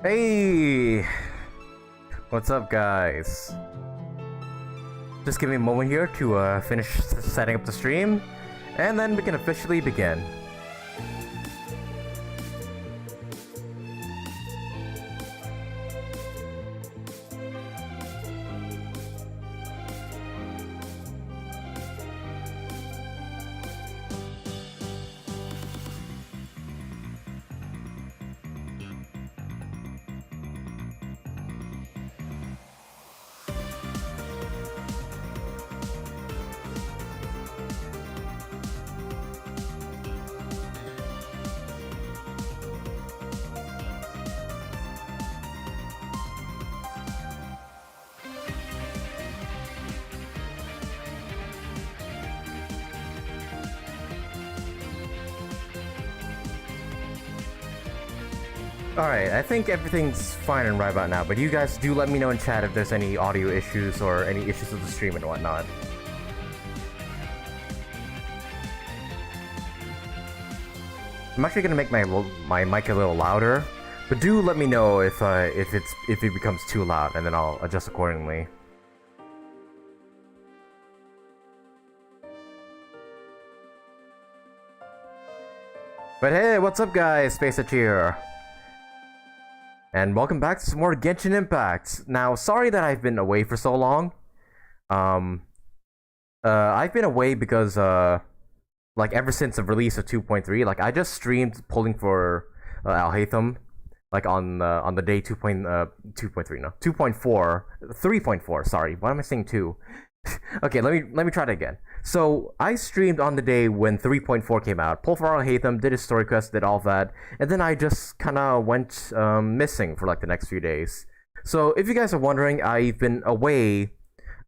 Hey! What's up, guys? Just give me a moment here to finish setting up the stream, and then we can officially begin. Alright, I think everything's fine and right about now, but you guys do let me know in chat if there's any audio issues or any issues with the stream and whatnot. I'm actually gonna make my mic a little louder, but do let me know if it becomes too loud, and then I'll adjust accordingly. But hey, what's up, guys? Space Itch here. And welcome back to some more Genshin Impact. Now, sorry that I've been away for so long. I've been away because, like, ever since the release of 2.3, like, I just streamed pulling for Alhaitham, like, on the day 2.3, no, 2.4, 3.4, sorry, why am I saying 2? Okay, let me try that again. So I streamed on the day when 3.4 came out, pulled for Alhaitham, did his story quest, did all that, and then I just kind of went missing for like the next few days. So if you guys are wondering, I've been away,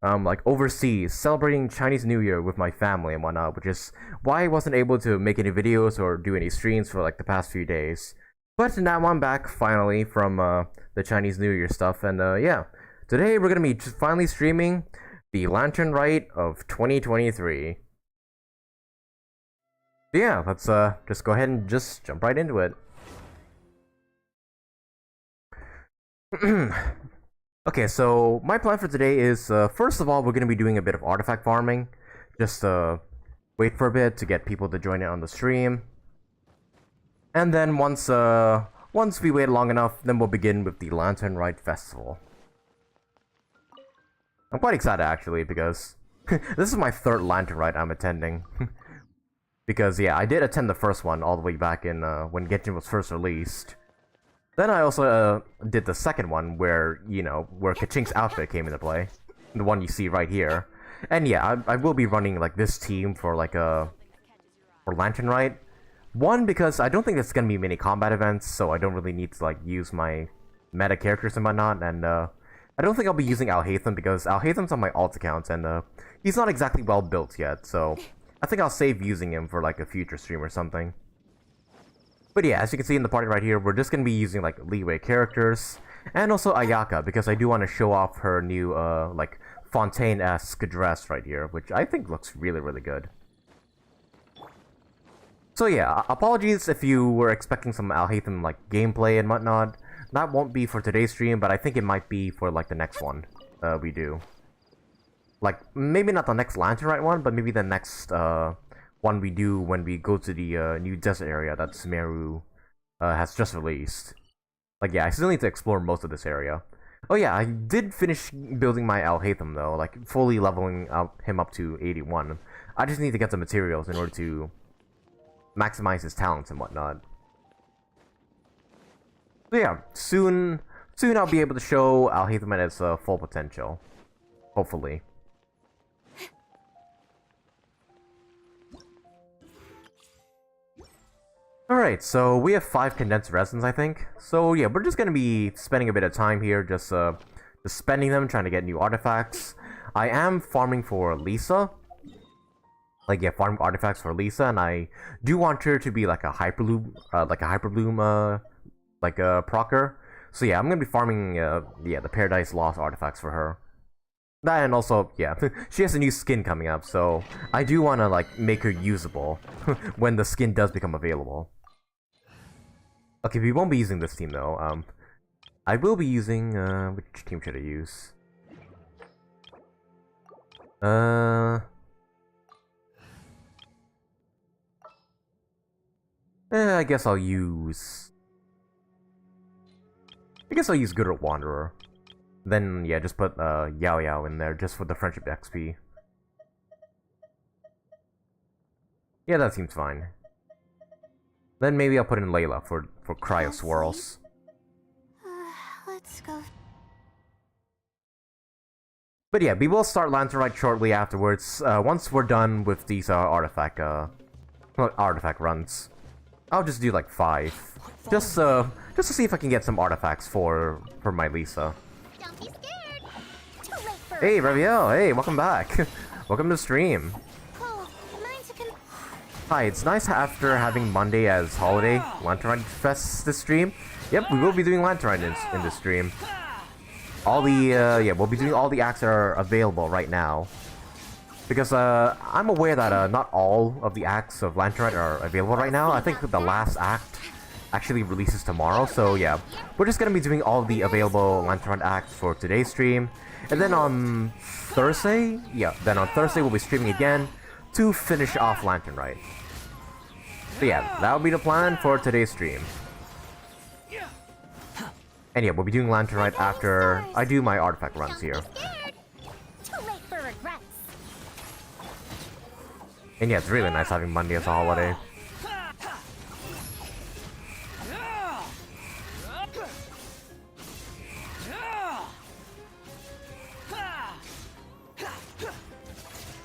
like overseas, celebrating Chinese New Year with my family and whatnot, which is why I wasn't able to make any videos or do any streams for like the past few days. But now I'm back finally from the Chinese New Year stuff, and yeah, today we're gonna be finally streaming the Lantern Rite of 2023. Yeah, let's just go ahead and just jump right into it. Okay, so my plan for today is, first of all, we're going to be doing a bit of artifact farming. Just wait for a bit to get people to join in on the stream. And then once we wait long enough, then we'll begin with the Lantern Rite Festival. I'm quite excited, actually, because this is my third Lantern Rite I'm attending. Because, yeah, I did attend the first one all the way back in when Genshin was first released. Then I also did the second one where, you know, where Kaching's outfit came into play. The one you see right here. And yeah, I will be running, like, this team for, like, for Lantern Rite. One, because I don't think there's gonna be many combat events, so I don't really need to, like, use my meta characters and whatnot, and, I don't think I'll be using Alhaitham because Alhaitham's on my alt account and he's not exactly well built yet, so I think I'll save using him for like a future stream or something. But yeah, as you can see in the party right here, we're just going to be using like leeway characters and also Ayaka because I do want to show off her new like Fontaine-esque dress right here, which I think looks really, really good. So yeah, apologies if you were expecting some Alhaitham like gameplay and whatnot. That won't be for today's stream, but I think it might be for, like, the next one we do. Like, maybe not the next Lantern Rite one, but maybe the next one we do when we go to the new desert area that Sumeru has just released. Like, yeah, I still need to explore most of this area. Oh yeah, I did finish building my Alhaitham, though, like, fully leveling him up to 81. I just need to get the materials in order to maximize his talents and whatnot. So yeah, soon I'll be able to show Alhaitham at its full potential. Hopefully. Alright, so we have 5 condensed resins, I think. So yeah, we're just gonna be spending a bit of time here, just spending them, trying to get new artifacts. I am farming for Lisa. Like, yeah, farming artifacts for Lisa, and I do want her to be like a Hyperbloom, procer. So yeah, I'm gonna be farming the Paradise Lost artifacts for her. That, and also, yeah, she has a new skin coming up, so I do want to like make her usable when the skin does become available. Okay, we won't be using this team though. I will be using, which team should I use? I guess I'll use... Good at Wanderer. Then, yeah, just put, Yaoyao in there, just for the friendship XP. Yeah, that seems fine. Then maybe I'll put in Layla for Cryo Swirls. Let's go. But yeah, we will start Lanternite shortly afterwards, once we're done with these, artifact runs. I'll just do like 5. Just to see if I can get some artifacts for my Lisa. Don't be scared. Too late for Hey, Raviel! Hey, welcome back! Welcome to the stream. Cold. Mine's a Hi, it's nice after having Monday as holiday Lanternite Fest this stream. Yep, we will be doing Lanternite in this stream. All the, yeah, we'll be doing all the acts that are available right now. Because, I'm aware that, not all of the acts of Lanternite are available right now. I think the last act actually releases tomorrow, so yeah. We're just gonna be doing all the available Lanternite acts for today's stream. And then on Thursday, we'll be streaming again to finish off Lanternite. So yeah, that'll be the plan for today's stream. And yeah, we'll be doing Lanternite after I do my artifact runs here. Too late for regrets. And yeah, it's really nice having Monday as a holiday.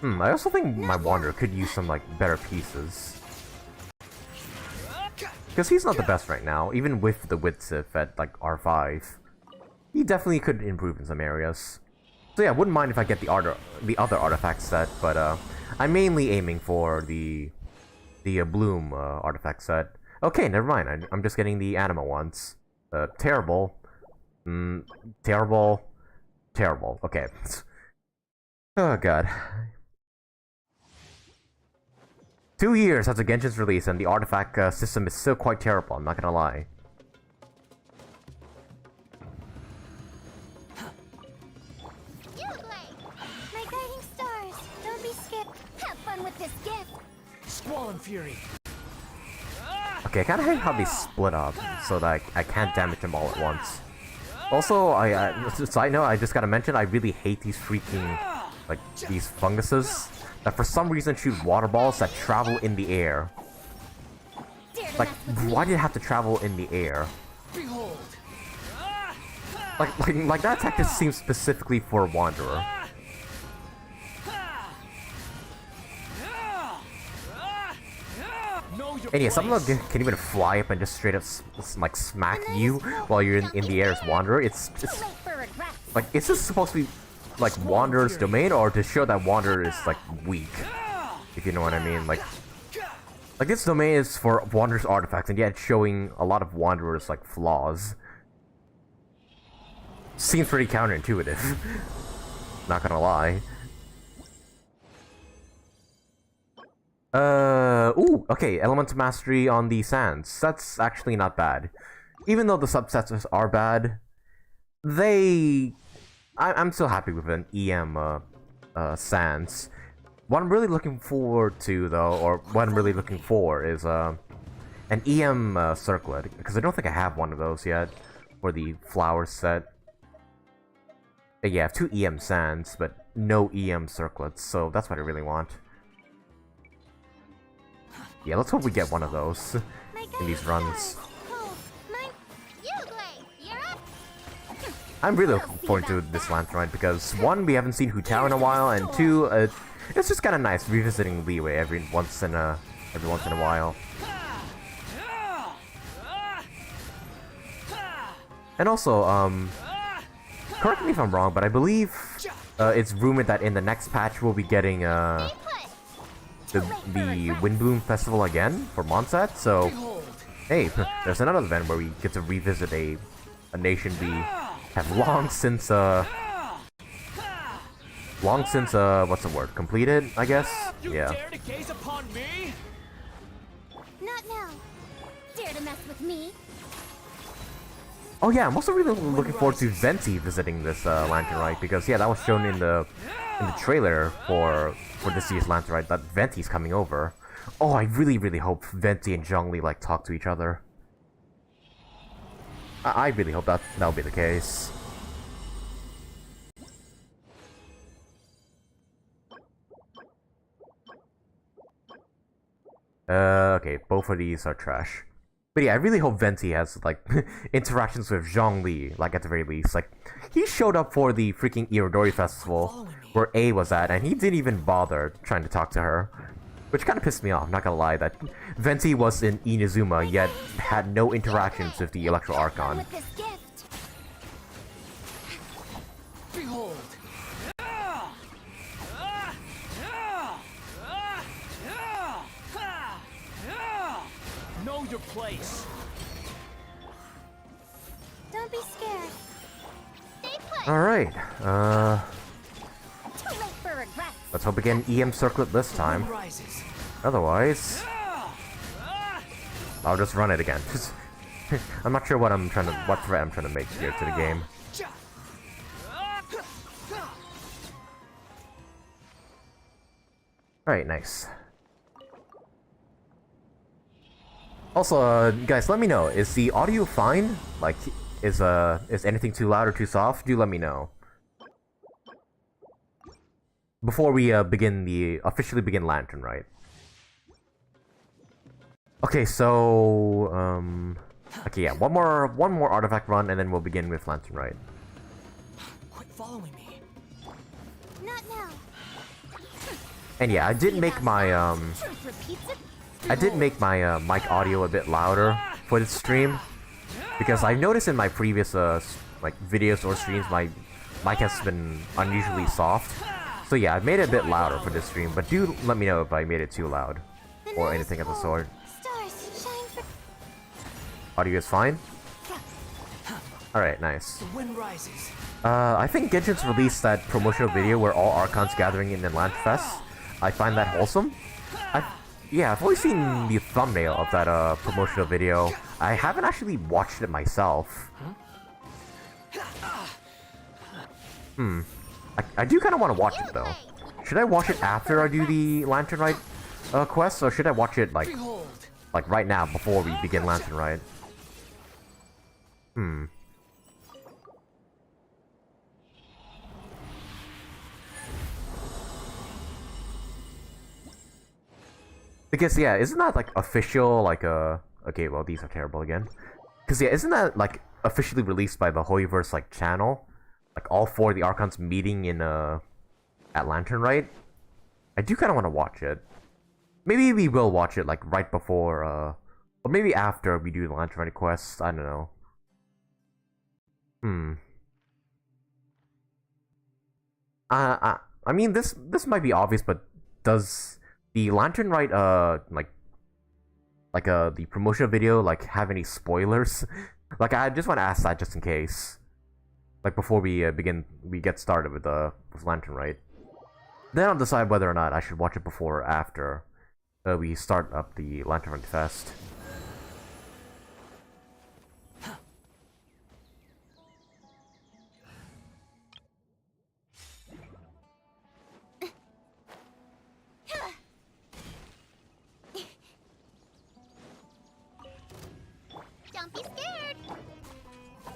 I also think my Wanderer could use some, like, better pieces. Because he's not the best right now, even with the Widsif at, like, R5. He definitely could improve in some areas. So yeah, I wouldn't mind if I get the other artifact set, but, I'm mainly aiming for the Bloom, artifact set. Okay, never mind, I'm just getting the Anima ones. Terrible. Terrible. Terrible. Okay. Oh god. 2 years after Genshin's release, and the artifact system is still quite terrible, I'm not gonna lie. My guiding stars. Don't be scared. Have fun with this gift. Squall and Fury. Okay, I kinda hate how they split up, so that I can't damage them all at once. Also, side note, I just gotta mention, I really hate these freaking, like, these funguses that for some reason shoot water balls that travel in the air. Like, why do you have to travel in the air? Behold. Like that attack just seems specifically for a Wanderer. And yeah, some of them can even fly up and just straight up like smack you while you're in the air as Wanderer. It's like, is this supposed to be like Wanderer's domain, or to show that Wanderer is like weak? If you know what I mean, like this domain is for Wanderer's artifacts, and yet it's showing a lot of Wanderer's like flaws. Seems pretty counterintuitive. Not gonna lie. Ooh, okay, Elemental Mastery on the Sands. That's actually not bad. Even though the subsets are bad, I'm still happy with an EM, Sands. What I'm really looking forward to, though, or what I'm really looking for is, an EM, Circlet, because I don't think I have one of those yet, for the flower set. Yeah, I have 2 EM Sands, but no EM Circlets, so that's what I really want. Yeah, let's hope we get one of those in these runs. I'm really looking forward to this Lanternite because 1, we haven't seen Hu Tao in a while, and 2, it's just kind of nice revisiting Leeway every once in a while. And also, correct me if I'm wrong, but I believe it's rumored that in the next patch we'll be getting the Windbloom Festival again for Monsat, so hey, there's another event where we get to revisit a nation we have long since what's the word? Completed, I guess? Yeah. Dare to gaze upon me? Not now. Dare to mess with me? Oh yeah, I'm also really looking forward to Venti visiting this Lantern Rite because yeah, that was shown in the trailer for this year's Lantern Rite that Venti's coming over. Oh, I really hope Venti and Zhongli like talk to each other. I really hope that'll be the case. Okay, both of these are trash. But yeah, I really hope Venti has, like, interactions with Zhongli, like, at the very least. Like, he showed up for the freaking Irodori Festival, where A was at, and he didn't even bother trying to talk to her. Which kind of pissed me off, not gonna lie, that Venti was in Inazuma, yet had no interactions with the Electro Archon. With this gift. Behold. Know your place. Don't be scared. Stay put. Alright, Too late for regrets. let's hope we get an EM Circlet this time. Rises. Otherwise, I'll just run it again. I'm not sure what threat I'm trying to make here to the game. Alright, nice. Also, guys, let me know. Is the audio fine? Like, is anything too loud or too soft? Do let me know. Before we officially begin Lantern, right? Okay, so okay, yeah, one more artifact run, and then we'll begin with Lantern, right? Quit following me. Not now. And yeah, I did make my Truth repeats it. mic audio a bit louder for this stream because I noticed in my previous like videos or streams my mic has been unusually soft. So yeah, I made it a bit louder for this stream, but do let me know if I made it too loud or anything of the sort. Stars shine for. Audio is fine? Alright, nice. The wind rises. I think Genshin's released that promotional video where all Archons gathering in Atlantis Fest. I find that wholesome. I've always seen the thumbnail of that promotional video. I haven't actually watched it myself. I do kind of want to watch it though. Should I watch it after I do the Lantern Rite quest, or should I watch it like right now before we begin Lantern Rite? Because yeah, isn't that like official like okay, well these are terrible again. Cause yeah, isn't that like officially released by the Hoyoverse like channel? Like all four of the Archons meeting in at Lantern Rite? I do kinda wanna watch it. Maybe we will watch it like right before or maybe after we do the Lantern Rite quest, I don't know. I mean this might be obvious, but does the Lantern Rite the promotional video like have any spoilers? Like I just want to ask that just in case. Like before we get started with Lantern Rite. Then I'll decide whether or not I should watch it before or after we start up the Lantern Rite Fest. Don't be scared.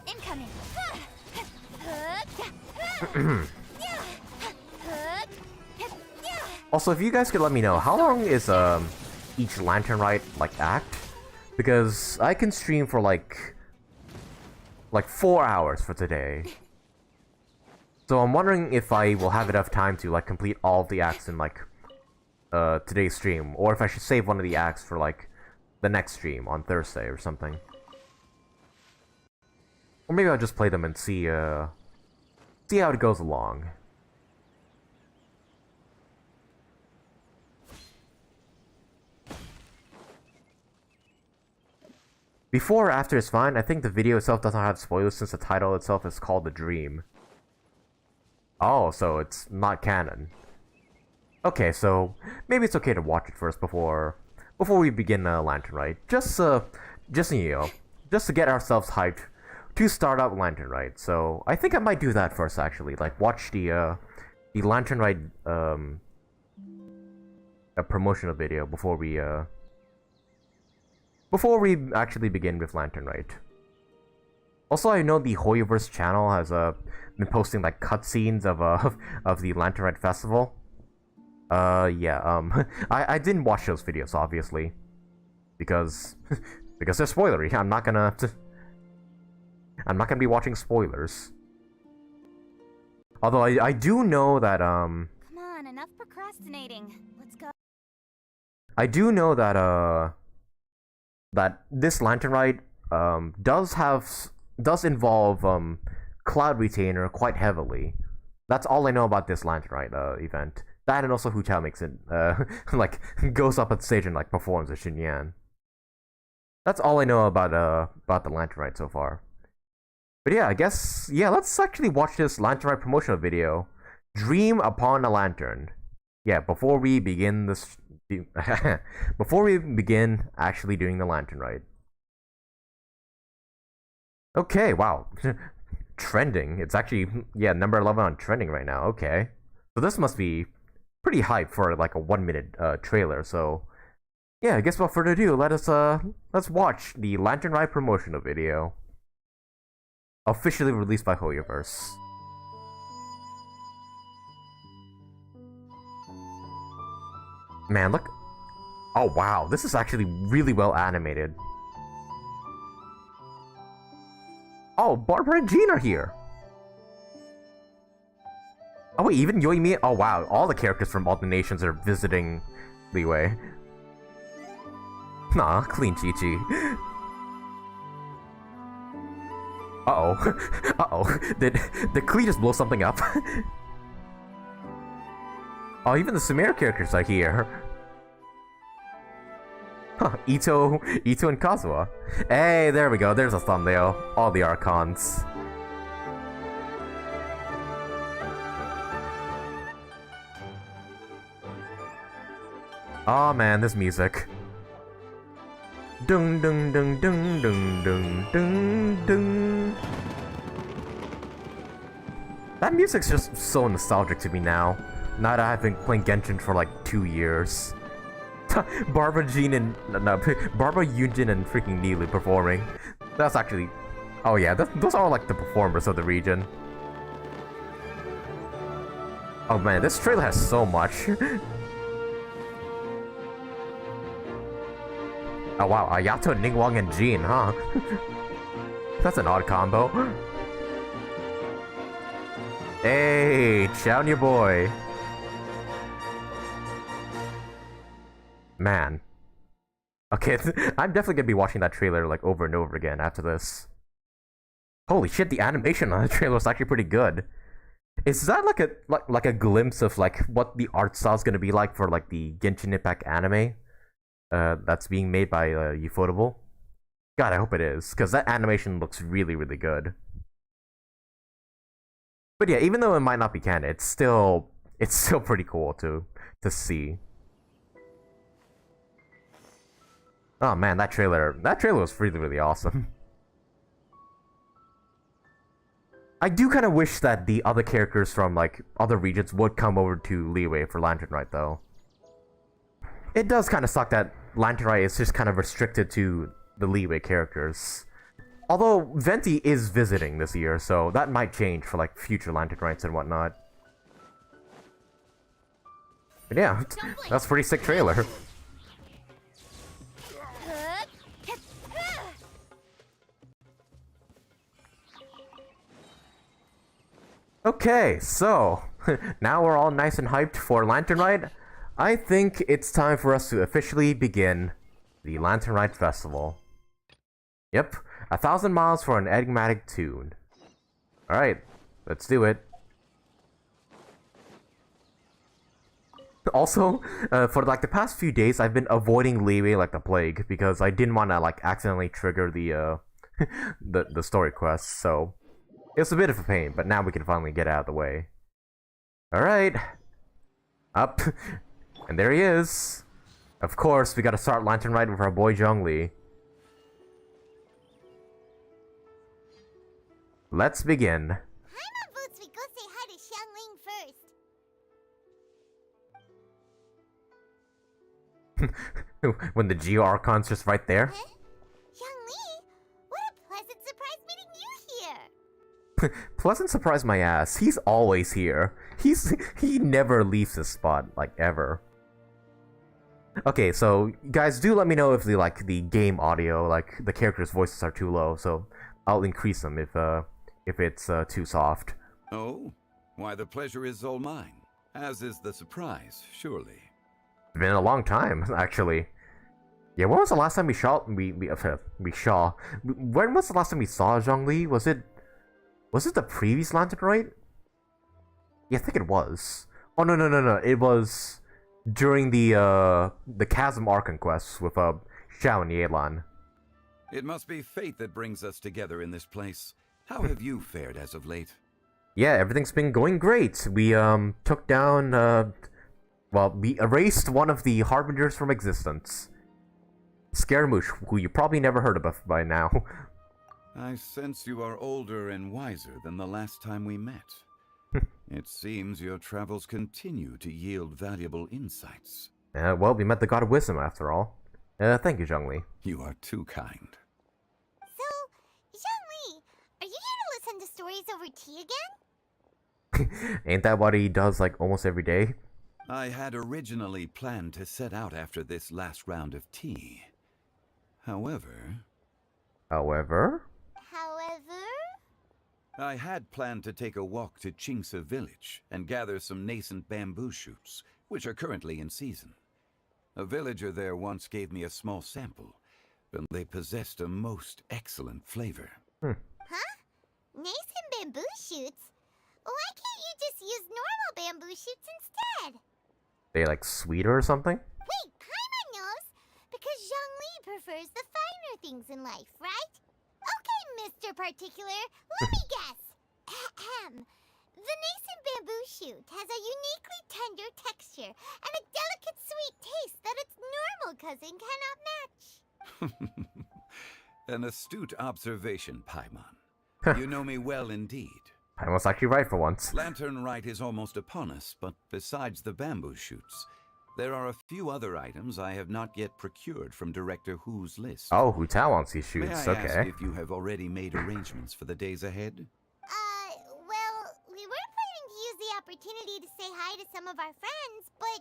Incoming. Also, if you guys could let me know, how long is each Lantern Rite like act? Because I can stream for like 4 hours for today. So I'm wondering if I will have enough time to like complete all of the acts in like today's stream, or if I should save one of the acts for like the next stream on Thursday or something. Or maybe I'll just play them and see how it goes along. Before or after is fine. I think the video itself doesn't have spoilers since the title itself is called The Dream. Oh, so it's not canon. Okay, so maybe it's okay to watch it first before we begin Lantern Rite. Just you know, just to get ourselves hyped to start up Lantern Rite. So I think I might do that first, actually. Like, watch the Lantern Rite a promotional video before we actually begin with Lantern Rite. Also, I know the Hoyoverse channel has been posting like cutscenes of of the Lantern Rite festival. Yeah. I didn't watch those videos, obviously, because they're spoilery. I'm not gonna be watching spoilers. Although I do know that Come on, enough procrastinating. Let's go. I do know that that this Lantern Rite does involve Cloud Retainer quite heavily. That's all I know about this Lantern Rite event. That, and also Xiao makes it like goes up on stage and like performs with Xinyan. That's all I know about the Lantern Rite so far. But yeah, I guess let's actually watch this Lantern Rite promotional video. Dream upon a lantern. Yeah, before we begin this before we begin actually doing the Lantern Rite. Okay, wow. Trending. It's actually, yeah, number 11 on trending right now. Okay. So this must be pretty hype for like a 1-minute trailer. So yeah, I guess without further ado, let's watch the Lantern Rite promotional video. Officially released by Hoyoverse. Man, look. Oh wow, this is actually really well animated. Oh, Barbara and Jean are here. Oh wait, even Yoimi. Oh wow, all the characters from all the nations are visiting Liyue. Nah, clean Chi-Chi. Uh-oh. Uh-oh. Did Klee just blow something up? Oh, even the Sumeru characters are here. Huh, Ito and Kazuha. Hey, there we go. There's a thumbnail. All the Archons. Oh man, this music. Dung dung dung dung dung dung dung dung. That music's just so nostalgic to me now. Now that I've been playing Genshin for like 2 years. Barbara Jean and Barbara Yunjin and freaking Neelu performing. That's actually, oh yeah, those are like the performers of the region. Oh man, this trailer has so much. Oh wow, Ayato, Ningguang, and Jean, huh? That's an odd combo. Hey, Xiao and your boy. Man. Okay, I'm definitely gonna be watching that trailer like over and over again after this. Holy shit, the animation on the trailer is actually pretty good. Is that like a glimpse of like what the art style is gonna be like for like the Genshin Impact anime? That's being made by Ufotable. God, I hope it is, because that animation looks really, really good. But yeah, even though it might not be canon, it's still pretty cool to see. Oh man, that trailer was really, really awesome. I do kind of wish that the other characters from like other regions would come over to Liyue for Lantern Rite though. It does kind of suck that Lantern Rite is just kind of restricted to the Liyue characters. Although Venti is visiting this year, so that might change for like future Lantern Rites and whatnot. But yeah, that's a pretty sick trailer. Okay, so now we're all nice and hyped for Lantern Rite. I think it's time for us to officially begin the Lantern Rite Festival. Yep, 1,000 miles for an enigmatic tune. Alright, let's do it. Also, for like the past few days, I've been avoiding Liyue like the plague because I didn't want to like accidentally trigger the the story quests. So it's a bit of a pain, but now we can finally get out of the way. Alright. Up. And there he is. Of course, we gotta start Lantern Rite with our boy Zhongli. let's begin. Paimon votes we go say hi to Xiangling first. When the Geo Archon's just right there. Huh? Xiangling? What a pleasant surprise meeting you here! Pleasant surprise my ass. He's always here. He never leaves this spot, like, ever. Okay, so guys, do let me know if the game audio, like the characters' voices are too low, so I'll increase them if it's too soft. Oh, why the pleasure is all mine, as is the surprise, surely. It's been a long time, actually. Yeah, when was the last time we saw? When was the last time we saw Zhongli? Was it the previous Lantern Rite? Yeah, I think it was. Oh no! It was during the Chasm Archon quest with Xiao and Yelan. It must be fate that brings us together in this place. How have you fared as of late? Yeah, everything's been going great. We took down we erased one of the Harbingers from existence. Scaramouche, who you probably never heard of by now. I sense you are older and wiser than the last time we met. It seems your travels continue to yield valuable insights. Well, we met the God of Wisdom after all. Thank you, Zhongli. You are too kind. So, Xiangling, are you here to listen to stories over tea again? Ain't that what he does, like, almost every day? I had originally planned to set out after this last round of tea. However... However? I had planned to take a walk to Qingse village and gather some nascent bamboo shoots, which are currently in season. A villager there once gave me a small sample, and they possessed a most excellent flavor. Huh? Nascent bamboo shoots? Why can't you just use normal bamboo shoots instead? They, like, sweeter or something? Wait, Paimon knows! Because Zhongli prefers the finer things in life, right? Okay, Mr. Particular, let me guess. Ahem. The nascent bamboo shoot has a uniquely tender texture and a delicate sweet taste that its normal cousin cannot match. An astute observation, Paimon. You know me well indeed. I was actually right for once. Lantern Rite is almost upon us, but besides the bamboo shoots, there are a few other items I have not yet procured from Director Hu's list. Oh, Hu Tao wants these May shoots, I okay. ask if you have already made arrangements for the days ahead? Well, we were planning to use the opportunity to say hi to some of our friends, but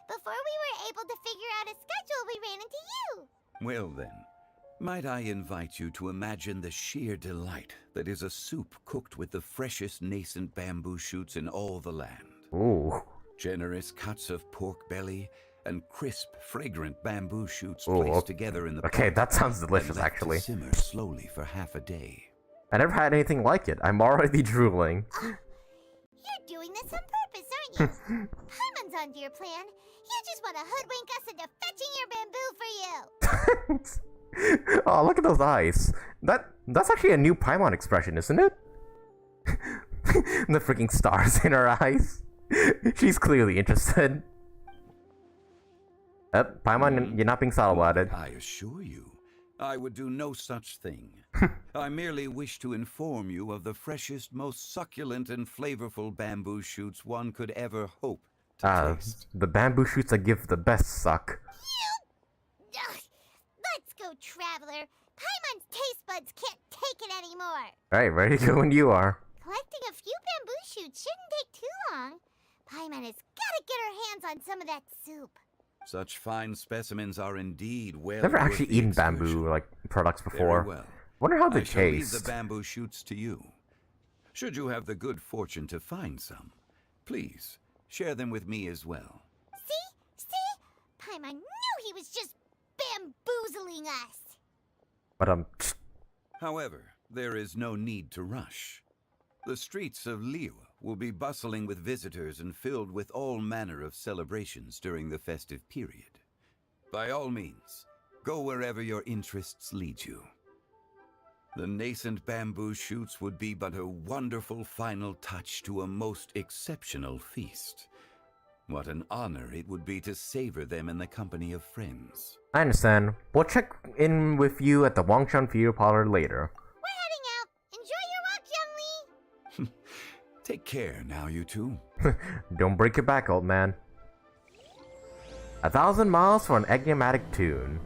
before we were able to figure out a schedule, we ran into you. Well then, might I invite you to imagine the sheer delight that is a soup cooked with the freshest nascent bamboo shoots in all the land. Ooh. Generous cuts of pork belly and crisp, fragrant bamboo shoots Ooh, placed together in the okay, pot that sounds and delicious, left actually. to simmer slowly for half a day. I never had anything like it. I'm already drooling. You're doing this on purpose, aren't you? Paimon's onto your plan. You just want to hoodwink us into fetching your bamboo for you. Oh, look at those eyes. That's actually a new Paimon expression, isn't it? The freaking stars in her eyes. She's clearly interested. Paimon, you're not being subtle about it. I assure you, I would do no such thing. I merely wish to inform you of the freshest, most succulent and flavorful bamboo shoots one could ever hope to taste. The bamboo shoots that give the best suck. Ugh. Let's go, Traveler. Paimon's taste buds can't take it anymore. Alright, ready to go when you are. Collecting a few bamboo shoots shouldn't take too long. Paimon has got to get her hands on some of that soup. Such fine specimens are indeed well Never worth actually the eaten excursion. bamboo like products before. Very well. Wonder how they I shall leave taste. the bamboo shoots to you. Should you have the good fortune to find some, please share them with me as well. See? Paimon knew he was just bamboozling us. But However, there is no need to rush. The streets of Liyue will be bustling with visitors and filled with all manner of celebrations during the festive period. By all means, go wherever your interests lead you. The nascent bamboo shoots would be but a wonderful final touch to a most exceptional feast. What an honor it would be to savor them in the company of friends. I understand. We'll check in with you at the Wangshan Theater Parlor later. We're heading out. Enjoy your walk, Take care now, you two. Don't break your back, old man. 1,000 miles for an enigmatic tune.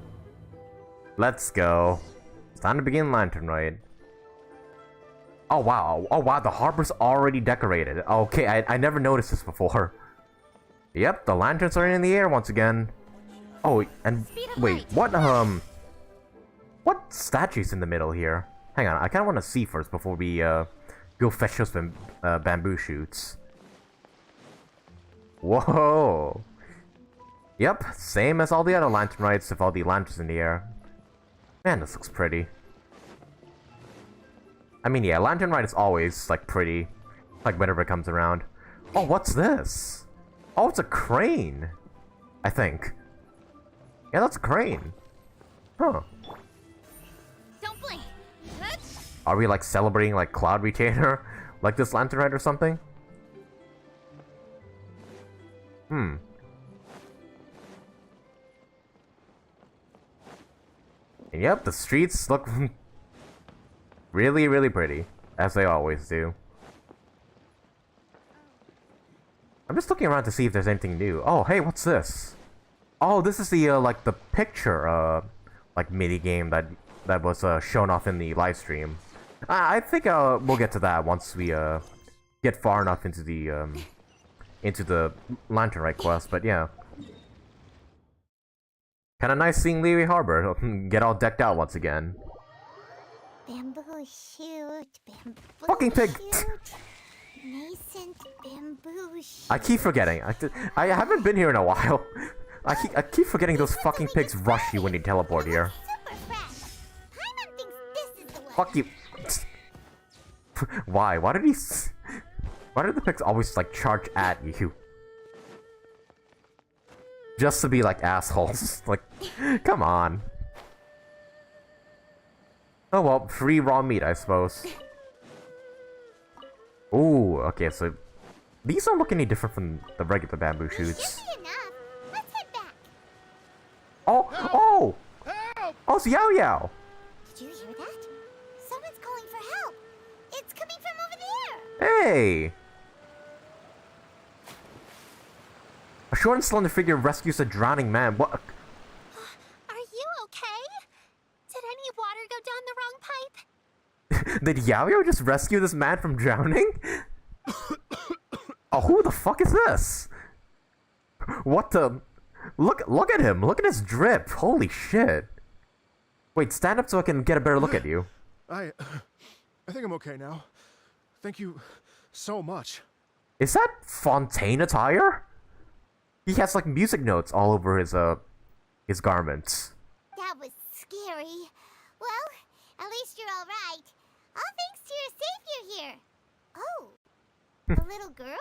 Let's go. It's time to begin Lantern Rite. Oh wow, the harbor's already decorated. Okay, I never noticed this before. Yep, the lanterns are in the air once again. Oh, and wait, what statue's in the middle here? Hang on, I kinda wanna see first before we, go fetch those bamboo shoots. Whoa! Yep, same as all the other Lantern Rites with all the lanterns in the air. Man, this looks pretty. I mean, yeah, Lantern Rite is always, like, pretty. Like, whenever it comes around. Oh, what's this? Oh, it's a crane! I think. Yeah, that's a crane. Huh. Don't blink. Are we, like, celebrating, like, Cloud Retainer? Like this Lantern Rite or something? Hmm. And yep, the streets look really, really pretty. As they always do. I'm just looking around to see if there's anything new. Oh, hey, what's this? Oh, this is the, like, the picture, like, mini-game that was, shown off in the live stream. I think, we'll get to that once we, get far enough into the Lantern Rite quest, but yeah. Kinda nice seeing Liyue Harbor get all decked out once again. Bamboo shoot, bamboo Fucking pig! shoot. Nascent bamboo shoot. I keep forgetting. I haven't been here in a while. I keep forgetting those fucking pigs rush you when you teleport here. Super fresh. Paimon thinks this is the way. Fuck you. Why? Why did the pigs always, like, charge at you? Just to be, like, assholes. Like, come on. Oh well, free raw meat, I suppose. Ooh, okay, so these don't look any different from the regular bamboo shoots. Should be enough. Let's head back. Oh, it's Yaoyao. Did you hear that? Someone's calling for help. It's coming from over there. Hey! A short and slender figure rescues a drowning man. What? Are you okay? Did any water go down the wrong pipe? Did Yaoyao just rescue this man from drowning? Oh, who the fuck is this? What the? Look at him. Look at his drip. Holy shit. Wait, stand up so I can get a better look at you. I think I'm okay now. Thank you so much. Is that Fontaine attire? He has like music notes all over his garments. That was scary. Well, at least you're all right. All thanks to your savior here. Oh, the little girl?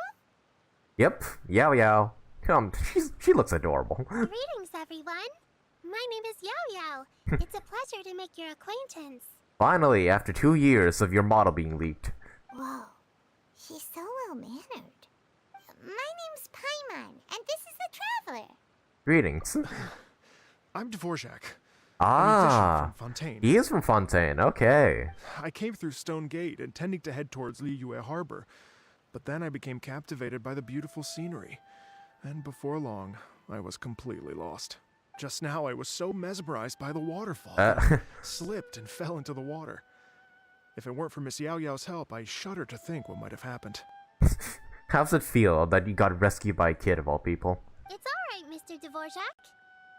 Yep, Yaoyao. She looks adorable. Greetings, everyone. My name is Yaoyao. It's a pleasure to make your acquaintance. Finally, after 2 years of your model being leaked. Whoa, she's so well-mannered. My name's Paimon, and this is the Traveler. Greetings. I'm Dvorak. Ah, from Fontaine. he is from Fontaine. Okay. I came through Stone Gate, intending to head towards Liyue Harbor, but then I became captivated by the beautiful scenery. And before long, I was completely lost. Just now, I was so mesmerized by the waterfall that I slipped and fell into the water. If it weren't for Miss Yaoyao's help, I shudder to think what might have happened. How's it feel that you got rescued by a kid of all people? It's all right, Mr. Dvorak.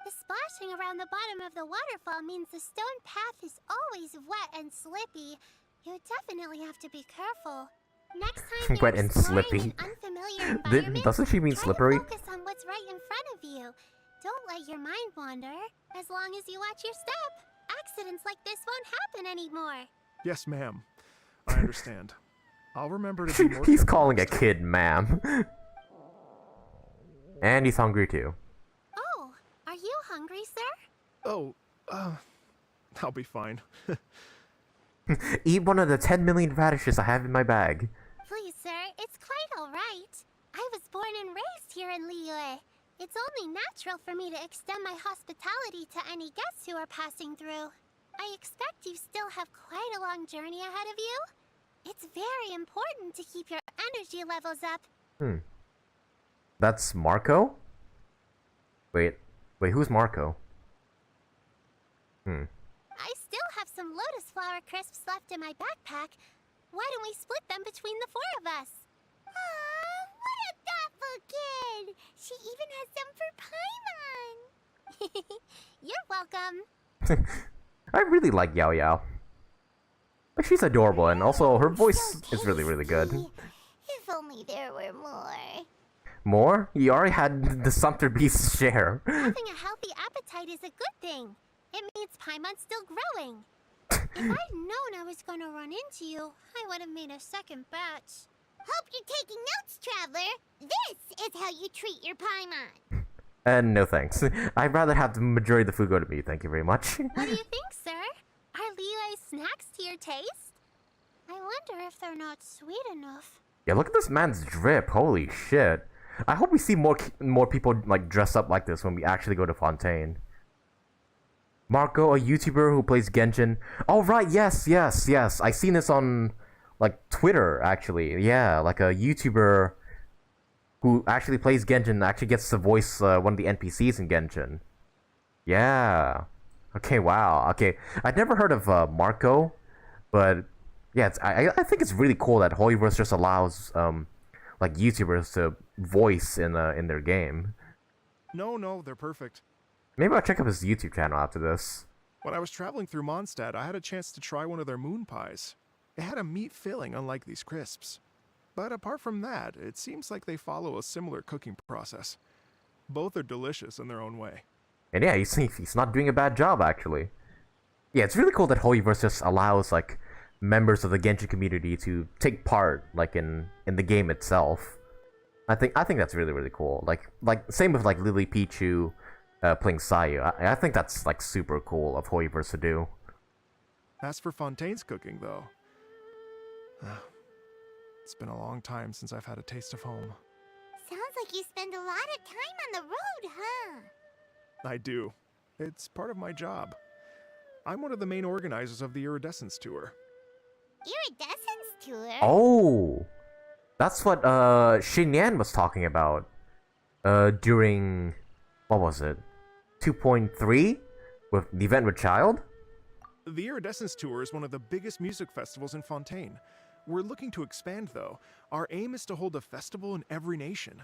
The splashing around the bottom of the waterfall means the stone path is always wet and slippy. You definitely have to be careful. Next time you're Wet and exploring slippy. an unfamiliar environment, Doesn't she mean try slippery? to focus on what's right in front of you. Don't let your mind wander. As long as you watch your step, accidents like this won't happen anymore. Yes, ma'am. I understand. I'll remember to be more He's careful calling a next time. kid ma'am. And he's hungry too. Oh, are you hungry, sir? Oh, I'll be fine. Eat one of the 10 million radishes I have in my bag. Please, sir, it's quite all right. I was born and raised here in Liyue. It's only natural for me to extend my hospitality to any guests who are passing through. I expect you still have quite a long journey ahead of you. It's very important to keep your energy levels up. That's Marco? Wait, who's Marco? I still have some lotus flower crisps left in my backpack. Why don't we split them between the four of us? Aw, what a thoughtful kid! She even has some for Paimon! You're welcome. I really like Yaoyao. Like, she's adorable, and also her voice So is really, really good. tasty. If only there were more. More? You already had the Sumter Beast's share. Having a healthy appetite is a good thing. It means Paimon's still growing. If I'd known I was gonna run into you, I would have made a second batch. Hope you're taking notes, Traveler. This is how you treat your Paimon. And no thanks. I'd rather have the majority of the food go to me, thank you very much. What do you think, sir? Are Leeway's snacks to your taste? I wonder if they're not sweet enough. Yeah, look at this man's drip, holy shit. I hope we see more people like dress up like this when we actually go to Fontaine. Marco, a YouTuber who plays Genshin. Oh right, yes. I seen this on like Twitter actually. Yeah, like a YouTuber who actually plays Genshin actually gets to voice one of the NPCs in Genshin. Yeah. Okay, wow. Okay, I'd never heard of Marco, but yeah, I think it's really cool that Hoyoverse just allows like YouTubers to voice in their game. No, they're perfect. Maybe I'll check out his YouTube channel after this. When I was traveling through Mondstadt, I had a chance to try one of their moon pies. It had a meat filling, unlike these crisps. But apart from that, it seems like they follow a similar cooking process. Both are delicious in their own way. And yeah, he's not doing a bad job actually. Yeah, it's really cool that Hoyoverse just allows like members of the Genshin community to take part like in the game itself. I think that's really, really cool. Like same with like Lily Pichu playing Sayu. I think that's like super cool of Hoyoverse to do. As for Fontaine's cooking, though, it's been a long time since I've had a taste of home. Sounds like you spend a lot of time on the road, huh? I do. It's part of my job. I'm one of the main organizers of the Iridescence Tour. Iridescence tour? Oh, that's what Xinyan was talking about during, what was it, 2.3 with the event with Child? The Iridescence Tour is one of the biggest music festivals in Fontaine. We're looking to expand, though. Our aim is to hold a festival in every nation.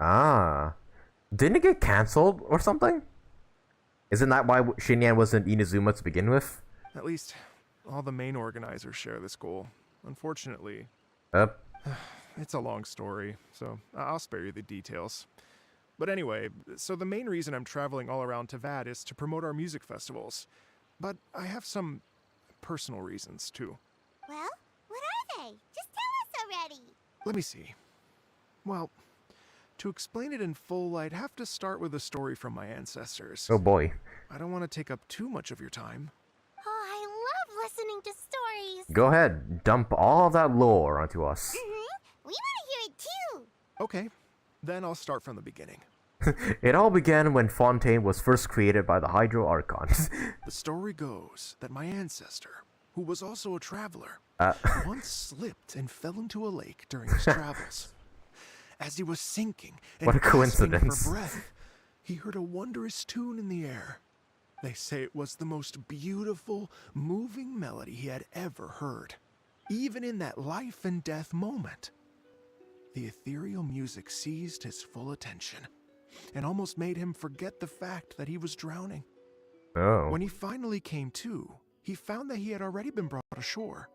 Ah, didn't it get cancelled or something? Isn't that why Xinyan wasn't Inazuma to begin with? At least, all the main organizers share this goal. Unfortunately, it's a long story, so I'll spare you the details. But anyway, so the main reason I'm traveling all around Tavad is to promote our music festivals. But I have some personal reasons, too. Well, what are they? Just tell us already. Let me see. Well, to explain it in full, I'd have to start with a story from my ancestors. Oh boy. I don't want to take up too much of your time. Oh, I love listening to stories. Go ahead, dump all of that lore onto us. We want to hear it too. Okay, then I'll start from the beginning. It all began when Fontaine was first created by the Hydro Archons. The story goes that my ancestor, who was also a traveler, once slipped and fell into a lake during his travels. As he was sinking and What a gasping coincidence. for breath, he heard a wondrous tune in the air. They say it was the most beautiful, moving melody he had ever heard. Even in that life and death moment, the ethereal music seized his full attention and almost made him forget the fact that he was drowning. Oh. When he finally came to, he found that he had already been brought ashore.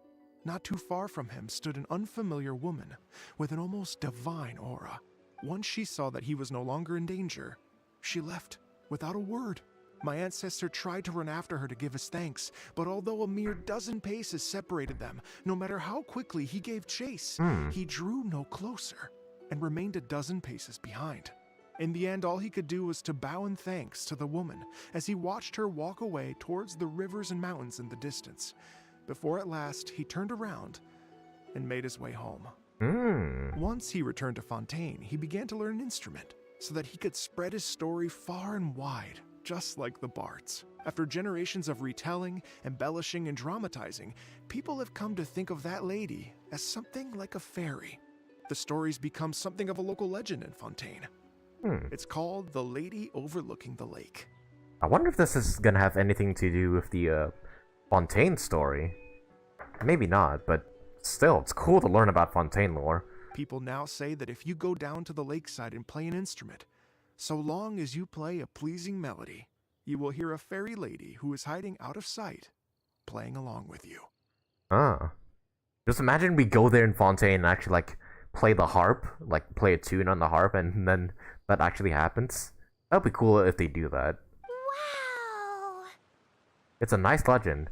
Not too far from him stood an unfamiliar woman with an almost divine aura. Once she saw that he was no longer in danger, she left without a word. My ancestor tried to run after her to give his thanks, but although a mere dozen paces separated them, no matter how quickly he gave chase, he drew no closer and remained a dozen paces behind. In the end, all he could do was to bow in thanks to the woman as he watched her walk away towards the rivers and mountains in the distance, before at last he turned around and made his way home. Once he returned to Fontaine, he began to learn an instrument so that he could spread his story far and wide. just like the bards. After generations of retelling, embellishing, and dramatizing, people have come to think of that lady as something like a fairy. The story's become something of a local legend in Fontaine. It's called The Lady Overlooking the Lake. I wonder if this is gonna have anything to do with the Fontaine story. Maybe not, but still, it's cool to learn about Fontaine lore. People now say that if you go down to the lakeside and play an instrument, so long as you play a pleasing melody, you will hear a fairy lady who is hiding out of sight, playing along with you. Just imagine we go there in Fontaine and actually, like, play the harp, like, play a tune on the harp, and then that actually happens. That'd be cool if they do that. Wow! It's a nice legend.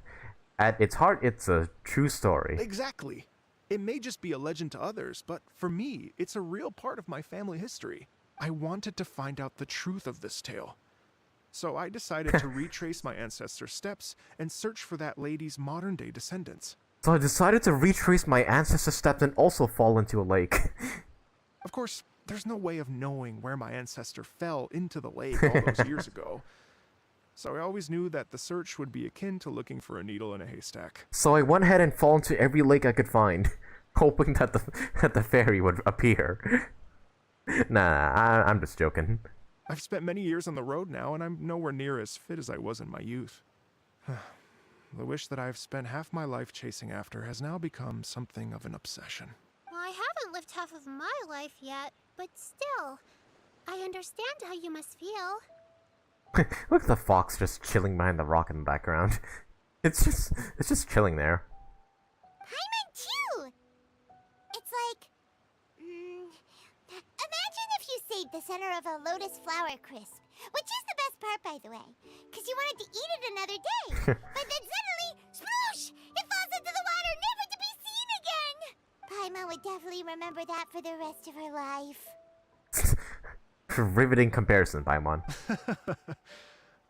At its heart, it's a true story. Exactly. It may just be a legend to others, but for me, it's a real part of my family history. I wanted to find out the truth of this tale. So I decided to retrace my ancestors' steps and search for that lady's modern-day descendants. So I decided to retrace my ancestors' steps and also fall into a lake. Of course, there's no way of knowing where my ancestor fell into the lake all those years ago. So I always knew that the search would be akin to looking for a needle in a haystack. So I went ahead and fall into every lake I could find, hoping that the fairy would appear. Nah, I'm just joking. I've spent many years on the road now, and I'm nowhere near as fit as I was in my youth. The wish that I've spent half my life chasing after has now become something of an obsession. Well, I haven't lived half of my life yet, but still, I understand how you must feel. Look at the fox just chilling behind the rock in the background. It's just chilling there. Paimon too! It's like... imagine if you saved the center of a lotus flower crisp, which is the best part, by the way, because you wanted to eat it another day. But then suddenly, sploosh! It falls into the water, never to be seen again! Paimon would definitely remember that for the rest of her life. Riveting comparison, Paimon.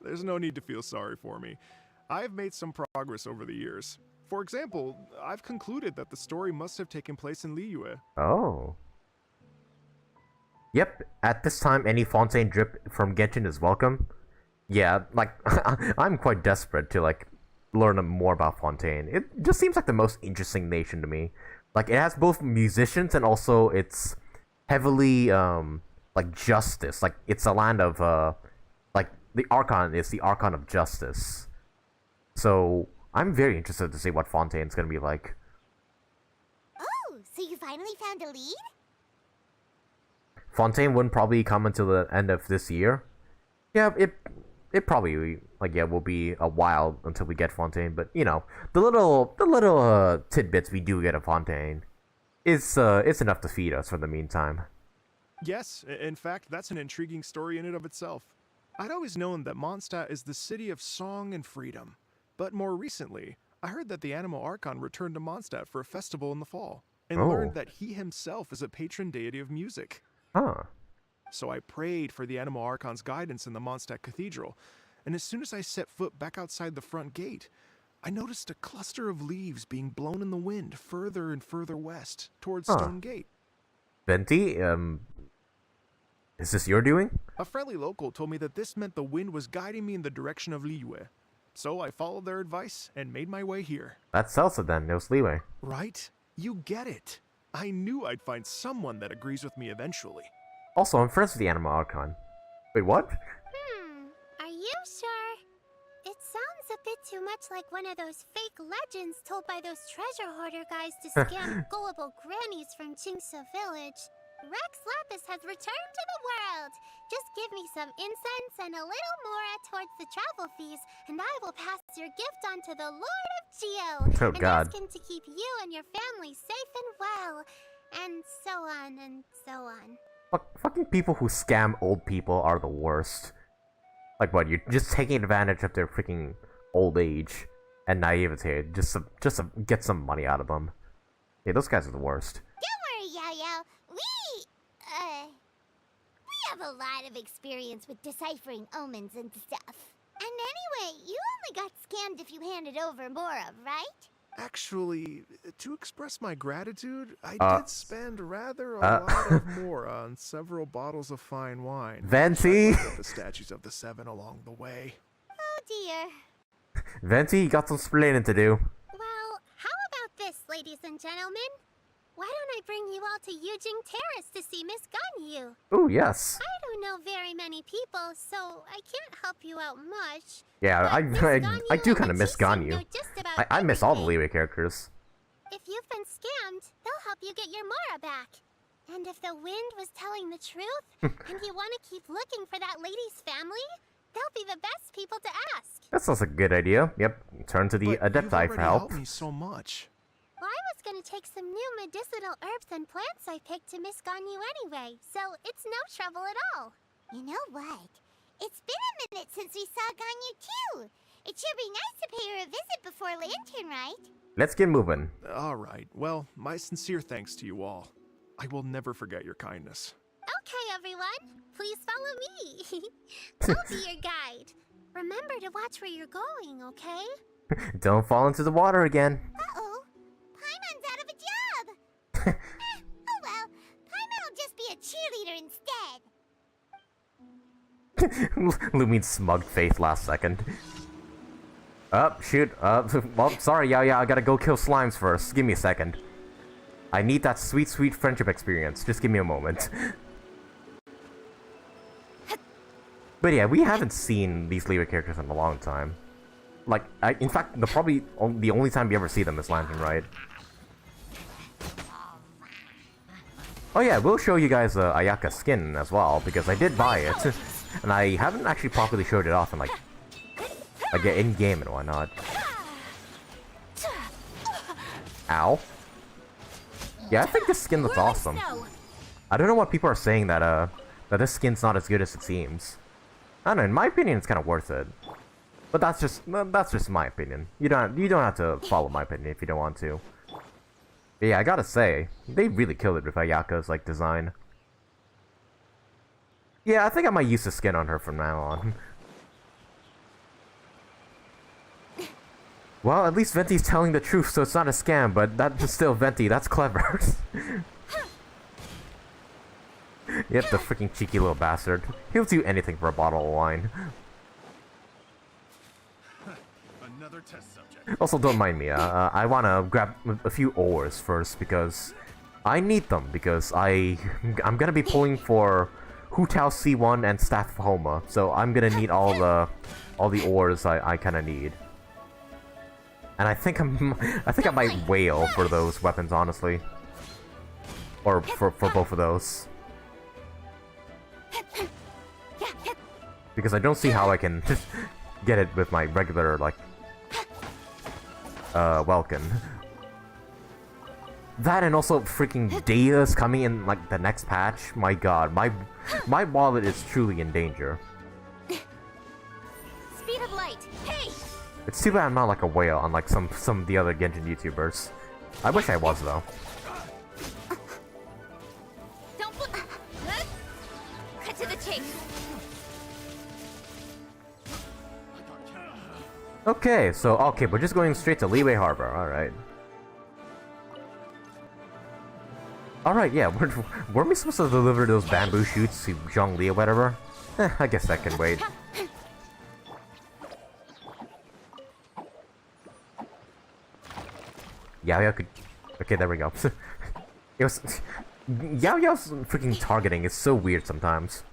There's no need to feel sorry for me. I've made some progress over the years. For example, I've concluded that the story must have taken place in Liyue. Oh. Yep, at this time any Fontaine drip from Genshin is welcome. Yeah, like, I'm quite desperate to, like, learn more about Fontaine. It just seems like the most interesting nation to me. Like, it has both musicians and also it's heavily, like, justice. Like, it's a land of, like, the Archon is the Archon of Justice. So, I'm very interested to see what Fontaine's gonna be like. Oh, so you finally found a lead? Fontaine wouldn't probably come until the end of this year. Yeah, it probably, like, yeah, will be a while until we get Fontaine, but, you know, the little tidbits we do get of Fontaine it's enough to feed us for the meantime. Yes, in fact, that's an intriguing story in and of itself. I'd always known that Mondstadt is the city of song and freedom, but more recently, I heard that the Animal Archon returned to Mondstadt for a festival in the fall, and learned that he himself is a patron deity of music. Huh. So I prayed for the Animal Archon's guidance in the Mondstadt Cathedral, and as soon as I set foot back outside the front gate, I noticed a cluster of leaves being blown in the wind further and further west, towards Stone Gate. Venti, is this your doing? A friendly local told me that this meant the wind was guiding me in the direction of Liyue. So I followed their advice and made my way here. That's Celsa then, no leeway. Right? You get it. I knew I'd find someone that agrees with me eventually. Also, I'm friends with the Animal Archon. Wait, what? Are you sure? It sounds a bit too much like one of those fake legends told by those treasure hoarder guys to scam gullible grannies from Qingse Village. Rex Lapis has returned to the world. Just give me some incense and a little mora towards the travel fees, and I will pass your gift on to the Lord of Geo. Oh, God. Ask him to keep you and your family safe and well. And so on and so on. Fucking people who scam old people are the worst. Like, what, you're just taking advantage of their freaking old age and naivete just to get some money out of them. Yeah, those guys are the worst. Don't worry, Yaoyao. We have a lot of experience with deciphering omens and stuff. And anyway, you only got scammed if you handed over Mora, right? Actually, to express my gratitude, I Uh, did spend rather a lot of more on several bottles of fine wine. Venti? which I left at the statues of the seven along the way. Oh dear. Venti, you got some splaining to do. Well, how about this, ladies and gentlemen? Why don't I bring you all to Yujing Terrace to see Miss Ganyu? Ooh, yes. I don't know very many people, so I can't help you out much. Yeah, But Miss I Ganyu do and kind of miss Machisu know Ganyu. just about I miss all the everything. Leeway characters. If you've been scammed, they'll help you get your Mara back. And if the wind was telling the truth, and you want to keep looking for that lady's family, they'll be the best people to ask. That sounds like a good idea. Yep, turn to the But you've Adepti for already help. helped me so much. Well, I was gonna take some new medicinal herbs and plants I picked to Miss Ganyu anyway, so it's no trouble at all. You know what? It's been a minute since we saw Ganyu too. It should be nice to pay her a visit before Lantern, right? Let's get moving. All right. Well, my sincere thanks to you all. I will never forget your kindness. Okay, everyone. Please follow me. I'll be your guide. Remember to watch where you're going, okay? Don't fall into the water again. Uh-oh. Paimon's out of a job. Oh well. Paimon will just be a cheerleader instead. Lumine's smug face last second. Shoot. Well, sorry, Yaoyao, I gotta go kill slimes first. Give me a second. I need that sweet, sweet friendship experience. Just give me a moment. But yeah, we haven't seen these Leeway characters in a long time. Like, in fact, the only time we ever see them is Lantern, right? Oh yeah, we'll show you guys Ayaka skin as well, because I did buy it. And I haven't actually properly showed it off in like in-game and whatnot. Ow. Yeah, I think this skin looks awesome. I don't know what people are saying that this skin's not as good as it seems. I don't know, in my opinion it's kinda worth it. But that's just my opinion. You don't have to follow my opinion if you don't want to. But yeah, I gotta say, they really killed it with Ayaka's like design. Yeah, I think I might use the skin on her from now on. Well, at least Venti's telling the truth, so it's not a scam, but that's still Venti, that's clever. Yep, the freaking cheeky little bastard. He'll do anything for a bottle of wine. Another test subject. Also, don't mind me, I wanna grab a few ores first, because I need them, because I'm gonna be pulling for Hu-Tao C1 and Staff of Homa, so I'm gonna need all the ores I kinda need. And I think I might whale for those weapons, honestly. Or for both of those. Because I don't see how I can just get it with my regular, like, Welkin. That and also freaking Dehya's coming in, like, the next patch. My god, my wallet is truly in danger. Speed of light. Hey! It's too bad I'm not like a whale unlike some of the other Genshin YouTubers. I wish I was, though. Don't cut to the chase. Okay, we're just going straight to Leeway Harbor, alright. Alright, yeah, weren't we supposed to deliver those bamboo shoots to Zhongli or whatever? I guess that can wait. Yaoyao could... Okay, there we go. It was... Yaoyao's freaking targeting is so weird sometimes.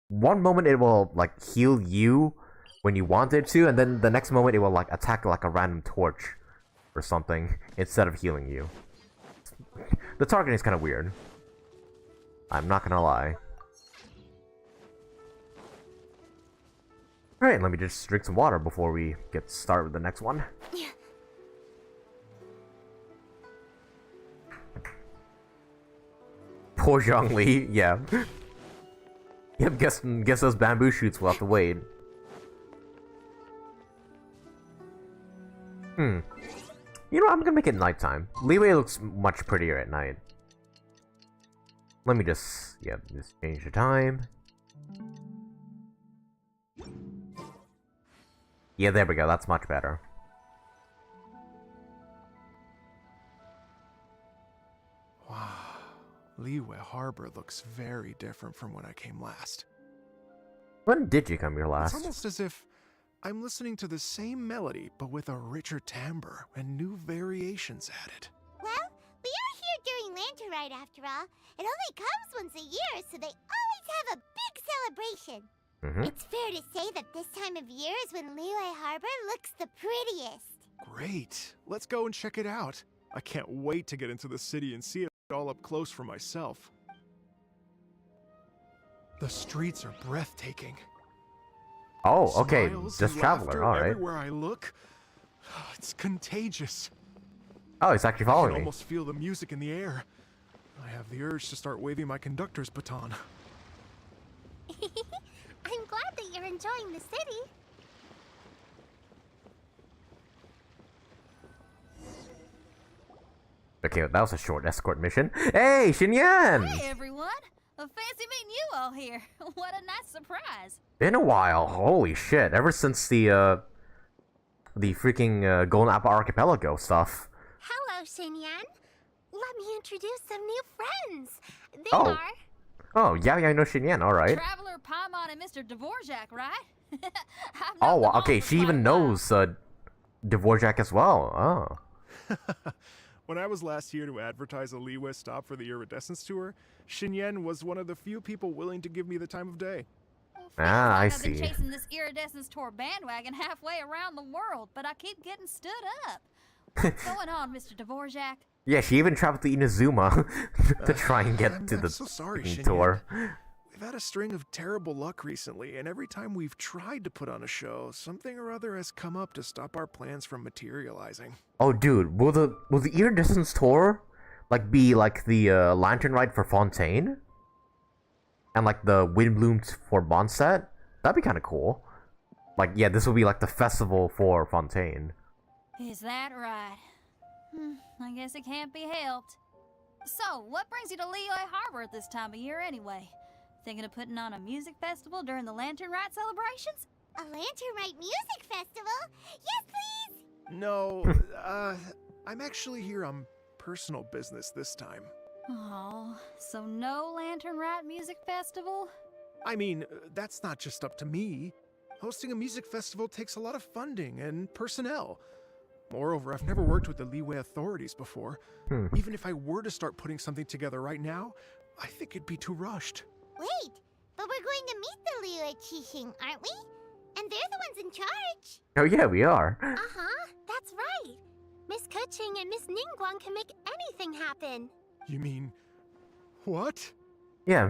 One moment it will, like, heal you when you want it to, and then the next moment it will, like, attack like a random torch or something instead of healing you. The targeting is kind of weird. I'm not gonna lie. Alright, let me just drink some water before we get started with the next one. Poor Zhongli, yeah. Yep, guess those bamboo shoots will have to wait. You know, I'm gonna make it nighttime. Leeway looks much prettier at night. Let me just change the time. Yeah, there we go, that's much better. Liyue Harbor looks very different from when I came last. When did you come here It's last? almost as if I'm listening to the same melody, but with a richer timbre and new variations added. Well, we are here during Lantern Rite after all. It only comes once a year, so they always have a big celebration. It's fair to say that this time of year is when Liyue Harbor looks the prettiest. Great. Let's go and check it out. I can't wait to get into the city and see it all up close for myself. The streets are breathtaking. Oh, okay. Smiles Just and Traveler, laughter alright. everywhere I look. It's contagious. Oh, he's actually I can following me. almost feel the music in the air. I have the urge to start waving my conductor's baton. I'm glad that you're enjoying the city. Okay, that was a short escort mission. Hey, Xinyan! Hey everyone! Fancy meeting you all here. What a nice surprise. Been a while. Holy shit. Ever since the freaking Golden Apple Archipelago stuff. Hello, Xinyan. Let me introduce some new friends. They Oh. are... Oh, Yaoyao no Xinyan, alright. Traveler, Paimon, and Mr. Dvorak, right? I've known Oh, them all okay, for she quite even a while. knows Dvorak as well. Oh. When I was last here to advertise a Liyue stop for the Iridescence tour, Xinyan was one of the few people willing to give me the time of day. Well, feels Ah, I like I've been see. chasing this Iridescence tour bandwagon halfway around the world, but I keep getting stood up. What's going on, Mr. Dvorak? Yeah, she even traveled to Inazuma to try and get to I'm the so sorry, freaking Xinyan. tour. We've had a string of terrible luck recently, and every time we've tried to put on a show, something or other has come up to stop our plans from materializing. Oh, dude, will the Iridescence tour like be like the Lantern Rite for Fontaine, and like the Wind Blooms for Bonset? That'd be kind of cool. Like, yeah, this will be like the festival for Fontaine. Is that right? I guess it can't be helped. So, what brings you to Liyue Harbor at this time of year anyway? Thinking of putting on a music festival during the Lantern Rite celebrations? A Lantern Rite music festival? Yes, please! No, I'm actually here on personal business this time. Oh, so no Lantern Rite music festival? I mean, that's not just up to me. Hosting a music festival takes a lot of funding and personnel. Moreover, I've never worked with the Liyue authorities before. Even if I were to start putting something together right now, I think it'd be too rushed. Wait, but we're going to meet the Liyue Qixing, aren't we? And they're the ones in charge. Oh yeah, we are. Uh-huh, that's right. Miss Keqing and Miss Ningguang can make anything happen. You mean... what? Yeah,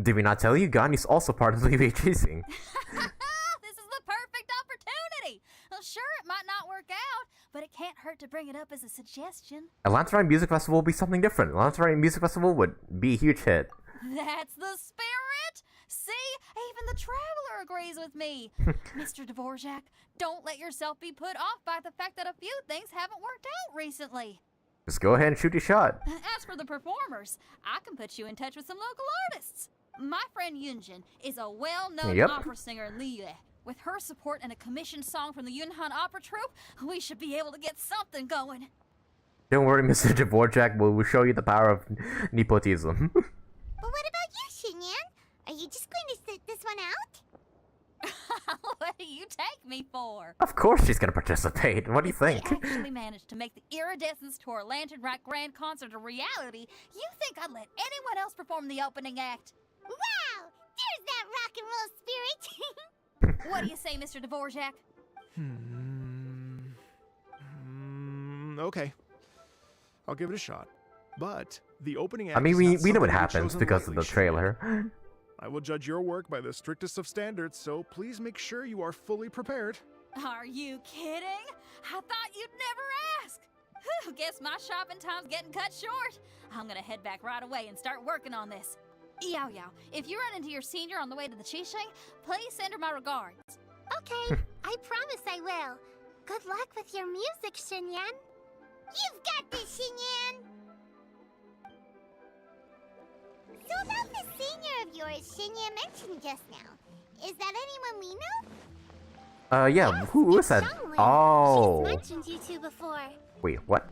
did we not tell you? Gani's also part of the Liyue Chasing. This is the perfect opportunity! Well, sure, it might not work out, but it can't hurt to bring it up as a suggestion. A Lantern Rite Music Festival will be something different. A Lantern Rite Music Festival would be a huge hit. That's the spirit! See? Even the Traveler agrees with me. Mr. Dvorak, don't let yourself be put off by the fact that a few things haven't worked out recently. Just go ahead and shoot your shot. As for the performers, I can put you in touch with some local artists. My friend Yunjin is a well-known Yep. opera singer in Liyue. With her support and a commissioned song from the Yunhan Opera Troupe, we should be able to get something going. Don't worry, Mr. Dvorak, we'll show you the power of nepotism. But what about you, Xinyan? Are you just going to sit this one out? What do you take me for? Of course she's gonna participate. What do you think? If we actually managed to make the Iridescence Tour Lantern Rite Grand Concert a reality, you think I'd let anyone else perform the opening act? Wow! There's that rock and roll spirit! What do you say, Mr. Dvorak? Okay. I'll give it a shot. But the opening act I mean, is we not know something what to be happens chosen because of lightly, the trailer. Xinyan. I will judge your work by the strictest of standards, so please make sure you are fully prepared. Are you kidding? I thought you'd never ask. Whew, guess my shopping time's getting cut short. I'm gonna head back right away and start working on this. Yaoyao, if you run into your senior on the way to the Qixing, please send her my regards. Okay, I promise I will. Good luck with your music, Xinyan. You've got this, Xinyan! So about the senior of yours Xinyan mentioned just now, is that anyone we know? Yeah, who is that? Xiao. Oh. She's mentioned you two before. Wait, what?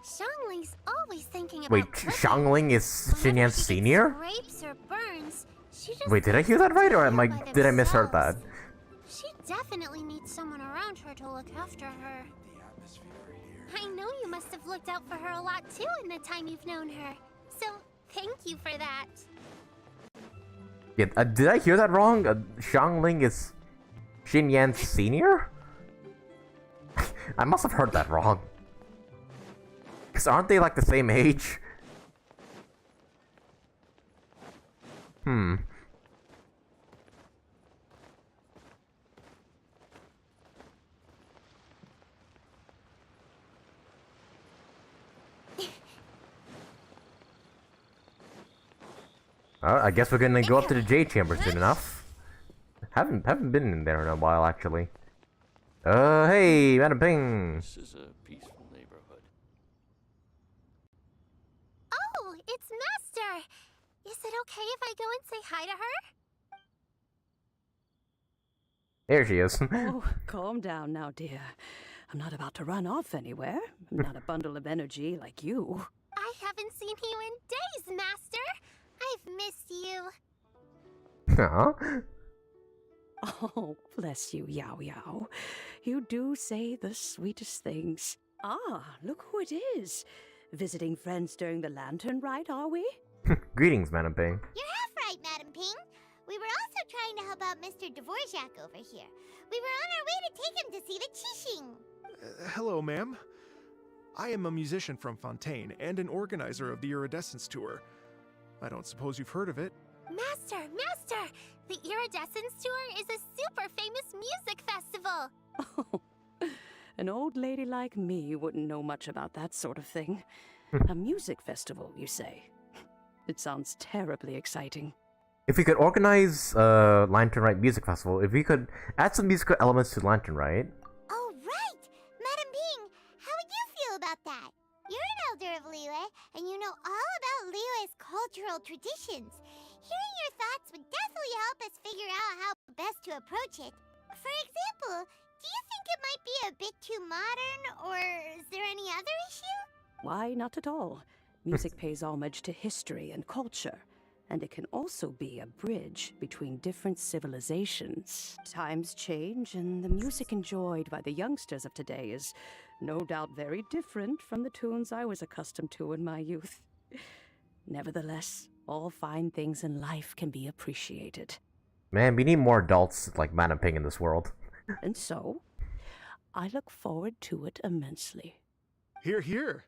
Xiangling's always thinking about Wait, cooking. Xiangling is Whenever Xinyan's she gets senior? scrapes or burns, she just Wait, did I hear leaves that right, or them am I by did I misheard that? themselves. She definitely needs someone around her to look after her. I know you must have looked out for her a lot too in the time you've known her. So, thank you for that. Yeah, did I hear that wrong? Xiangling is Xinyan's senior? I must have heard that wrong. Because aren't they like the same age? Hmm. I guess we're gonna go up to the J chamber soon enough. Haven't been in there in a while actually. Hey, Madam Ping. This is a peaceful neighborhood. Oh, it's Master! Is it okay if I go and say hi to her? There she is. Oh, calm down now, dear. I'm not about to run off anywhere. I'm not a bundle of energy like you. I haven't seen you in days, Master! I've missed you. Aw. Oh, bless you, Yaoyao. You do say the sweetest things. Ah, look who it is. Visiting friends during the lantern rite, are we? Greetings, Madam Ping. You're half right, Madam Ping. We were also trying to help out Mr. Dvorak over here. We were on our way to take him to see the Qixing. Hello, ma'am. I am a musician from Fontaine and an organizer of the Iridescence Tour. I don't suppose you've heard of it. Master! Master! The Iridescence Tour is a super famous music festival! Oh, an old lady like me wouldn't know much about that sort of thing. A music festival, you say? It sounds terribly exciting. If we could organize Lantern Rite Music Festival, if we could add some musical elements to Lantern Rite. Oh, right! Madam Ping, how would you feel about that? You're an elder of Liyue, and you know all about Liyue's cultural traditions. Hearing your thoughts would definitely help us figure out how best to approach it. For example, do you think it might be a bit too modern, or is there any other issue? Why, not at all. Music pays homage to history and culture, and it can also be a bridge between different civilizations. Times change, and the music enjoyed by the youngsters of today is no doubt very different from the tunes I was accustomed to in my youth. Nevertheless, all fine things in life can be appreciated. Man, we need more adults like Madam Ping in this world. And so, I look forward to it immensely. Hear, hear.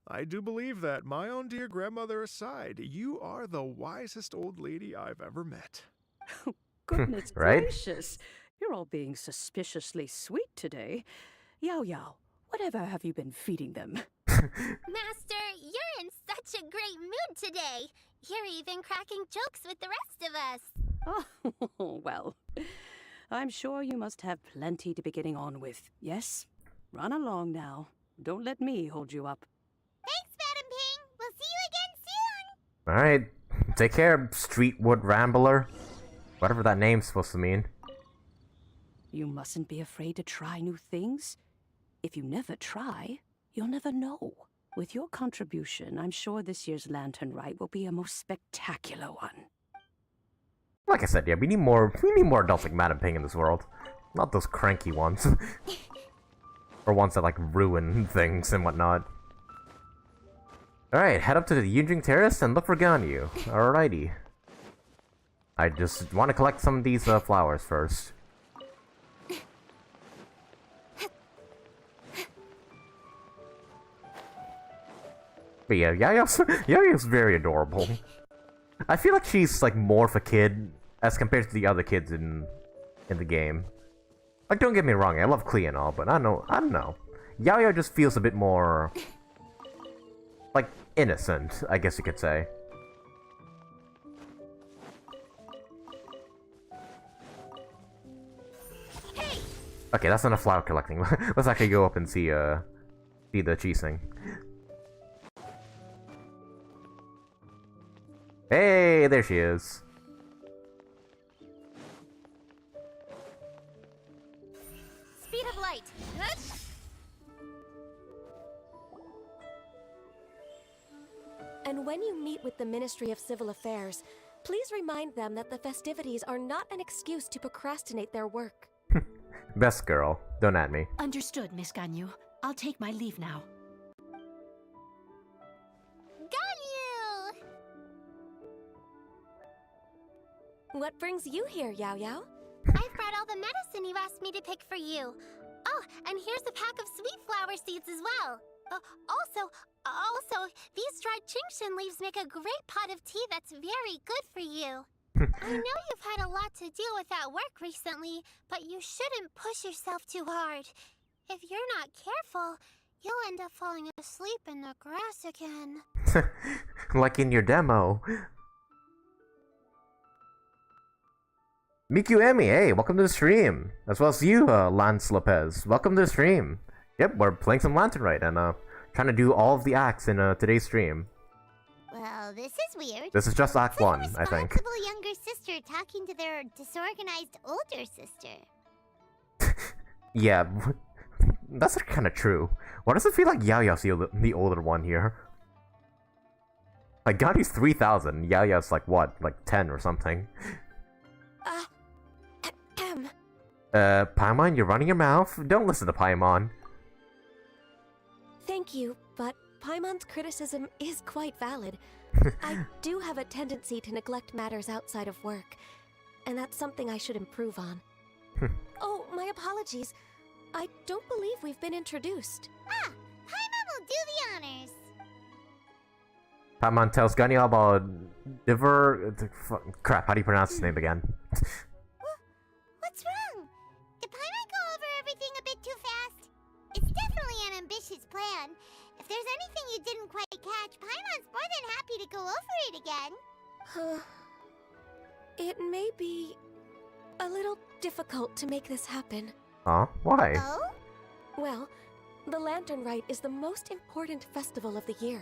I do believe that, my own dear grandmother aside, you are the wisest old lady I've ever met. Goodness Right? gracious, you're all being suspiciously sweet today. Yaoyao, whatever have you been feeding them? Master, you're in such a great mood today. You're even cracking jokes with the rest of us. Oh, well, I'm sure you must have plenty to be getting on with, yes? Run along now. Don't let me hold you up. Thanks, Madam Ping. We'll see you again soon. Alright, take care, Streetwood Rambler. Whatever that name's supposed to mean. You mustn't be afraid to try new things. If you never try, you'll never know. With your contribution, I'm sure this year's Lantern Rite will be a most spectacular one. Like I said, yeah, we need more adults like Madam Ping in this world. Not those cranky ones. Or ones that like ruin things and whatnot. Alright, head up to the Yunjing Terrace and look for Ganyu. Alrighty. I just want to collect some of these flowers first. But yeah, Yaoyao's very adorable. I feel like she's like more of a kid as compared to the other kids in the game. Like, don't get me wrong, I love Klee and all, but I don't know. Yaoyao just feels a bit more like innocent, I guess you could say. Okay, that's enough flower collecting. Let's actually go up and see the Qixing. Hey, there she is. Speed of light. when you meet with the Ministry of Civil Affairs, please remind them that the festivities are not an excuse to procrastinate their work. Best girl. Don't at me. Understood, Miss Ganyu. I'll take my leave now. Ganyu! What brings you here, Yaoyao? I've brought all the medicine you asked me to pick for you. Oh, and here's a pack of sweet flower seeds as well. Also, these dried Chingshin leaves make a great pot of tea that's very good for you. I know you've had a lot to deal with at work recently, but you shouldn't push yourself too hard. If you're not careful, you'll end up falling asleep in the grass again. Like in your demo. Miku Emi, hey, welcome to the stream. As well as you, Lance Lopez. Welcome to the stream. Yep, we're playing some Lantern Rite and trying to do all of the acts in today's stream. Well, this is weird. This is just Act 1, It's I like a think. responsible younger sister talking to their disorganized older sister. Yeah, that's kind of true. Why does it feel like Yaoyao's the older one here? Like, Ganyu's 3,000, Yaoyao's like, what, like 10 or something? Paimon, you're running your mouth. Don't listen to Paimon. Thank you, but Paimon's criticism is quite valid. I do have a tendency to neglect matters outside of work, and that's something I should improve on. Oh, my apologies. I don't believe we've been introduced. Ah, Paimon will do the honors. Paimon tells Ganyu about crap, how do you pronounce his name again? What's wrong? Did Paimon go over everything a bit too fast? It's definitely an ambitious plan. If there's anything you didn't quite catch, Paimon's more than happy to go over it again. It may be a little difficult to make this happen. Huh? Why? Oh? Well, the Lantern Rite is the most important festival of the year.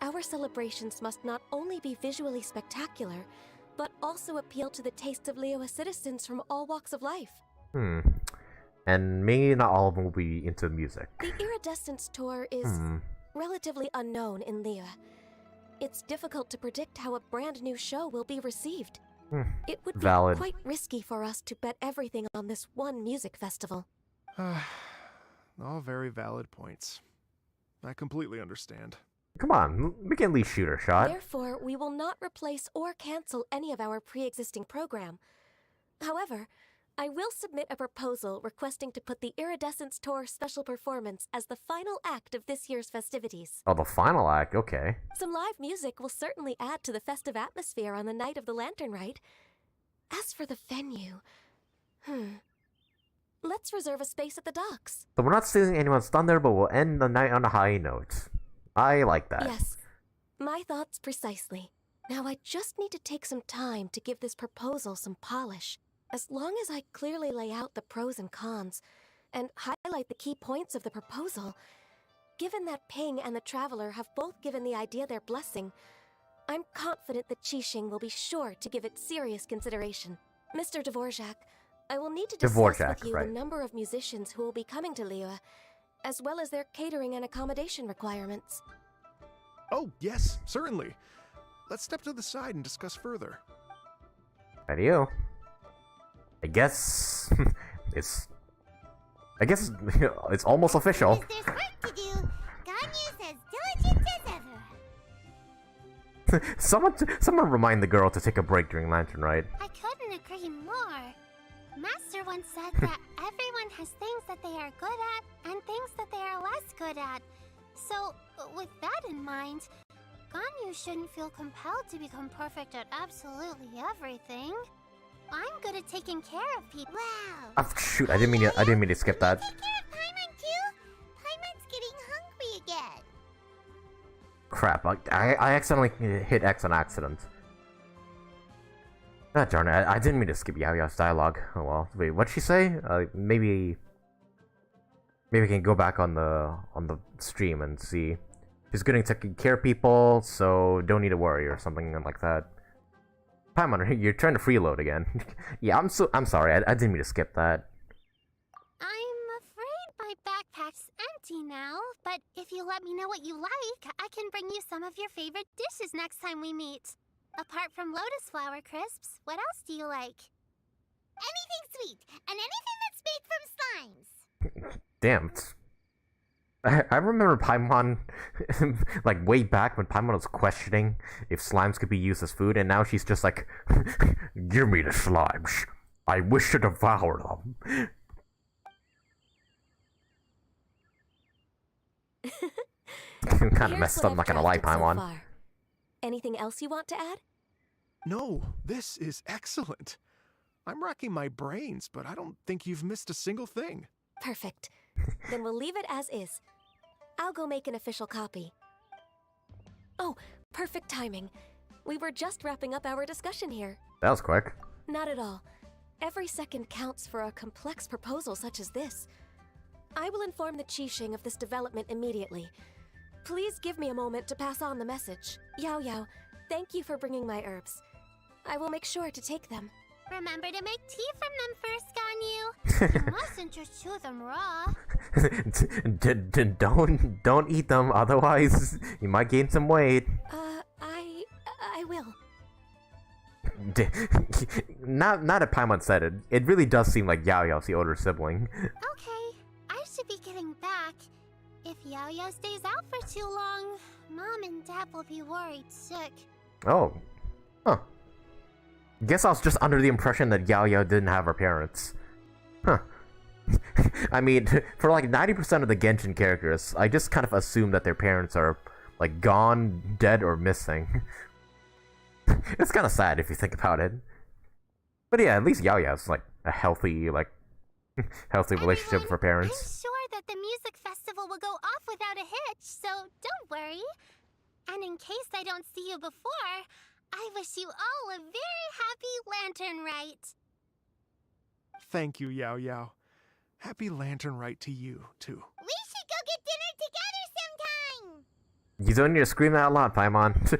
Our celebrations must not only be visually spectacular, but also appeal to the tastes of Liyue citizens from all walks of life. And maybe not all of them will be into music. The Iridescence Tour is relatively unknown in Liyue. It's difficult to predict how a brand new show will be received. It would be Valid. quite risky for us to bet everything on this one music festival. All very valid points. I completely understand. Come on, we can at least shoot our shot. Therefore, we will not replace or cancel any of our pre-existing program. However, I will submit a proposal requesting to put the Iridescence Tour special performance as the final act of this year's festivities. Oh, the final act, okay. Some live music will certainly add to the festive atmosphere on the night of the Lantern Rite. As for the venue, let's reserve a space at the docks. So we're not stealing anyone's thunder, but we'll end the night on a high note. I like that. Yes, my thoughts precisely. Now I just need to take some time to give this proposal some polish. As long as I clearly lay out the pros and cons, and highlight the key points of the proposal, given that Ping and the Traveler have both given the idea their blessing, I'm confident that Qixing will be sure to give it serious consideration. Mr. Dvorak, I will need to discuss with you the number of musicians who will be coming to Liyue, as well as their catering and accommodation requirements. Oh, yes, certainly. Let's step to the side and discuss further. Radio. I guess it's almost official. There's work to do. Ganyu's as diligent as ever. Someone remind the girl to take a break during Lantern Rite. I couldn't agree more. Master once said that everyone has things that they are good at and things that they are less good at. So, with that in mind, Ganyu shouldn't feel compelled to become perfect at absolutely everything. I'm good at taking care of people. Wow. Oh, shoot, I didn't mean to skip that. Take care of Paimon too? Paimon's getting hungry again. Crap, I accidentally hit X on accident. Ah, darn it, I didn't mean to skip Yaoyao's dialogue. Oh well. Wait, what'd she say? Maybe we can go back on the stream and see. She's good at taking care of people, so don't need to worry or something like that. Paimon, you're trying to freeload again. Yeah, I'm sorry, I didn't mean to skip that. I'm afraid my backpack's salty now, but if you let me know what you like, I can bring you some of your favorite dishes next time we meet. Apart from lotus flower crisps, what else do you like? Anything sweet, and anything that's made from slimes. Damn. I remember Paimon, like, way back when Paimon was questioning if slimes could be used as food, and now she's just like, give me the slimes. I wish to devour them. Kind of messed up, not gonna lie, Paimon. Anything else you want to add? No, this is excellent. I'm racking my brains, but I don't think you've missed a single thing. Perfect. Then we'll leave it as is. I'll go make an official copy. Oh, perfect timing. We were just wrapping up our discussion here. That was quick. Not at all. Every second counts for a complex proposal such as this. I will inform the Qixing of this development immediately. Please give me a moment to pass on the message. Yaoyao, thank you for bringing my herbs. I will make sure to take them. Remember to make tea from them first, Ganyu. You mustn't just chew them raw. Don't eat them, otherwise you might gain some weight. I will. Not that Paimon said it. It really does seem like Yaoyao's the older sibling. Okay, I should be getting back. If Yaoyao stays out for too long, Mom and Dad will be worried sick. Oh. Huh. Guess I was just under the impression that Yaoyao didn't have her parents. Huh. I mean, for like 90% of the Genshin characters, I just kind of assume that their parents are, like, gone, dead, or missing. It's kind of sad if you think about it. But yeah, at least Yaoyao's, like, a healthy relationship with her parents. I'm sure that the music festival will go off without a hitch, so don't worry. And in case I don't see you before, I wish you all a very happy Lantern Rite. Thank you, Yaoyao. Happy Lantern Rite to you, too. We should go get dinner together sometime! You don't need to scream that out loud, Paimon.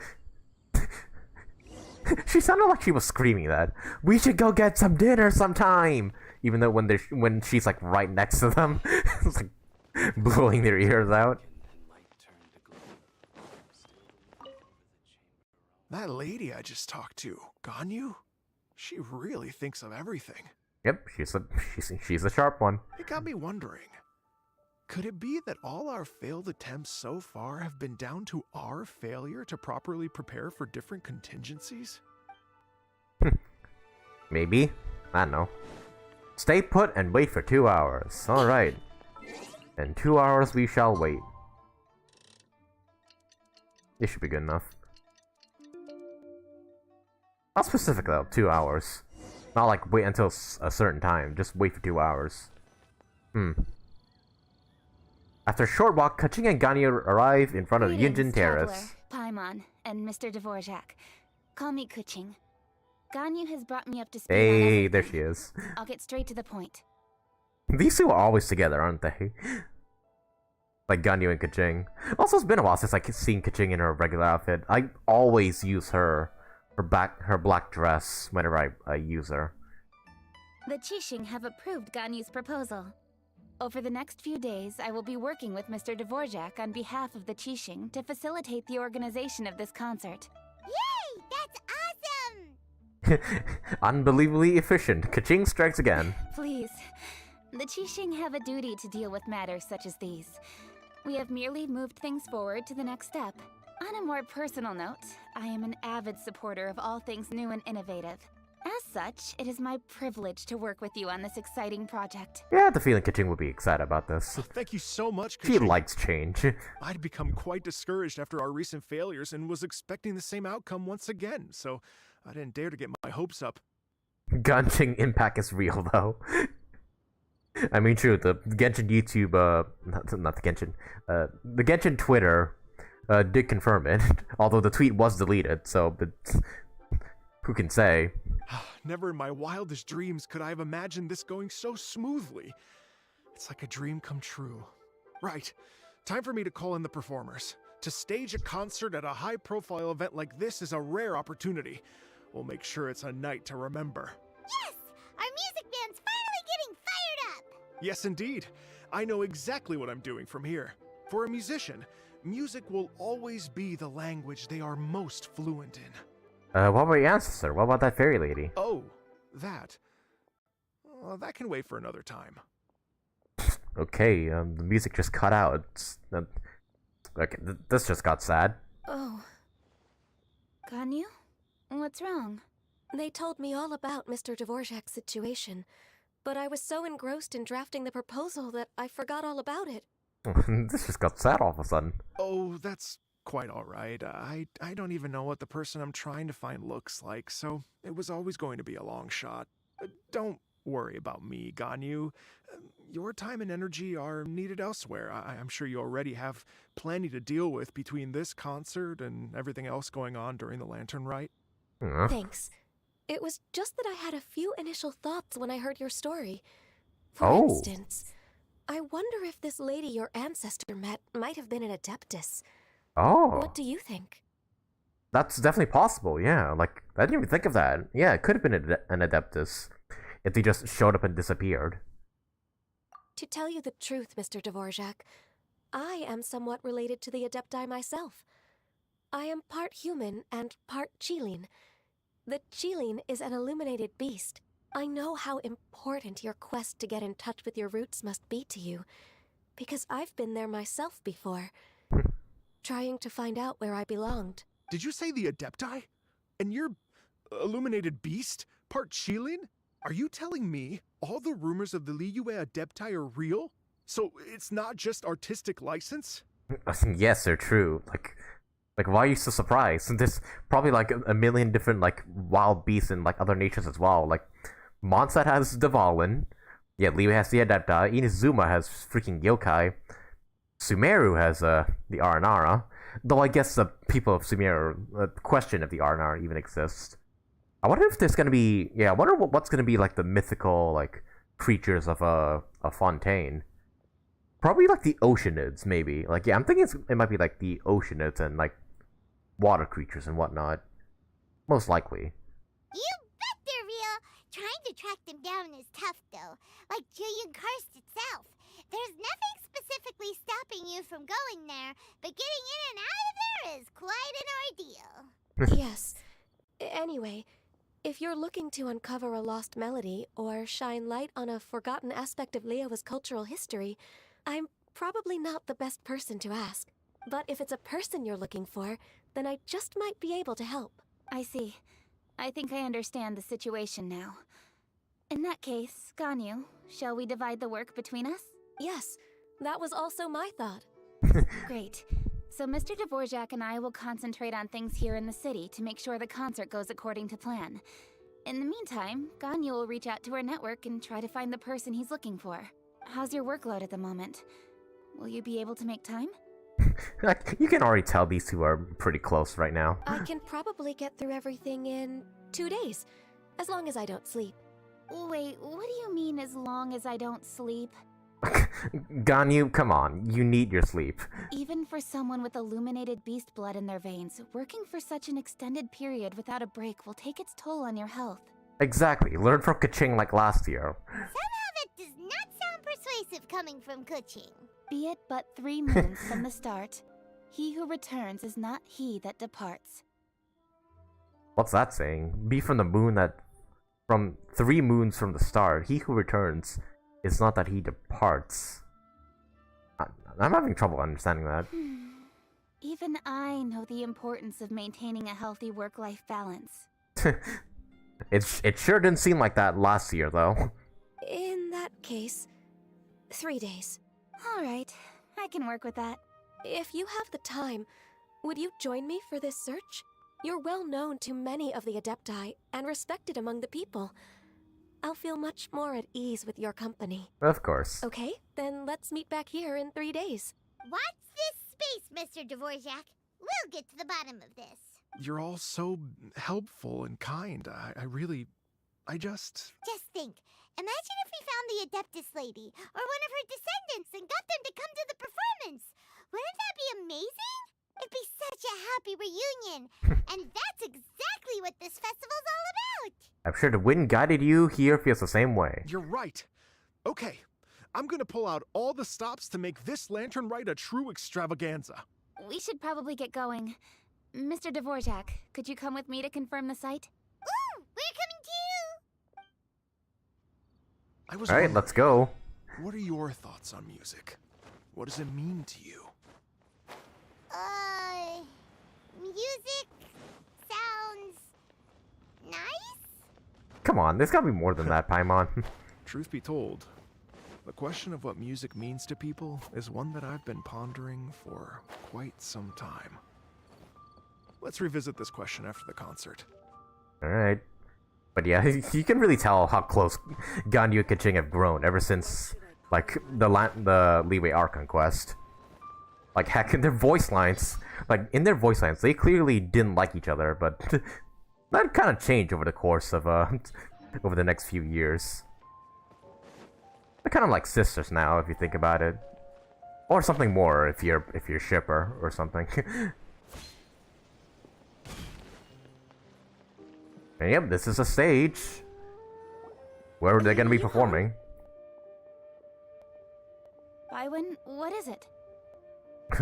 She sounded like she was screaming that. We should go get some dinner sometime! Even though when she's like right next to them, it's like blowing their ears out. That lady I just talked to, Ganyu? She really thinks of everything. Yep, she's a sharp one. It got me wondering. Could it be that all our failed attempts so far have been down to our failure to properly prepare for different contingencies? Maybe. I don't know. Stay put and wait for 2 hours. Alright. In 2 hours we shall wait. This should be good enough. Not specific though, 2 hours. Not like wait until a certain time, just wait for 2 hours. After a short walk, Kaching and Ganyu arrive in front of the Yunjin Terrace. Paimon, and Mr. Dvorak. Call me Kuching. Ganyu has brought me up to speed. Hey, there she is. I'll get straight to the point. These two are always together, aren't they? Like Ganyu and Kaching. Also, it's been a while since I've seen Kaching in her regular outfit. I always use her black dress whenever I use her. The Qixing have approved Ganyu's proposal. Over the next few days, I will be working with Mr. Dvorak on behalf of the Qixing to facilitate the organization of this concert. Yay! That's awesome! Unbelievably efficient. Kaching strikes again. Please. The Qixing have a duty to deal with matters such as these. We have merely moved things forward to the next step. On a more personal note, I am an avid supporter of all things new and innovative. As such, it is my privilege to work with you on this exciting project. Yeah, I had the feeling Kaching would be excited about this. Oh, thank you so much, Kaching. She likes change. I'd become quite discouraged after our recent failures and was expecting the same outcome once again, so I didn't dare to get my hopes up. Genshin impact is real, though. I mean, true, the Genshin YouTube, not the Genshin, the Genshin Twitter, did confirm it, although the tweet was deleted, so, but who can say? Never in my wildest dreams could I have imagined this going so smoothly. It's like a dream come true. Right, time for me to call in the performers. To stage a concert at a high-profile event like this is a rare opportunity. We'll make sure it's a night to remember. Yes! Our music band's finally getting fired up! Yes, indeed. I know exactly what I'm doing from here. For a musician, music will always be the language they are most fluent in. What about your ancestor? What about that fairy lady? Oh, that. That can wait for another time. Okay, the music just cut out. Okay, this just got sad. Oh. Ganyu? What's wrong? They told me all about Mr. Dvorak's situation, but I was so engrossed in drafting the proposal that I forgot all about it. This just got sad all of a sudden. Oh, that's quite alright. I don't even know what the person I'm trying to find looks like, so it was always going to be a long shot. Don't worry about me, Ganyu. Your time and energy are needed elsewhere. I'm sure you already have plenty to deal with between this concert and everything else going on during the Lantern Rite. Thanks. It was just that I had a few initial thoughts when I heard your story. For Oh. instance, I wonder if this lady your ancestor met might have been an Adeptus. Oh. What do you think? That's definitely possible, yeah. Like, I didn't even think of that. Yeah, it could have been an Adeptus if they just showed up and disappeared. To tell you the truth, Mr. Dvorak, I am somewhat related to the Adepti myself. I am part human and part Qilin. The Qilin is an illuminated beast. I know how important your quest to get in touch with your roots must be to you, because I've been there myself before, trying to find out where I belonged. Did you say the Adepti? And you're illuminated beast? Part Qilin? Are you telling me all the rumors of the Liyue Adepti are real? So it's not just artistic license? Yes, they're true. Like, why are you so surprised? And there's probably like a million different like wild beasts in like other nations as well. Like, Mondstadt has Dvalin. Yeah, Liyue has the Adepti. Inazuma has freaking yokai. Sumeru has the Aranara. Though I guess the people of Sumeru question if the Aranara even exist. I wonder if there's gonna be I wonder what's gonna be like the mythical like creatures of a Fontaine. Probably like the Oceanids, maybe. Like, yeah, I'm thinking it might be like the Oceanids and like water creatures and whatnot. Most likely. You bet they're real. Trying to track them down is tough, though. Like Julian Karst itself. There's nothing specifically stopping you from going there, but getting in and out of there is quite an ordeal. Yes. Anyway, if you're looking to uncover a lost melody or shine light on a forgotten aspect of Leo's cultural history, I'm probably not the best person to ask. But if it's a person you're looking for, then I just might be able to help. I see. I think I understand the situation now. In that case, Ganyu, shall we divide the work between us? Yes, that was also my thought. Great. So Mr. Dvorak and I will concentrate on things here in the city to make sure the concert goes according to plan. In the meantime, Ganyu will reach out to her network and try to find the person he's looking for. How's your workload at the moment? Will you be able to make time? You can already tell these two are pretty close right now. I can probably get through everything in 2 days, as long as I don't sleep. Wait, what do you mean as long as I don't sleep? Ganyu, come on, you need your sleep. Even for someone with illuminated beast blood in their veins, working for such an extended period without a break will take its toll on your health. Exactly, learn from Kaching like last year. Somehow that does not sound persuasive coming from Kuching. Be it but 3 moons from the start, he who returns is not he that departs. What's that saying? Be from the moon that... From 3 moons from the start, he who returns is not that he departs. I'm having trouble understanding that. Even I know the importance of maintaining a healthy work-life balance. It sure didn't seem like that last year, though. In that case, 3 days. Alright, I can work with that. If you have the time, would you join me for this search? You're well known to many of the Adepti and respected among the people. I'll feel much more at ease with your company. Of course. Okay, then let's meet back here in 3 days. Watch this space, Mr. Dvorak. We'll get to the bottom of this. You're all so helpful and kind. I just... Just think. Imagine if we found the Adeptus lady, or one of her descendants, and got them to come to the performance. Wouldn't that be amazing? It'd be such a happy reunion. And that's exactly what this festival's all about. I'm sure the wind guided you here feels the same way. You're right. Okay, I'm gonna pull out all the stops to make this lantern rite a true extravaganza. We should probably get going. Mr. Dvorak, could you come with me to confirm the site? Ooh, we're coming too! I was Alright, wondering, let's go. what are your thoughts on music? What does it mean to you? Music sounds nice? Come on, there's gotta be more than that, Paimon. Truth be told, the question of what music means to people is one that I've been pondering for quite some time. Let's revisit this question after the concert. Alright. But yeah, you can really tell how close Ganyu and Keqing have grown ever since, like, the Liyue Archon quest. Like, heck, in their voice lines, they clearly didn't like each other, but that kind of changed over the course of, over the next few years. They're kind of like sisters now, if you think about it. Or something more, if you're shipper or something. And yep, this is a stage where they're gonna be performing. Baiwen, what is it?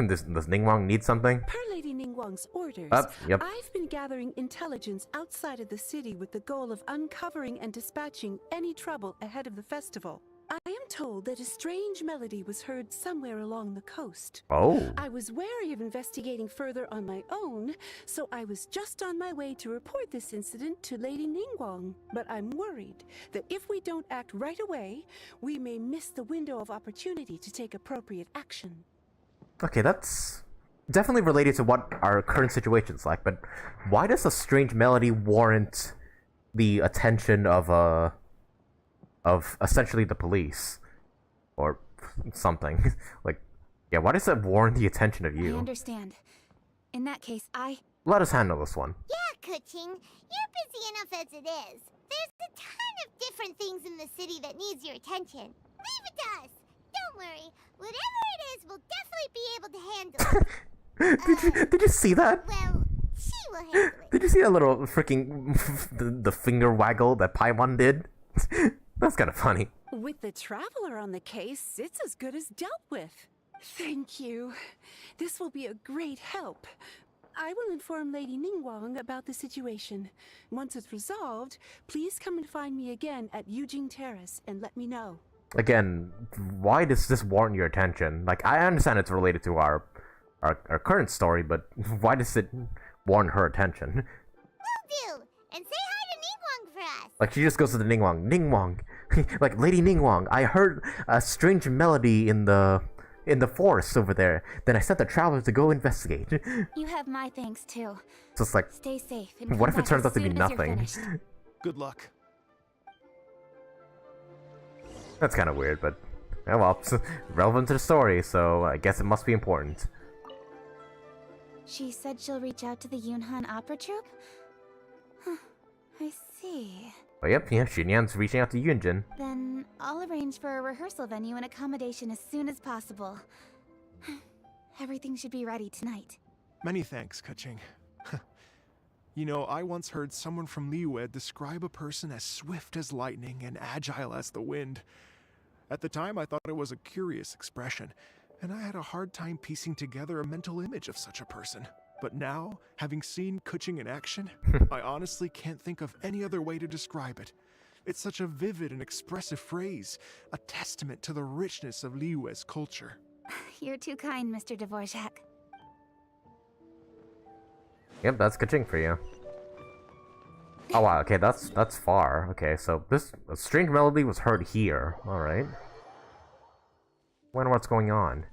Does Ningguang need something? Per Lady Ningguang's orders, Yep. I've been gathering intelligence outside of the city with the goal of uncovering and dispatching any trouble ahead of the festival. I am told that a strange melody was heard somewhere along the coast. Oh. I was wary of investigating further on my own, so I was just on my way to report this incident to Lady Ningguang. But I'm worried that if we don't act right away, we may miss the window of opportunity to take appropriate action. Okay, that's definitely related to what our current situation's like, but why does a strange melody warrant the attention of essentially the police? Or something. Like, yeah, why does that warrant the attention of I you? understand. In that case, Let us handle this one. Yeah, Keqing, you're busy enough as it is. There's a ton of different things in the city that needs your attention. Leave it to us. Don't worry. Whatever it is, we'll definitely be able to handle it. Did you see that? Well, she will handle it. Did you see that little freaking the finger waggle that Paimon did? That's kind of funny. With the traveler on the case, it's as good as dealt with. Thank you. This will be a great help. I will inform Lady Ningguang about the situation. Once it's resolved, please come and find me again at Yujing Terrace and let me know. Again, why does this warrant your attention? Like, I understand it's related to our current story, but why does it warrant her attention? Will do. And say hi to Ningguang for us. Like, she just goes to the Ningguang. Like, Lady Ningguang, I heard a strange melody in the forest over there. Then I sent the traveler to go investigate. You have my thanks too. So it's like, Stay safe. And what come if it back turns as out to be soon as you're nothing? finished. Good luck. That's kind of weird, but oh well, it's relevant to the story, so I guess it must be important. She said she'll reach out to the Yunhan Opera Troupe? Huh, I see. But yep, yeah, Xinyan's reaching out to Yunjin. Then I'll arrange for a rehearsal venue and accommodation as soon as possible. Everything should be ready tonight. Many thanks, Keqing. You know, I once heard someone from Liyue describe a person as swift as lightning and agile as the wind. At the time, I thought it was a curious expression, and I had a hard time piecing together a mental image of such a person. But now, having seen Keqing in action, I honestly can't think of any other way to describe it. It's such a vivid and expressive phrase, a testament to the richness of Liyue's culture. You're too kind, Mr. Dvorak. Yep, that's Keqing for you. Oh wow, okay, that's far. Okay, so this strange melody was heard here. Alright. Wonder what's going on.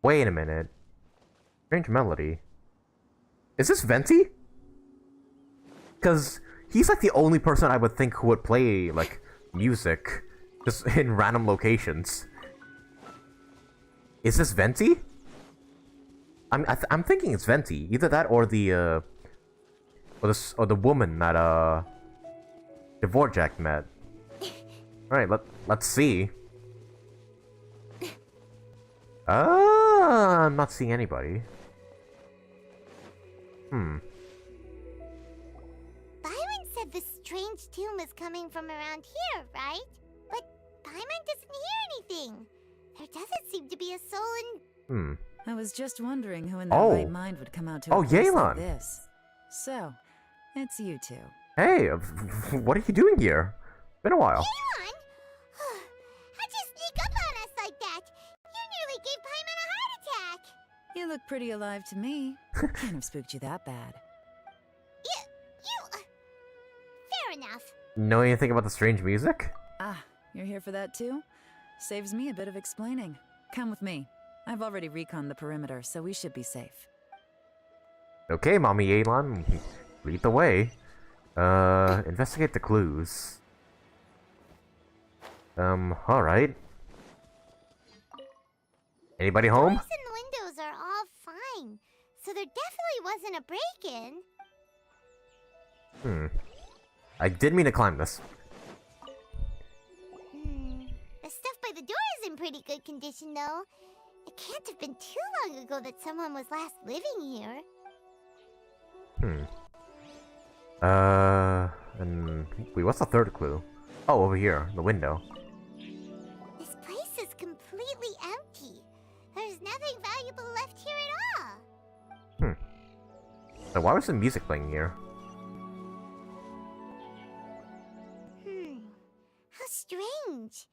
Wait a minute. Strange melody. Is this Venti? Because he's like the only person I would think who would play, like, music just in random locations. Is this Venti? I'm thinking it's Venti. Either that or the woman that Dvorak met. Alright, let's see. I'm not seeing anybody. Byron said the strange tune was coming from around here, right? But Paimon doesn't hear anything. There doesn't seem to be a soul in... I was just wondering who in their Oh. right mind would come out to Oh, a place Yelan. like this. So, it's you two. Hey, what are you doing here? Been a while. Yelan? How'd you sneak up on us like that? You nearly gave Paimon a heart attack. You look pretty alive to me. Can't have spooked you that bad. Fair enough. Know anything about the strange music? Ah, you're here for that too? Saves me a bit of explaining. Come with me. I've already reconned the perimeter, so we should be safe. Okay, Mommy Yelan, lead the way. Investigate the clues. Alright. Anybody home? Doors and windows are all fine, so there definitely wasn't a break-in. I did mean to climb this. The stuff by the door is in pretty good condition, though. It can't have been too long ago that someone was last living here. And wait, what's the third clue? Oh, over here, the window. This place is completely empty. There's nothing valuable left here at all. So why was the music playing here? How strange.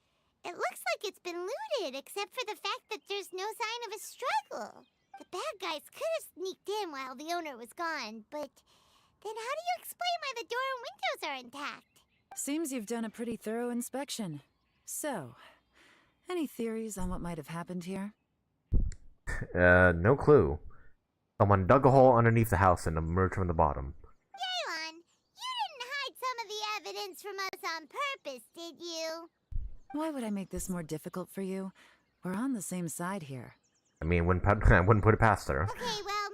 It looks like it's been looted, except for the fact that there's no sign of a struggle. The bad guys could have sneaked in while the owner was gone, but then how do you explain why the door and windows are intact? Seems you've done a pretty thorough inspection. So, any theories on what might have happened here? No clue. Someone dug a hole underneath the house and emerged from the bottom. Yelan, you didn't hide some of the evidence from us on purpose, did you? Why would I make this more difficult for you? We're on the same side here. I mean, I wouldn't put it past her. Okay, well...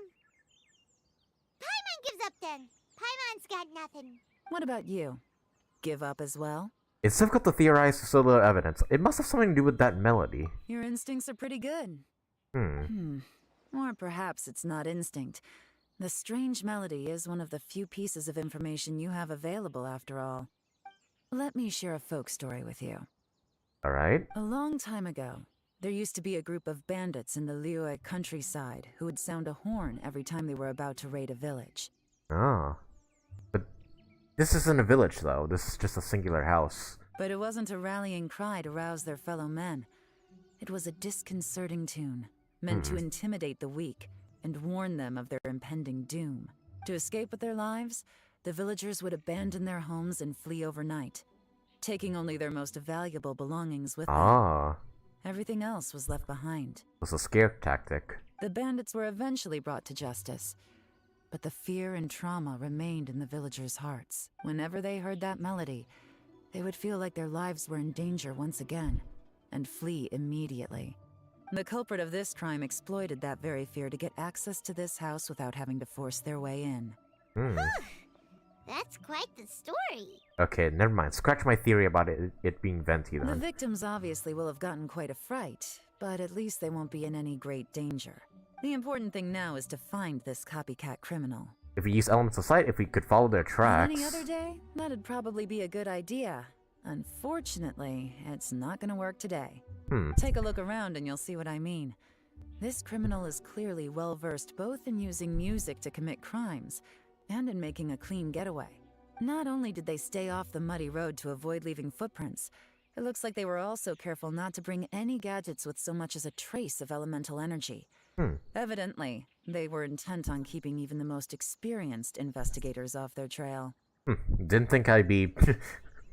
Paimon gives up then. Paimon's got nothing. What about you? Give up as well? It's difficult to theorize with so little evidence. It must have something to do with that melody. Your instincts are pretty good. Or perhaps it's not instinct. The strange melody is one of the few pieces of information you have available, after all. Let me share a folk story with you. Alright. A long time ago, there used to be a group of bandits in the Liyue countryside who would sound a horn every time they were about to raid a village. Ah. But this isn't a village, though. This is just a singular house. But it wasn't a rallying cry to rouse their fellow men. It was a disconcerting tune, meant to intimidate the weak and warn them of their impending doom. To escape with their lives, the villagers would abandon their homes and flee overnight, taking only their most valuable belongings with them. Ah. Everything else was left behind. It was a scare tactic. The bandits were eventually brought to justice, but the fear and trauma remained in the villagers' hearts. Whenever they heard that melody, they would feel like their lives were in danger once again, and flee immediately. The culprit of this crime exploited that very fear to get access to this house without having to force their way in. That's quite the story. Okay, never mind. Scratch my theory about it being venti The then. victims obviously will have gotten quite a fright, but at least they won't be in any great danger. The important thing now is to find this copycat criminal. If we use elements of sight, if we could follow their tracks... Any other day, that'd probably be a good idea. Unfortunately, it's not gonna work today. Take a look around and you'll see what I mean. This criminal is clearly well-versed both in using music to commit crimes and in making a clean getaway. Not only did they stay off the muddy road to avoid leaving footprints, it looks like they were also careful not to bring any gadgets with so much as a trace of elemental energy. Evidently, they were intent on keeping even the most experienced investigators off their trail. Didn't think I'd be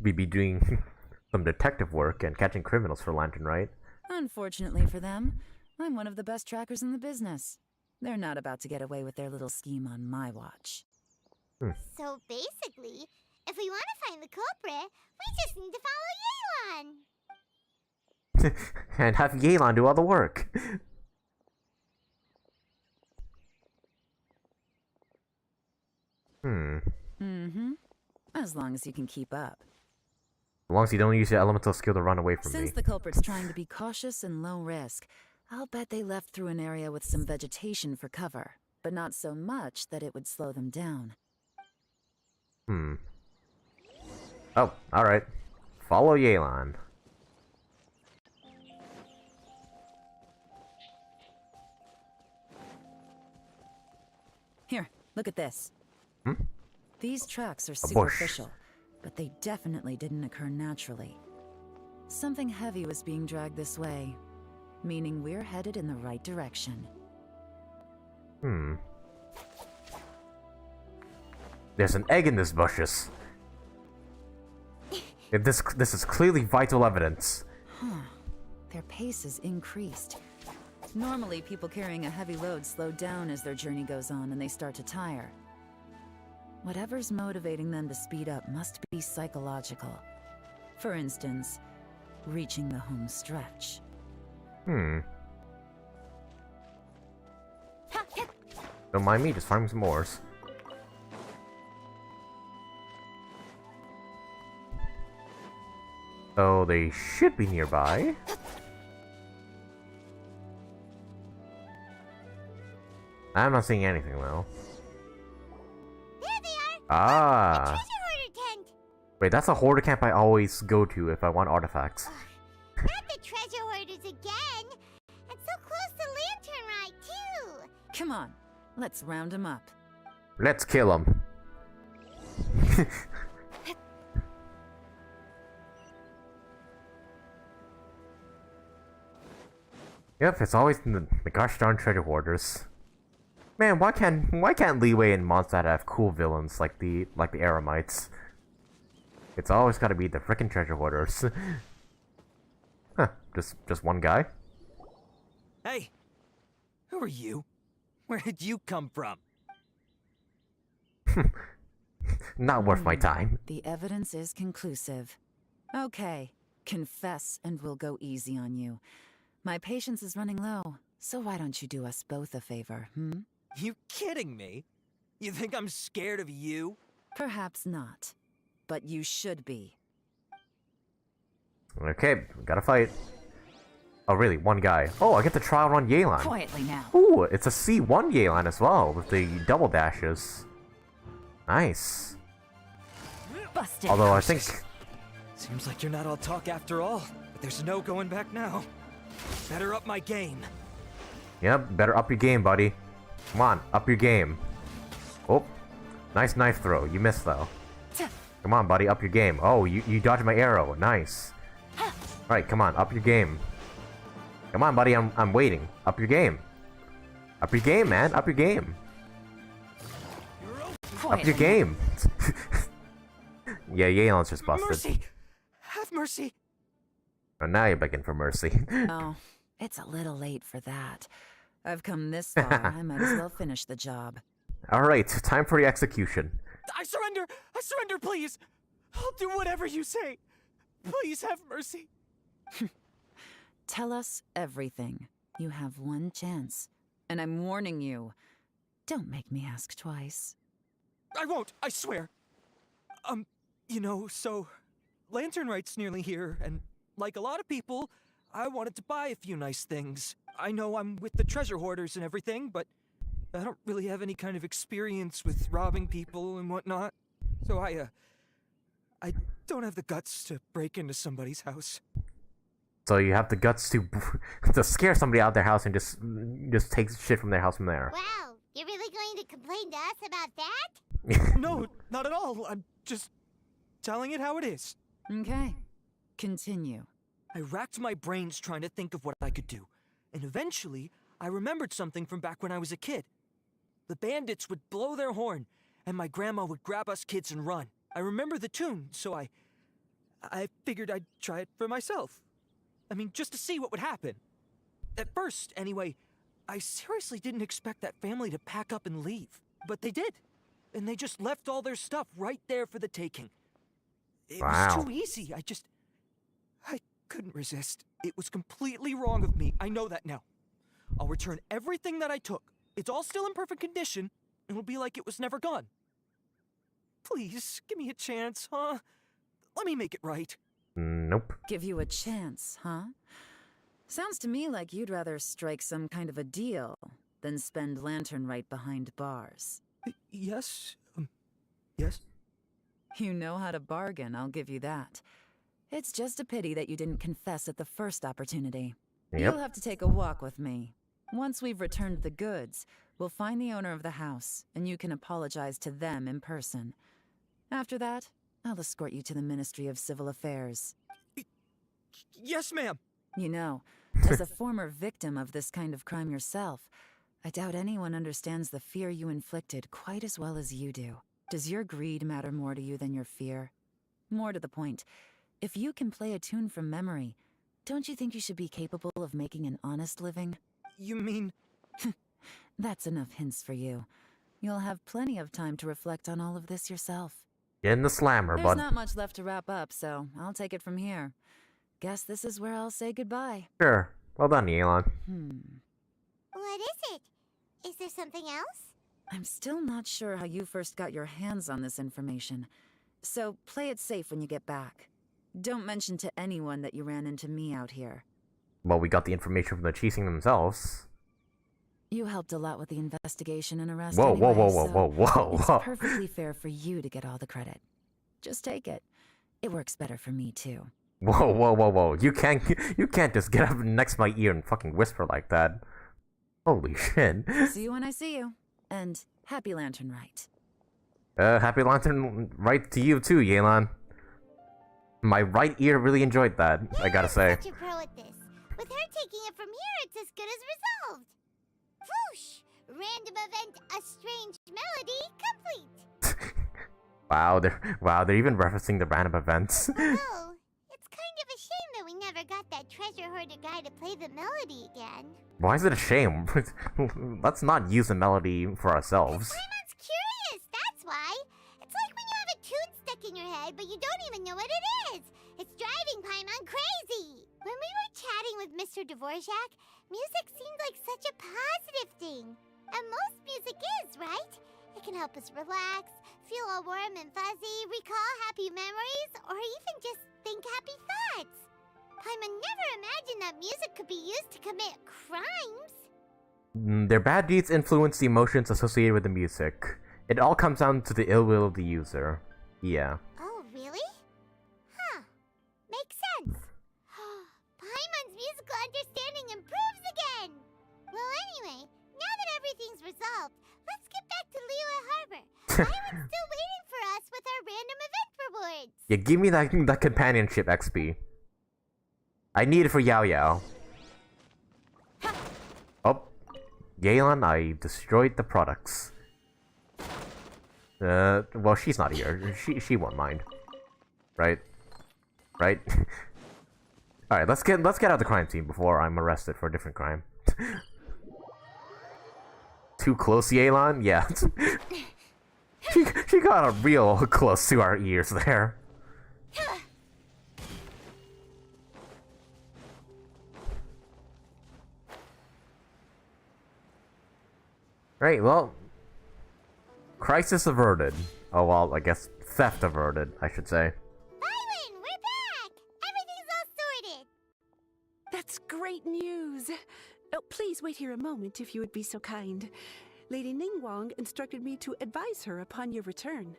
doing some detective work and catching criminals for Lantern, right? Unfortunately for them, I'm one of the best trackers in the business. They're not about to get away with their little scheme on my watch. So basically, if we want to find the culprit, we just need to follow Yelan. And have Yelan do all the work. As long as you can keep up. As long as you don't use your elemental skill to run away from Since me. the culprit's trying to be cautious and low risk, I'll bet they left through an area with some vegetation for cover, but not so much that it would slow them down. Oh, alright. Follow Yelan. Here, look at this. Hmm? These tracks are bush. superficial, but they definitely didn't occur naturally. Something heavy was being dragged this way, meaning we're headed in the right direction. There's an egg in this bushes. This is clearly vital evidence. Their pace is increased. Normally, people carrying a heavy load slow down as their journey goes on and they start to tire. Whatever's motivating them to speed up must be psychological. For instance, reaching the home stretch. Don't mind me, just farming some ores. So they should be nearby. I'm not seeing anything though. There they are! Ah! The treasure hoarder tent! Wait, that's a hoarder camp I always go to if I want artifacts. Not the treasure hoarders again! And so close to Lantern Rite, too! Come on, let's round them up. Let's kill them. Yep, it's always the gosh darn treasure hoarders. Man, why can't Leeway and Mondstadt have cool villains like the Eremites? It's always gotta be the frickin' treasure hoarders. Huh, just one guy? Hey! Who are you? Where did you come from? Not worth my time. The evidence is conclusive. Okay, confess and we'll go easy on you. My patience is running low, so why don't you do us both a favor, You kidding me? You think I'm scared of you? Perhaps not, but you should be. Okay, gotta fight. Oh really, one guy. Oh, I get to trial run Yelan. Quietly now. Ooh, it's a C1 Yelan as well, with the double dashes. Nice. Busted. Although I think... Seems like you're not all talk after all, but there's no going back now. Better up my game. Yep, better up your game, buddy. Come on, up your game. Oh, nice knife throw. You missed, though. Come on, buddy, up your game. Oh, you dodged my arrow. Nice. Alright, come on, up your game. Come on, buddy, I'm waiting. Up your game. Up your game, man. Up your game. Up your game. Yeah, Yelan's just busted. Mercy! Have mercy! And now you're begging for mercy. Oh, it's a little late for that. I've come this far, I might as well finish the job. Alright, time for the execution. I surrender! I surrender, please! I'll do whatever you say! Please have mercy! Tell us everything. You have one chance. And I'm warning you. Don't make me ask twice. I won't, I swear! You know, so... Lantern Rite's nearly here, and like a lot of people, I wanted to buy a few nice things. I know I'm with the treasure hoarders and everything, but I don't really have any kind of experience with robbing people and whatnot. So I don't have the guts to break into somebody's house. So you have the guts to to scare somebody out of their house and just take shit from their house from there. Wow, you're really going to complain to us about that? No, not at all. I'm just telling it how it is. Okay. Continue. I racked my brains trying to think of what I could do. And eventually, I remembered something from back when I was a kid. The bandits would blow their horn, and my grandma would grab us kids and run. I remember the tune, so I figured I'd try it for myself. I mean, just to see what would happen. At first, anyway, I seriously didn't expect that family to pack up and leave. But they did. And they just left all their stuff right there for the taking. It was too easy. I couldn't resist. It was completely wrong of me. I know that now. I'll return everything that I took. It's all still in perfect condition. It'll be like it was never gone. Please, give me a chance, huh? Let me make it right. Nope. Give you a chance, huh? Sounds to me like you'd rather strike some kind of a deal than spend Lantern Rite behind bars. Yes? Yes? You know how to bargain, I'll give you that. It's just a pity that you didn't confess at the first opportunity. Yep. You'll have to take a walk with me. Once we've returned the goods, we'll find the owner of the house, and you can apologize to them in person. After that, I'll escort you to the Ministry of Civil Affairs. Yes, ma'am. You know, as a former victim of this kind of crime yourself, I doubt anyone understands the fear you inflicted quite as well as you do. Does your greed matter more to you than your fear? More to the point, if you can play a tune from memory, don't you think you should be capable of making an honest living? You mean... That's enough hints for you. You'll have plenty of time to reflect on all of this yourself. Get in the slammer, There's bud. not much left to wrap up, so I'll take it from here. Guess this is where I'll say goodbye. Sure. Well done, Yelan. What is it? Is there something else? I'm still not sure how you first got your hands on this information, so play it safe when you get back. Don't mention to anyone that you ran into me out here. Well, we got the information from the Cheesing themselves. You helped a lot with the investigation and arrest Whoa, anyway, whoa, whoa, so whoa, whoa, whoa, whoa. It's perfectly fair for you to get all the credit. Just take it. It works better for me, too. Whoa, whoa, whoa, whoa. You can't just get up next to my ear and fucking whisper like that. Holy shit. See you when I see you. And happy Lantern Rite. Happy Lantern Rite to you too, Yelan. My right ear really enjoyed that, I gotta say. Such a pro at this. With her taking it from here, it's as good as resolved. Whoosh! Random event, a strange melody, complete. They're even referencing the random events. Oh, it's kind of a shame that we never got that treasure hoarder guy to play the melody again. Why is it a shame? Let's not use the melody for ourselves. Paimon's curious, that's why. It's like when you have a tune stuck in your head, but you don't even know what it is. It's driving Paimon crazy. When we were chatting with Mr. Dvorak, music seemed like such a positive thing. And most music is, right? It can help us relax, feel all warm and fuzzy, recall happy memories, or even just think happy thoughts. Paimon never imagined that music could be used to commit crimes. Their bad deeds influence the emotions associated with the music. It all comes down to the ill will of the user. Yeah. Oh, really? Huh. Makes sense. Paimon's musical understanding improves again! Well, anyway, now that everything's resolved, let's get back to Liyue Harbor. Paimon's still waiting for us with our random event rewards. Yeah, give me that companionship XP. I need it for Yaoyao. Oh. Yelan, I destroyed the products. Well, she's not here. She won't mind. Right? Right? Alright, let's get out of the crime scene before I'm arrested for a different crime. Too close, Yelan? Yeah. she got real close to our ears there. Right, well, crisis averted. Oh, well, I guess theft averted, I should say. Byron, we're back! Everything's all sorted! That's great news! Oh, please wait here a moment if you would be so kind. Lady Ningguang instructed me to advise her upon your return.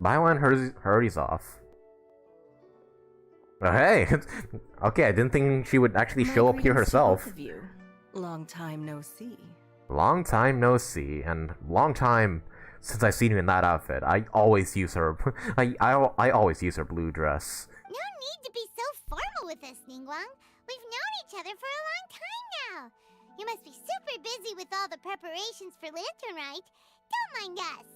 Byron hurries off. Oh, hey! Okay, I didn't think she would actually show up here herself. Both of you. Long time no see. Long time no see, and long time since I've seen you in that outfit. I always use her. I always use her blue dress. No need to be so formal with us, Ningguang. We've known each other for a long time now. You must be super busy with all the preparations for Lantern Rite. Don't mind us.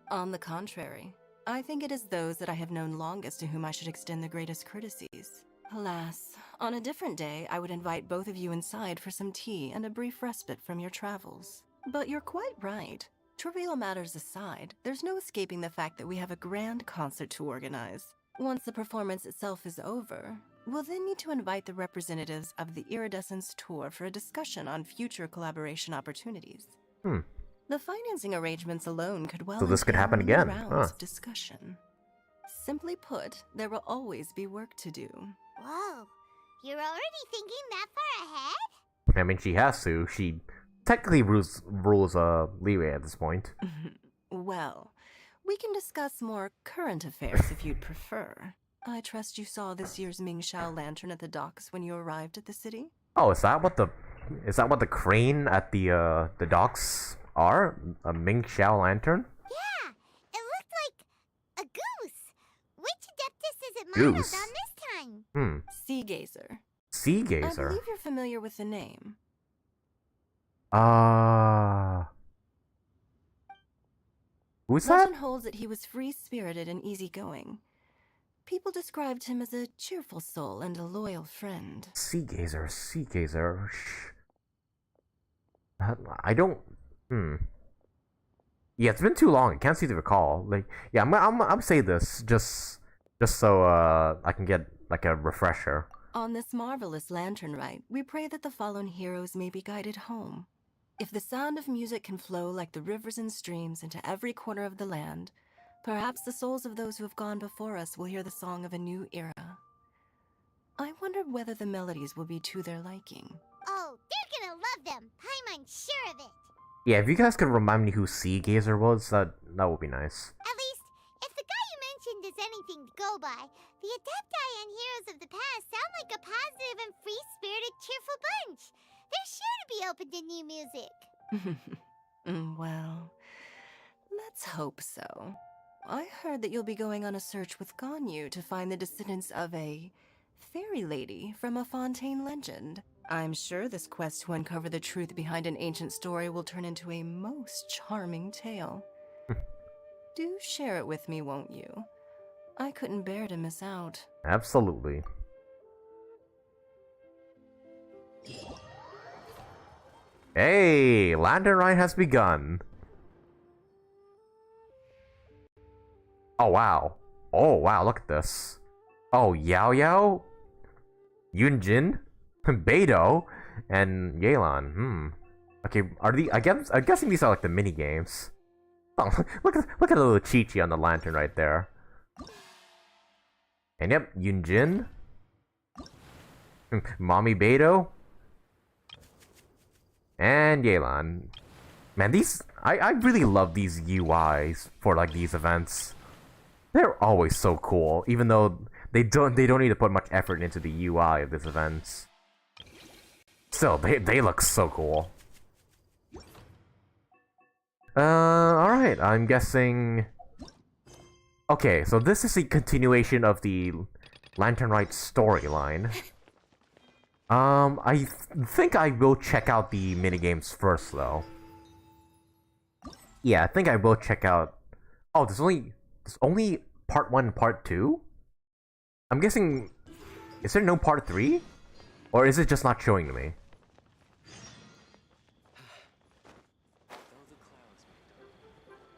On the contrary, I think it is those that I have known longest to whom I should extend the greatest courtesies. Alas, on a different day, I would invite both of you inside for some tea and a brief respite from your travels. But you're quite right. Trivial matters aside, there's no escaping the fact that we have a grand concert to organize. Once the performance itself is over, we'll then need to invite the representatives of the Iridescence Tour for a discussion on future collaboration opportunities. The financing arrangements alone could well So this could happen entail again, rounds of discussion. Simply put, there will always be work to do. Whoa, you're already thinking that far ahead? I mean, she has to. She technically rules Liyue at this point. Well, we can discuss more current affairs if you'd prefer. I trust you saw this year's Mingxiao lantern at the docks when you arrived at the city? Oh, is that what the is that what the crane at the docks are? A Ming Xiao lantern? Yeah, it looked like a goose. Which Adeptus is it Goose? modeled on this time? Sea gazer. Sea I gazer? believe you're familiar with the name. Who's that? Legend holds that he was free-spirited and easygoing. People described him as a cheerful soul and a loyal friend. Sea gazer, sea gazer. I don't. Yeah, it's been too long. I can't seem to recall. Like, yeah, I'm say this just so I can get like a refresher. On this marvelous lantern rite, we pray that the fallen heroes may be guided home. If the sound of music can flow like the rivers and streams into every corner of the land, perhaps the souls of those who have gone before us will hear the song of a new era. I wonder whether the melodies will be to their liking. Oh, they're gonna love them. I'm sure of it. Yeah, if you guys could remind me who Sea Gazer was, that would be nice. At least, if the guy you mentioned is anything to go by, the Adepti and heroes of the past sound like a positive and free-spirited, cheerful bunch. They're sure to be open to new music. Well, let's hope so. I heard that you'll be going on a search with Ganyu to find the descendants of a fairy lady from a Fontaine legend. I'm sure this quest to uncover the truth behind an ancient story will turn into a most charming tale. Do share it with me, won't you? I couldn't bear to miss out. Absolutely. Hey, Lantern Rite has begun. Oh wow. Oh wow, look at this. Oh, Yaoyao, Yunjin, Beidou, and Yelan. Okay, I'm guessing these are like the mini games. Oh, look at the little Chi-Chi on the lantern right there. And yep, Yunjin, Mommy Beidou, and Yelan. Man, I really love these UIs for like these events. They're always so cool, even though they don't need to put much effort into the UI of these events. Still, they look so cool. Alright, I'm guessing... Okay, so this is a continuation of the Lantern Rite storyline. I think I will check out the minigames first, though. Yeah, I think I will check out... Oh, there's only part 1 and part 2? I'm guessing... Is there no part 3? Or is it just not showing to me?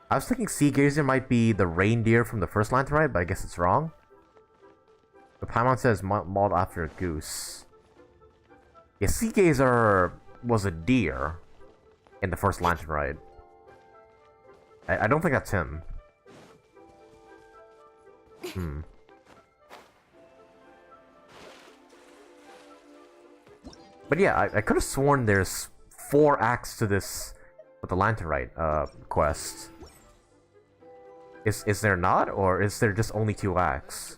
I was thinking Sea Gazer might be the reindeer from the first Lantern Rite, but I guess it's wrong. The Paimon says modeled after a goose. Yeah, Sea Gazer was a deer in the first Lantern Rite. I don't think that's him. But yeah, I could have sworn there's 4 acts to this with the Lantern Rite quest. Is there not, or is there just only 2 acts?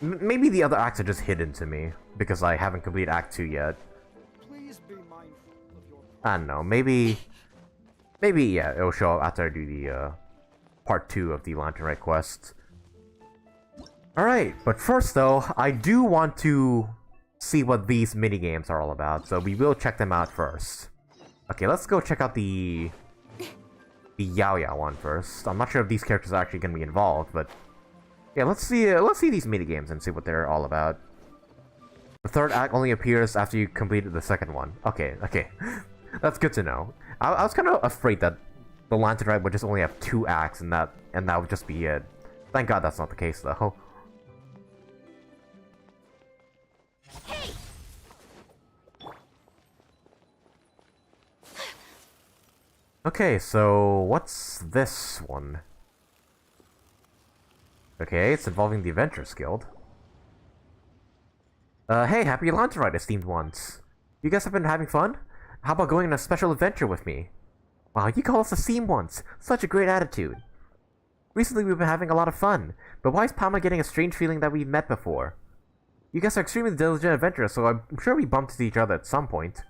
Maybe the other acts are just hidden to me because I haven't completed Act 2 yet. Please be mindful of your... I don't know. Maybe yeah, it'll show up after I do the part 2 of the Lantern Rite quest. All right, but first though, I do want to see what these minigames are all about, so we will check them out first. Okay, let's go check out the Yaoyao one first. I'm not sure if these characters are actually going to be involved, but yeah, let's see these minigames and see what they're all about. The 3rd act only appears after you completed the 2nd one. Okay. That's good to know. I was kind of afraid that the Lantern Rite would just only have 2 acts and that would just be it. Thank God that's not the case though. Okay, so what's this one? Okay, it's involving the Adventurers Guild. Hey, happy Lantern Rite, esteemed ones. You guys have been having fun? How about going on a special adventure with me? Wow, you call us esteemed ones. Such a great attitude. Recently we've been having a lot of fun, but why is Palma getting a strange feeling that we've met before? You guys are extremely diligent adventurers, so I'm sure we bumped into each other at some point.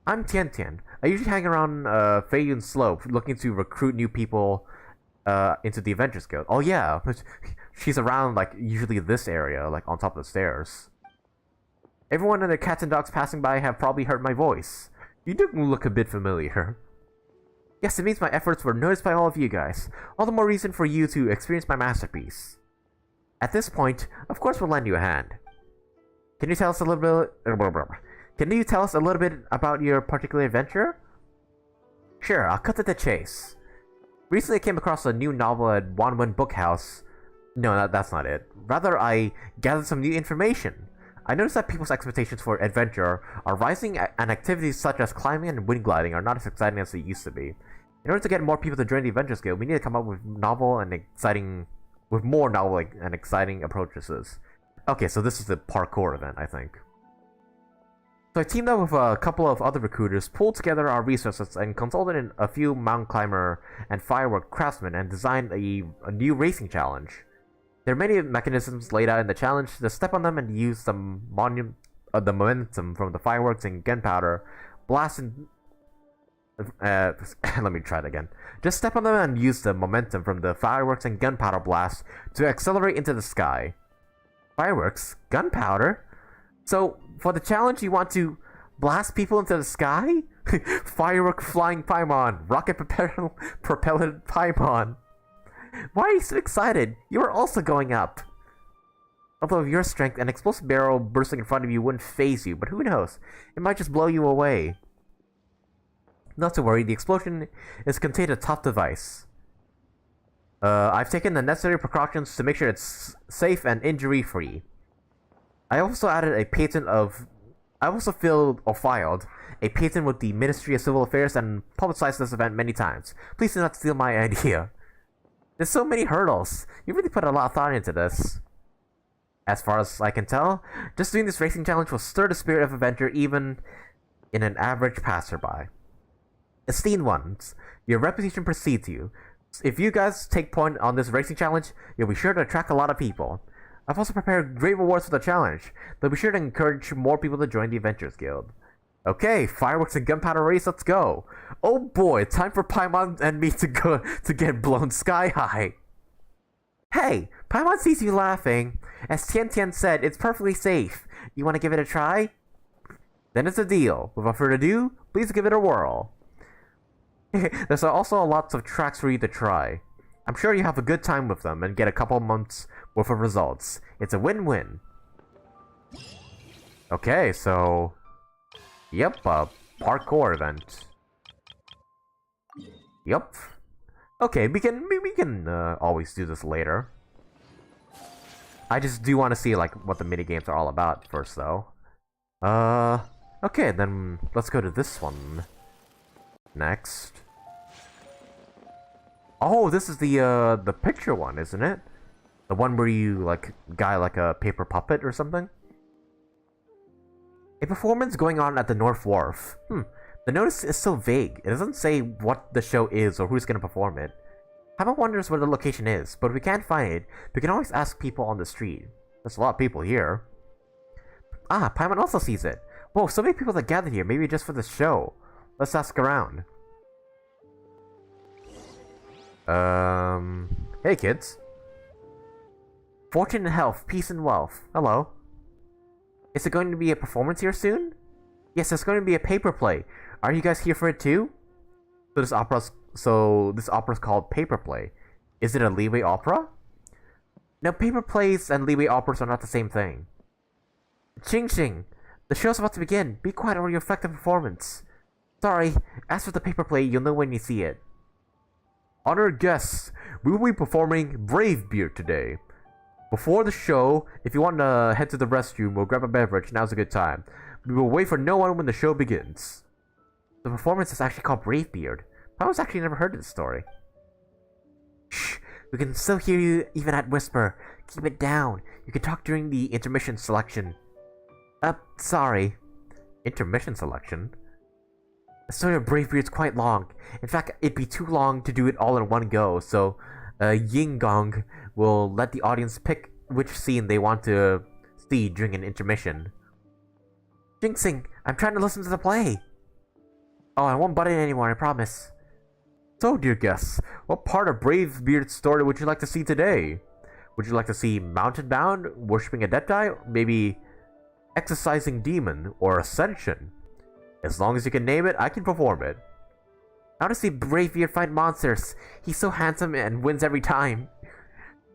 I'm Tian Tian. I usually hang around Feiyun Slope, looking to recruit new people into the Adventures Guild. Oh yeah, she's around, like, usually this area, like, on top of the stairs. Everyone and their cats and dogs passing by have probably heard my voice. You do look a bit familiar. Yes, it means my efforts were noticed by all of you guys. All the more reason for you to experience my masterpiece. At this point, of course we'll lend you a hand. Can you tell us a little bit about your particular adventure? Sure, I'll cut to the chase. Recently I came across a new novel at Wanwen Book House. No, that's not it. Rather, I gathered some new information. I noticed that people's expectations for adventure are rising, and activities such as climbing and wind gliding are not as exciting as they used to be. In order to get more people to join the Adventures Guild, we need to come up with more novel and exciting approaches. Okay, so this is the parkour event, I think. So I teamed up with a couple of other recruiters, pulled together our resources, and consulted in a few mountain climber and firework craftsmen, and designed a new racing challenge. There are many mechanisms laid out in the challenge. To step on them and use the momentum from the fireworks and gunpowder blast and let me try it again. Just step on them and use the momentum from the fireworks and gunpowder blast to accelerate into the sky. Fireworks? Gunpowder? So, for the challenge, you want to blast people into the sky? Firework flying Paimon, rocket propelled Paimon. Why are you so excited? You are also going up. Although your strength, an explosive barrel bursting in front of you wouldn't phase you, but who knows? It might just blow you away. Not to worry, the explosion is contained in a tough device. I've taken the necessary precautions to make sure it's safe and injury-free. I also filed a patent with the Ministry of Civil Affairs and publicized this event many times. Please do not steal my idea. There's so many hurdles. You really put a lot of thought into this. As far as I can tell, just doing this racing challenge will stir the spirit of adventure even in an average passerby. Esteemed ones, your reputation precedes you. If you guys take point on this racing challenge, you'll be sure to attract a lot of people. I've also prepared great rewards for the challenge. They'll be sure to encourage more people to join the Adventures Guild. Okay, fireworks and gunpowder race, let's go! Oh boy, time for Paimon and me to get blown sky high! Hey, Paimon sees you laughing. As Tian Tian said, it's perfectly safe. You want to give it a try? Then it's a deal. Without further ado, please give it a whirl. There's also lots of tracks for you to try. I'm sure you have a good time with them and get a couple months worth of results. It's a win-win. Okay, so... Yep, parkour event. Yep. Okay, we can always do this later. I just do want to see, like, what the minigames are all about first, though. Okay, then let's go to this one next. Oh, this is the picture one, isn't it? The one where you, like, guy like a paper puppet or something? A performance going on at the North Wharf. The notice is so vague. It doesn't say what the show is or who's gonna perform it. Paimon wonders where the location is, but if we can't find it, we can always ask people on the street. There's a lot of people here. Ah, Paimon also sees it. Whoa, so many people that gathered here, maybe just for the show. Let's ask around. Hey kids. Fortune and health, peace and wealth. Hello. Is it going to be a performance here soon? Yes, there's going to be a paper play. Are you guys here for it too? This opera's called Paper Play. Is it a leeway opera? No, paper plays and leeway operas are not the same thing. Ching Ching! The show's about to begin. Be quiet or you'll affect the performance. Sorry, as for the paper play, you'll know when you see it. Honored guests, we will be performing Brave Beer today. Before the show, if you want to head to the restroom or grab a beverage, now's a good time. We will wait for no one when the show begins. The performance is actually called Bravebeard. I've actually never heard of this story. Shh, we can still hear you even at whisper. Keep it down. You can talk during the intermission selection. Sorry. Intermission selection? The story of Bravebeard's quite long. In fact, it'd be too long to do it all in one go, so Ying Gong will let the audience pick which scene they want to see during an intermission. Jinxing, I'm trying to listen to the play. Oh, I won't butt in anymore, I promise. So, dear guests, what part of Bravebeard's story would you like to see today? Would you like to see Mountain Bound, worshipping a Adepti, maybe exorcising demon, or ascension? As long as you can name it, I can perform it. I want to see Bravebeard fight monsters. He's so handsome and wins every time.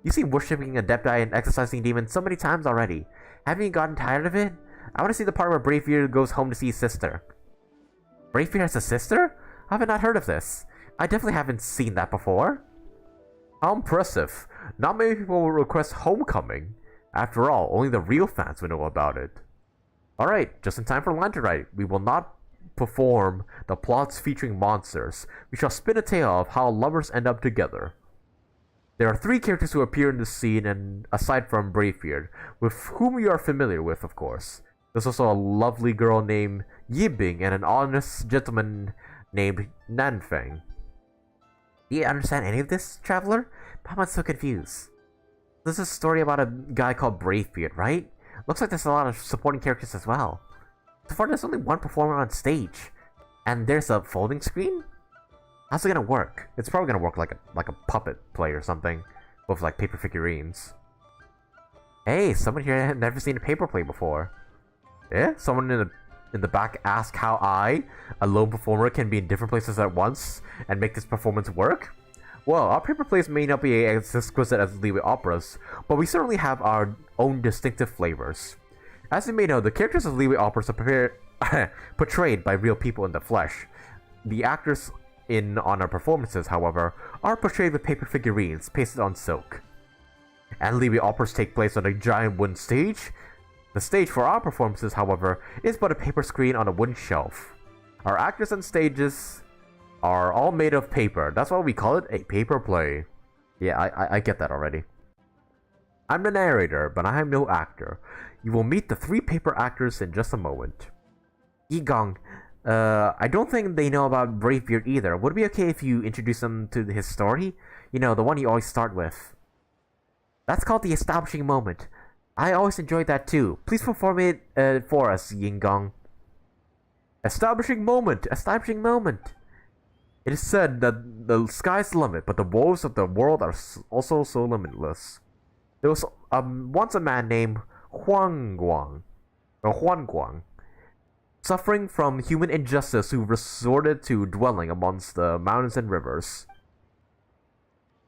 You see worshipping a Adepti and exorcising demons so many times already. Haven't you gotten tired of it? I want to see the part where Bravebeard goes home to see his sister. Bravebeard has a sister? I have not heard of this. I definitely haven't seen that before. How impressive. Not many people will request Homecoming. After all, only the real fans will know about it. Alright, just in time for Rite. We will not perform the plots featuring monsters. We shall spin a tale of how lovers end up together. There are 3 characters who appear in this scene, and aside from Bravebeard, with whom you are familiar with, of course. There's also a lovely girl named Yibing and an honest gentleman named Nanfeng. Do you understand any of this, traveler? I'm so confused. This is a story about a guy called Bravebeard, right? Looks like there's a lot of supporting characters as well. So far, there's only one performer on stage, and there's a folding screen. How's it gonna work? It's probably gonna work like a puppet play or something, with like paper figurines. Hey, someone here had never seen a paper play before. Yeah, someone in the back asked how I, a lone performer, can be in different places at once and make this performance work. Well, our paper plays may not be as exquisite as Liyue operas, but we certainly have our own distinctive flavors. As you may know, the characters of Liyue operas are portrayed by real people in the flesh. The actors on our performances, however, are portrayed with paper figurines pasted on silk. And Liyue operas take place on a giant wooden stage. The stage for our performances, however, is but a paper screen on a wooden shelf. Our actors and stages are all made of paper. That's why we call it a paper play. Yeah, I get that already. I'm the narrator, but I am no actor. You will meet the 3 paper actors in just a moment. Yigong, I don't think they know about Bravebeard either. Would it be okay if you introduce them to his story? You know, the one you always start with. That's called the establishing moment. I always enjoyed that too. Please perform it for us, Yingong. Establishing moment! Establishing moment! It is said that the sky's the limit, but the woes of the world are also so limitless. There was once a man named Huan Guang, suffering from human injustice who resorted to dwelling amongst the mountains and rivers.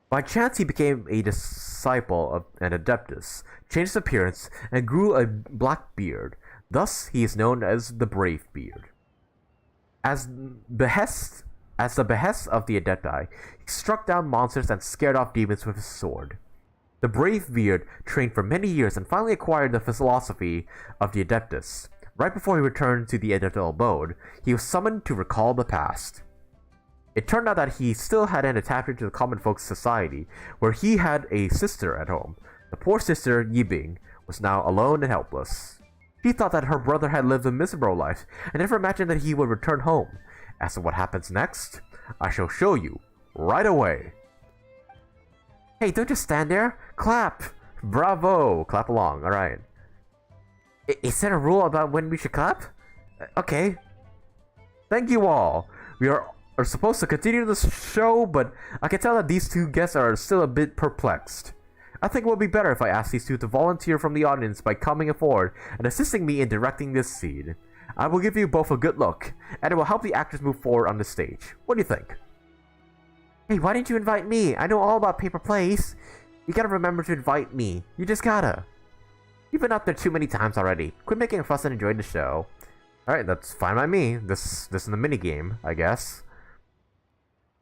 By chance he became a disciple of an adeptus, changed his appearance, and grew a black beard. Thus he is known as the Bravebeard. As the behest of the Adepti, he struck down monsters and scared off demons with his sword. The Bravebeard trained for many years and finally acquired the philosophy of the Adeptus. Right before he returned to the Adeptal abode, he was summoned to recall the past. It turned out that he still had an attachment to the common folks society, where he had a sister at home. The poor sister, Yibing, was now alone and helpless. He thought that her brother had lived a miserable life, and never imagined that he would return home. As to what happens next, I shall show you right away. Hey, don't just stand there. Clap! Bravo! Clap along, alright. Is there a rule about when we should clap? Okay. Thank you all. We are supposed to continue the show, but I can tell that these 2 guests are still a bit perplexed. I think it would be better if I ask these 2 to volunteer from the audience by coming forward and assisting me in directing this scene. I will give you both a good look, and it will help the actors move forward on the stage. What do you think? Hey, why didn't you invite me? I know all about paper plays. You gotta remember to invite me. You just gotta. You've been up there too many times already. Quit making a fuss and enjoy the show. Alright, that's fine by me. This is the minigame, I guess.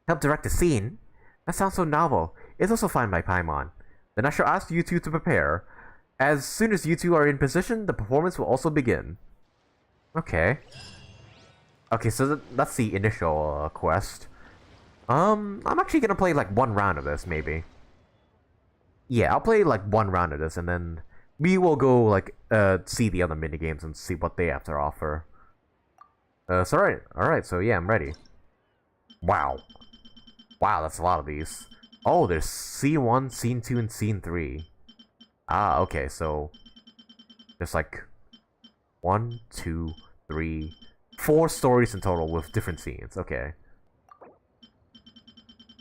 Help direct the scene? That sounds so novel. It's also fine by Paimon. Then I shall ask you 2 to prepare. As soon as you 2 are in position, the performance will also begin. Okay. Okay, so that's the initial quest. I'm actually gonna play like 1 round of this, maybe. Yeah, I'll play like 1 round of this, and then we will go like see the other minigames and see what they have to offer. So alright, so yeah, I'm ready. Wow, that's a lot of these. Oh, there's Scene 1, Scene 2, and Scene 3. Ah, okay, so... There's like... 1, 2, 3... 4 stories in total with different scenes. Okay.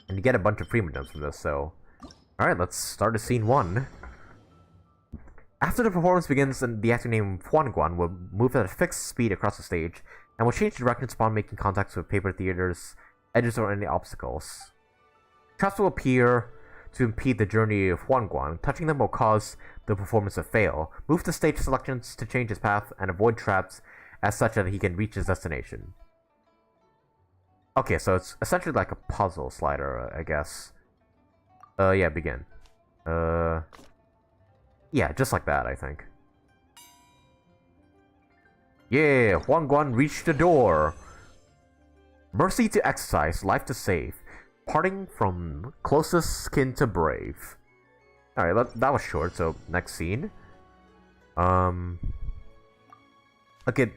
And you get a bunch of premiums from this, so... Alright, let's start with Scene 1. After the performance begins, the actor named Huanguan will move at a fixed speed across the stage, and will change directions upon making contacts with paper theaters, edges, or any obstacles. Traps will appear to impede the journey of Huanguan. Touching them will cause the performance to fail. Move the stage selections to change his path, and avoid traps as such that he can reach his destination. Okay, so it's essentially like a puzzle slider, I guess. Yeah, begin. Yeah, just like that, I think. Yeah, Huanguan reached the door. Mercy to exercise, life to save. Parting from closest kin to brave. Alright, that was short, so next scene. Okay,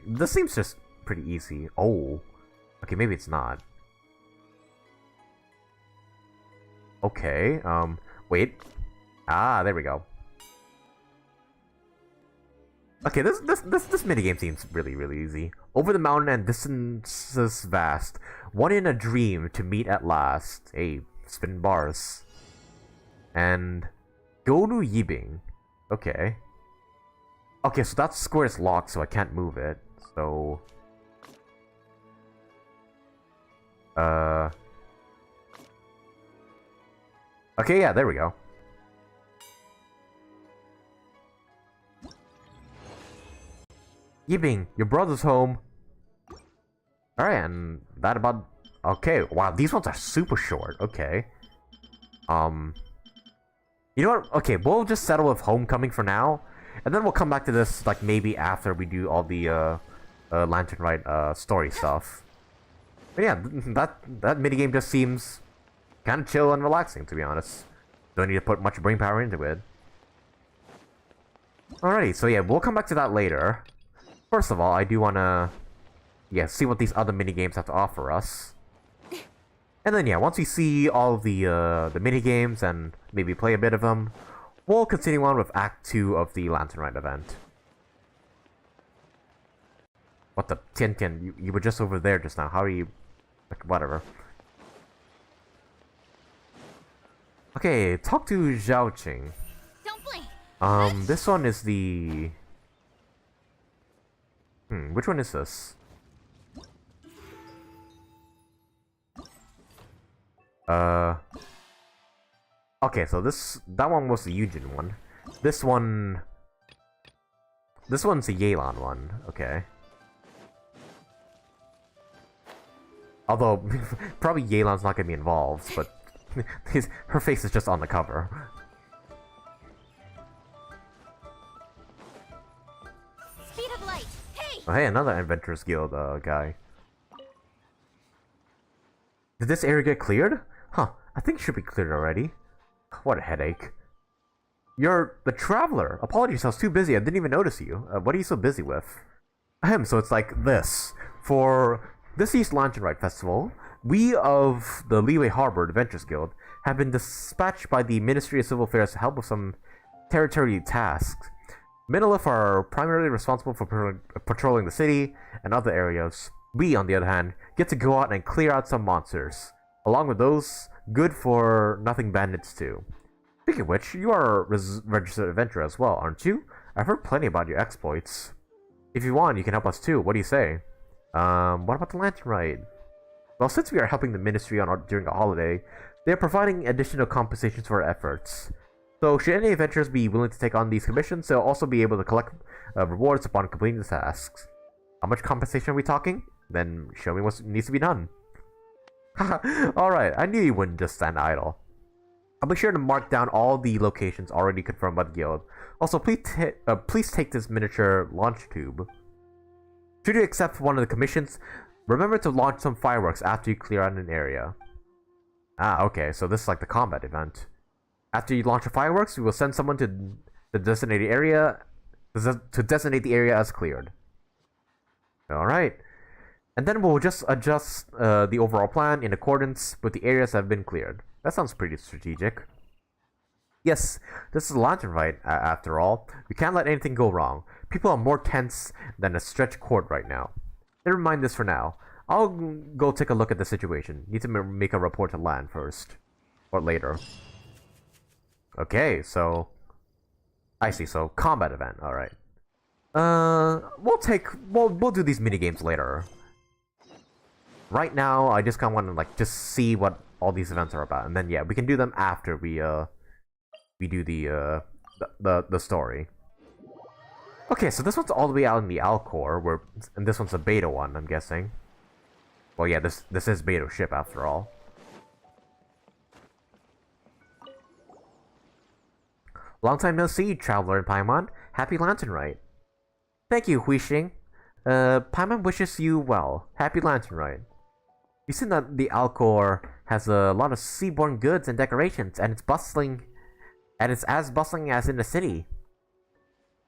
this seems just pretty easy. Oh. Okay, maybe it's not. Okay, wait. Ah, there we go. Okay, this minigame seems really easy. Over the mountain and distances vast, one in a dream to meet at last. Hey, spin bars. And go to Yibing. Okay. Okay, so that square is locked, so I can't move it. So... Okay, yeah, there we go. Yibing, your brother's home. Alright, and that about... Okay, wow, these ones are super short. Okay. You know what? Okay, we'll just settle with Homecoming for now. And then we'll come back to this, like, maybe after we do all the, Lantern Rite, story stuff. But yeah, that minigame just seems kind of chill and relaxing, to be honest. Don't need to put much brain power into it. Alrighty, so yeah, we'll come back to that later. First of all, I do want to, yeah, see what these other minigames have to offer us. And then, yeah, once we see all the minigames and maybe play a bit of them, we'll continue on with Act 2 of the Lantern Rite event. What the? Tian Tian, you were just over there just now. How are you? Like, whatever. Okay, talk to Xiao Qing. Don't blink. This one is the... which one is this? Okay, so that one was the Yujin one. This one's the Yelan one. Okay. Although, probably Yelan's not gonna be involved, but her face is just on the cover. Speed of light. Hey! Oh, hey, another Adventurers Guild guy. Did this area get cleared? Huh, I think it should be cleared already. What a headache. You're the Traveler. Apologies, I was too busy. I didn't even notice you. What are you so busy with? So it's like this. For this East Lantern Rite Festival, we of the Liyue Harbor Adventurers Guild have been dispatched by the Ministry of Civil Affairs to help with some territory tasks. Minolith are primarily responsible for patrolling the city and other areas. We, on the other hand, get to go out and clear out some monsters. Along with those, good-for-nothing bandits too. Speaking of which, you are a registered adventurer as well, aren't you? I've heard plenty about your exploits. If you want, you can help us too. What do you say? What about the Lantern Rite? Well, since we are helping the Ministry during a holiday, they are providing additional compensations for our efforts. So, should any adventurers be willing to take on these commissions, they'll also be able to collect rewards upon completing the tasks. How much compensation are we talking? Then show me what needs to be done. Alright, I knew you wouldn't just stand idle. I'll be sure to mark down all the locations already confirmed by the guild. Also, please take this miniature launch tube. Should you accept one of the commissions, remember to launch some fireworks after you clear out an area. Ah, okay, so this is like the combat event. After you launch the fireworks, we will send someone to the designated area to designate the area as cleared. Alright. And then we'll just adjust the overall plan in accordance with the areas that have been cleared. That sounds pretty strategic. Yes, this is a lantern rite, after all. We can't let anything go wrong. People are more tense than a stretched cord right now. Never mind this for now. I'll go take a look at the situation. Need to make a report to land first. Or later. Okay, so... I see, so combat event, alright. We'll do these minigames later. Right now, I just kinda wanna like just see what all these events are about. And then yeah, we can do them after we do the story. Okay, so this one's all the way out in the Alcor, and this one's a beta one, I'm guessing. Well, yeah, this is beta ship after all. Long time no see, traveler in Paimon. Happy Lantern Rite. Thank you, Huixing. Paimon wishes you well. Happy Lantern Rite. You've seen that the Alcor has a lot of seaborne goods and decorations, and it's bustling. And it's as bustling as in the city.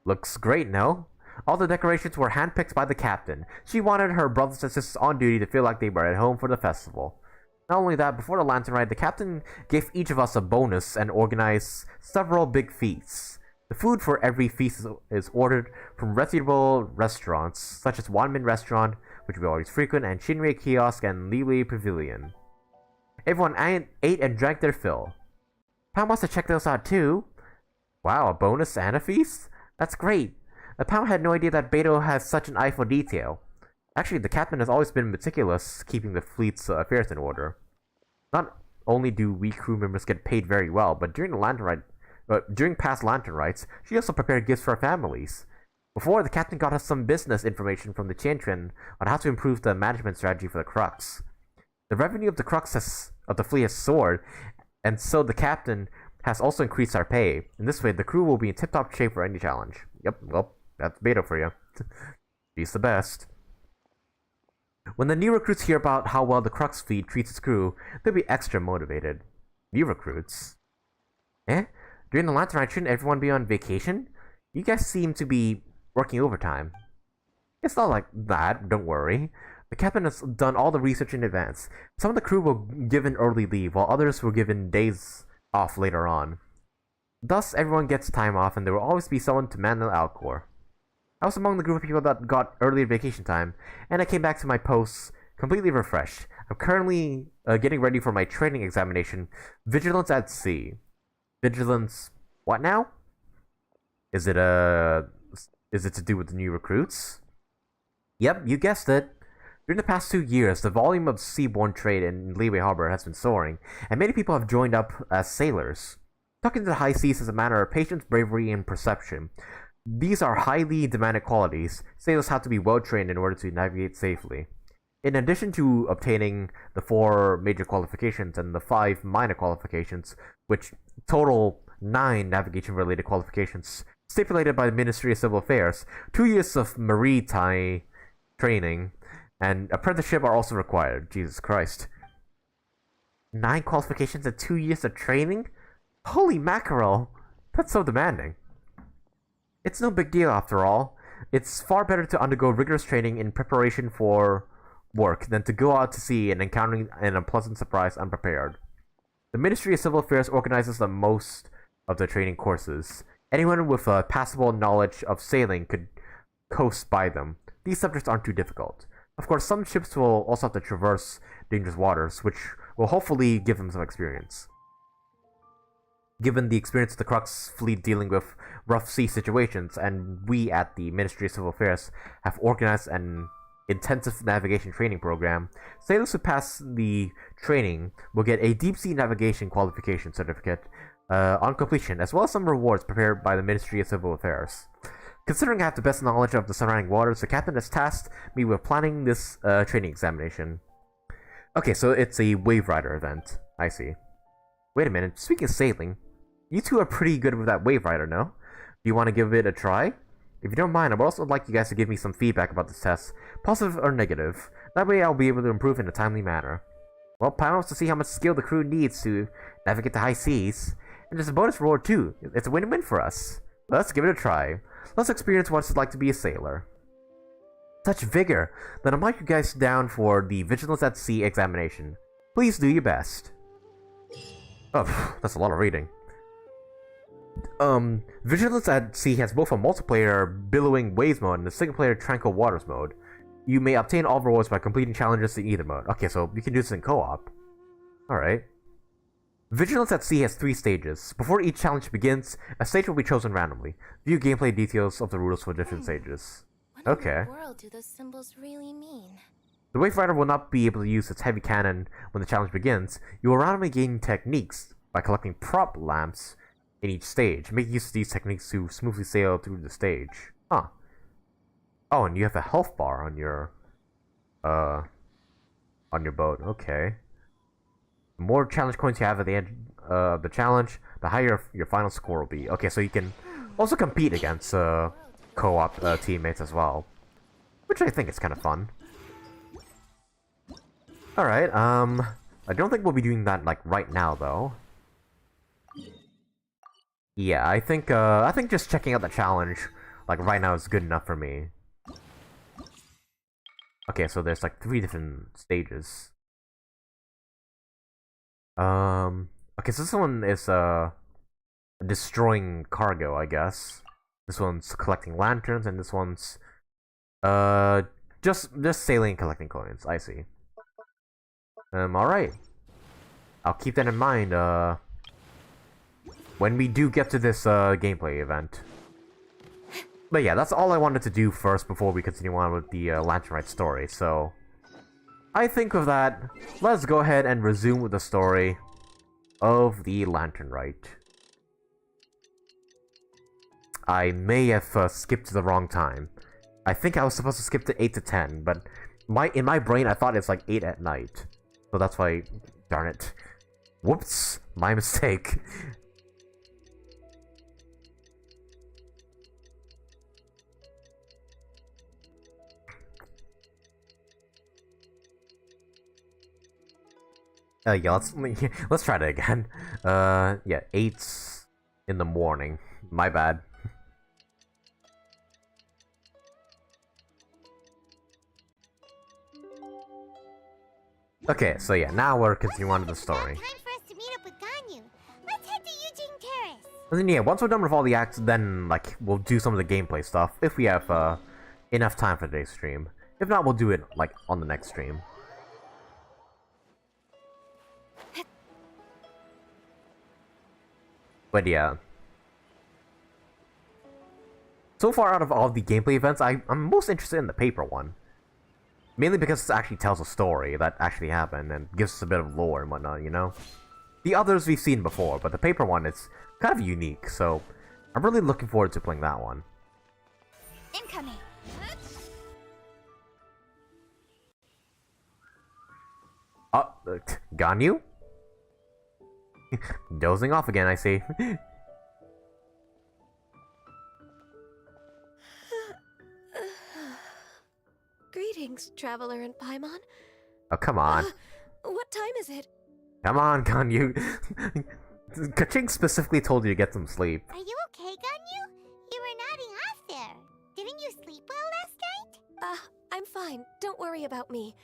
Looks great, no? All the decorations were handpicked by the captain. She wanted her brothers and sisters on duty to feel like they were at home for the festival. Not only that, before the lantern ride, the captain gave each of us a bonus and organized several big feasts. The food for every feast is ordered from reputable restaurants, such as Wanmin Restaurant, which we always frequent, and Shinrei Kiosk and Liwi Pavilion. Everyone ate and drank their fill. Pam wants to check those out too. Wow, a bonus and a feast? That's great. Pam had no idea that Beto has such an eye for detail. Actually, the captain has always been meticulous, keeping the fleet's affairs in order. Not only do we crew members get paid very well, but during past lantern rites, she also prepared gifts for our families. Before, the captain got us some business information from the Chantren on how to improve the management strategy for the Crux. The revenue of the fleet has soared, and so the captain has also increased our pay. In this way, the crew will be in tip-top shape for any challenge. Yep, well, that's beta for you. She's the best. When the new recruits hear about how well the Crux fleet treats its crew, they'll be extra motivated. New recruits? Eh? During the lantern ride, shouldn't everyone be on vacation? You guys seem to be working overtime. It's not like that, don't worry. The captain has done all the research in advance. Some of the crew were given early leave, while others were given days off later on. Thus, everyone gets time off, and there will always be someone to man the Alcor. I was among the group of people that got early vacation time, and I came back to my posts completely refreshed. I'm currently getting ready for my training examination, Vigilance at Sea. Vigilance... what now? Is it to do with the new recruits? Yep, you guessed it. During the past 2 years, the volume of seaborne trade in Liyue Harbor has been soaring, and many people have joined up as sailors. Talking to the high seas is a matter of patience, bravery, and perception. These are highly demanded qualities. Sailors have to be well trained in order to navigate safely. In addition to obtaining the 4 major qualifications and the 5 minor qualifications, which total 9 navigation-related qualifications stipulated by the Ministry of Civil Affairs, 2 years of maritime training and apprenticeship are also required. Jesus Christ. 9 qualifications and 2 years of training? Holy mackerel! That's so demanding. It's no big deal after all. It's far better to undergo rigorous training in preparation for work than to go out to sea and encountering an unpleasant surprise unprepared. The Ministry of Civil Affairs organizes the most of the training courses. Anyone with a passable knowledge of sailing could coast by them. These subjects aren't too difficult. Of course, some ships will also have to traverse dangerous waters, which will hopefully give them some experience. Given the experience of the Crux fleet dealing with rough sea situations, and we at the Ministry of Civil Affairs have organized an intensive navigation training program, sailors who pass the training will get a deep sea navigation qualification certificate on completion, as well as some rewards prepared by the Ministry of Civil Affairs. Considering I have the best knowledge of the surrounding waters, the captain has tasked me with planning this training examination. Okay, so it's a wave rider event. I see. Wait a minute, speaking of sailing, you two are pretty good with that wave rider, no? Do you want to give it a try? If you don't mind, I would also like you guys to give me some feedback about this test, positive or negative. That way I'll be able to improve in a timely manner. Well, Pam wants to see how much skill the crew needs to navigate the high seas. And there's a bonus reward too. It's a win-win for us. Let's give it a try. Let's experience what it's like to be a sailor. Such vigor. Then I'll mark you guys down for the Vigilance at Sea examination. Please do your best. Oh, that's a lot of reading. Vigilance at Sea has both a multiplayer Billowing Waves mode and a single-player Tranquil Waters mode. You may obtain all rewards by completing challenges in either mode. Okay, so you can do this in co-op. Alright. Vigilance at Sea has 3 stages. Before each challenge begins, a stage will be chosen randomly. View gameplay details of the rules for different stages. Okay. What in the world do those symbols really mean? The Wave Rider will not be able to use its heavy cannon when the challenge begins. You will randomly gain techniques by collecting prop lamps in each stage. Make use of these techniques to smoothly sail through the stage. Huh. Oh, and you have a health bar on your boat. Okay. The more challenge coins you have at the end of the challenge, the higher your final score will be. Okay, so you can also compete against co-op teammates as well, which I think is kind of fun. Alright, I don't think we'll be doing that, like, right now, though. Yeah, I think just checking out the challenge, like, right now is good enough for me. Okay, so there's, like, 3 different stages. Okay, so this one is, destroying cargo, I guess. This one's collecting lanterns, and this one's, just sailing and collecting coins, I see. Alright. I'll keep that in mind, when we do get to this, gameplay event. But yeah, that's all I wanted to do first before we continue on with the, Lantern Rite story, so... I think with that, let's go ahead and resume with the story of the Lantern Rite. I may have, skipped to the wrong time. I think I was supposed to skip to 8 to 10, but in my brain I thought it's like 8 at night. So that's why, darn it. Whoops, my mistake. Yeah, let's try that again. Yeah, 8 in the morning. My bad. Okay, so yeah, now we're continuing on to the story. Time for us to meet up with Ganyu. Let's head to Eugene Terrace. And then yeah, once we're done with all the acts, then like we'll do some of the gameplay stuff if we have enough time for today's stream. If not, we'll do it like on the next stream. But yeah. So far out of all the gameplay events, I'm most interested in the paper one. Mainly because it actually tells a story that actually happened and gives us a bit of lore and whatnot, you know? The others we've seen before, but the paper one is kind of unique, so I'm really looking forward to playing that one. Incoming. Ganyu? Dozing off again, I see. Greetings, traveler in Paimon. Oh, come on. What time is it? Come on, Ganyu. Kaching specifically told you to get some sleep. Are you okay, Ganyu? You were nodding off there. Didn't you sleep well last night? I'm fine. Don't worry about me.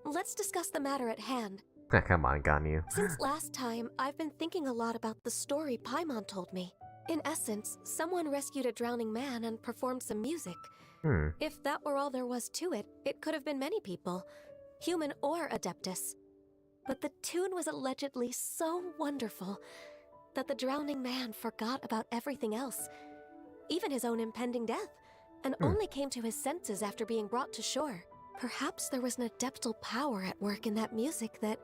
Let's discuss the matter at hand. Come on, Ganyu. Since last time, I've been thinking a lot about the story Paimon told me. In essence, someone rescued a drowning man and performed some music. If that were all there was to it, it could have been many people, human or Adeptus. But the tune was allegedly so wonderful that the drowning man forgot about everything else, even his own impending death, and only came to his senses after being brought to shore. Perhaps there was an adeptal power at work in that music that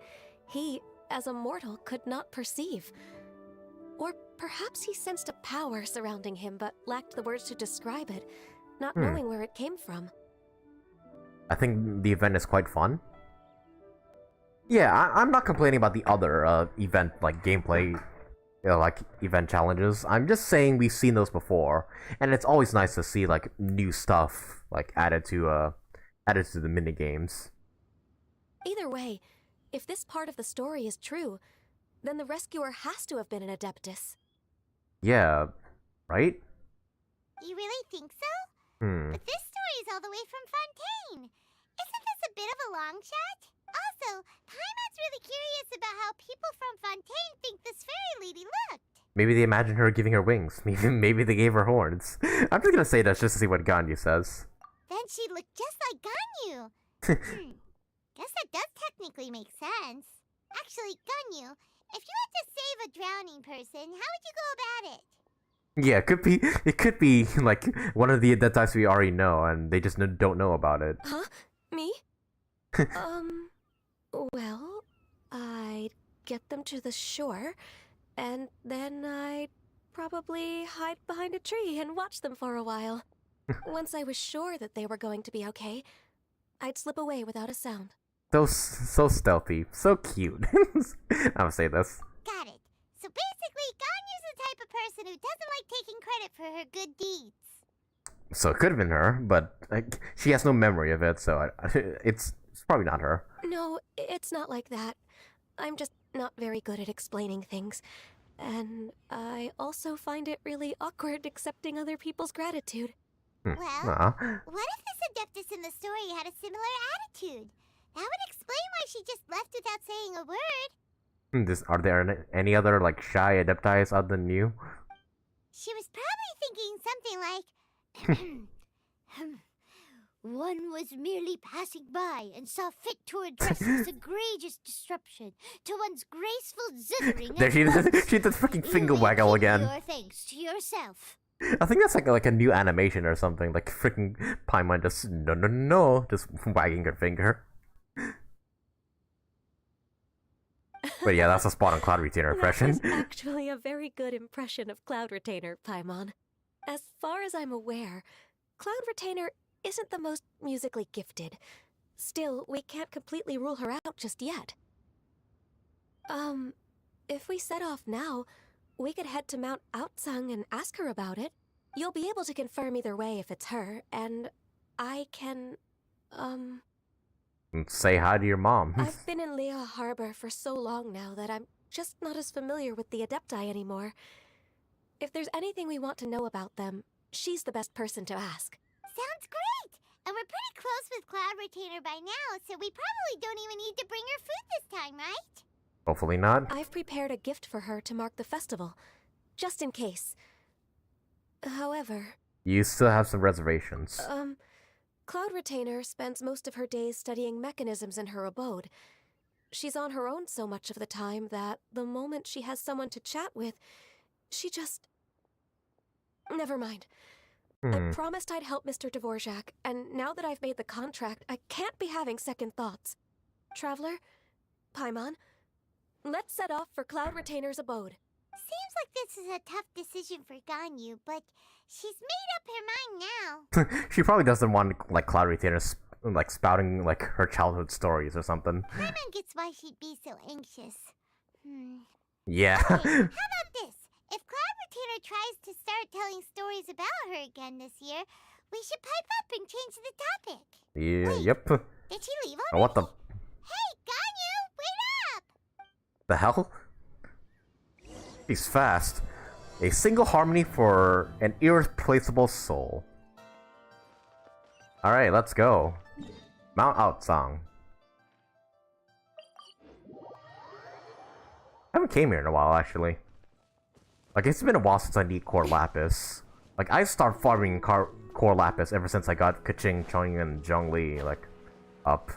he, as a mortal, could not perceive. Or perhaps he sensed a power surrounding him but lacked the words to describe it, not knowing where it came from. I think the event is quite fun. Yeah, I'm not complaining about the other event, like, gameplay, like, event challenges. I'm just saying we've seen those before, and it's always nice to see, like, new stuff, like, added to the minigames. Either way, if this part of the story is true, then the rescuer has to have been an Adeptus. Yeah, right? You really think so? But this story is all the way from Fontaine. Isn't this a bit of a long shot? Also, Paimon's really curious about how people from Fontaine think this Maybe they imagined her giving her wings. Maybe they gave her horns. I'm just gonna say that just to see what Ganyu says. Then she'd look just like Ganyu. Guess that does technically make sense. Actually, Ganyu, if you had to save a drowning person, how would you go about it? Yeah, it could be like one of the types we already know, and they just don't know about it. Huh? Me? Well, I'd get them to the shore, and then I'd probably hide behind a tree and watch them for a while. Once I was sure that they were going to be okay, I'd slip away without a sound. So stealthy, so cute. I'm gonna say this. Got it. So basically, Ganyu's the type of person who doesn't like taking credit for her good deeds. So it could have been her, but like, she has no memory of it, so it's probably not her. No, it's not like that. I'm just not very good at explaining things. And I also find it really awkward accepting other people's gratitude. Well, what if this Adeptus in the story had a similar attitude? That would explain why she just left without saying a word. Are there any other like shy Adepti other than you? She was probably thinking something like, one was merely passing by and saw fit to address this egregious disruption to one's graceful zithering. There she did the freaking finger waggle again. Your thanks to yourself. I think that's like a new animation or something. Like freaking Paimon just no, just wagging her finger. But yeah, that's a spot on Cloud Retainer impression. That was actually a very good impression of Cloud Retainer, Paimon. As far as I'm aware, Cloud Retainer isn't the most musically gifted. Still, we can't completely rule her out just yet. If we set off now, we could head to Mount Outsung and ask her about it. You'll be able to confirm either way if it's her, and I can, Say hi to your mom. I've been in Lehya Harbor for so long now that I'm just not as familiar with the Adepti anymore. If there's anything we want to know about them, she's the best person to ask. Sounds great! And we're pretty close with Cloud Retainer by now, so we probably don't even need to bring her food this time, right? Hopefully not. I've prepared a gift for her to mark the festival, just in case. However... You still have some reservations. Cloud Retainer spends most of her days studying mechanisms in her abode. She's on her own so much of the time that the moment she has someone to chat with, she just... Never mind. I promised I'd help Mr. Dvorak, and now that I've made the contract, I can't be having second thoughts. Traveler, Paimon, let's set off for Cloud Retainer's abode. Seems like this is a tough decision for Ganyu, but she's made up her mind now. She probably doesn't want like Cloud Retainer like spouting like her childhood stories or something. Paimon gets why she'd be so anxious. Yeah. Okay, how about this? If Cloud Retainer tries to start telling stories about her again this year, we should pipe up and change the topic. Yeah. Wait, Yep. did she leave Oh, already? what the? Hey, Ganyu, wait up! The hell? She's fast. A single harmony for an irreplaceable soul. Alright, let's go. Mount Outsong. I haven't came here in a while, actually. Like, it's been a while since I need Core Lapis. Like, I started farming Core Lapis ever since I got Keqing, Chong, and Zhongli, like, up.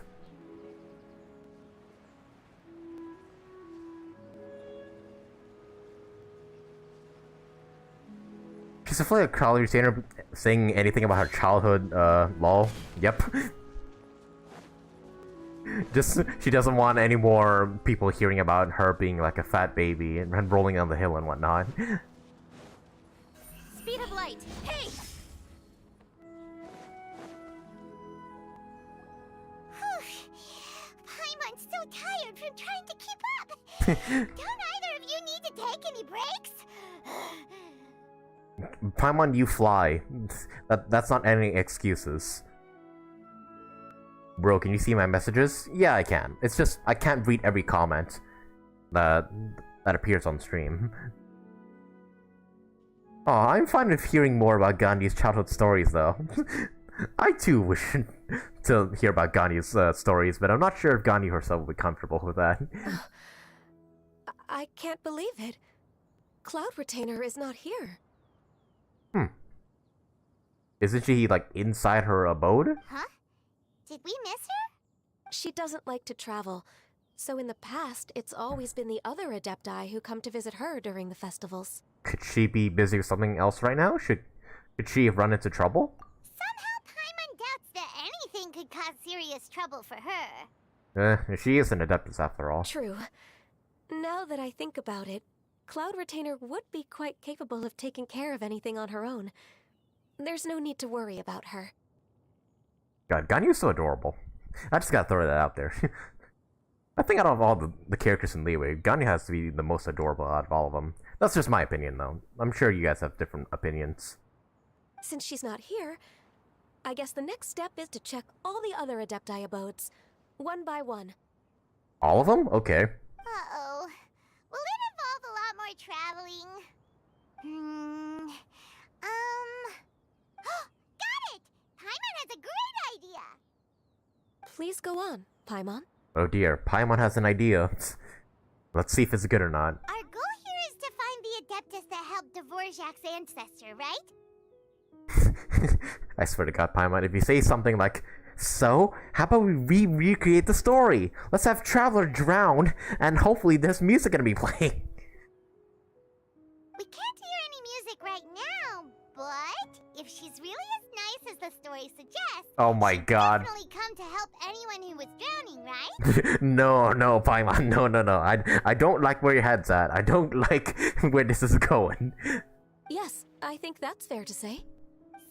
She's definitely a Cloud Retainer saying anything about her childhood, lol. Yep. Just, she doesn't want any more people hearing about her being like a fat baby and rolling down the hill and whatnot. Speed of light. Hey! Paimon's so tired from trying to keep up. Don't either of you need to take any breaks? Paimon, you fly. That's not any excuses. Bro, can you see my messages? Yeah, I can. It's just I can't read every comment that appears on stream. Oh, I'm fine with hearing more about Gandhi's childhood stories, though. I too wish to hear about Gandhi's stories, but I'm not sure if Gandhi herself would be comfortable with that. I can't believe it. Cloud Retainer is not here. Isn't she, like, inside her abode? Huh? Did we miss her? She doesn't like to travel, so in the past, it's always been the other Adepti who come to visit her during the festivals. Could she be busy with something else right now? Could she have run into trouble? Somehow Paimon doubts that anything could cause serious trouble for her. She is an Adeptus after all. True. Now that I think about it, Cloud Retainer would be quite capable of taking care of anything on her own. There's no need to worry about her. God, Ganyu's so adorable. I just gotta throw that out there. I think out of all the characters in Liyue, Ganyu has to be the most adorable out of all of them. That's just my opinion, though. I'm sure you guys have different opinions. Since she's not here, I guess the next step is to check all the other Adepti abodes, one by one. All of them? Okay. Uh-oh. Will it involve a lot more traveling? Got it! Paimon has a great idea! Please go on, Paimon. Oh dear, Paimon has an idea. Let's see if it's good or not. Our goal here is to find the Adeptus that helped Dvorak's ancestor, right? I swear to God, Paimon, if you say something like, so, how about we recreate the story? Let's have Traveler drown, and hopefully there's music gonna be playing. We can't hear any music right now, but if she's really as nice as the story suggests, Oh my God. definitely come to help anyone who was drowning, right? No, Paimon, no. I don't like where your head's at. I don't like where this is going. Yes, I think that's fair to say.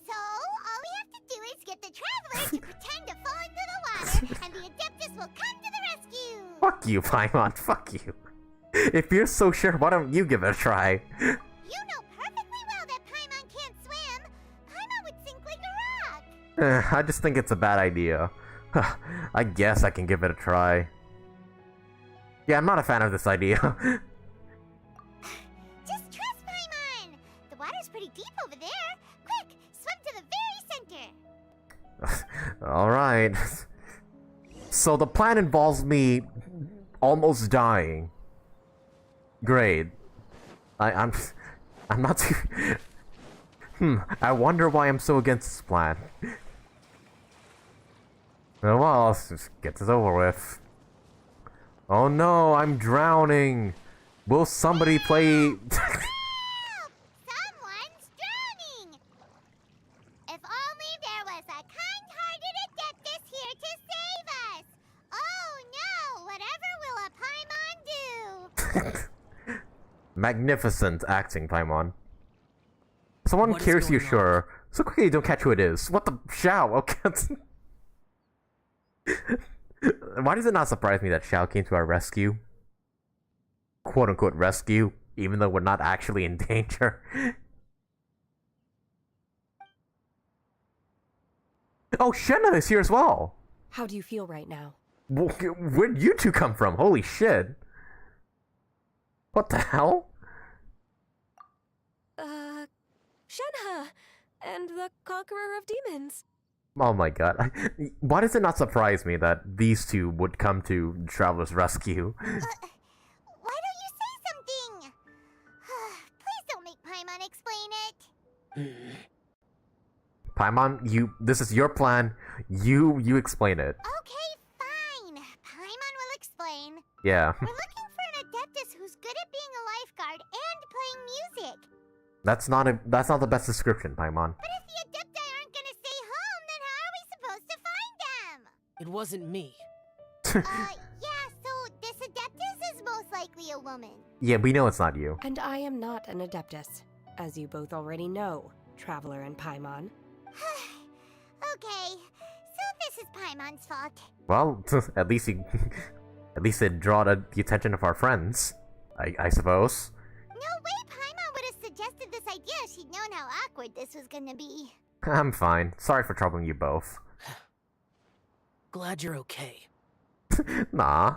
So, all we have to do is get the Traveler to pretend to fall into the water, and the Adeptus will come to the rescue! Fuck you, Paimon, fuck you. If you're so sure, why don't you give it a try? You know perfectly well that Paimon can't swim! Paimon would sink like a rock! I just think it's a bad idea. I guess I can give it a try. Yeah, I'm not a fan of this idea. Just trust Paimon! The water's pretty deep over there! Quick, swim to the very center! Alright. So the plan involves me almost dying. Great. I'm not too... I wonder why I'm so against this plan. Oh well, let's just get this over with. Oh no, I'm drowning! Will somebody play... Someone's drowning! If only there was a kind-hearted Adeptus here to save us! Oh no! Whatever will a Paimon do? Magnificent acting, Paimon. Someone What is cares you going on? sure. So quickly you don't catch who it is. What the... Xiao, okay. Why does it not surprise me that Xiao came to our rescue? Quote-unquote rescue, even though we're not actually in danger. Oh, Shenna is here as well! How do you feel right now? Where'd you two come from? Holy shit. What the hell? Shenhe! And the Conqueror of Demons. Oh my god. Why does it not surprise me that these two would come to Traveler's rescue? Why don't you say something? Please don't make Paimon explain it. Paimon, this is your plan. You explain it. Okay, fine. Paimon will explain. Yeah. We're looking for an Adeptus who's good at being a lifeguard and playing music. That's not the best description, Paimon. But if the Adepti aren't gonna stay home, then how are we supposed to find them? It wasn't me. Yeah, so this Adeptus is most likely a woman. Yeah, we know it's not you. And I am not an Adeptus, as you both already know, Traveler and Paimon. Okay, so this is Paimon's fault. Well, at least it draw the attention of our friends, I suppose. No way Paimon would have suggested this idea if she'd known how awkward this was gonna be. I'm fine. Sorry for troubling you both. Glad you're okay. Nah.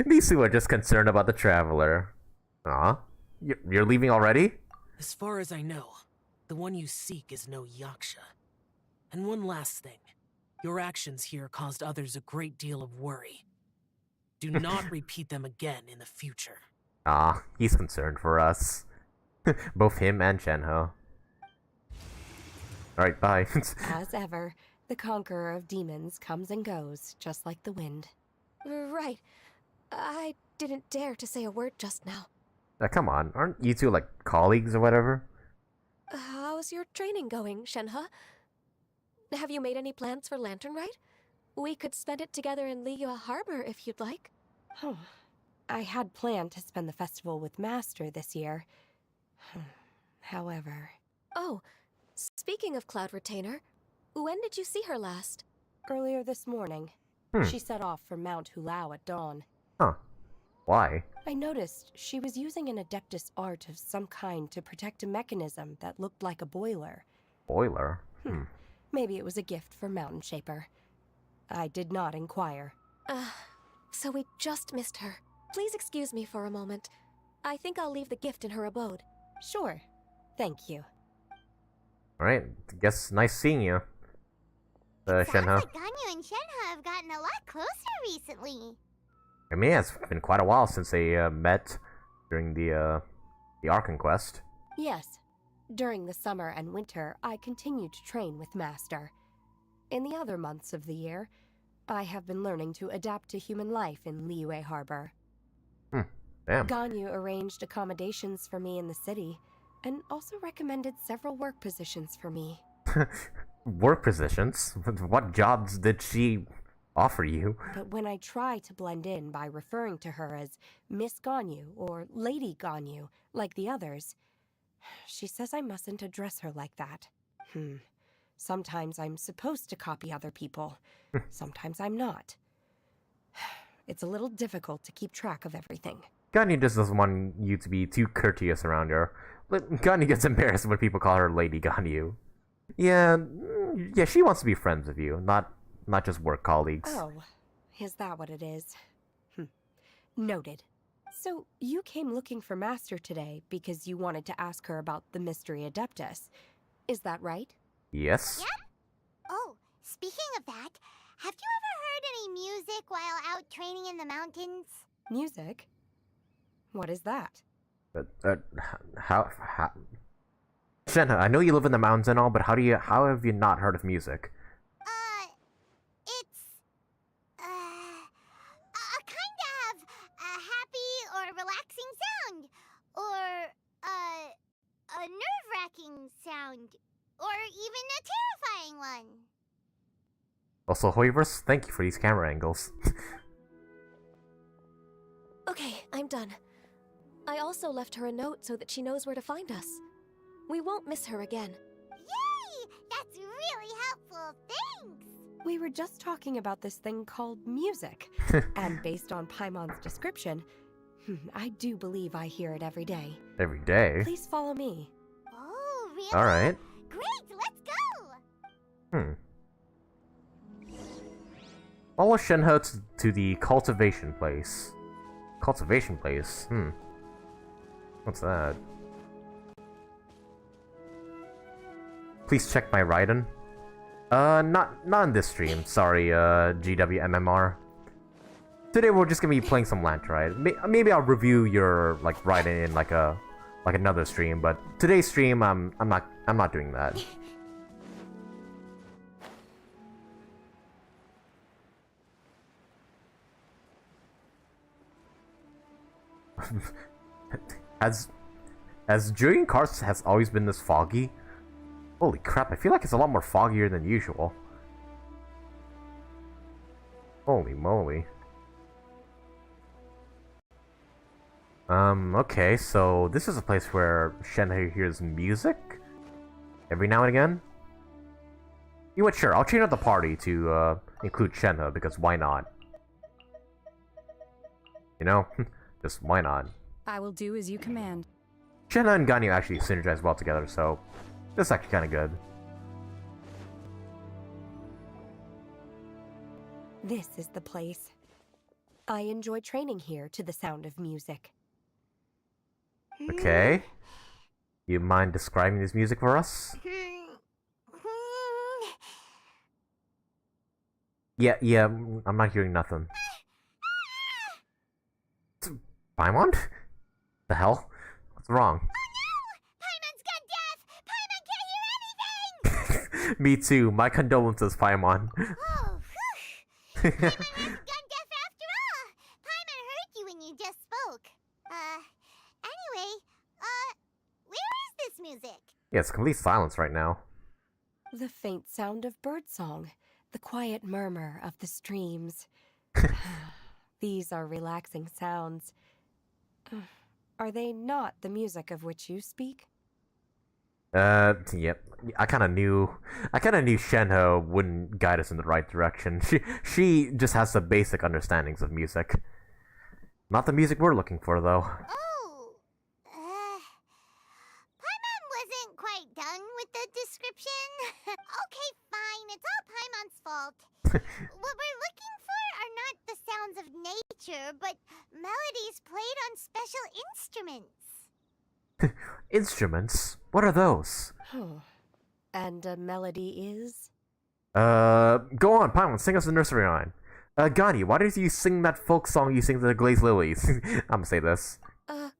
These two are just concerned about the Traveler. Aw. You're leaving already? As far as I know, the one you seek is no Yaksha. And one last thing. Your actions here caused others a great deal of worry. Do not repeat them again in the future. Ah, he's concerned for us. Both him and Shenhe. Alright, bye. As ever, the conqueror of demons comes and goes, just like the wind. Right. I didn't dare to say a word just now. Come on, aren't you two like colleagues or whatever? How's your training going, Shenhe? Have you made any plans for Lantern Rite? We could spend it together in Liyue Harbor if you'd like. Oh, I had planned to spend the festival with Master this year. However... Oh, speaking of Cloud Retainer, when did you see her last? Earlier this morning. She set off for Mount Hulao at dawn. Huh. Why? I noticed she was using an Adeptus art of some kind to protect a mechanism that looked like a boiler. Boiler? Maybe it was a gift for Mountain Shaper. I did not inquire. So we just missed her. Please excuse me for a moment. I think I'll leave the gift in her abode. Sure. Thank you. Alright, guess nice seeing you. Sounds Shenhe. like Ganyu and Shenhe have gotten a lot closer recently. I mean, it's been quite a while since they met during the Archon quest. Yes. During the summer and winter, I continued to train with Master. In the other months of the year, I have been learning to adapt to human life in Liyue Harbor. Damn. Ganyu arranged accommodations for me in the city, and also recommended several work positions for me. Work positions? What jobs did she offer you? But when I try to blend in by referring to her as Miss Ganyu or Lady Ganyu, like the others, she says I mustn't address her like that. Sometimes I'm supposed to copy other people. Sometimes I'm not. It's a little difficult to keep track of everything. Ganyu just doesn't want you to be too courteous around her. Ganyu gets embarrassed when people call her Lady Ganyu. Yeah, she wants to be friends with you, not just work colleagues. Oh, is that what it is? Noted. So, you came looking for Master today because you wanted to ask her about the Mystery Adeptus. Is that right? Yes? Yep. Oh, speaking of that, have you ever heard any music while out training in the mountains? Music? What is that? How? Shenhe, I know you live in the mountains and all, but how have you not heard of music? It's, a kind of a happy or relaxing sound, or, a nerve-wracking sound, or even a terrifying one. Also, Hoyoverse, thank you for these camera angles. Okay, I'm done. I also left her a note so that she knows where to find us. We won't miss her again. Yay! That's really helpful, thanks! We were just talking about this thing called music. And based on Paimon's description, I do believe I hear it every day. Every day? Please follow me. Oh, really? Alright. Great, let's go! Follow Shenhe to the cultivation place. Cultivation place? What's that? Please check my Raiden. Not in this stream. Sorry, GWMMR. Today we're just gonna be playing some Lantern Rite. Maybe I'll review your Raiden in like another stream, but today's stream I'm not doing that. As Julian Karst has always been this foggy. Holy crap, I feel like it's a lot more foggier than usual. Holy moly. Okay, so this is a place where Shenhe hears music every now and again. You know what, sure, I'll change out the party to include Shenhe, because why not? You know? Just why not? I will do as you command. Shenhe and Ganyu actually synergize well together, so that's actually kind of good. This is the place. I enjoy training here to the sound of music. Okay. You mind describing this music for us? Yeah, I'm not hearing nothing. Paimon? The hell? What's wrong? Me too. My condolences, Paimon. Oh, whew. Paimon wasn't gun deaf after all. Paimon heard you when you just spoke. Anyway, where is this music? Yeah, it's complete silence right now. The faint sound of birdsong, the quiet murmur of the streams. These are relaxing sounds. Are they not the music of which you speak? Yep. I kind of knew Shenhe wouldn't guide us in the right direction. She just has the basic understandings of music. Not the music we're looking for, though. Oh, Paimon wasn't quite done with the description. Okay, fine. It's all Paimon's fault. What we're looking for are not the sounds of nature, but melodies played on special instruments. Instruments? What are those? And a melody is? Go on, Paimon, sing us a nursery rhyme. Gani, why did you sing that folk song you sing to the Glazed Lilies? I'm gonna say this. Huh?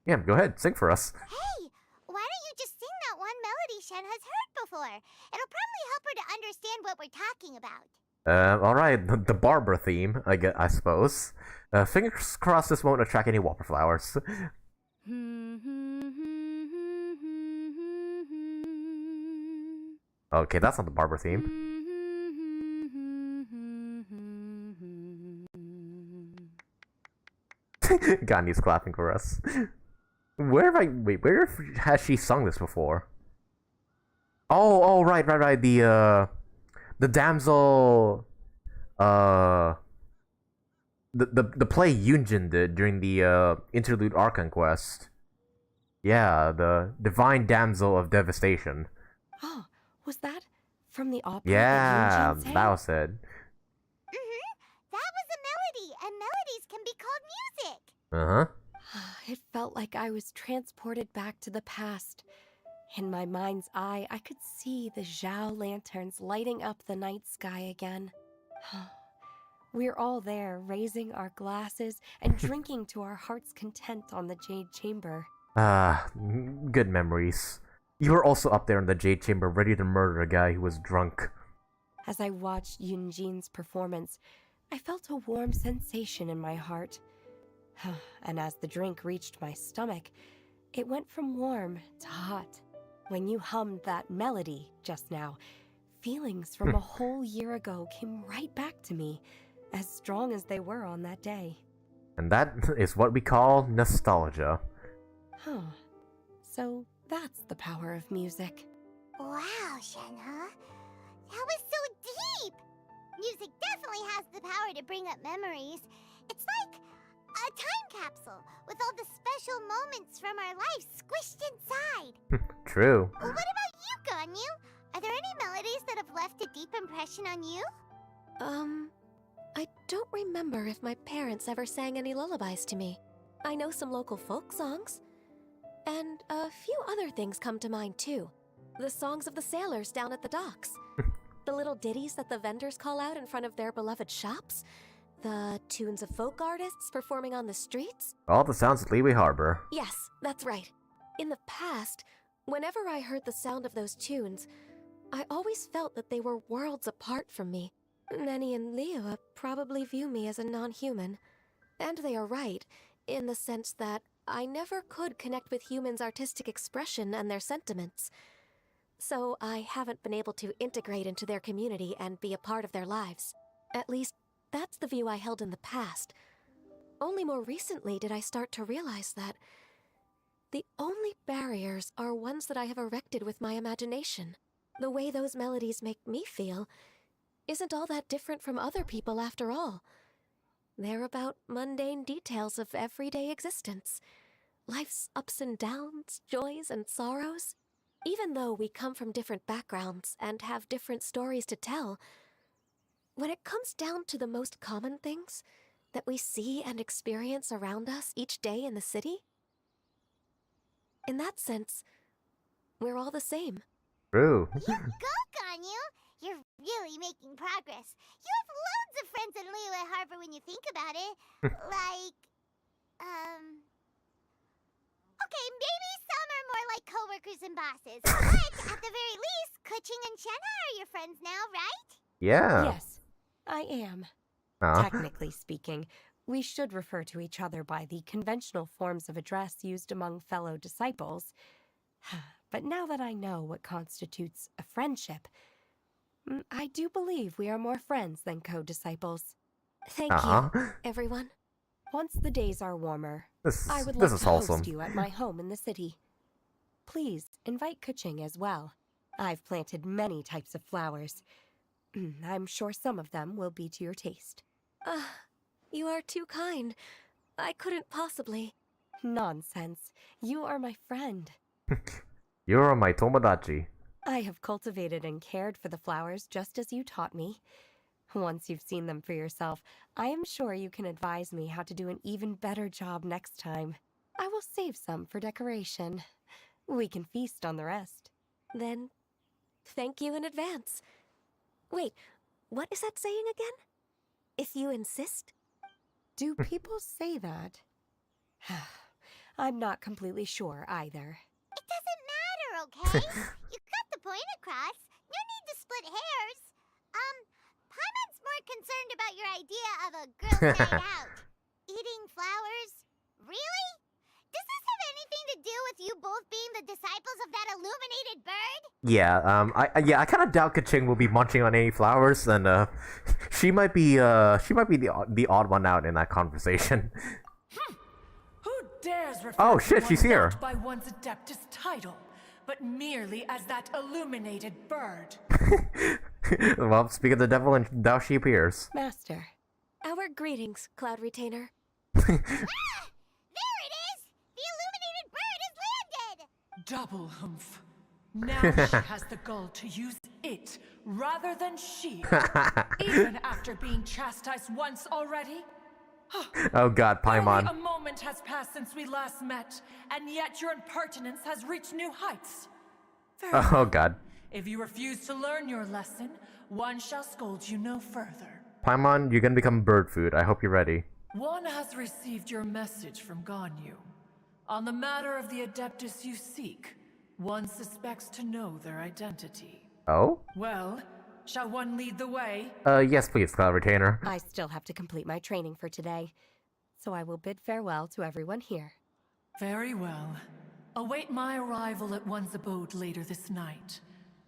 Yeah, go ahead, sing for us. Hey, why don't you just sing that one melody Shen has heard before? It'll probably help her to understand what we're talking about. Alright, the barber theme, I suppose. Fingers crossed this won't attract any wallflowers. Okay, that's not the barber theme. Gandhi's clapping for us. Where has she sung this before? Oh, right. The damsel, the play Yunjin did during the interlude Archon quest. Yeah, the divine damsel of devastation. Oh, was that from the opera? Yeah, that was it. That was a melody, and melodies can be called music. It felt like I was transported back to the past. In my mind's eye, I could see the Xiao lanterns lighting up the night sky again. We're all there, raising our glasses and drinking to our heart's content on the Jade Chamber. Good memories. You were also up there in the Jade Chamber, ready to murder a guy who was drunk. As I watched Yunjin's performance, I felt a warm sensation in my heart. And as the drink reached my stomach, it went from warm to hot. When you hummed that melody just now, feelings from a whole year ago came right back to me, as strong as they were on that day. And that is what we call nostalgia. So that's the power of music. Wow, Shenhe. That was so deep! Music definitely has the power to bring up memories. It's like a time capsule with all the special moments from our lives squished inside. True. What about you, Ganyu? Are there any melodies that have left a deep impression on you? I don't remember if my parents ever sang any lullabies to me. I know some local folk songs. And a few other things come to mind, too. The songs of the sailors down at the docks. The little ditties that the vendors call out in front of their beloved shops. The tunes of folk artists performing on the streets. All the sounds of Liyue Harbor. Yes, that's right. In the past, whenever I heard the sound of those tunes, I always felt that they were worlds apart from me. Nenny and Liyue probably view me as a non-human. And they are right, in the sense that I never could connect with humans' artistic expression and their sentiments. So I haven't been able to integrate into their community and be a part of their lives. At least, that's the view I held in the past. Only more recently did I start to realize that the only barriers are ones that I have erected with my imagination. The way those melodies make me feel isn't all that different from other people after all. They're about mundane details of everyday existence. Life's ups and downs, joys and sorrows. Even though we come from different backgrounds and have different stories to tell, when it comes down to the most common things that we see and experience around us each day in the city, in that sense, we're all the same. True. You go, Ganyu! You're really making progress. You have loads of friends in Liyue Harbor when you think about it. Okay, maybe some are more like coworkers masters and bosses. But at the very least, Kuching and Shenna are your friends now, right? Yeah. Yes, I am. Huh? Technically speaking, we should refer to each other by the conventional forms of address used among fellow disciples. But now that I know what constitutes a friendship, I do believe we are more friends than co-disciples. Thank you, everyone. Once the days are warmer, I would this like is to wholesome. host you at my home in the city. Please invite Kuching as well. I've planted many types of flowers. I'm sure some of them will be to your taste. You are too kind. I couldn't possibly. Nonsense. You are my friend. You're my tomodachi. I have cultivated and cared for the flowers just as you taught me. Once you've seen them for yourself, I am sure you can advise me how to do an even better job next time. I will save some for decoration. We can feast on the rest. Then, thank you in advance. Wait, what is that saying again? If you insist? Do people say that? I'm not completely sure either. It doesn't matter, okay? You got the point across. No need to split hairs. Paimon's more concerned about your idea of a girls' night out. Eating flowers? Really? Does this have anything to do with you both being the disciples of that illuminated bird? Yeah, I kind of doubt Kaching will be munching on any flowers, and she might be the odd one out in that conversation. Who dares refer Oh to shit, one she's here. not by one's adeptus title, but merely as that illuminated bird? Well, speak of the devil, and thou she appears. Master. Our greetings, Cloud Retainer. There it is! The illuminated bird has landed! Double humph. Now she has the gall to use it rather than she. Even after being chastised once already? Oh god, Barely Paimon. a moment has passed since we last met, and yet your impertinence has reached new heights. Oh god. If you refuse to learn your lesson, one shall scold you no further. Paimon, you're gonna become bird food. I hope you're ready. One has received your message from Ganyu. On the matter of the Adeptus you seek, one suspects to know their identity. Oh? Well, shall one lead the way? Yes please, Cloud Retainer. I still have to complete my training for today, so I will bid farewell to everyone here. Very well. Await my arrival at one's abode later this night.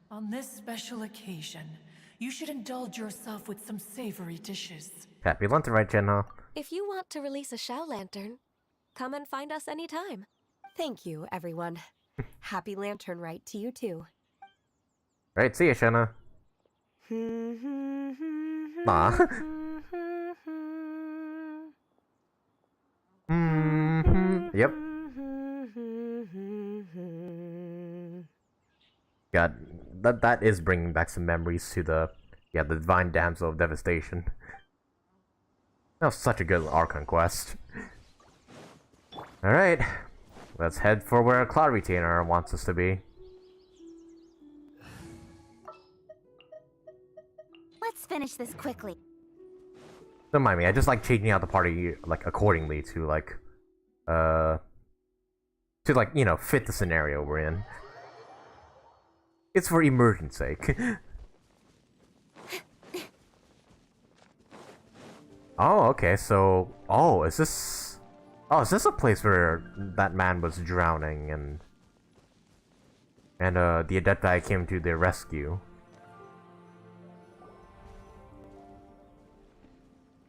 On this special occasion, you should indulge yourself with some savory dishes. Happy Lantern, right, Jenna? If you want to release a Xiao lantern, come and find us anytime. Thank you, everyone. Happy Lantern Rite to you too. Right, see ya, Shenna. Aw. Yep. God, that is bringing back some memories to the Divine Damsel of Devastation. That was such a good Archon quest. Alright, let's head for where Cloud Retainer wants us to be. Let's finish this quickly. Don't mind me, I just like changing out the party like accordingly to like you know, fit the scenario we're in. It's for immersion's sake. Oh, okay, so is this a place where that man was drowning and the Adepti came to their rescue?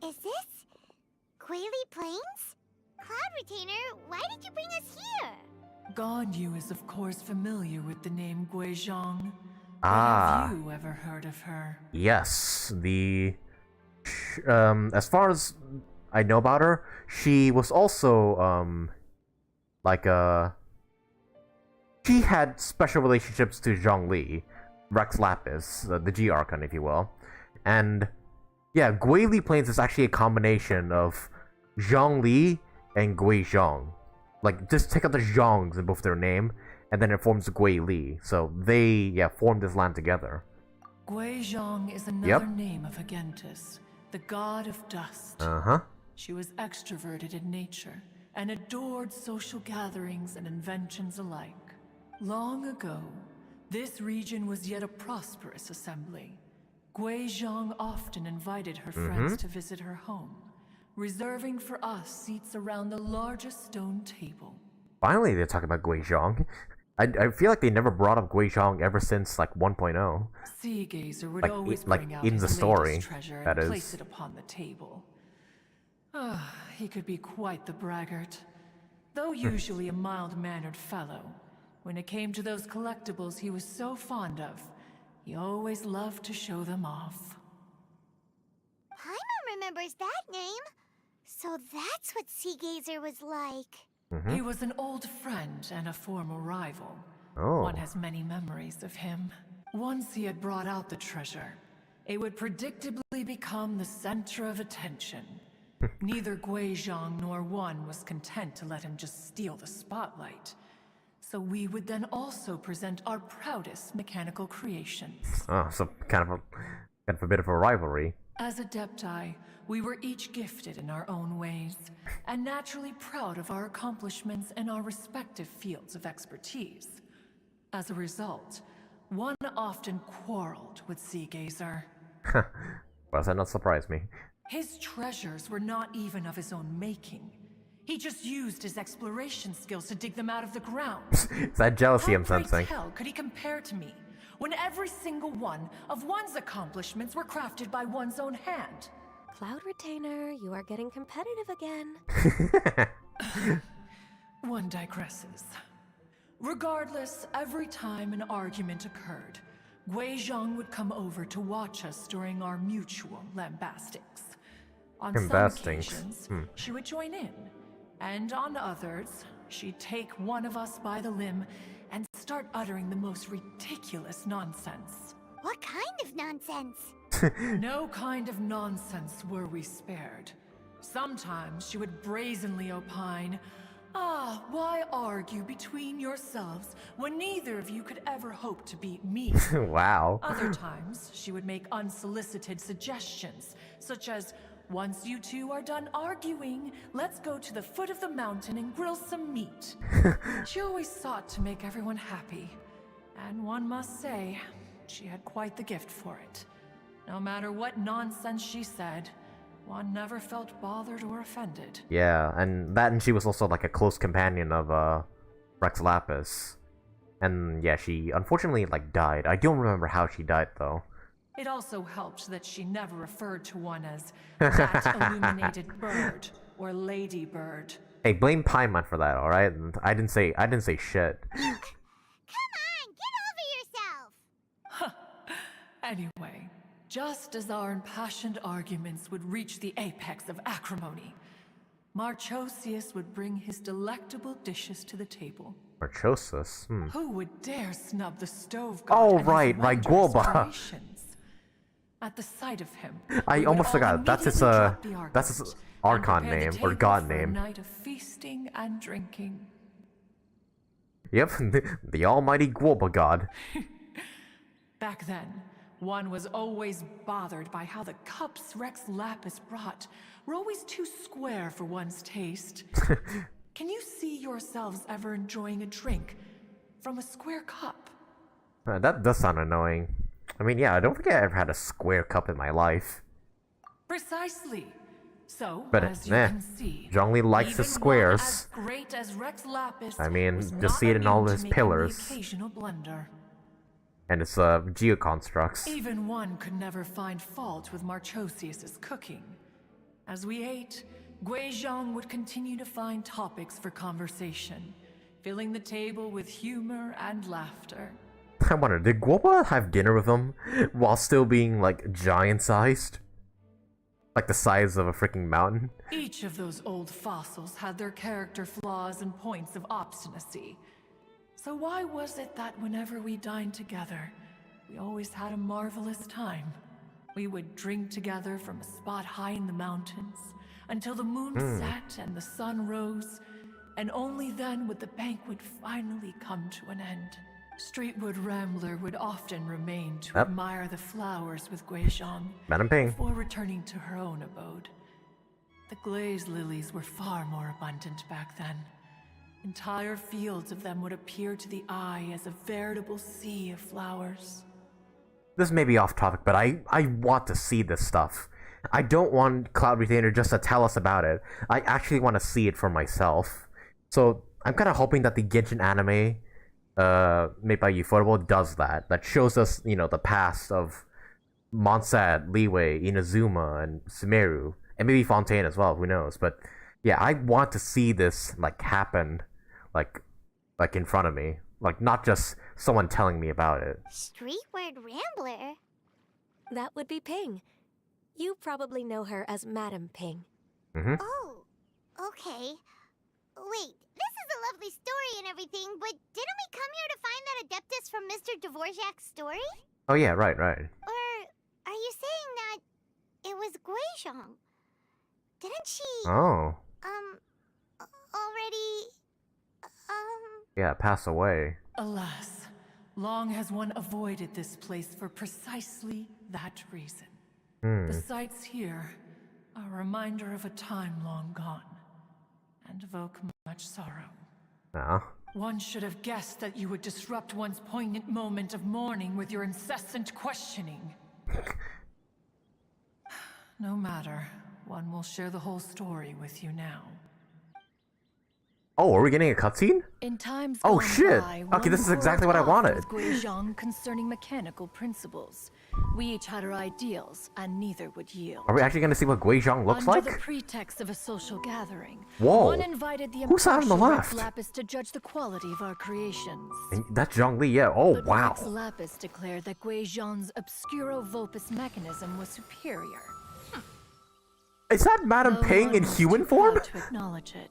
Is this Guili Plains? Cloud Retainer, why did you bring us here? Ganyu is of course familiar with the name Guizhong. Ah. Have you ever heard of her? Yes, as far as I know about her, she was also she had special relationships to Zhongli, Rex Lapis, the G Archon, if you will, and yeah, Guili Plains is actually a combination of Zhongli and Guizhong. Like, just take out the Zhongs in both their name, and then it forms Guili. So they formed this land together. Guizhong is another name of Agentis, the god of dust. She was extroverted in nature and adored social gatherings and inventions alike. Long ago, this region was yet a prosperous assembly. Guizhong often invited her friends to visit her home, reserving for us seats around the largest stone table. Finally, they're talking about Guizhong. I feel like they never brought up Guizhong ever since like 1.0. Sea Gazer would always like bring out in his the story, latest treasure that and is. place it upon the table. He could be quite the braggart. Though usually a mild-mannered fellow, when it came to those collectibles he was so fond of, he always loved to show them off. Paimon remembers that name. So that's what Sea Gazer was like. He was an old friend and a former rival. Oh. One has many memories of him. Once he had brought out the treasure, it would predictably become the center of attention. Neither Guizhong nor one was content to let him just steal the spotlight. So we would then also present our proudest mechanical creations. Oh, so kind of a bit of a rivalry. As Adepti, we were each gifted in our own ways, and naturally proud of our accomplishments in our respective fields of expertise. As a result, one often quarreled with Sea Gazer. Does that not surprise me? His treasures were not even of his own making. He just used his exploration skills to dig them out of the ground. Is that jealousy I'm sensing? How hell could he compare to me, when every single one of one's accomplishments were crafted by one's own hand? Cloud Retainer, you are getting competitive again. One digresses. Regardless, every time an argument occurred, Guizhong would come over to watch us during our mutual lambastics. On some occasions, she would join in, and on others, she'd take one of us by the limb and start uttering the most ridiculous nonsense. What kind of nonsense? No kind of nonsense were we spared. Sometimes she would brazenly opine, why argue between yourselves when neither of you could ever hope to beat me? Wow. Other times, she would make unsolicited suggestions, such as, once you two are done arguing, let's go to the foot of the mountain and grill some meat. She always sought to make everyone happy, and one must say, she had quite the gift for it. No matter what nonsense she said, one never felt bothered or offended. Yeah, and she was also like a close companion of Rex Lapis. And yeah, she unfortunately like died. I don't remember how she died though. It also helped that she never referred to one as that illuminated bird or lady bird. Hey, blame Paimon for that, alright? I didn't say shit. Come on, get over yourself! Anyway, just as our impassioned arguments would reach the apex of acrimony, Marchosius would bring his delectable dishes to the table. Marchosius? Who would dare snub the stove god? Oh, and right, his right, wondrous Guoba. creations? At the sight of him, I almost forgot. That's his Archon name or god name. A night of feasting and drinking. Yep, the almighty Guoba god. Back then, one was always bothered by how the cups Rex Lapis brought were always too square for one's taste. Can you see yourselves ever enjoying a drink from a square cup? That does sound annoying. I mean, yeah, I don't think I ever had a square cup in my life. Precisely. So, But as you can see, Zhongli likes even his squares. one as great as Rex Lapis I mean, was just not see it in all immune his to making pillars. the occasional blunder. And its geoconstructs. Even one could never find fault with Marchosius's cooking. As we ate, Guizhong would continue to find topics for conversation, filling the table with humor and laughter. I wonder, did Guoba have dinner with him while still being like giant-sized? Like the size of a freaking mountain? Each of those old fossils had their character flaws and points of obstinacy. So why was it that whenever we dined together, we always had a marvelous time? We would drink together from a spot high in the mountains, until the moon set and the sun rose, and only then would the banquet finally come to an end. Streetwood Rambler would often remain to admire the flowers with Guizhong Madam Ping. before returning to her own abode. The glazed lilies were far more abundant back then, Entire fields of them would appear to the eye as a veritable sea of flowers. This may be off topic, but I want to see this stuff. I don't want Cloud Retainer just to tell us about it. I actually want to see it for myself. So I'm kind of hoping that the Genshin anime, made by Ufotable, does that. That shows us, you know, the past of Monsat, Liyue, Inazuma, and Sumeru, and maybe Fontaine as well. Who knows? But yeah, I want to see this like happen, like in front of me, like not just someone telling me about it. Street word rambler? That would be Ping. You probably know her as Madam Ping. Oh, okay. Wait, this is a lovely story and everything, but didn't we come here to find that Adeptus from Mr. Dvorak's story? Oh yeah, right. Or are you saying that it was Guizhong? Didn't she... Oh. Already... Yeah, pass away. Alas, long has one avoided this place for precisely that reason. The sights here are a reminder of a time long gone, and evoke much sorrow. Ah. One should have guessed that you would disrupt one's poignant moment of mourning with your incessant questioning. No matter, one will share the whole story with you now. Oh, are we getting a cutscene? In times Oh gone shit! by, Okay, this is one exactly what I quarreled wanted. with Guizhong concerning mechanical principles. We each had our ideals, and neither would yield. Are we actually gonna see what Guizhong looks Under like? the pretext of a social gathering, Whoa. one invited the Who's that on the impartial left? Rex Lapis to judge the quality of our creations. And that's Zhongli, yeah. Oh But wow. Rex Lapis declared that Guizhong's Obscuro Vulpus mechanism was superior. Is that Madam No Ping one in was human too form? proud to acknowledge it.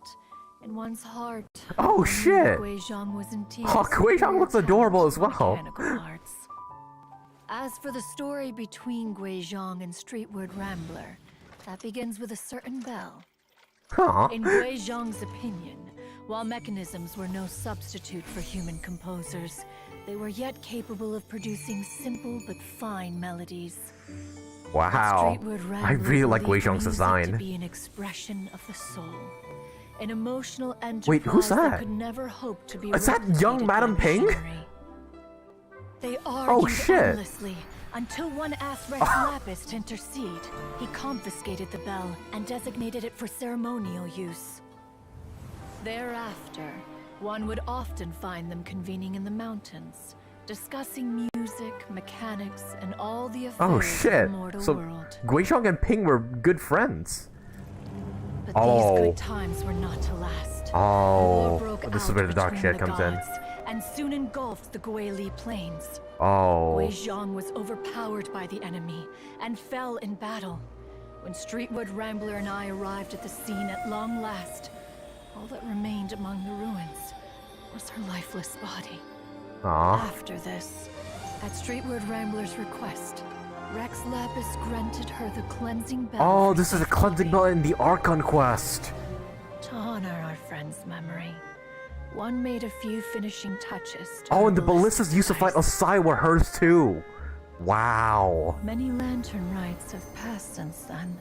In one's heart, Oh, one knew shit. Guizhong was indeed Oh, a Guizhong superior looks adorable talent as for well. mechanical arts. As for the story between Guizhong and Streetward Rambler, that begins with a certain bell. Huh. In Guizhong's opinion, while mechanisms were no substitute for human composers, they were yet capable of producing simple but fine melodies. Wow. Streetward I Rambler really like believed Guizhong's music design. to be an expression of the soul. An emotional enterprise Wait, who's that? could never hope to be Is that young replicated Madam by Ping? machinery. They argued shit. endlessly until one asked Rex Lapis to intercede. He confiscated the bell and designated it for ceremonial use. Thereafter, one would often find them convening in the mountains, discussing music, mechanics, and all the affairs Oh of shit. the mortal So world. Guizhong and Ping were good friends. But Oh. these good times were not to last. Oh, War broke this is out where the dark between shit the comes in. gods, and soon engulfed the Guili Plains. Oh. Guizhong was overpowered by the enemy and fell in battle. When Streetwood Rambler and I arrived at the scene at long last, all that remained among the ruins was her lifeless body. Aw. After this, at Streetwood Rambler's request, Rex Lapis granted her the cleansing bell. Oh, for this is a cleansing bell in the Archon quest. to honor our friend's memory. One made a few finishing touches to Oh, her and the ballistas used to fight Osai were hers too. Wow. Many lantern rites have passed since then.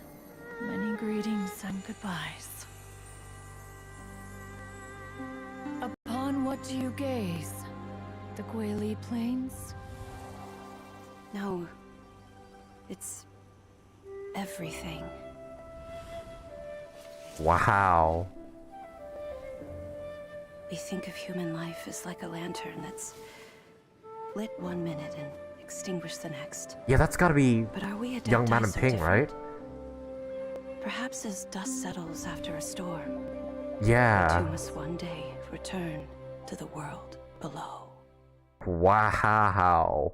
Many greetings and goodbyes. Upon what do you gaze? The Guili Plains? No. It's everything. Wow. We think of human life as like a lantern that's lit one minute and extinguished the next. Yeah, that's gotta be But are we young Adepti Madam so Ping, different? right? Perhaps as dust settles after a storm, Yeah. we too must one day return to the world below. Wow.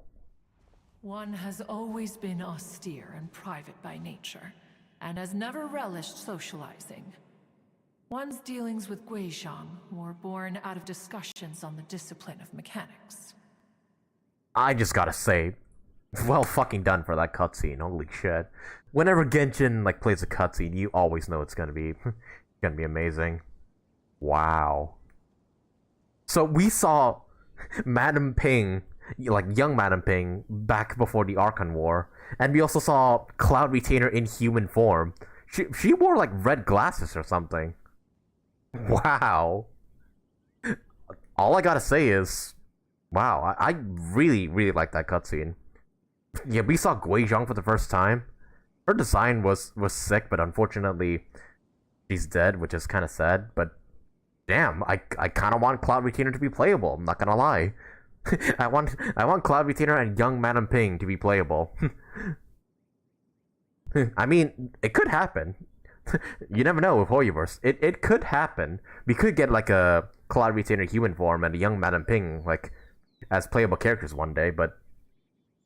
One has always been austere and private by nature, and has never relished socializing. One's dealings with Guizhong were born out of discussions on the discipline of mechanics. I just gotta say, well fucking done for that cutscene. Holy shit. Whenever Genshin like plays a cutscene, you always know it's gonna be gonna be amazing. Wow. So we saw Madam Ping, like young Madam Ping, back before the Archon War, and we also saw Cloud Retainer in human form. She wore like red glasses or something. Wow. all I gotta say is, wow, I really, really like that cutscene. Yeah, we saw Guizhong for the first time. Her design was sick, but unfortunately, she's dead, which is kind of sad. But damn, I kind of want Cloud Retainer to be playable. I'm not gonna lie. I want Cloud Retainer and young Madam Ping to be playable. I mean, it could happen. You never know with Hoyoverse. It could happen. We could get like a Cloud Retainer human form and a young Madam Ping like as playable characters one day, but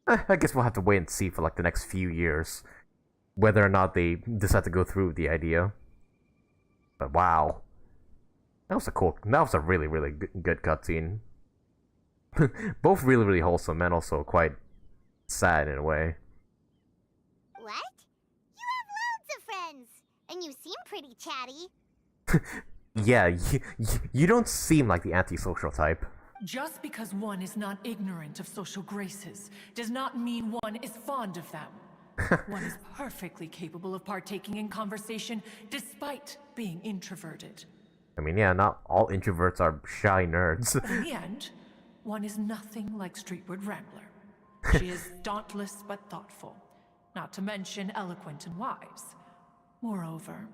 I guess we'll have to wait and see for like the next few years whether or not they decide to go through with the idea. But wow, that was a really really good cutscene. Both really really wholesome and also quite sad in a way. What? You have loads of friends, and you seem pretty chatty. Yeah, you don't seem like the antisocial type. Just because one is not ignorant of social graces does not mean one is fond of them. One is perfectly capable of partaking in conversation despite being introverted. I mean, yeah, not all introverts are shy nerds. But in the end, one is nothing like Streetwood Rambler. She is dauntless but thoughtful, not to mention eloquent and wise. Moreover,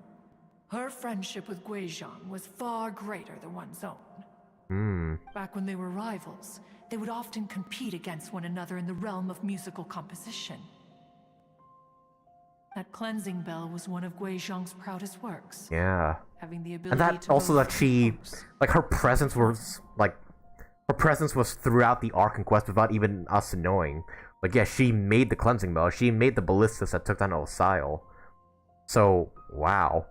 her friendship with Guizhong was far greater than one's own. Back when they were rivals, they would often compete against one another in the realm of musical composition. That cleansing bell was one of Guizhong's proudest works. Yeah. Having the ability And that to also both that she, compose. like her presence was throughout the arc and quest without even us knowing. Like, yeah, she made the cleansing bell. She made the ballistas that took down Xiao. So, wow.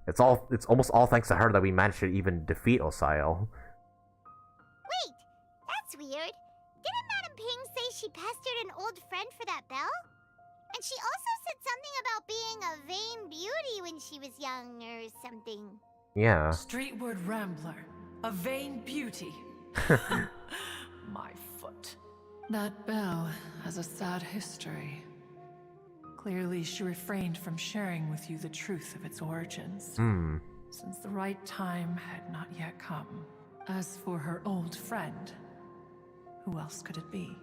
It's almost all thanks to her that we managed to even defeat Xiao. Wait, that's weird. Didn't Madam Ping say she pestered an old friend for that bell? And she also said something about being a vain beauty when she was young or something. Yeah. Streetward Rambler, a vain beauty. My foot. That bell has a sad history. Clearly, she refrained from sharing with you the truth of its origins, since the right time had not yet come. As for her old friend, who else could it be?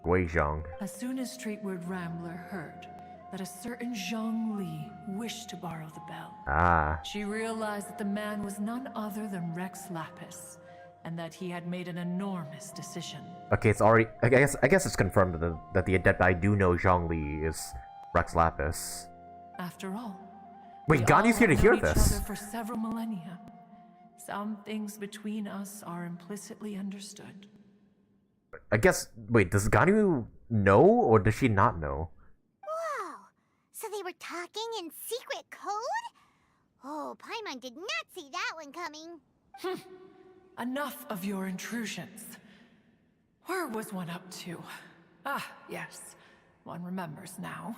Guizhong. As soon as Streetward Rambler heard that a certain Zhang Li wished to borrow the bell, she realized that the man was none other than Rex Lapis, and that he had made an enormous decision. Okay, it's already. I guess it's confirmed that the adept I do know Zhongli is Rex Lapis. After all, wait, Ganyu's here to hear each this. other for several millennia. Some things between us are implicitly understood. I guess. Wait, does Ganyu know or does she not know? Whoa! So they were talking in secret code? Oh, Paimon did not see that one coming. Enough of your intrusions. Where was one up to? Ah, yes. One remembers now.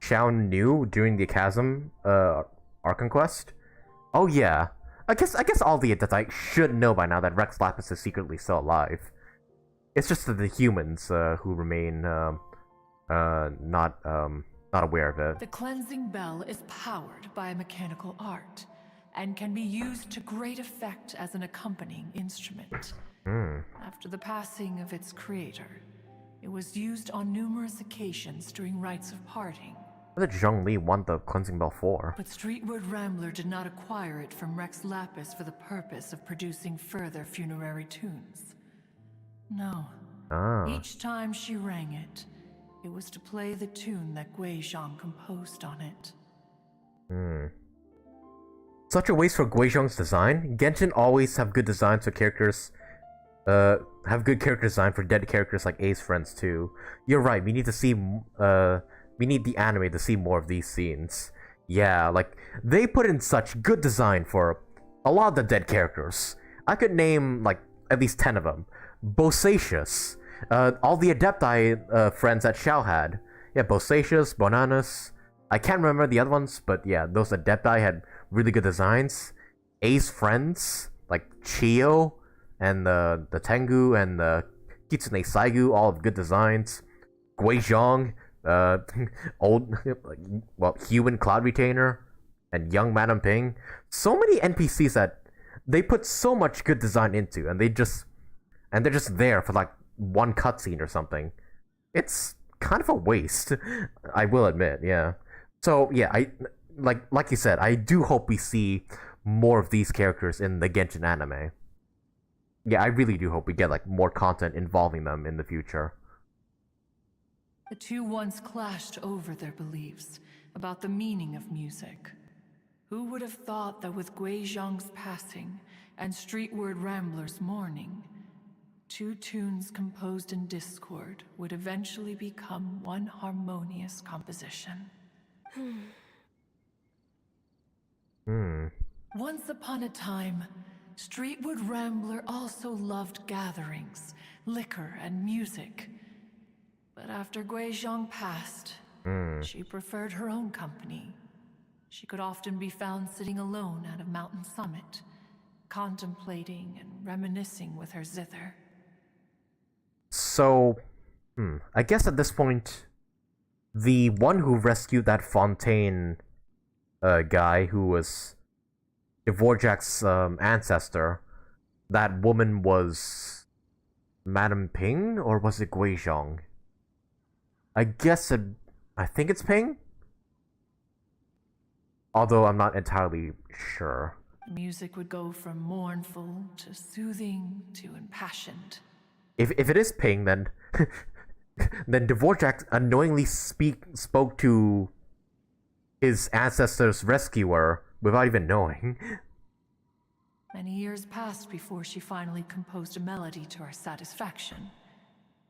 Xiao knew during the Chasm arc conquest? Oh yeah. I guess all the Adepti should know by now that Rex Lapis is secretly still alive. It's just that the humans who remain not aware of it. The cleansing bell is powered by a mechanical art and can be used to great effect as an accompanying instrument. After the passing of its creator, it was used on numerous occasions during rites of parting. What did Zhongli want the cleansing bell for? But Streetward Rambler did not acquire it from Rex Lapis for the purpose of producing further funerary tunes. No. Each time she rang it, it was to play the tune that Guizhong composed on it. Such a waste for Guizhong's design. Genshin always have good designs for characters. Have good character design for dead characters like A's friends too. You're right. We need to see. We need the anime to see more of these scenes. Yeah, like they put in such good design for a lot of the dead characters. I could name like at least 10 of them. Bosacius, all the Adepti friends that Xiao had. Yeah, Bosacius, Bonanus. I can't remember the other ones, but yeah, those Adepti had really good designs. A's friends like Xiao and the Tengu and the Kitsune Saigu, all have good designs. Guizhong, human Cloud Retainer, and young Madam Ping. So many NPCs that they put so much good design into, and they just and they're just there for like one cutscene or something. It's kind of a waste, I will admit, yeah. So yeah, I like you said, I do hope we see more of these characters in the Genshin anime. Yeah, I really do hope we get like more content involving them in the future. The two once clashed over their beliefs about the meaning of music. Who would have thought that with Gui Zhang's passing and Streetward Rambler's mourning, two tunes composed in discord would eventually become one harmonious composition? Once upon a time, Streetwood Rambler also loved gatherings, liquor, and music. But after Gui Zhang passed, she preferred her own company. She could often be found sitting alone at a mountain summit, contemplating and reminiscing with her zither. So, I guess at this point, the one who rescued that Fontaine guy who was Dvorak's ancestor, that woman was Madame Ping, or was it Gui Zhang? I think it's Ping? Although I'm not entirely sure. Music would go from mournful to soothing to impassioned. If it is Ping, then then Dvorak unknowingly spoke to his ancestor's rescuer without even knowing. Many years passed before she finally composed a melody to her satisfaction.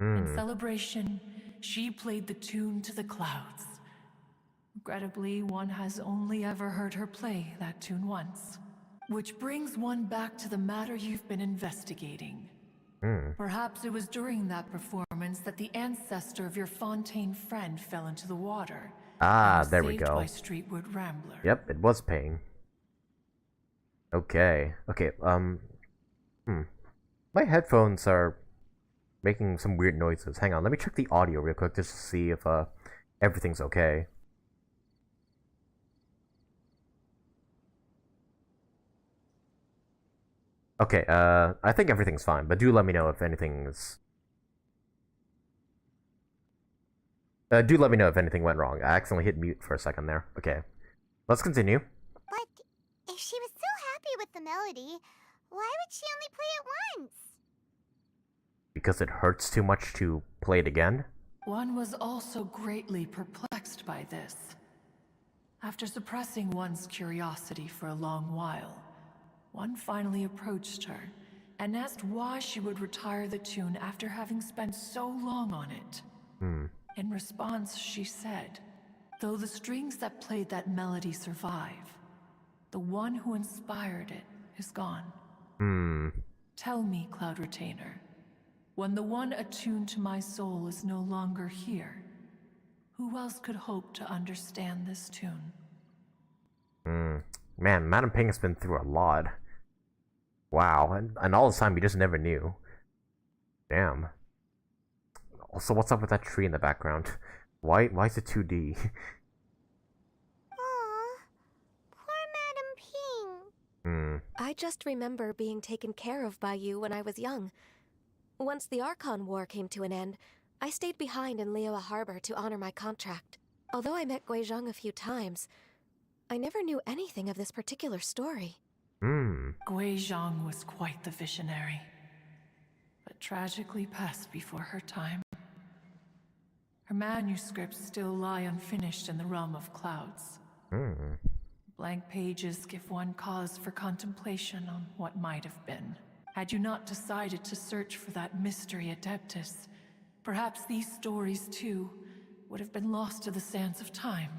In celebration, she played the tune to the clouds. Regrettably, one has only ever heard her play that tune once. Which brings one back to the matter you've been investigating. Perhaps it was during that performance that the ancestor of your Fontaine friend fell into the water. There we Saved go. by Streetwood Rambler. Yep, it was Ping. Okay. My headphones are making some weird noises. Hang on, let me check the audio real quick just to see if everything's okay. Okay, I think everything's fine, but do let me know if anything's... do let me know if anything went wrong. I accidentally hit mute for a second there. Okay, let's continue. But if she was so happy with the melody, why would she only play it once? Because it hurts too much to play it again? One was also greatly perplexed by this. After suppressing one's curiosity for a long while, one finally approached her and asked why she would retire the tune after having spent so long on it. In response, she said, though the strings that played that melody survive, the one who inspired it is gone. Tell me, Cloud Retainer, when the one attuned to my soul is no longer here, who else could hope to understand this tune? Man, Madame Ping has been through a lot. Wow, and all this time we just never knew. Damn. Also, what's up with that tree in the background? Why is it 2D? Aw, poor Madame Ping. I just remember being taken care of by you when I was young. Once the Archon War came to an end, I stayed behind in Liyue Harbor to honor my contract. Although I met Gui Zhang a few times, I never knew anything of this particular story. Gui Zhang was quite the visionary, but tragically passed before her time. Her manuscripts still lie unfinished in the realm of clouds. Blank pages give one cause for contemplation on what might have been. Had you not decided to search for that mystery Adeptus, perhaps these stories too would have been lost to the sands of time.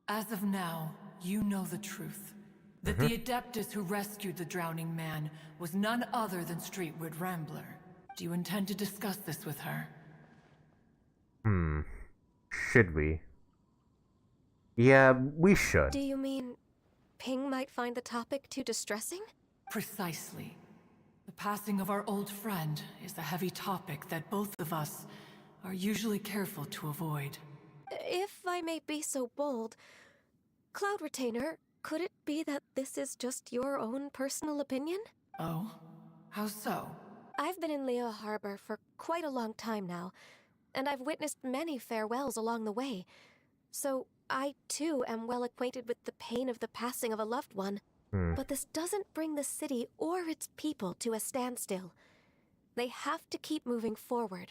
As of now, you know the truth. That the Adeptus who rescued the drowning man was none other than Streetwood Rambler. Do you intend to discuss this with her? Should we? Yeah, we should. Do you mean Ping might find the topic too distressing? Precisely. The passing of our old friend is a heavy topic that both of us are usually careful to avoid. If I may be so bold, Cloud Retainer, could it be that this is just your own personal opinion? Oh? How so? I've been in Liyue Harbor for quite a long time now, and I've witnessed many farewells along the way. So I, too, am well acquainted with the pain of the passing of a loved one. But this doesn't bring the city or its people to a standstill. They have to keep moving forward.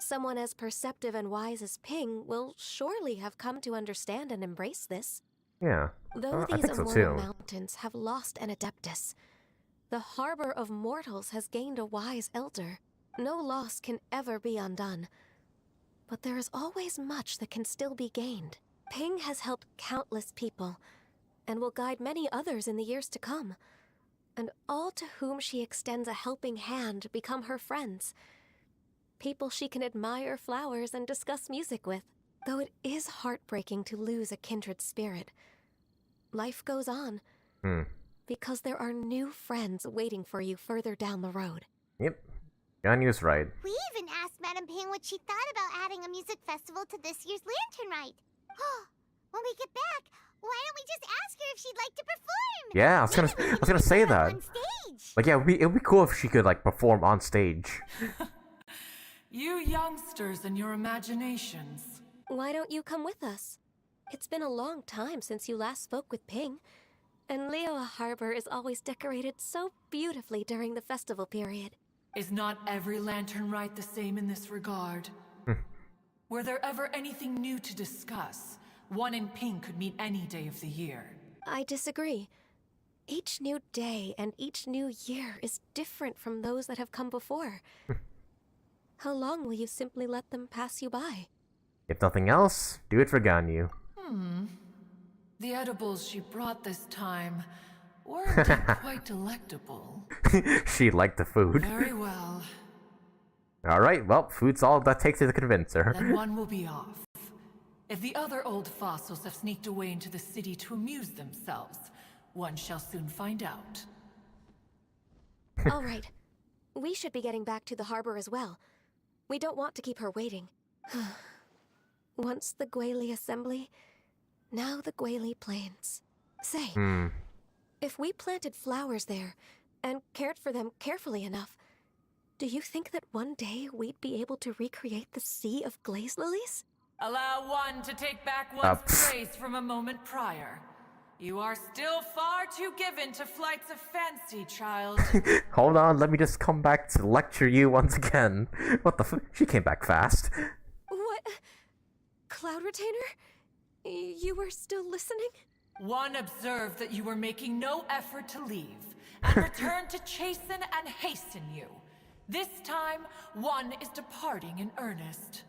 Someone as perceptive and wise as Ping will surely have come to understand and embrace this. Yeah, Though I these think so immortal too. mountains have lost an adeptus, the harbor of mortals has gained a wise elder. No loss can ever be undone. But there is always much that can still be gained. Ping has helped countless people, and will guide many others in the years to come. And all to whom she extends a helping hand become her friends. People she can admire flowers and discuss music with. Though it is heartbreaking to lose a kindred spirit, life goes on. Because there are new friends waiting for you further down the road. Yep, Ganyu's right. We even asked Madame Ping what she thought about adding a music festival to this year's Lantern Rite. When we get back, why don't we just ask her if she'd like to perform? Yeah, I was gonna say that. On stage. Like, yeah, it'd be cool if she could like perform on stage. You youngsters and your imaginations. Why don't you come with us? It's been a long time since you last spoke with Ping, and Liyue Harbor is always decorated so beautifully during the festival period. Is not every Lantern Rite the same in this regard? Were there ever anything new to discuss? One in Ping could meet any day of the year. I disagree. Each new day and each new year is different from those that have come before. How long will you simply let them pass you by? If nothing else, do it for Ganyu. The edibles she brought this time weren't quite delectable. She liked the food. Very well. Alright, well, food's all that takes to convince her. Then one will be off. If the other old fossils have sneaked away into the city to amuse themselves, one shall soon find out. All right. We should be getting back to the harbor as well. We don't want to keep her waiting. Once the Guili assembly, now the Guili plains. Say, if we planted flowers there and cared for them carefully enough, do you think that one day we'd be able to recreate the sea of glaze lilies? Allow one to take back one's praise from a moment prior. You are still far too given to flights of fancy, child. Hold on, let me just come back to lecture you once again. What the f- She came back fast. What? Cloud Retainer? You were still listening? One observed that you were making no effort to leave, and returned to chasten and hasten you. This time, one is departing in earnest.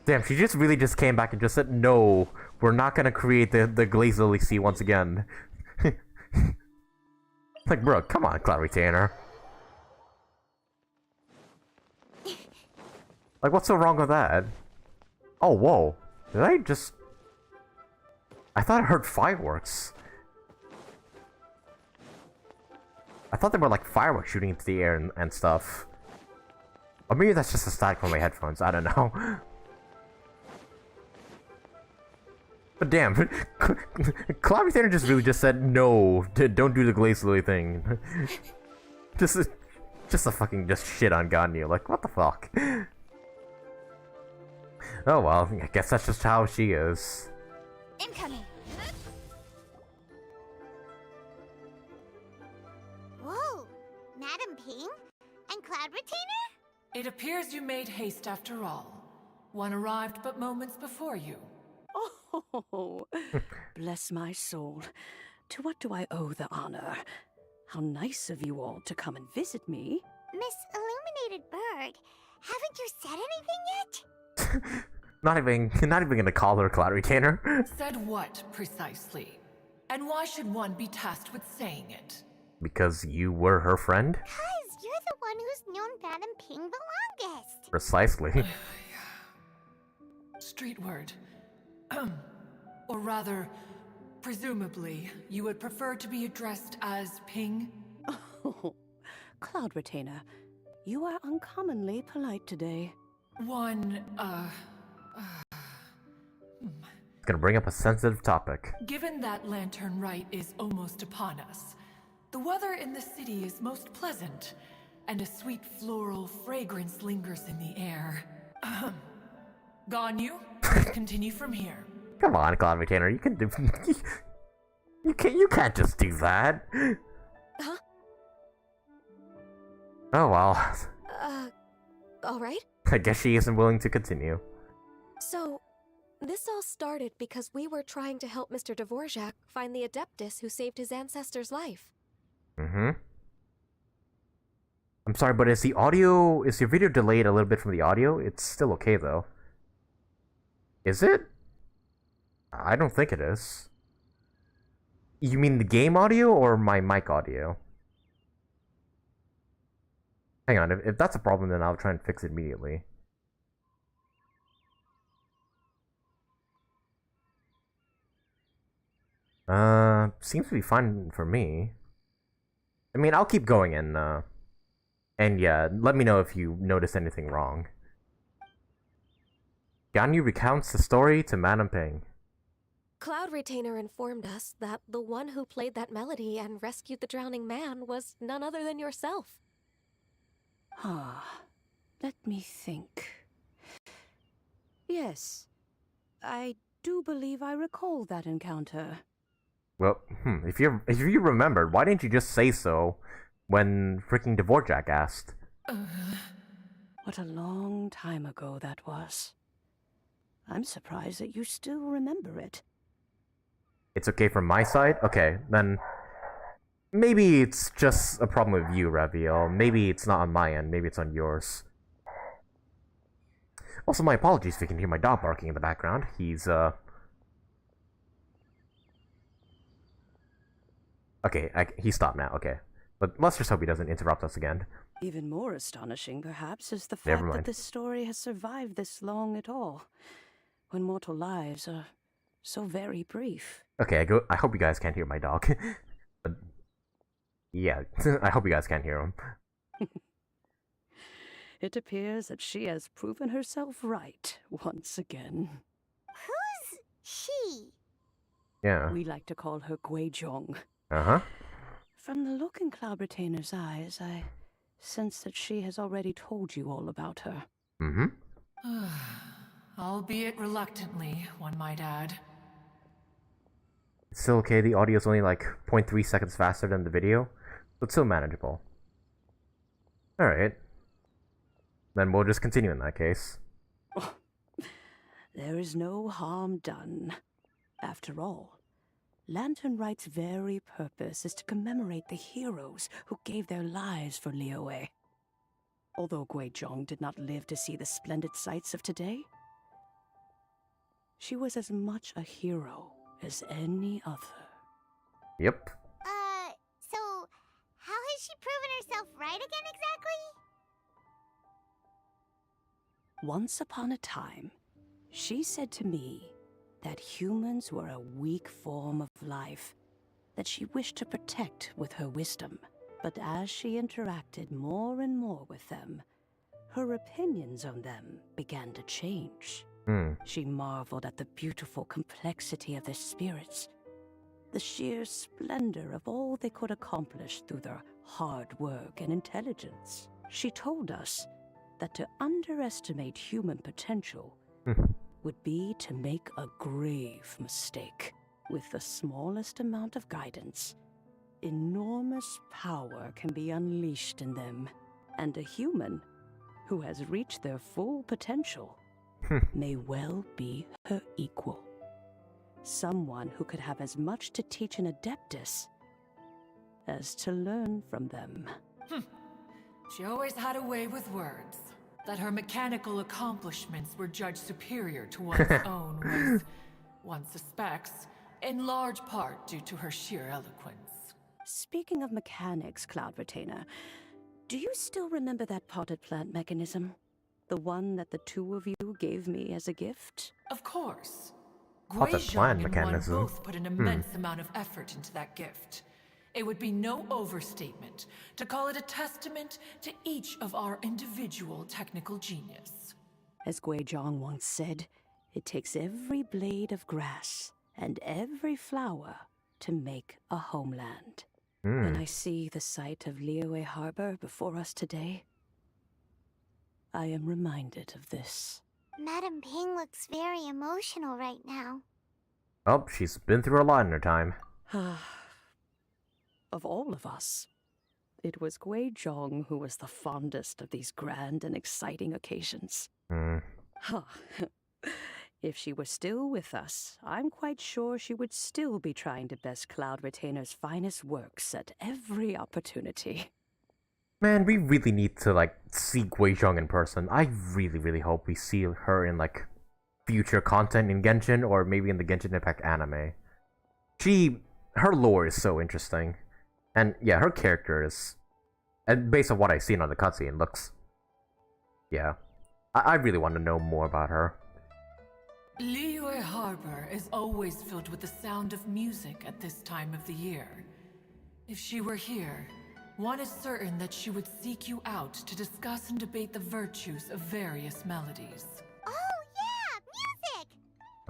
Damn, she just really just came back and just said, no, we're not gonna create the Glaze Lily Sea once again. Like, bro, come on, Cloud Retainer. Like, what's so wrong with that? Oh, whoa. Did I just... I thought I heard fireworks. I thought there were, like, fireworks shooting into the air and stuff. Or maybe that's just a static from my headphones, I don't know. But damn, Cloud Retainer just really just said, no, don't do the Glaze Lily thing. just a fucking just shit on Ganyu, like, what the fuck? Oh well, I guess that's just how she is. Incoming. Whoa, Madam Ping and Cloud Retainer? It appears you made haste after all. One arrived but moments before you. Oh, bless my soul. To what do I owe the honor? How nice of you all to come and visit me. Miss Illuminated Bird, haven't you said anything yet? not even gonna call her Cloud Retainer. Said what, precisely? And why should one be tasked with saying it? Because you were her friend? Because you're the one who's known Madam Ping the longest. Precisely. Street word. Or rather, presumably, you would prefer to be addressed as Ping? Oh, Cloud Retainer, you are uncommonly polite today. It's gonna bring up a sensitive topic. Given that Lantern Rite is almost upon us, The weather in the city is most pleasant, and a sweet floral fragrance lingers in the air. Ganyu, let's continue from here. Come on, Cloud Retainer, you can do. You can't just do that. Huh? Oh well. Alright. I guess she isn't willing to continue. So, this all started because we were trying to help Mr. Dvorak find the Adeptus who saved his ancestor's life. Mm-hmm. I'm sorry, but is your video delayed a little bit from the audio? It's still okay, though. Is it? I don't think it is. You mean the game audio or my mic audio? Hang on, if that's a problem, then I'll try and fix it immediately. Seems to be fine for me. I mean, I'll keep going and yeah, let me know if you notice anything wrong. Ganyu recounts the story to Madame Ping. Cloud Retainer informed us that the one who played that melody and rescued the drowning man was none other than yourself. Ah, let me think. Yes, I do believe I recall that encounter. Well, if you remembered, why didn't you just say so when freaking Dvorak asked? What a long time ago that was. I'm surprised that you still remember it. It's okay from my side? Okay, then maybe it's just a problem with you, Raviel. Maybe it's not on my end, maybe it's on yours. Also, my apologies if you can hear my dog barking in the background. He's, Okay, he stopped now, okay. But let's just hope he doesn't interrupt us again. Even more astonishing, perhaps, is the Never fact mind. that this story has survived this long at all, when mortal lives are so very brief. Okay, I hope you guys can't hear my dog. But yeah, I hope you guys can't hear him. It appears that she has proven herself right once again. Who's she? Yeah. We like to call her Guizhong. Uh-huh. From the look in Cloud Retainer's eyes, I sense that she has already told you all about her. Mm-hmm. Albeit reluctantly, one might add. It's still okay, the audio's only like 0.3 seconds faster than the video, but still manageable. Alright. Then we'll just continue in that case. There is no harm done. After all, Lantern Rite's very purpose is to commemorate the heroes who gave their lives for Liyue. Although Guizhong did not live to see the splendid sights of today, she was as much a hero as any other. Yep. So, how has she proven herself right again exactly? Once upon a time, she said to me that humans were a weak form of life that she wished to protect with her wisdom. But as she interacted more and more with them, her opinions on them began to change. She marveled at the beautiful complexity of their spirits, the sheer splendor of all they could accomplish through their hard work and intelligence. She told us that to underestimate human potential would be to make a grave mistake. With the smallest amount of guidance, enormous power can be unleashed in them, and a human who has reached their full potential may well be her equal. Someone who could have as much to teach an Adeptus as to learn from them. She always had a way with words. That her mechanical accomplishments were judged superior to one's own was, one suspects, in large part due to her sheer eloquence. Speaking of mechanics, Cloud Retainer, do you still remember that potted plant mechanism? The one that the two of you gave me as a gift? Of course. Potted plant Guizhong and mechanism. one both put an immense amount of effort into that gift. It would be no overstatement to call it a testament to each of our individual technical genius. As Guizhong once said, it takes every blade of grass and every flower to make a homeland. When I see the sight of Liyue Harbor before us today, I am reminded of this. Madam Ping looks very emotional right now. Oh, she's been through a lot in her time. Of all of us, it was Gui Zhong who was the fondest of these grand and exciting occasions. If she were still with us, I'm quite sure she would still be trying to best Cloud Retainer's finest works at every opportunity. Man, we really need to, like, see Gui Zhong in person. I really, really hope we see her in, like, future content in Genshin, or maybe in the Genshin Impact anime. Her lore is so interesting. And, yeah, her character is... And based on what I've seen on the cutscene, looks... Yeah. I really want to know more about her. Liyue Harbor is always filled with the sound of music at this time of the year. If she were here, one is certain that she would seek you out to discuss and debate the virtues of various melodies. Oh yeah, music!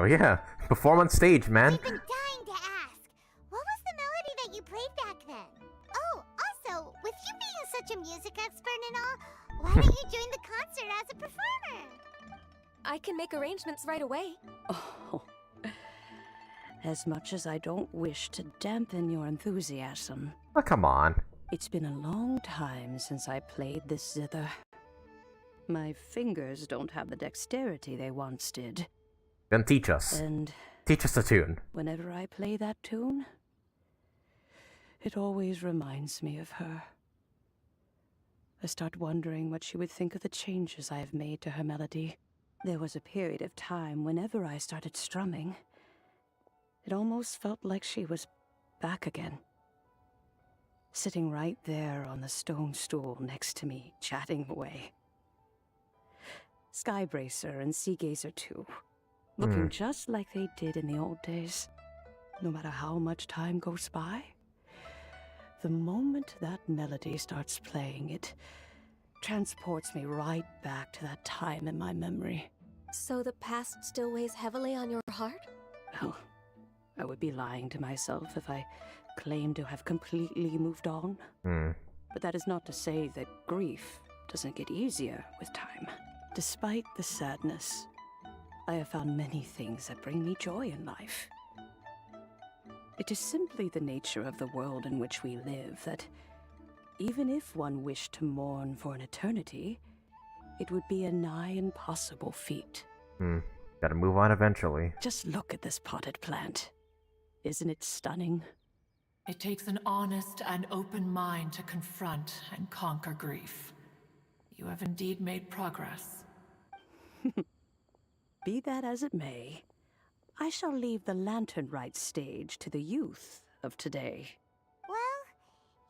Oh yeah, perform on stage, man. We've been dying to ask. What was the melody that you played back then? Oh, also, with you being such a music expert and all, why don't you join the concert as a performer? I can make arrangements right away. Oh, as much as I don't wish to dampen your enthusiasm. Oh, come on. It's been a long time since I played this zither. My fingers don't have the dexterity they once did. Then teach us. And teach us the tune. Whenever I play that tune, it always reminds me of her. I start wondering what she would think of the changes I have made to her melody. There was a period of time whenever I started strumming, it almost felt like she was back again. Sitting right there on the stone stool next to me, chatting away. Skybracer and Seagazer too, looking just like they did in the old days. No matter how much time goes by, the moment that melody starts playing, it transports me right back to that time in my memory. So the past still weighs heavily on your heart? Well, I would be lying to myself if I claimed to have completely moved on. But that is not to say that grief doesn't get easier with time. Despite the sadness, I have found many things that bring me joy in life. It is simply the nature of the world in which we live that even if one wished to mourn for an eternity, it would be a nigh impossible feat. Gotta move on eventually. Just look at this potted plant. Isn't it stunning? It takes an honest and open mind to confront and conquer grief. You have indeed made progress. Be that as it may, I shall leave the lantern rite stage to the youth of today. Well,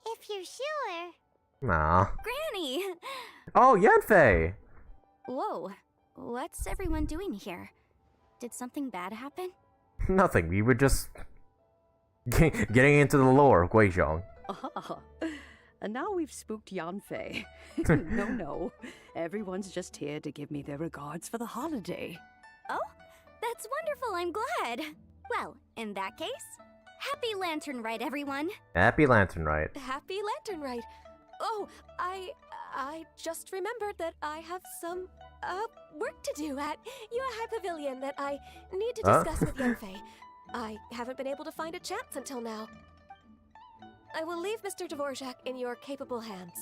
if you're sure. Nah. Granny! Oh, Yanfei! Whoa, what's everyone doing here? Did something bad happen? Nothing, we were just getting into the lore of Gui Zhong. And now we've spooked Yanfei. No, everyone's just here to give me their regards for the holiday. Oh, that's wonderful, I'm glad. Well, in that case, happy Lantern Rite, everyone. Happy Lantern Rite. Happy Lantern Rite. Oh, I just remembered that I have some, work to do at Yaoyao Pavilion that I need to discuss with Yanfei. I haven't been able to find a chance until now. I will leave Mr. Dvorak in your capable hands.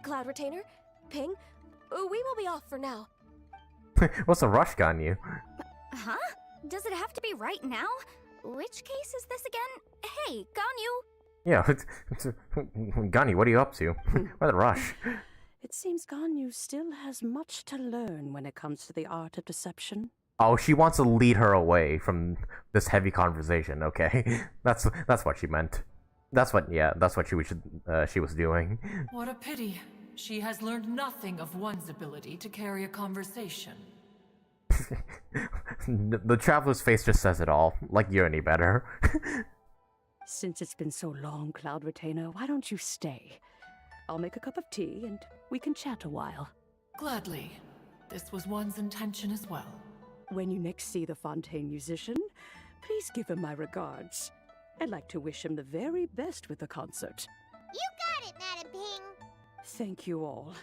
Cloud Retainer, Ping, we will be off for now. What's the rush, Ganyu? Huh? Does it have to be right now? Which case is this again? Hey, Ganyu! Yeah, Ganyu, what are you up to? Why the rush? It seems Ganyu still has much to learn when it comes to the art of deception. Oh, she wants to lead her away from this heavy conversation. Okay, that's what she meant. That's what she was doing. What a pity. She has learned nothing of one's ability to carry a conversation. The traveler's face just says it all. Like you're any better. Since it's been so long, Cloud Retainer, why don't you stay? I'll make a cup of tea and we can chat a while. Gladly. This was one's intention as well. When you next see the Fontaine musician, please give him my regards. I'd like to wish him the very best with the concert. You got it, Madam Ping. Thank you all.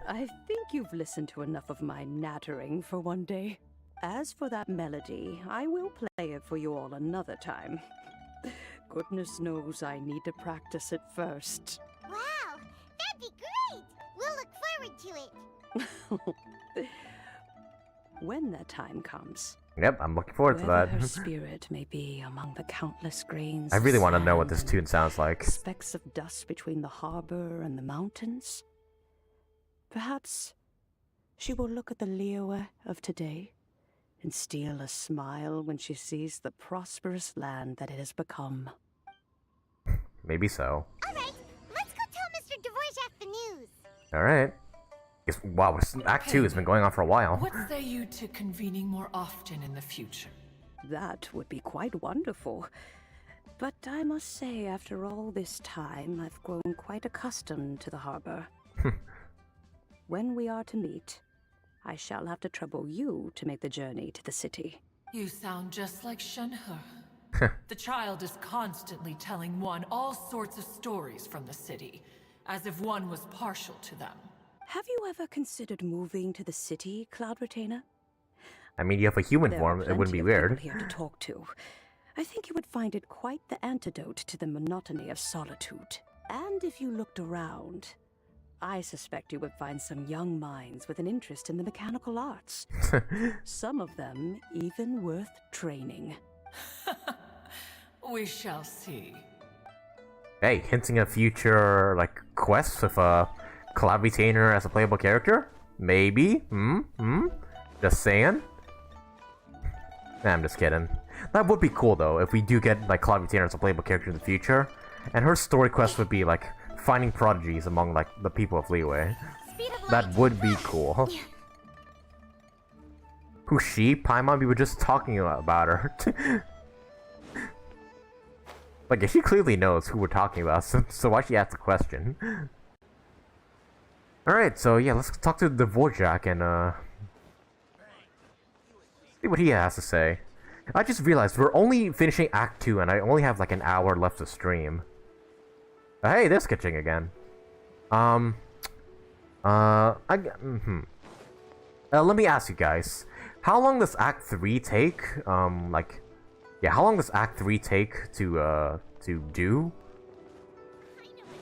I think you've listened to enough of my nattering for one day. As for that melody, I will play it for you all another time. Goodness knows I need to practice it first. Wow, that'd be great! We'll look forward to it. When that time comes. Yep, I'm looking forward to that. Her spirit may be among the countless grains. I really want to know what of this tune sounds like. Specks of dust between the harbor and the mountains. Perhaps she will look at the Liyue of today and steal a smile when she sees the prosperous land that it has become. Maybe so. Alright, let's go tell Mr. Dvorak the news. Alright. Wow, Act 2 has been going on for a while. What say you to convening more often in the future? That would be quite wonderful. But I must say, after all this time, I've grown quite accustomed to the harbor. When we are to meet, I shall have to trouble you to make the journey to the city. You sound just like Shenhe. The child is constantly telling one all sorts of stories from the city, as if one was partial to them. Have you ever considered moving to the city, Cloud Retainer? I mean, you have a human form, it wouldn't be weird. Here to talk to. I think you would find it quite the antidote to the monotony of solitude. And if you looked around, I suspect you would find some young minds with an interest in the mechanical arts. Some of them even worth training. We shall see. Hey, hinting at future, like, quests with Cloud Retainer as a playable character? Maybe? Just saying? Nah, I'm just kidding. That would be cool, though, if we do get, like, Cloud Retainer as a playable character in the future. And her story quest would be, like, finding prodigies among, like, the people of Liyue. That would be cool. Who's she? Paimon? We were just talking about her. Like, she clearly knows who we're talking about, so why she asked the question? Alright, so yeah, let's talk to Dvorak and, see what he has to say. I just realized we're only finishing Act 2 and I only have like an hour left to stream. Hey, there's Kaching again. Let me ask you guys. How long does Act 3 take? How long does Act 3 take to do?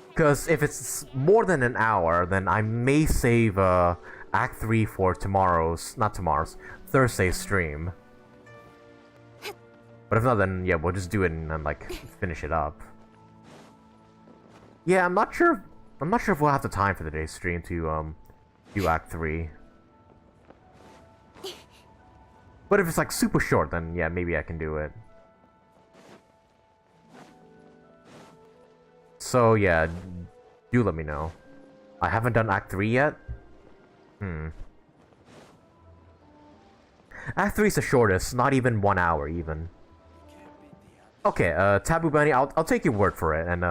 Because if it's more than an hour, then I may save Act 3 for Thursday's stream. But if not, then yeah, we'll just do it and then like finish it up. Yeah, I'm not sure if we'll have the time for today's stream to do Act 3. But if it's like super short, then yeah, maybe I can do it. So yeah, do let me know. I haven't done Act 3 yet. Act 3 is the shortest, not even 1 hour even. Okay, Taboo Bunny, I'll take your word for it, and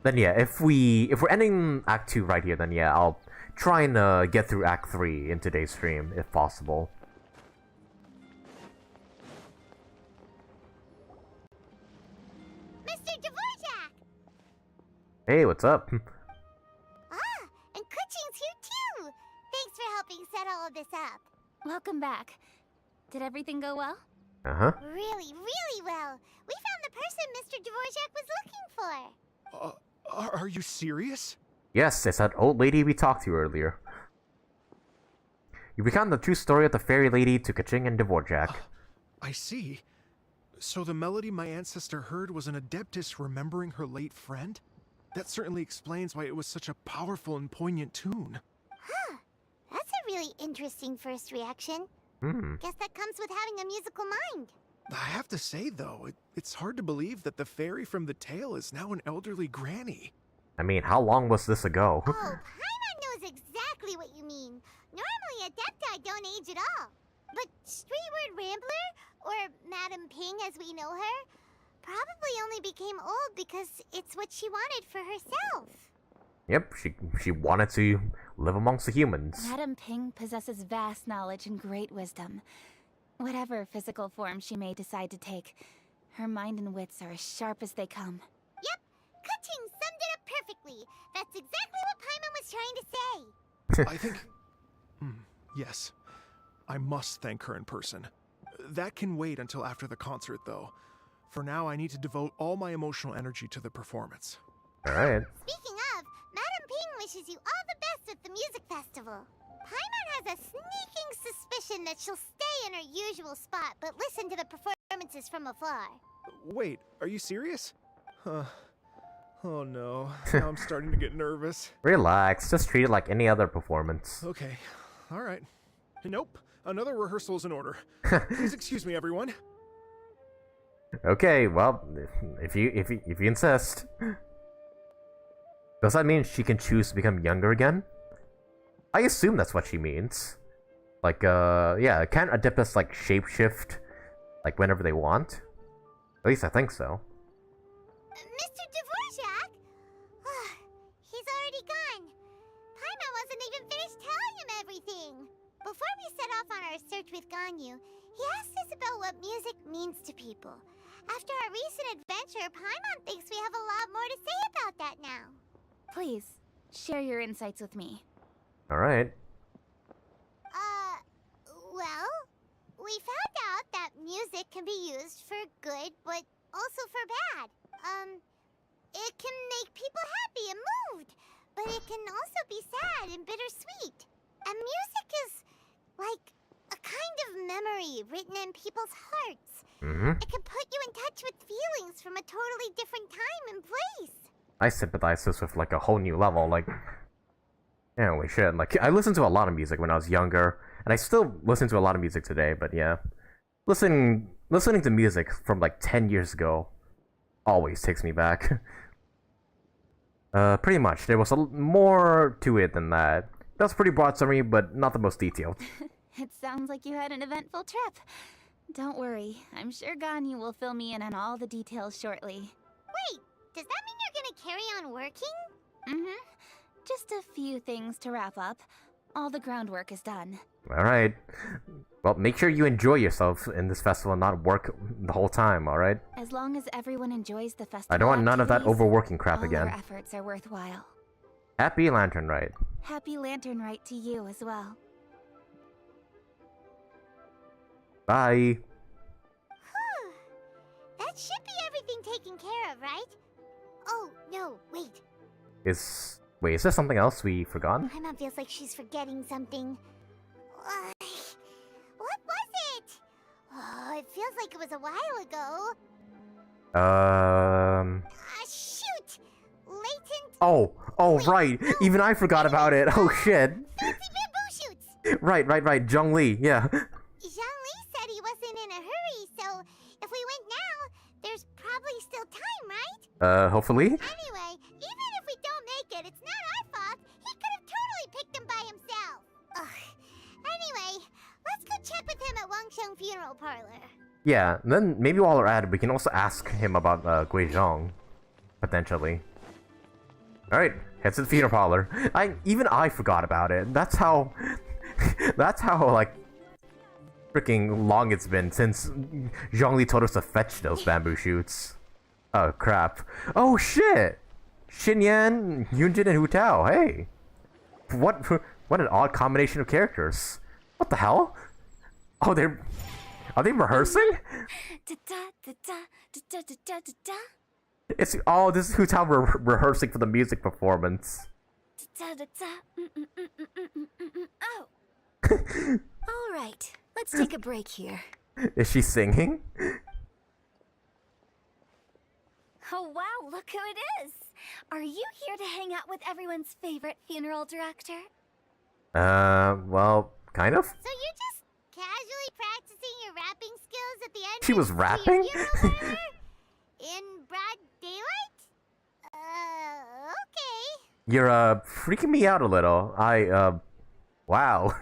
then yeah, if we're ending Act 2 right here, then yeah, I'll try and get through Act 3 in today's stream if possible. Mr. Dvorak! Hey, what's up? And Kuching's here too! Thanks for helping set all of this up. Welcome back. Did everything go well? Uh-huh. Really, really well. We found the person Mr. Dvorak was looking for. Are you serious? Yes, it's that old lady we talked to earlier. You recount the true story of the fairy lady to Kaching and Dvorak. I see. So the melody my ancestor heard was an adeptess remembering her late friend? That certainly explains why it was such a powerful and poignant tune. Huh. That's a really interesting first reaction. Guess that comes with having a musical mind. I have to say, though, it's hard to believe that the fairy from the tale is now an elderly granny. I mean, how long was this ago? Oh, Paimon knows exactly what you mean. Normally, Adepti don't age at all. But Streetward Rambler, or Madam Ping as we know her, probably only became old because it's what she wanted for herself. Yep, she wanted to live amongst the humans. Madam Ping possesses vast knowledge and great wisdom. Whatever physical form she may decide to take, Her mind and wits are as sharp as they come. Yep, Ka-Ching summed it up perfectly. That's exactly what Paimon was trying to say. I think... yes. I must thank her in person. That can wait until after the concert, though. For now, I need to devote all my emotional energy to the performance. Alright. Speaking of, Madam Ping wishes you all the best with the music festival. Paimon has a sneaking suspicion that she'll stay in her usual spot, but listen to the performances from afar. Wait, are you serious? Oh no, now I'm starting to get nervous. Relax, just treat it like any other performance. Okay, alright. Nope, another rehearsal is in order. Please excuse me, everyone. Okay, well, if you insist. Does that mean she can choose to become younger again? I assume that's what she means. Like, yeah, can't Adeptus, like, shapeshift, like, whenever they want? At least I think so. Mr. Dvorak? He's already gone. Paimon wasn't even finished telling him everything. Before we set off on our search with Ganyu, he asked us about what music means to people. After our recent adventure, Paimon thinks we have a lot more to say about that now. Please, share your insights with me. Alright. Well, we found out that music can be used for good, but also for bad. It can make people happy and moved, but it can also be sad and bittersweet. And music is like a kind of memory written in people's hearts. It can put you in touch with feelings from a totally different time and place. I sympathize this with, like, a whole new level, like... Yeah, holy shit, like, I listened to a lot of music when I was younger, and I still listen to a lot of music today, but yeah. Listening to music from, like, 10 years ago always takes me back. Pretty much. There was more to it than that. That was a pretty broad summary, but not the most detailed. It sounds like you had an eventful trip. Don't worry, I'm sure Ganyu will fill me in on all the details shortly. Wait, does that mean you're gonna carry on working? Just a few things to wrap up. All the groundwork is done. Alright. Well, make sure you enjoy yourself in this festival and not work the whole time, alright? As long as everyone enjoys the festival I don't want none of that activities, overworking crap all again. our efforts are worthwhile. Happy Lantern Rite. Happy Lantern Rite to you as well. Bye. That should be everything taken care of, right? Oh, no, wait. Wait, is there something else we forgot? Paimon feels like she's forgetting something. What was it? Oh, it feels like it was a while ago. Shoot! Latent... Oh, right. Even I forgot about it. Oh, shit. Fancy bamboo shoots! Right. Zhongli, yeah. Zhongli said he wasn't in a hurry, so if we went now, there's probably still time, right? Hopefully. Anyway, even if we don't make it, it's not our fault. He could have totally picked them by himself. Ugh. Anyway, let's go check with him at Wangsheng Funeral Parlor. Yeah, then maybe while we're at it, we can also ask him about Guizhong, potentially. Alright, head to the funeral parlor. Even I forgot about it. That's how like freaking long it's been since Zhongli told us to fetch those bamboo shoots. Oh crap. Oh shit! Xinyan, Yunjin, and Hu Tao. Hey! What an odd combination of characters. What the hell? Oh, are they rehearsing? This is Hu Tao rehearsing for the music performance. Oh. All right, let's take a break here. Is she singing? Oh wow, look who it is! Are you here to hang out with everyone's favorite funeral director? Well, kind of. So you're just casually practicing your rapping skills at the end She was rapping? in broad daylight? Okay. You're, freaking me out a little. Wow.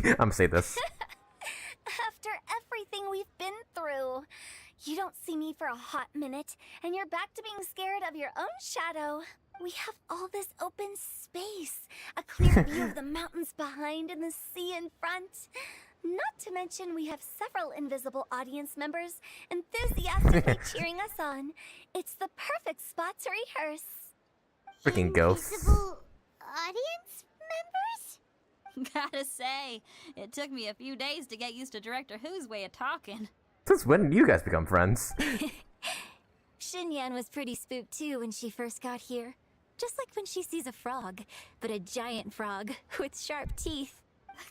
I'm gonna say this. After everything we've been through, you don't see me for a hot minute, and you're back to being scared of your own shadow. We have all this open space, a clear view of the mountains behind and the sea in front. Not to mention we have several invisible audience members enthusiastically cheering us on. It's the perfect spot to rehearse. Freaking ghosts. Invisible audience members? Gotta say, it took me a few days to get used to Director Who's way of talking. Since when did you guys become friends? Xinyan was pretty spooked too when she first got here. Just like when she sees a frog, but a giant frog with sharp teeth.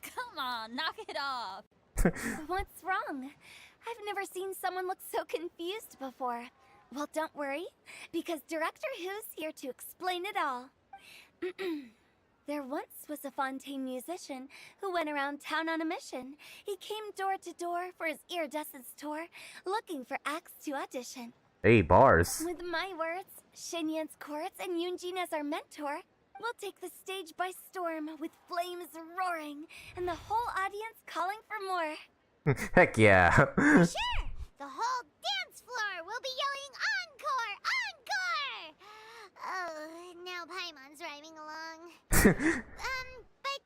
Come on, knock it off. What's wrong? I've never seen someone look so confused before. Well, don't worry, because Director Who's here to explain it all. There once was a Fontaine musician who went around town on a mission. He came door to door for his iridescence tour, looking for acts to audition. Hey, bars. With my words, Xinyan's chorus and Yunjin as our mentor, we'll take the stage by storm with flames roaring and the whole audience calling for more. Heck yeah. Sure! The whole dance floor will be yelling encore! Encore! Oh, now Paimon's rhyming along. But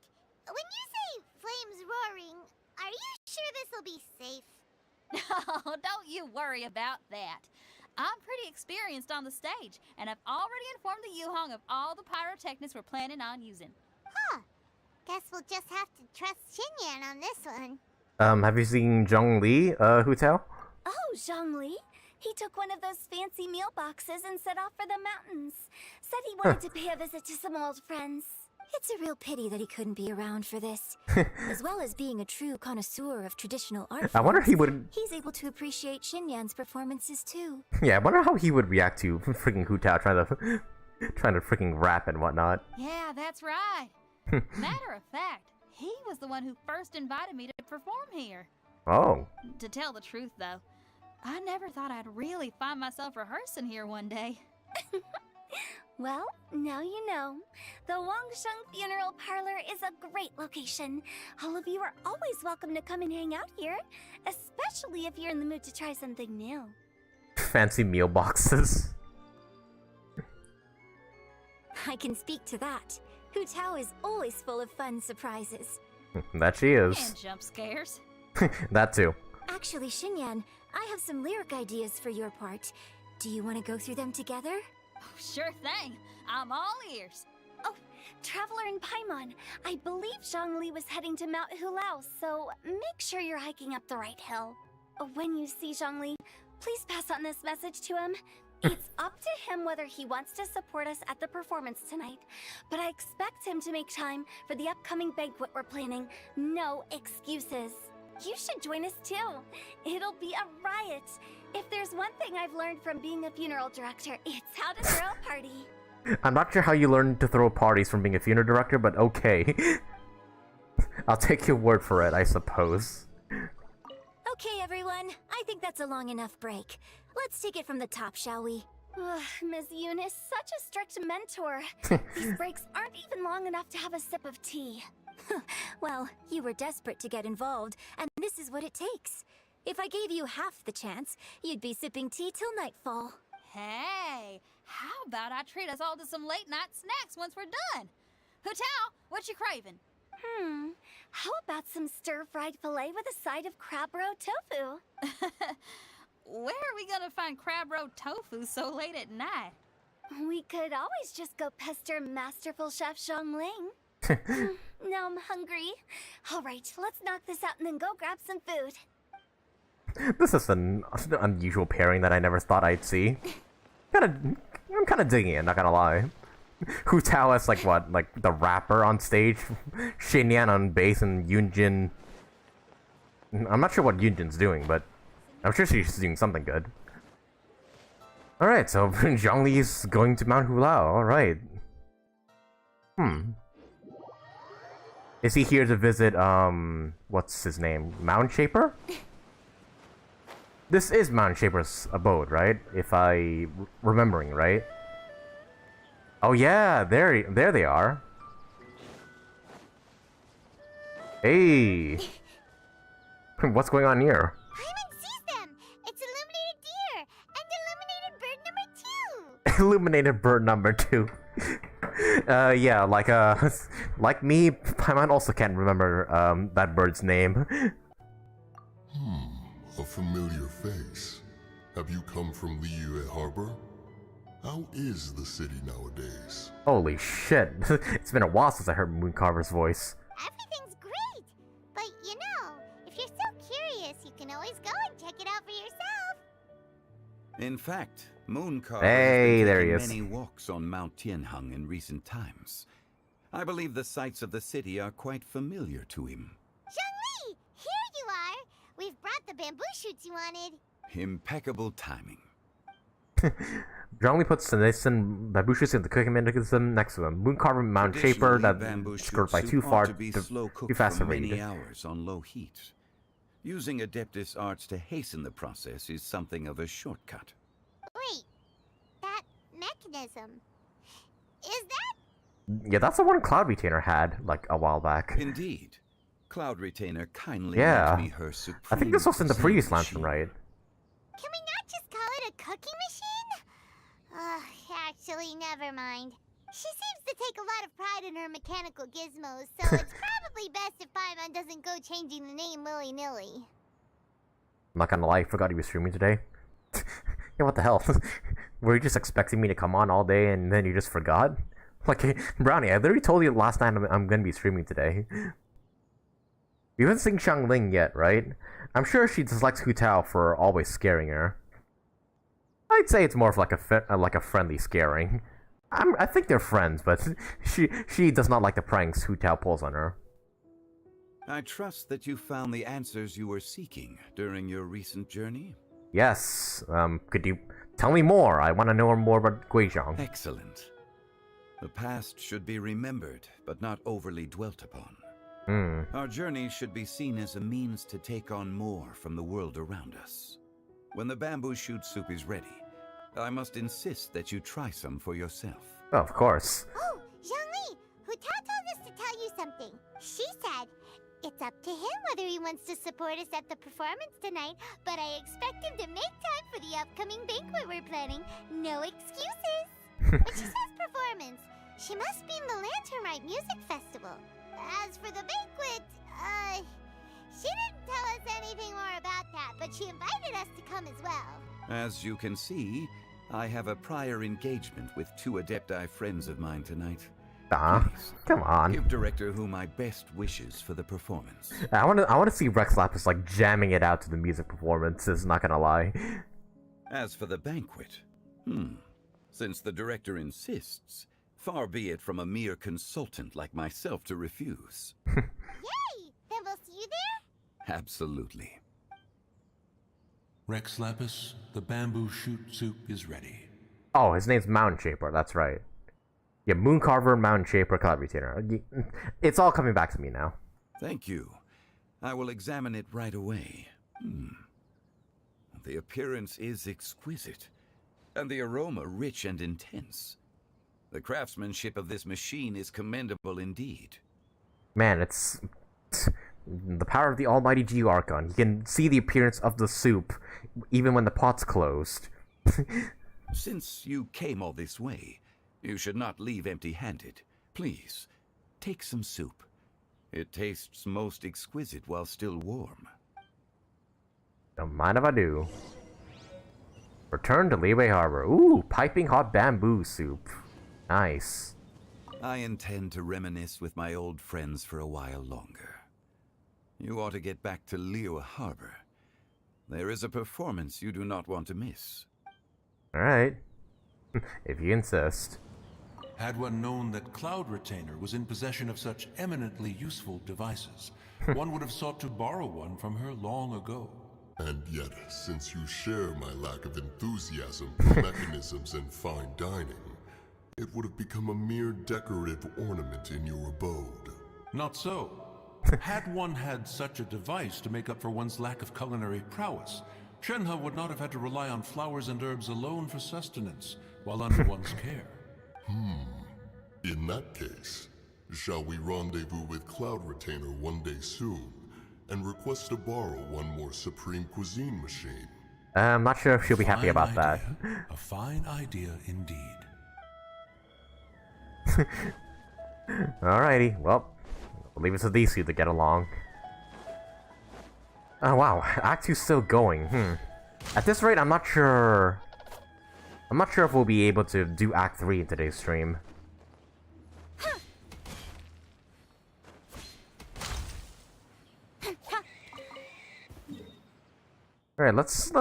when you say flames roaring, are you sure this'll be safe? No, don't you worry about that. I'm pretty experienced on the stage, and I've already informed the Yuhong of all the pyrotechnics we're planning on using. Huh. Guess we'll just have to trust Xinyan on this one. Have you seen Zhongli, Hu Tao? Oh, Zhongli. He took one of those fancy meal boxes and set off for the mountains. Said he wanted to pay a visit to some old friends. It's a real pity that he couldn't be around for this. As well as being a true connoisseur of traditional art I wonder if he would... he's able to appreciate Xinyan's performances too. Yeah, I wonder how he would react to freaking Hu Tao trying to freaking rap and whatnot. Yeah, that's right. Matter of fact, he was the one who first invited me to perform here. Oh. To tell the truth, though, I never thought I'd really find myself rehearsing here one day. Well, now you know. The Wangsheng Funeral Parlor is a great location. All of you are always welcome to come and hang out here, especially if you're in the mood to try something new. Fancy meal boxes. I can speak to that. Hu Tao is always full of fun surprises. That she is. And jump scares. That too. Actually, Xinyan, I have some lyric ideas for your part. Do you want to go through them together? Oh, sure thing. I'm all ears. Oh, Traveler in Paimon, I believe Zhongli was heading to Mount Hulao, so make sure you're hiking up the right hill. When you see Zhongli, please pass on this message to him. It's up to him whether he wants to support us at the performance tonight, but I expect him to make time for the upcoming banquet we're planning. No excuses. You should join us too. It'll be a riot. If there's one thing I've learned from being a funeral director, it's how to throw a party. I'm not sure how you learned to throw parties from being a funeral director, but okay. I'll take your word for it, I suppose. Okay, everyone. I think that's a long enough break. Let's take it from the top, shall we? Ms. Eunice, such a strict mentor. These breaks aren't even long enough to have a sip of tea. Well, you were desperate to get involved, and this is what it takes. If I gave you half the chance, you'd be sipping tea till nightfall. Hey, how about I treat us all to some late-night snacks once we're done? Hu Tao, what you craving? How about some stir-fried filet with a side of crab roe tofu? Where are we gonna find crab roe tofu so late at night? We could always just go pester masterful chef Zhongling. Now I'm hungry. All right, let's knock this out and then go grab some food. This is an unusual pairing that I never thought I'd see. I'm kind of digging it, not gonna lie. Hu Tao as like what, like the rapper on stage, Xinyan on bass, and Yunjin. I'm not sure what Yunjin's doing, but I'm sure she's doing something good. All right, so Zhongli's going to Mount Hulao. All right. Is he here to visit, what's his name? Mound Shaper? This is Mound Shaper's abode, right? If remembering right. Oh yeah, there they are. Hey! What's going on here? Paimon sees them! It's illuminated deer! And illuminated bird number 2! Illuminated bird number 2. Yeah, like me, Paimon also can't remember that bird's name. A familiar face. Have you come from Liyue Harbor? How is the city nowadays? Holy shit, it's been a while since I heard Mooncarver's voice. Everything's great! But you know, if you're so curious, you can always go and check it out for yourself. In fact, Mooncarver Hey, has been there he taking is. many walks on Mount Tianheng in recent times. I believe the sights of the city are quite familiar to him. Zhongli! Here you are! We've brought the bamboo shoots you wanted. Impeccable timing. Zhongli puts the Nathan babushas in the cooking mechanism next to him. Mooncarver Mount Shaper Additionally, that bamboo skirt by shoot too soup far ought to be slow too cooked fast for to many read. hours on low heat. Using Adeptus arts to hasten the process is something of a shortcut. Wait, that mechanism. Is that? Yeah, that's the one Cloud Retainer had, like, a while back. Indeed. Cloud Retainer kindly Yeah. lent me her supreme I think this was in the cuisine previous machine. lantern, right? Can we not just call it a cooking machine? Actually, never mind. She seems to take a lot of pride in her mechanical gizmos, so it's probably best if Paimon doesn't go changing the name willy-nilly. I'm not gonna lie, I forgot he was streaming today. Yeah, what the hell? Were you just expecting me to come on all day and then you just forgot? Like, Brownie, I literally told you last night I'm gonna be streaming today. You haven't seen Xiangling yet, right? I'm sure she dislikes Hu Tao for always scaring her. I'd say it's more of like a friendly scaring. I think they're friends, but she does not like the pranks Hu Tao pulls on her. I trust that you found the answers you were seeking during your recent journey. Yes. Could you tell me more? I want to know more about Guizhong. Excellent. The past should be remembered, but not overly dwelt upon. Our journey should be seen as a means to take on more from the world around us. When the bamboo shoot soup is ready, I must insist that you try some for yourself. Oh, of course. Oh, Zhongli! Hu Tao told us to tell you something. She said, it's up to him whether he wants to support us at the performance tonight, but I expect him to make time for the upcoming banquet we're planning. No excuses. When she says performance, she must mean the Lantern Rite Music Festival. As for the banquet, she didn't tell us anything more about that, but she invited us to come as well. As you can see, I have a prior engagement with two Adepti friends of mine tonight. Please, come on. Give Director Hu my best wishes for the performance. I want to see Rex Lapis like jamming it out to the music performances, not gonna lie. As for the banquet, since the director insists, far be it from a mere consultant like myself to refuse. Yay! Then we'll see you there? Absolutely. Rex Lapis, the bamboo shoot soup is ready. Oh, his name's Mountain Shaper, that's right. Yeah, Mooncarver, Mountain Shaper, Cloud Retainer. It's all coming back to me now. Thank you. I will examine it right away. The appearance is exquisite, and the aroma rich and intense. The craftsmanship of this machine is commendable indeed. Man, it's the power of the almighty Geo Archon. You can see the appearance of the soup, even when the pot's closed. Since you came all this way, you should not leave empty-handed. Please, take some soup. It tastes most exquisite while still warm. Don't mind if I do. Return to Liyue Harbor. Ooh, piping hot bamboo soup. Nice. I intend to reminisce with my old friends for a while longer. You ought to get back to Liyue Harbor. There is a performance you do not want to miss. Alright. If you insist. Had one known that Cloud Retainer was in possession of such eminently useful devices, one would have sought to borrow one from her long ago. And yet, since you share my lack of enthusiasm for mechanisms and fine dining, it would have become a mere decorative ornament in your abode. Not so. Had one had such a device to make up for one's lack of culinary prowess, Shenhe would not have had to rely on flowers and herbs alone for sustenance, while under one's care. In that case, shall we rendezvous with Cloud Retainer one day soon, and request to borrow one more Supreme Cuisine machine? I'm not sure if she'll be happy about that. A fine idea indeed. Alrighty, well, we'll leave it to these two to get along. Oh wow, Act 2's still going, At this rate, I'm not sure if we'll be able to do Act 3 in today's stream. Alright, let's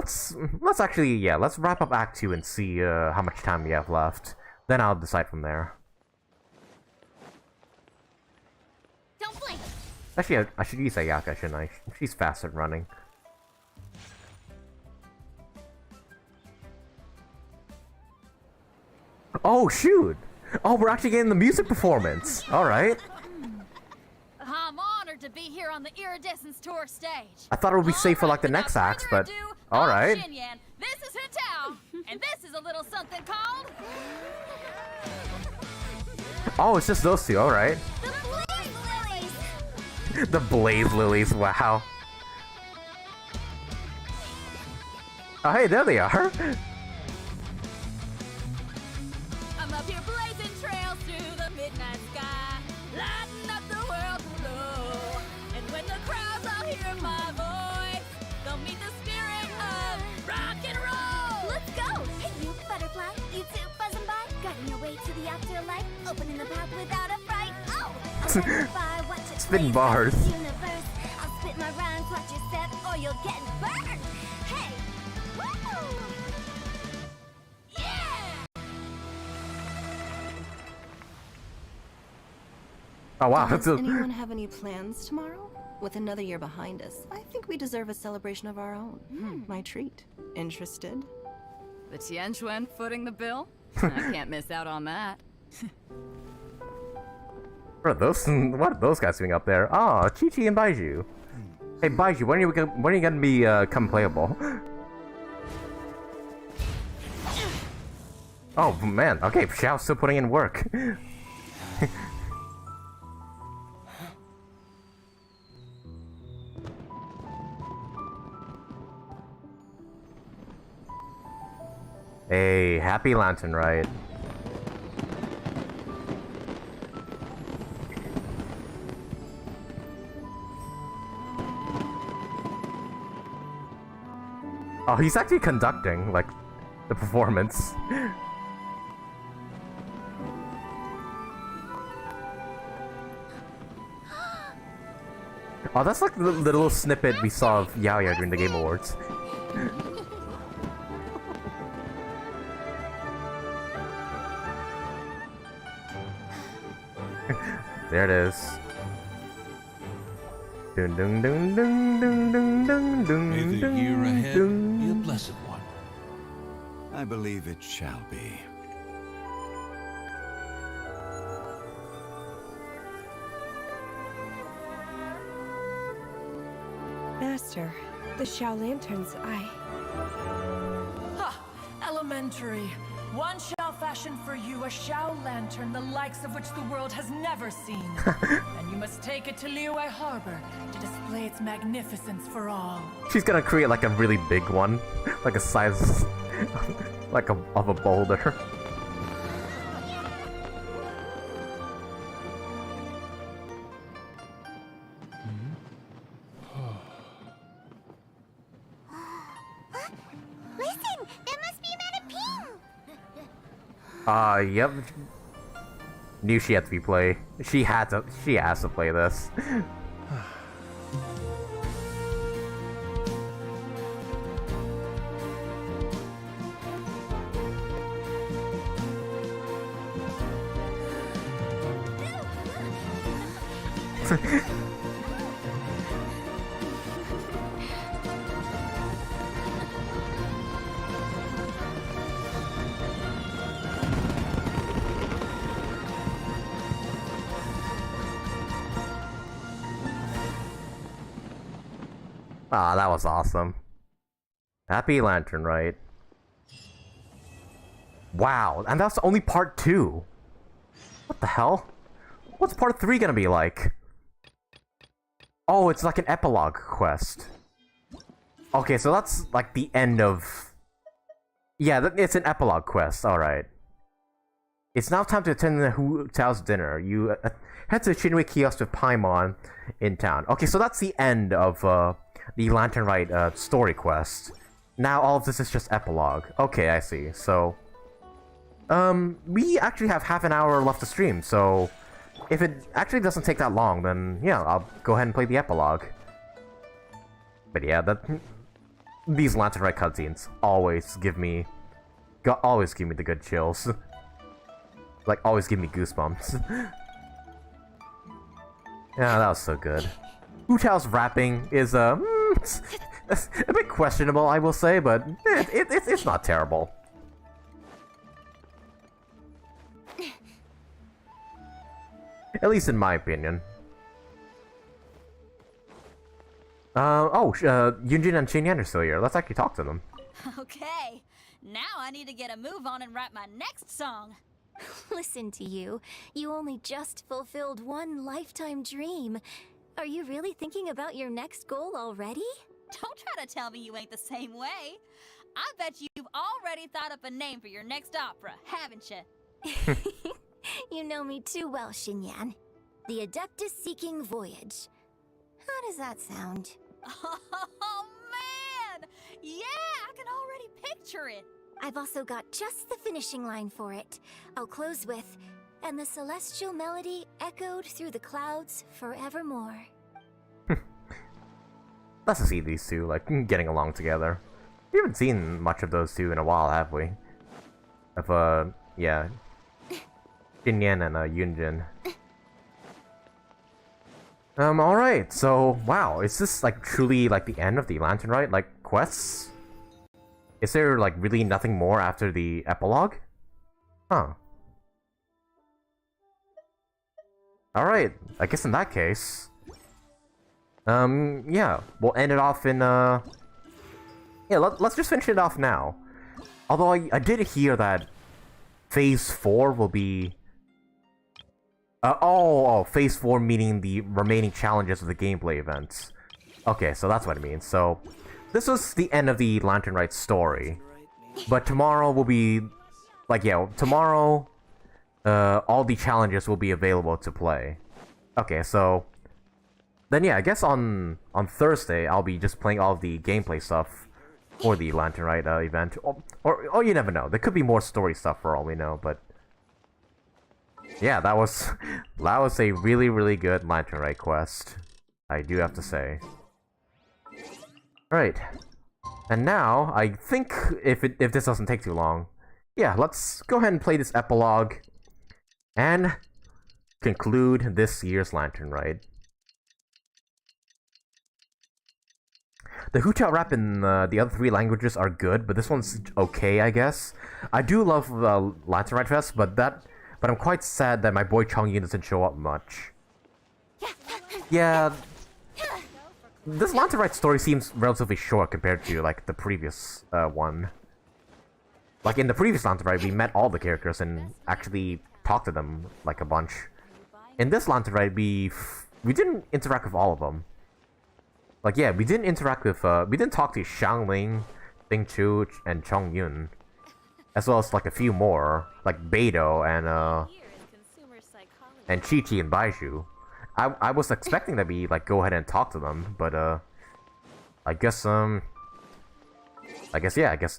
wrap up Act 2 and see how much time we have left. Then I'll decide from there. Don't blink. Actually, I should use Ayaka, shouldn't I? She's fast at running. Oh, shoot! Oh, we're actually getting the music performance! Alright. I'm honored to be here on the Iridescence Tour stage. I thought it would be safe for like the next act, but alright. This is Xiao, and this is a little something called... Oh, it's just those two, alright. The Blaze Lilies, wow. Oh, hey, there they are. I'm up here blazing trails through the midnight sky, lighting up the world below. And when the crowds all hear my voice, they'll meet the spirit of rock and roll. Let's go! Hey, you butterfly, you two buzzing by, guiding your way to the afterlife, opening the path without a fright. Oh, I'll testify, watch it Spitting bars. Universe. I'll spit my rhymes, watch your step, or you'll get burned. Hey, woo! Oh wow, Does anyone have any plans tomorrow? With another year behind us, I think we deserve a celebration of our own. My treat. Interested? The Tianquan footing the bill? I can't miss out on that. What are those guys doing up there? Oh, Chi-Chi and Baiju. Hey Baiju, when are you gonna be come playable? Oh man, okay, Xiao's still putting in work. Hey, happy lantern, right? Oh, he's actually conducting, like, the performance. Oh, that's like the little snippet we saw of Yaoyao during the Game Awards. There it is. Dun dun dun dun dun dun dun dun. May the year ahead be a blessed one. I believe it shall be. Master, the Xiao lanterns, Ha! Elementary. One shall fashion for you a Xiao lantern the likes of which the world has never seen. And you must take it to Liyue Harbor to display its magnificence for all. She's gonna create like a really big one, like a size, like of a boulder. Listen, that must be Madame Ping. Yep. Knew she had to be played. She has to play this. Ah, that was awesome. Happy Lantern, right? Wow, and that's only part 2. What the hell? What's part 3 gonna be like? Oh, it's like an epilogue quest. Okay, so that's like the end of... Yeah, it's an epilogue quest, alright. It's now time to attend the Hu Tao's dinner. You head to the Shinwei kiosk with Paimon in town. Okay, so that's the end of the Lantern Rite story quest. Now all of this is just epilogue. Okay, I see. So, we actually have half an hour left to stream, so if it actually doesn't take that long, then yeah, I'll go ahead and play the epilogue. But yeah, these Lantern Rite cutscenes always give me the good chills. Like, always give me goosebumps. Yeah, that was so good. Hu Tao's rapping is a bit questionable, I will say, but it's not terrible. At least in my opinion. Yunjin and Xinyan are still here. Let's actually talk to them. Okay, now I need to get a move on and write my next song. Listen to you. You only just fulfilled one lifetime dream. Are you really thinking about your next goal already? Don't try to tell me you ain't the same way. I bet you've already thought up a name for your next opera, haven't you? You know me too well, Xinyan. The Adeptus Seeking Voyage. How does that sound? Oh, man! Yeah, I can already picture it. I've also got just the finishing line for it. I'll close with, and the celestial melody echoed through the clouds forevermore. Nice to see these two, like, getting along together. We haven't seen much of those two in a while, have we? Of, yeah. Xinyan and, Yunjin. Alright, so, wow, is this, like, truly, like, the end of the Lantern Rite, like, quests? Is there, like, really nothing more after the epilogue? Huh. Alright, I guess in that case... yeah, we'll end it off in, yeah, let's just finish it off now. Although I did hear that Phase 4 will be... Phase 4 meaning the remaining challenges of the gameplay events. Okay, so that's what it means. So, this was the end of the Lantern Rite story. But tomorrow will be... Like, yeah, tomorrow, all the challenges will be available to play. Okay, so... Then yeah, I guess on Thursday, I'll be just playing all of the gameplay stuff for the Lantern Rite event. Or you never know. There could be more story stuff for all we know, but... Yeah, that was a really, really good Lantern Rite quest. I do have to say. Alright. And now, I think if this doesn't take too long, yeah, let's go ahead and play this epilogue and conclude this year's Lantern Rite. The Hu Tao rap in the other 3 languages are good, but this one's okay, I guess. I do love Lantern Rite Fest, but I'm quite sad that my boy Chongyun doesn't show up much. Yeah, this Lantern Rite story seems relatively short compared to, like, the previous one. Like, in the previous Lantern Rite, we met all the characters and actually talked to them, like, a bunch. In this Lantern Rite, we didn't interact with all of them. Like, yeah, we didn't interact with, we didn't talk to Xiangling, Ding Chu, and Chongyun. As well as, like, a few more, like Beidou and Chi-Chi and Baizhu. I was expecting that we, like, go ahead and talk to them, but, I guess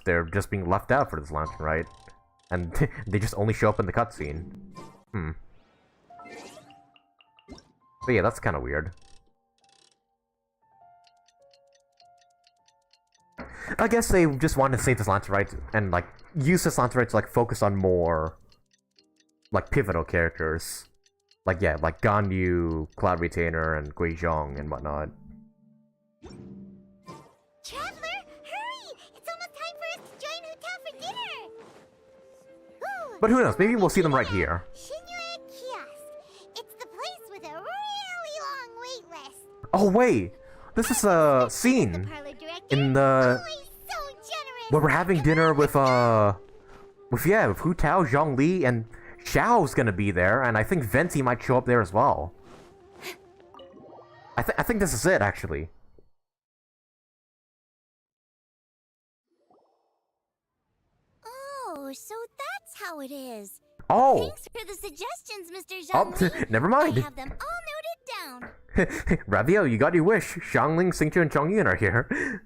they're just being left out for this Lantern Rite. And they just only show up in the cutscene. But yeah, that's kind of weird. I guess they just wanted to save this Lantern Rite and, like, use this Lantern Rite to, like, focus on more, like, pivotal characters. Like, yeah, like Ganyu, Cloud Retainer, and Guizhong, and whatnot. Traveler, hurry! It's almost time for us to join Hu Tao for dinner! Ooh, But who knows, maybe we'll see them right here. Shinjuei Kiosk. It's the place with a really long wait list. Oh, wait! This is a scene in the... where we're having dinner with Hu Tao, Zhongli, and Xiao's gonna be there, and I think Venti might show up there as well. I think this is it, actually. Oh, so that's how it is. Oh! Thanks for the suggestions, Mr. Oh, Zhongli. never mind. I have them all noted down. Ravio, you got your wish. Xiangling, Xingqiu, and Chongyun are here.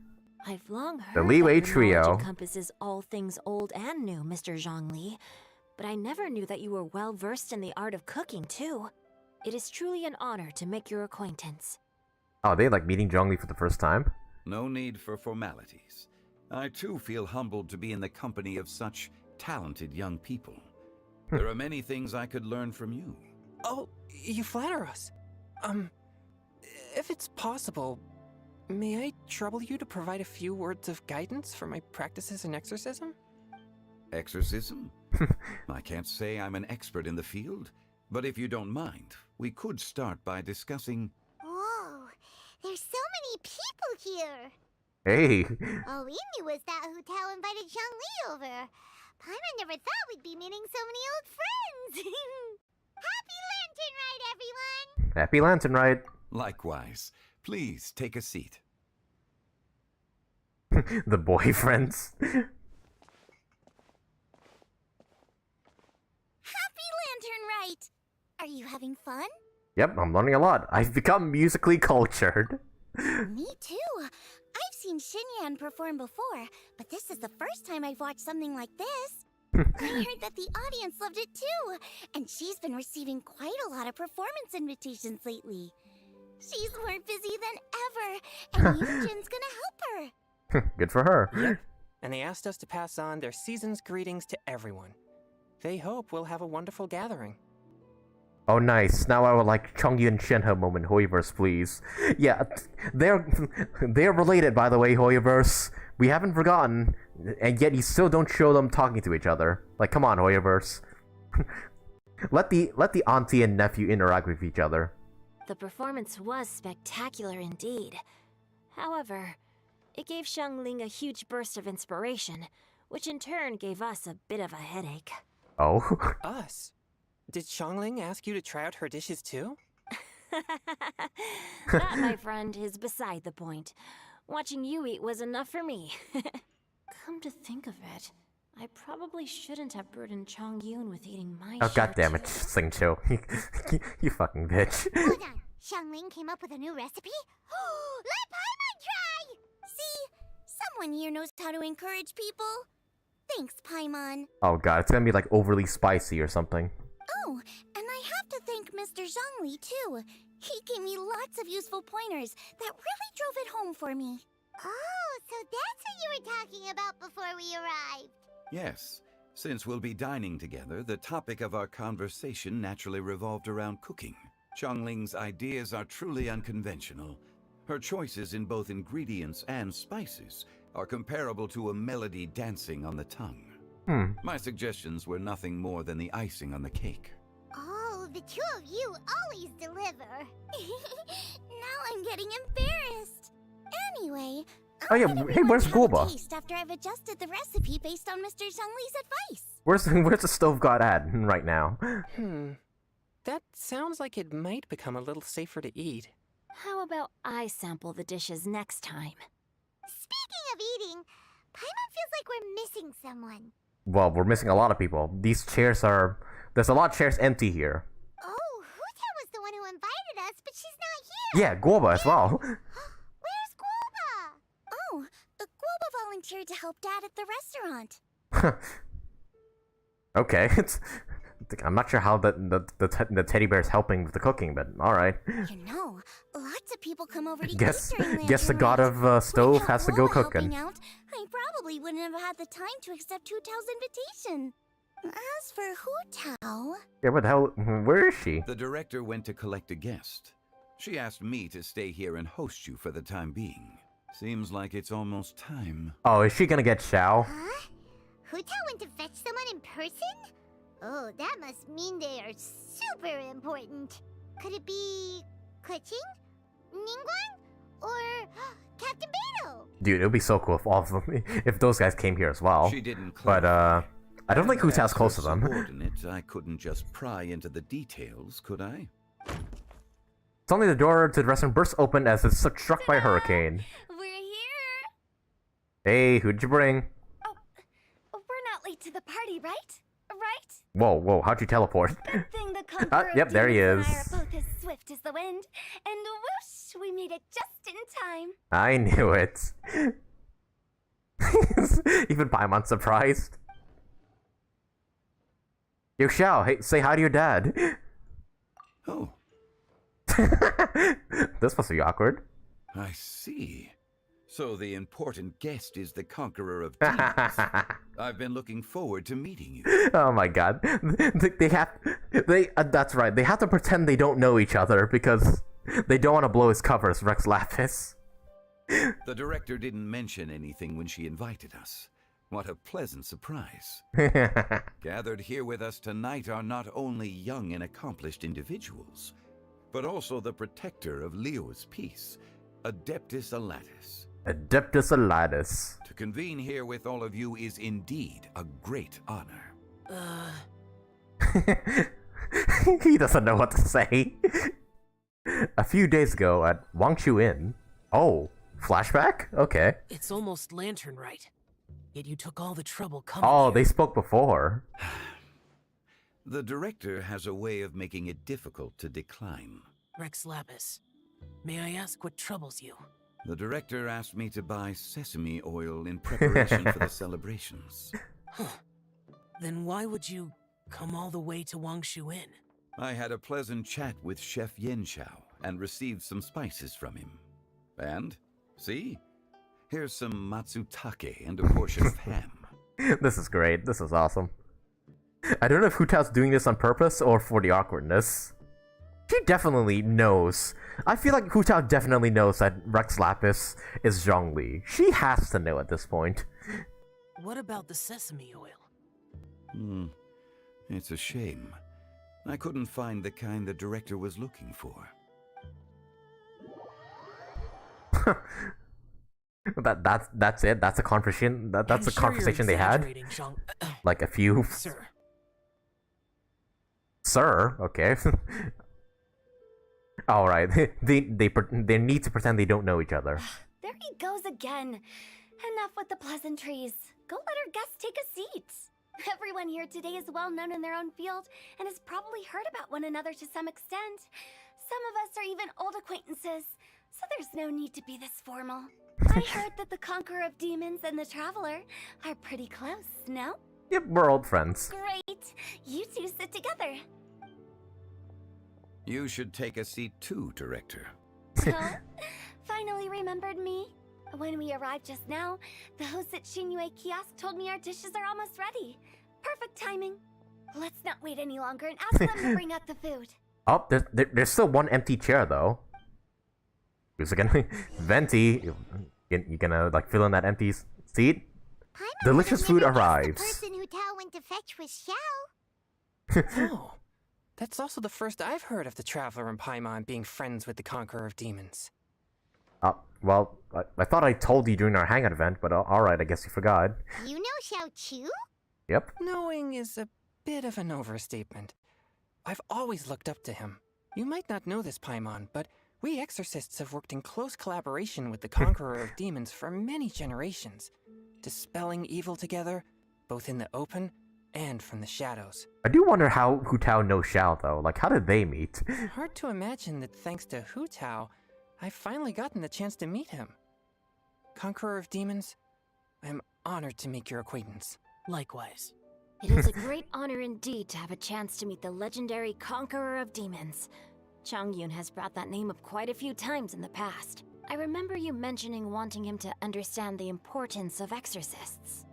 I've long heard The Liwei that your knowledge trio. encompasses all things old and new, Mr. Zhongli. But I never knew that you were well versed in the art of cooking, too. It is truly an honor to make your acquaintance. Oh, they like meeting Zhongli for the first time? No need for formalities. I too feel humbled to be in the company of such talented young people. There are many things I could learn from you. Oh, you flatter us. If it's possible, may I trouble you to provide a few words of guidance for my practices in exorcism? Exorcism? I can't say I'm an expert in the field, but if you don't mind, we could start by discussing... Whoa, there's so many people here. Hey. All we knew was that Hu Tao invited Zhongli over. Paimon never thought we'd be meeting so many old friends. Happy Lantern Rite, everyone! Happy Lantern Rite. Likewise. Please take a seat. The boyfriends. Happy Lantern Rite! Are you having fun? Yep, I'm learning a lot. I've become musically cultured. Me too. I've seen Xinyan perform before, but this is the first time I've watched something like this. I heard that the audience loved it too, and she's been receiving quite a lot of performance invitations lately. She's more busy than ever, and Yunjin's gonna help her. Good for her. Yep. And they asked us to pass on their season's greetings to everyone. They hope we'll have a wonderful gathering. Oh, nice. Now I would like Chongyun Shenhe moment, Hoyoverse, please. Yeah, they're related, by the way, Hoyoverse. We haven't forgotten, and yet you still don't show them talking to each other. Like, come on, Hoyoverse. let the auntie and nephew interact with each other. The performance was spectacular indeed. However, it gave Xiangling a huge burst of inspiration, which in turn gave us a bit of a headache. Oh? Us? Did Xiangling ask you to try out her dishes too? That, my friend, is beside the point. Watching you eat was enough for me. Come to think of it, I probably shouldn't have burdened Chongyun with eating my Oh, share goddammit, too. Xingqiu. You fucking bitch. Hold on, Xiangling came up with a new recipe? Let Paimon try! See? Someone here knows how to encourage people. Thanks, Paimon. Oh god, it's gonna be like overly spicy or something. Oh, and I have to thank Mr. Zhongli, too. He gave me lots of useful pointers that really drove it home for me. Oh, so that's what you were talking about before we arrived. Yes. Since we'll be dining together, the topic of our conversation naturally revolved around cooking. Chongling's ideas are truly unconventional. Her choices in both ingredients and spices are comparable to a melody dancing on the tongue. My suggestions were nothing more than the icing on the cake. Oh, the two of you always deliver. Now I'm getting embarrassed. Anyway, Oh yeah, hey, where's Goba? taste after I've adjusted the recipe based on Mr. Zhongli's advice. Where's the stove god at right now? That sounds like it might become a little safer to eat. How about I sample the dishes next time? Speaking of eating, Paimon feels like we're missing someone. Well, we're missing a lot of people. These chairs are... There's a lot of chairs empty here. Oh, Huta was the one who invited us, but she's not here. Yeah, Goba as well. Where's Guoba? Oh, Guoba volunteered to help Dad at the restaurant. Okay, I'm not sure how the teddy bear is helping with the cooking, but alright. You know, lots of people come over to Guess eat during the Lantern god Rite. of stove Without has to go Guoba cooking. helping out, I probably wouldn't have had the time to accept Hu Tao's invitation. As for Hu Tao... Yeah, what the hell? Where is she? The director went to collect a guest. She asked me to stay here and host you for the time being. Seems like it's almost time. Oh, is she gonna get Xiao? Huh? Hu Tao went to fetch someone in person? Oh, that must mean they are super important. Could it be... Kuching? Ningguang? Or Captain Beto? Dude, it would be so cool if all of them, if those guys came here as well. She didn't But I don't think Hu Tao's As close to her them. subordinate, I couldn't just pry into the details, could I? Suddenly the door to the restaurant bursts open as it's struck by a hurricane. We're here! Hey, who'd you bring? We're not late to the party, right? right? Whoa, how'd you teleport? Good thing the Conqueror Yep, there he Demons is. and I are both as swift as the wind. And whoosh, we made it just in time. I knew it. Even Paimon's surprised. Yo, Xiao, hey, say hi to your dad. Oh. This must be awkward. I see. So the important guest is the Conqueror of Demons. I've been looking forward to meeting you. Oh my god. That's right, they have to pretend they don't know each other because they don't want to blow his cover as Rex Lapis. The director didn't mention anything when she invited us. What a pleasant surprise. Gathered here with us tonight are not only young and accomplished individuals, but also the protector of Leo's peace, Adeptus Alatus. Adeptus Alatus. To convene here with all of you is indeed a great honor. He doesn't know what to say. A few days ago at Wangshu Inn. Oh, flashback? Okay. It's almost Lantern Rite. Yet you took all the trouble coming Oh, here. they spoke before. The director has a way of making it difficult to decline. Rex Lapis, may I ask what troubles you? The director asked me to buy sesame oil in preparation for the celebrations. Huh. Then why would you come all the way to Wangshu Inn? I had a pleasant chat with Chef Xiao and received some spices from him. And, see? Here's some matsutake and a portion of ham. This is great. This is awesome. I don't know if Hu Tao's doing this on purpose or for the awkwardness. She definitely knows. I feel like Hu Tao definitely knows that Rex Lapis is Zhongli. She has to know at this point. What about the sesame oil? It's a shame. I couldn't find the kind the director was looking for. That's it. That's a conversation. That's a conversation they had. Like a few. Sir. Sir. Okay. All right. They need to pretend they don't know each other. There he goes again. Enough with the pleasantries. Go let our guests take a seat. Everyone here today is well known in their own field and has probably heard about one another to some extent. Some of us are even old acquaintances, so there's no need to be this formal. I heard that the Conqueror of Demons and the Traveler are pretty close, no? Yep, we're old friends. Great. You two sit together. You should take a seat too, director. Oh, finally remembered me. When we arrived just now, the host at Xinyue Kiosk told me our dishes are almost ready. Perfect timing. Let's not wait any longer and ask them to bring out the food. Oh, there's still one empty chair though. Who's gonna Venti? You gonna like fill in that empty seat? Delicious food arrives. The person who Tao went to fetch was Xiao. Oh, that's also the first I've heard of the Traveler and Paimon being friends with the Conqueror of Demons. Well, I thought I told you during our hangout event, but alright, I guess you forgot. You know Xiao Chu? Yep. Knowing is a bit of an overstatement. I've always looked up to him. You might not know this, Paimon, but we exorcists have worked in close collaboration with the Conqueror of Demons for many generations, dispelling evil together, both in the open and from the shadows. I do wonder how Hu Tao knows Xiao though. Like, how did they meet? Hard to imagine that thanks to Hu Tao, I've finally gotten the chance to meet him. Conqueror of Demons, I'm honored to make your acquaintance. Likewise. It is a great honor indeed to have a chance to meet the legendary Conqueror of Demons. Changyun has brought that name up quite a few times in the past. I remember you mentioning wanting him to understand the importance of exorcists.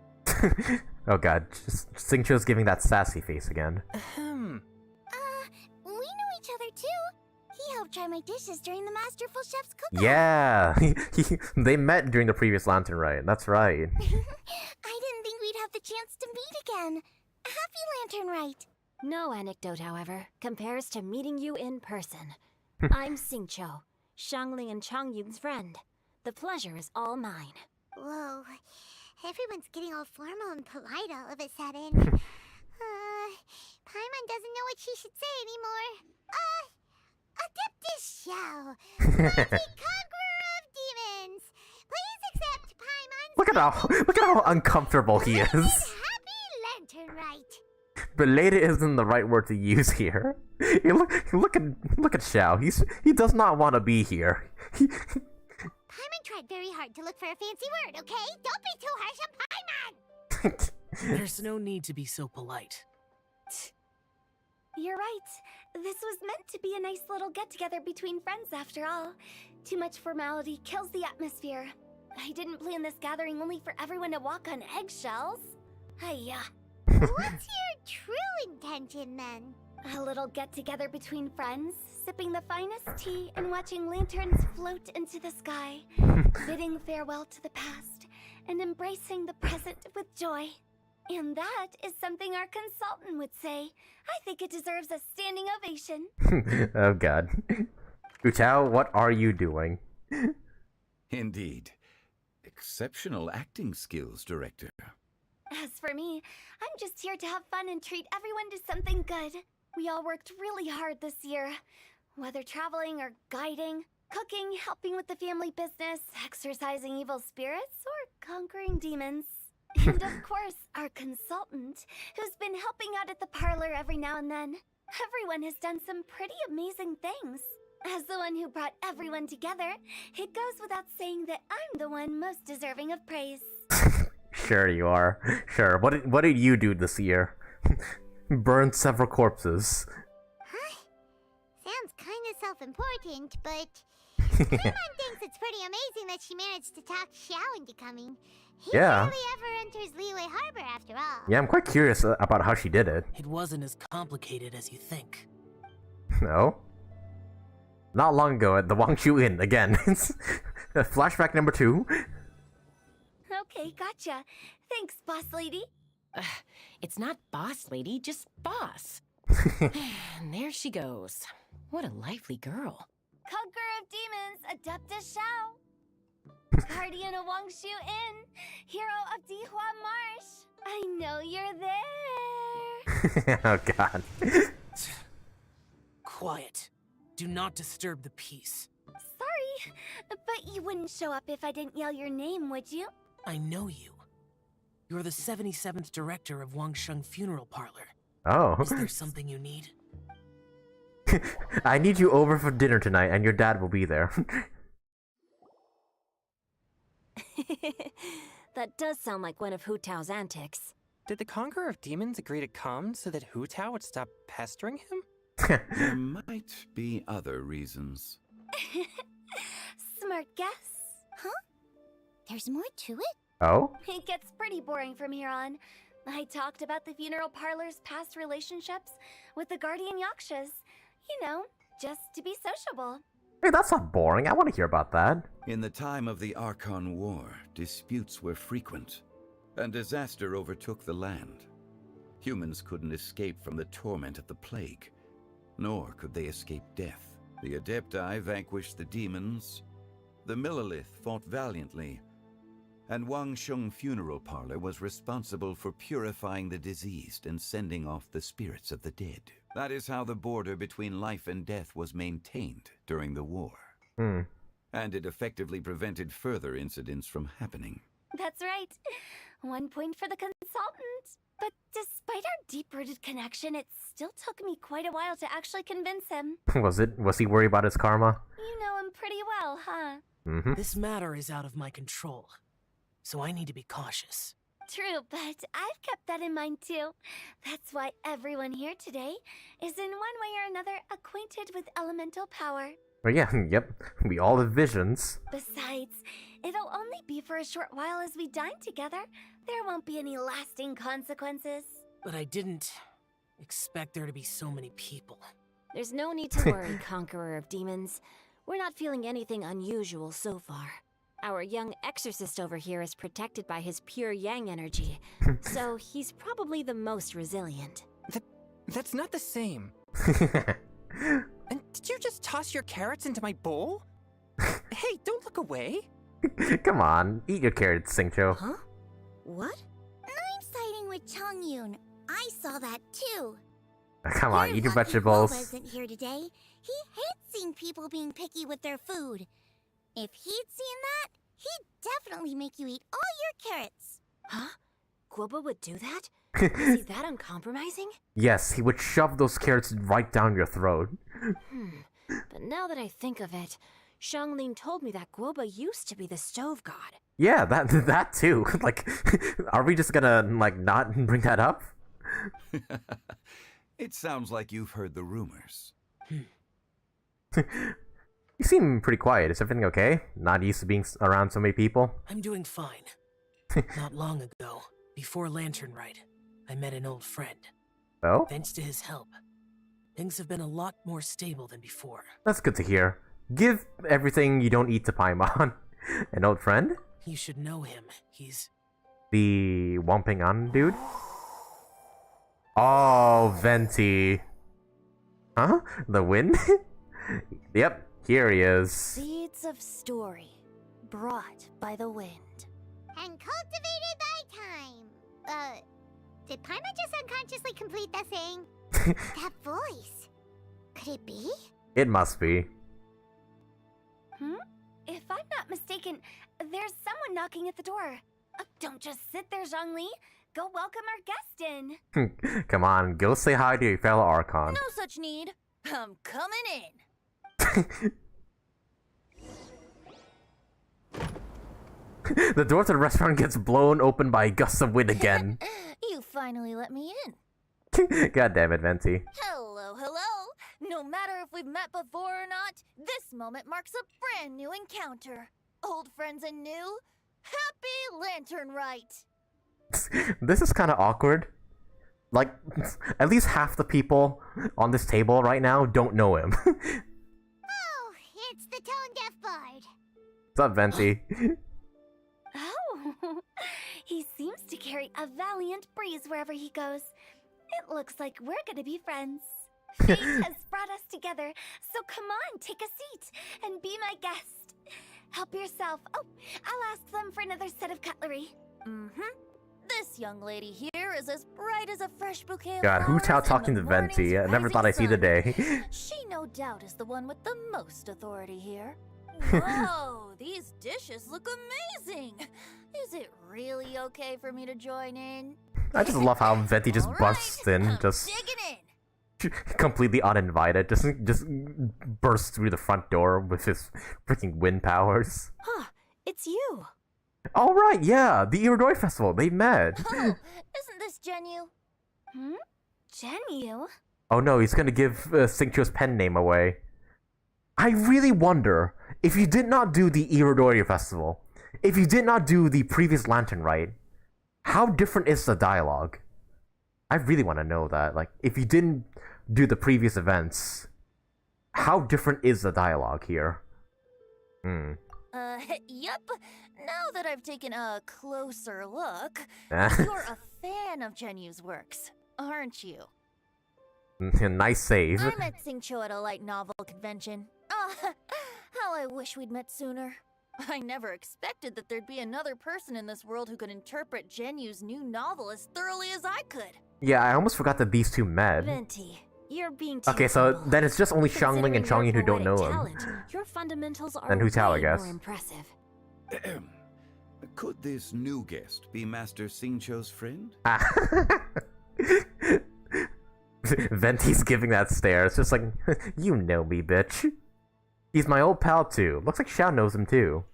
Oh god, Xingqiu's giving that sassy face again. We know each other too. He helped try my dishes during the Masterful Chef's cook-off. Yeah, they met during the previous Lantern Rite. That's right. I didn't think we'd have the chance to meet again. Happy Lantern Rite. No anecdote, however, compares to meeting you in person. I'm Xingqiu, Xiangling and Changyun's friend. The pleasure is all mine. Whoa, everyone's getting all formal and polite all of a sudden. Paimon doesn't know what she should say anymore. Adeptus Xiao, mighty Conqueror of Demons, please accept Paimon's Look at how uncomfortable he is. Happy Lantern Rite. Belated isn't the right word to use here. Look at Xiao. He does not want to be here. Paimon tried very hard to look for a fancy word, okay? Don't be too harsh on Paimon! There's no need to be so polite. You're right. This was meant to be a nice little get-together between friends after all. Too much formality kills the atmosphere. I didn't plan this gathering only for everyone to walk on eggshells. Hiya. What's your true intention, then? A little get-together between friends, sipping the finest tea and watching lanterns float into the sky, bidding farewell to the past, and embracing the present with joy. And that is something our consultant would say. I think it deserves a standing ovation. Oh god. Xiao, what are you doing? Indeed. Exceptional acting skills, Director. As for me, I'm just here to have fun and treat everyone to something good. We all worked really hard this year. Whether traveling or guiding, cooking, helping with the family business, exercising evil spirits, or conquering demons. And of course, our consultant, who's been helping out at the parlor every now and then. Everyone has done some pretty amazing things. As the one who brought everyone together, it goes without saying that I'm the one most deserving of praise. Sure you are. Sure. What did you do this year? Burn several corpses. Huh? Sounds kind of self-important, but Paimon thinks it's pretty amazing that she managed to talk Xiao into coming. He Yeah. barely ever enters Liyue Harbor after all. Yeah, I'm quite curious about how she did it. It wasn't as complicated as you think. No? Not long ago at the Wangshu Inn, again. Flashback number 2. Okay, gotcha. Thanks, boss lady. It's not boss lady, just boss. And there she goes. What a lively girl. Conqueror of demons, Adeptus Xiao. Guardian of Wangshu Inn, hero of Dehya Marsh. I know you're there. Oh god. Quiet. Do not disturb the peace. Sorry, but you wouldn't show up if I didn't yell your name, would you? I know you. You're the 77th director of Wangsheng Funeral Parlor. Oh. Is there something you need? I need you over for dinner tonight, and your dad will be there. That does sound like one of Hu Tao's antics. Did the Conqueror of Demons agree to come so that Hu Tao would stop pestering him? There might be other reasons. Smart guess. Huh? There's more to it? Oh? It gets pretty boring from here on. I talked about the funeral parlor's past relationships with the guardian yakshas. You know, just to be sociable. Hey, that's not boring. I want to hear about that. In the time of the Archon War, disputes were frequent, and disaster overtook the land. Humans couldn't escape from the torment of the plague, nor could they escape death. The Adepti vanquished the demons, the Millelith fought valiantly, and Wangsheng Funeral Parlor was responsible for purifying the diseased and sending off the spirits of the dead. That is how the border between life and death was maintained during the war. And it effectively prevented further incidents from happening. That's right. 1 point for the consultant. But despite our deep-rooted connection, it still took me quite a while to actually convince him. Was he worried about his karma? You know him pretty well, huh? This matter is out of my control, so I need to be cautious. True, but I've kept that in mind too. That's why everyone here today is in one way or another acquainted with elemental power. Oh yeah, yep. We all have visions. Besides, it'll only be for a short while as we dine together. There won't be any lasting consequences. But I didn't expect there to be so many people. There's no need to worry, Conqueror of Demons. We're not feeling anything unusual so far. Our young exorcist over here is protected by his pure yang energy, so he's probably the most resilient. That's not the same. And did you just toss your carrots into my bowl? Hey, don't look away. Come on, eat your carrots, Xingqiu. Huh? What? I'm siding with Chongyun. I saw that too. Come on, eat your Lucky vegetables. Guo isn't here today. He hates seeing people being picky with their food. If he'd seen that, he'd definitely make you eat all your carrots. Huh? Guoba would do that? Is he that uncompromising? Yes, he would shove those carrots right down your throat. But now that I think of it, Xianglin told me that Guoba used to be the stove god. Yeah, that too. Like, are we just gonna, like, not bring that up? It sounds like you've heard the rumors. You seem pretty quiet. Is everything okay? Not used to being around so many people? I'm doing fine. Not long ago, before Lantern Rite, I met an old friend. Oh? Thanks to his help, things have been a lot more stable than before. That's good to hear. Give everything you don't eat to Paimon. An old friend? You should know him. He's... the Whomping On dude? Oh, Venti. Huh? The wind? Yep, here he is. Seeds of story, brought by the wind. And cultivated by time. Did Paimon just unconsciously complete that saying? That voice. Could it be? It must be. If I'm not mistaken, there's someone knocking at the door. Don't just sit there, Zhongli. Go welcome our guest in. Come on, go say hi to your fellow Archon. No such need. I'm coming in. The door to the restaurant gets blown open by a gust of wind again. You finally let me in. God damn it, Venti. Hello, hello. No matter if we've met before or not, this moment marks a brand new encounter. Old friends and new. Happy Lantern Rite. This is kind of awkward. Like, at least half the people on this table right now don't know him. Oh, it's the tone-deaf bard. What's up, Venti? Oh, he seems to carry a valiant breeze wherever he goes. It looks like we're gonna be friends. Fate has brought us together, so come on, take a seat and be my guest. Help yourself. Oh, I'll ask them for another set of cutlery. This young lady here is as bright as a fresh bouquet of God, who's flowers talking in to the Venti? I morning's never thought I'd see the rising day. sun. She no doubt is the one with the most authority here. Whoa, these dishes look amazing. Is it really okay for me to join in? I just love how Venti just busts in, just completely uninvited, just bursts through the front door with his freaking wind powers. Huh, it's you. All right, yeah, the Irodoi Festival, they met. Oh, isn't this Genu? Genu? Oh no, he's gonna give Xingqiu's pen name away. I really wonder, if you did not do the Irodoi Festival, if you did not do the previous Lantern Rite, how different is the dialogue? I really want to know that. Like, if you didn't do the previous events, how different is the dialogue here? Yup. Now that I've taken a closer look, Ah. you're a fan of Genu's works, aren't you? Nice save. I met Xingqiu at a light novel convention. How I wish we'd met sooner. I never expected that there'd be another person in this world who could interpret Genu's new novel as thoroughly as I could. Yeah, I almost forgot that these two met. Venti, you're being too Okay, so humble. then it's just only Xiangling and Considering Chongyun who your don't know poetic him. talent, your fundamentals are And Hu Tao, I way guess. more impressive. Could this new guest be Master Xingqiu's friend? Venti's giving that stare. It's just like, you know me, bitch. He's my old pal too. Looks like Xiao knows him too.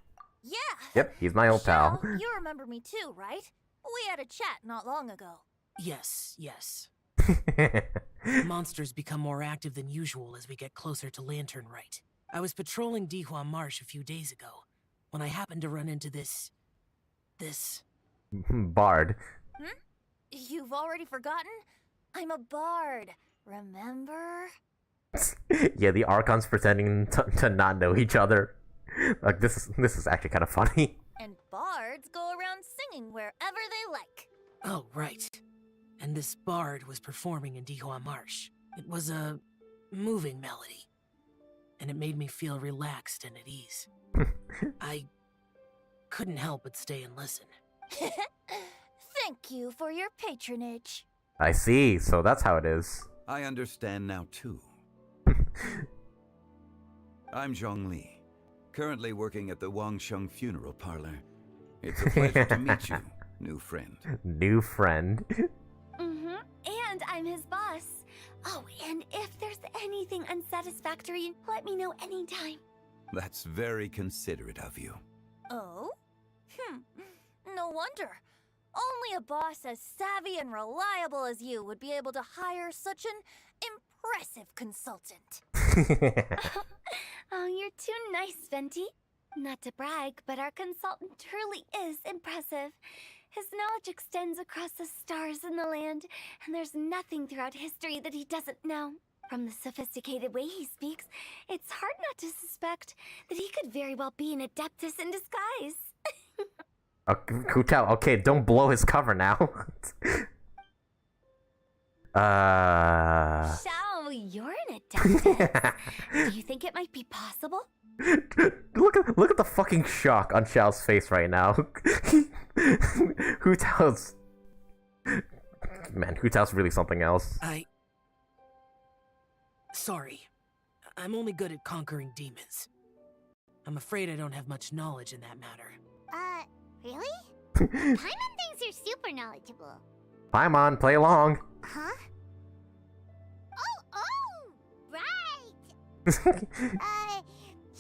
Yeah. Yep, he's my old pal. Xiao, you remember me too, right? We had a chat not long ago. Yes. Monsters become more active than usual as we get closer to Lantern Rite. I was patrolling Dehya Marsh a few days ago when I happened to run into this... Bard. You've already forgotten? I'm a bard, remember? Yeah, the Archons pretending to not know each other. Like, this is actually kind of funny. And bards go around singing wherever they like. Oh, right. And this bard was performing in Dehya Marsh. It was a moving melody. And it made me feel relaxed and at ease. I couldn't help but stay and listen. Thank you for your patronage. I see, so that's how it is. I understand now too. I'm Zhongli, currently working at the Wangsheng Funeral Parlor. It's a pleasure to meet you. new friend. New friend. Mm-hmm. And I'm his boss. Oh, and if there's anything unsatisfactory, let me know anytime. That's very considerate of you. Oh? No wonder. Only a boss as savvy and reliable as you would be able to hire such an impressive consultant. Oh, you're too nice, Venti. Not to brag, but our consultant truly is impressive. His knowledge extends across the stars and the land, and there's nothing throughout history that he doesn't know. From the sophisticated way he speaks, it's hard not to suspect that he could very well be an adeptus in disguise. Kutao, okay, don't blow his cover now. Xiao, you're an adeptus. Do you think it might be possible? Look at the fucking shock on Xiao's face right now. Hutao's... Man, Hutao's really something else. Sorry. I'm only good at conquering demons. I'm afraid I don't have much knowledge in that matter. Really? Paimon thinks you're super knowledgeable. Paimon, play along. Huh? Oh, right! Xiao's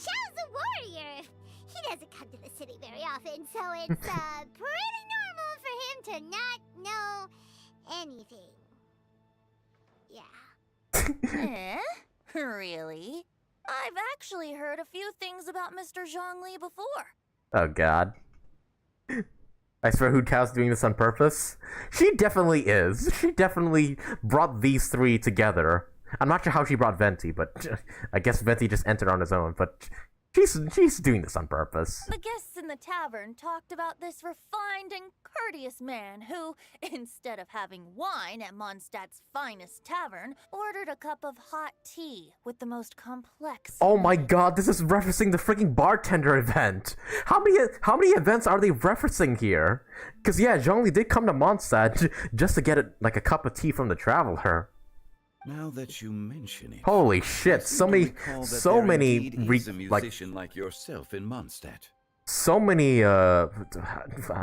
a warrior. He doesn't come to the city very often, so it's, pretty normal for him to not know anything. Yeah. Really? I've actually heard a few things about Mr. Zhongli before. Oh god. I swear Hutao's doing this on purpose. She definitely is. She definitely brought these three together. I'm not sure how she brought Venti, but I guess Venti just entered on his own, but she's doing this on purpose. The guests in the tavern talked about this refined and courteous man who, instead of having wine at Mondstadt's finest tavern, ordered a cup of hot tea with the most complex... Oh my god, this is referencing the freaking bartender event! How many events are they referencing here? Cause yeah, Zhongli did come to Mondstadt just to get like a cup of tea from the traveler. Now that you mention it, holy shit! So many is a musician like yourself in Mondstadt. So many how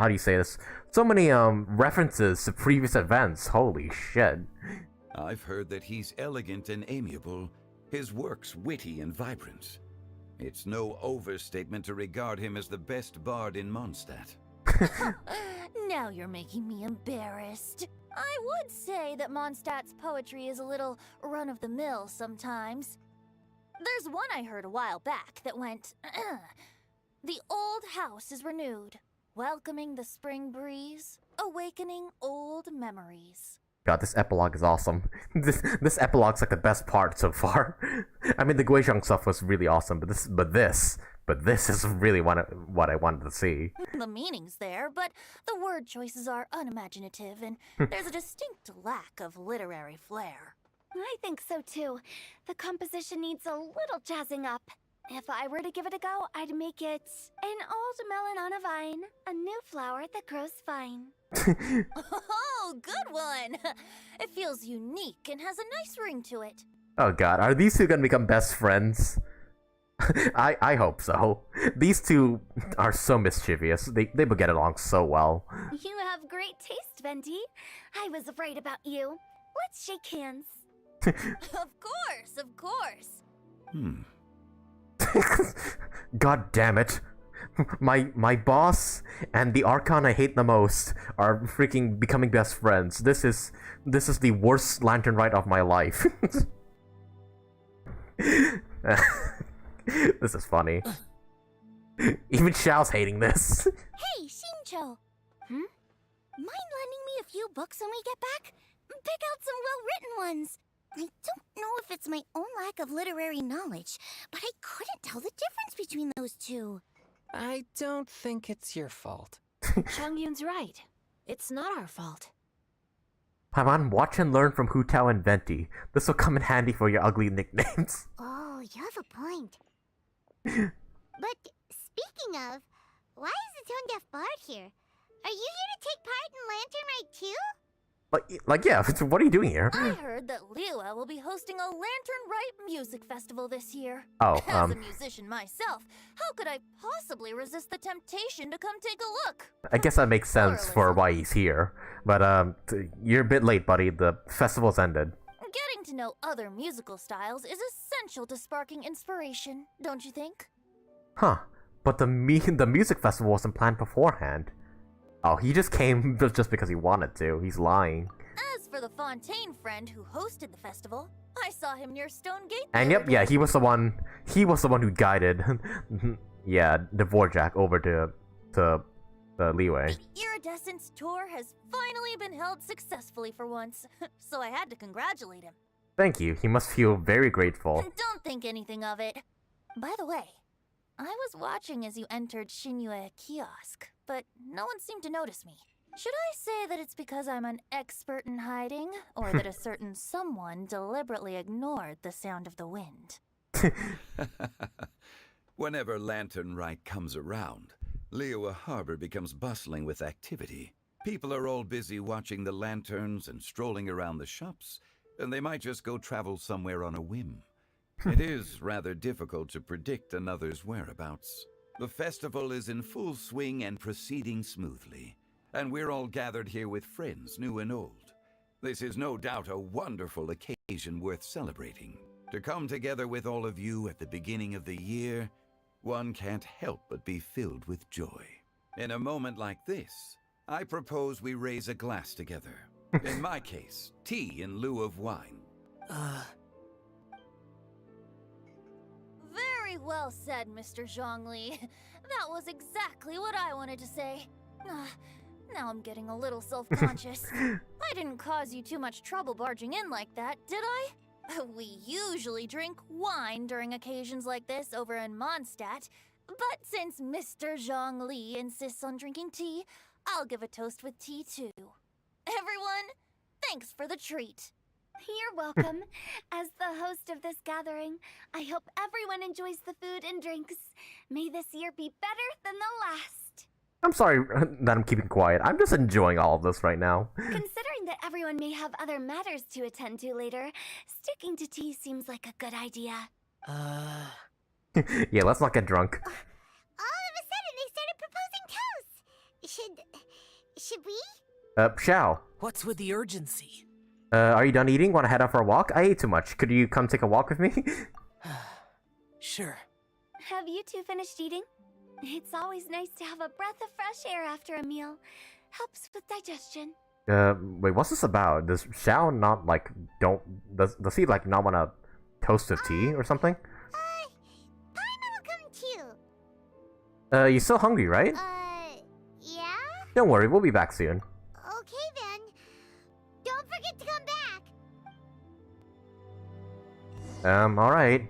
do you say this? So many references to previous events. Holy shit! I've heard that he's elegant and amiable, his works witty and vibrant. It's no overstatement to regard him as the best bard in Mondstadt. Now you're making me embarrassed. I would say that Mondstadt's poetry is a little run-of-the-mill sometimes. There's one I heard a while back that went, "The old house is renewed, welcoming the spring breeze, awakening old memories." God, this epilogue is awesome. This epilogue's like the best part so far. I mean, the Guizhong stuff was really awesome, but this is really what I wanted to see. The meaning's there, but the word choices are unimaginative, and there's a distinct lack of literary flair. I think so too. The composition needs a little jazzing up. If I were to give it a go, I'd make it an old melon on a vine, a new flower that grows fine. Oh, good one! It feels unique and has a nice ring to it. Oh god, are these two gonna become best friends? I hope so. These two are so mischievous. They would get along so well. You have great taste, Venti. I was right about you. Let's shake hands. Of course. God damn it. My boss and the Archon I hate the most are freaking becoming best friends. This is the worst lantern rite of my life. This is funny. Even Xiao's hating this. Hey, Xingqiu! Mind lending me a few books when we get back? Pick out some well-written ones. I don't know if it's my own lack of literary knowledge, but I couldn't tell the difference between those two. I don't think it's your fault. Changyun's right. It's not our fault. Paimon, watch and learn from Hutao and Venti. This will come in handy for your ugly nicknames. Oh, you have a point. But speaking of, why is the tone-deaf bard here? Are you here to take part in Lantern Rite too? Yeah, what are you doing here? I heard that Liyue will be hosting a Lantern Rite music festival this year. Oh, As a musician myself, how could I possibly resist the temptation to come take a look? I guess that makes sense for why he's here. But, you're a bit late, buddy. The festival's ended. Getting to know other musical styles is essential to sparking inspiration, don't you think? Huh. But the music festival wasn't planned beforehand. Oh, he just came just because he wanted to. He's lying. As for the Fontaine friend who hosted the festival, I saw him near Stone Gate. And yep, yeah, he was the one who guided, yeah, the Vorjak over to the Liyue. The Iridescence tour has finally been held successfully for once, so I had to congratulate him. Thank you. He must feel very grateful. Don't think anything of it. By the way, I was watching as you entered Shinyue Kiosk, but no one seemed to notice me. Should I say that it's because I'm an expert in hiding, or that a certain someone deliberately ignored the sound of the wind? Whenever Lantern Rite comes around, Liyue Harbor becomes bustling with activity. People are all busy watching the lanterns and strolling around the shops, and they might just go travel somewhere on a whim. It is rather difficult to predict another's whereabouts. The festival is in full swing and proceeding smoothly, and we're all gathered here with friends, new and old. This is no doubt a wonderful occasion worth celebrating. To come together with all of you at the beginning of the year, one can't help but be filled with joy. In a moment like this, I propose we raise a glass together. In my case, tea in lieu of wine. Very well said, Mr. Zhongli. That was exactly what I wanted to say. Now I'm getting a little self-conscious. I didn't cause you too much trouble barging in like that, did I? We usually drink wine during occasions like this over in Mondstadt, but since Mr. Zhongli insists on drinking tea, I'll give a toast with tea too. Everyone, thanks for the treat. You're welcome. As the host of this gathering, I hope everyone enjoys the food and drinks. May this year be better than the last. I'm sorry that I'm keeping quiet. I'm just enjoying all of this right now. Considering that everyone may have other matters to attend to later, sticking to tea seems like a good idea. Yeah, let's not get drunk. All of a sudden, they started proposing toasts. Should we? Xiao. What's with the urgency? Are you done eating? Want to head out for a walk? I ate too much. Could you come take a walk with me? Sure. Have you two finished eating? It's always nice to have a breath of fresh air after a meal. Helps with digestion. Wait, what's this about? Does Xiao not, like, does he, like, not want a toast of tea or something? Paimon will come too. You still hungry, right? Yeah? Don't worry, we'll be back soon. Okay then. Don't forget to come back. Alright.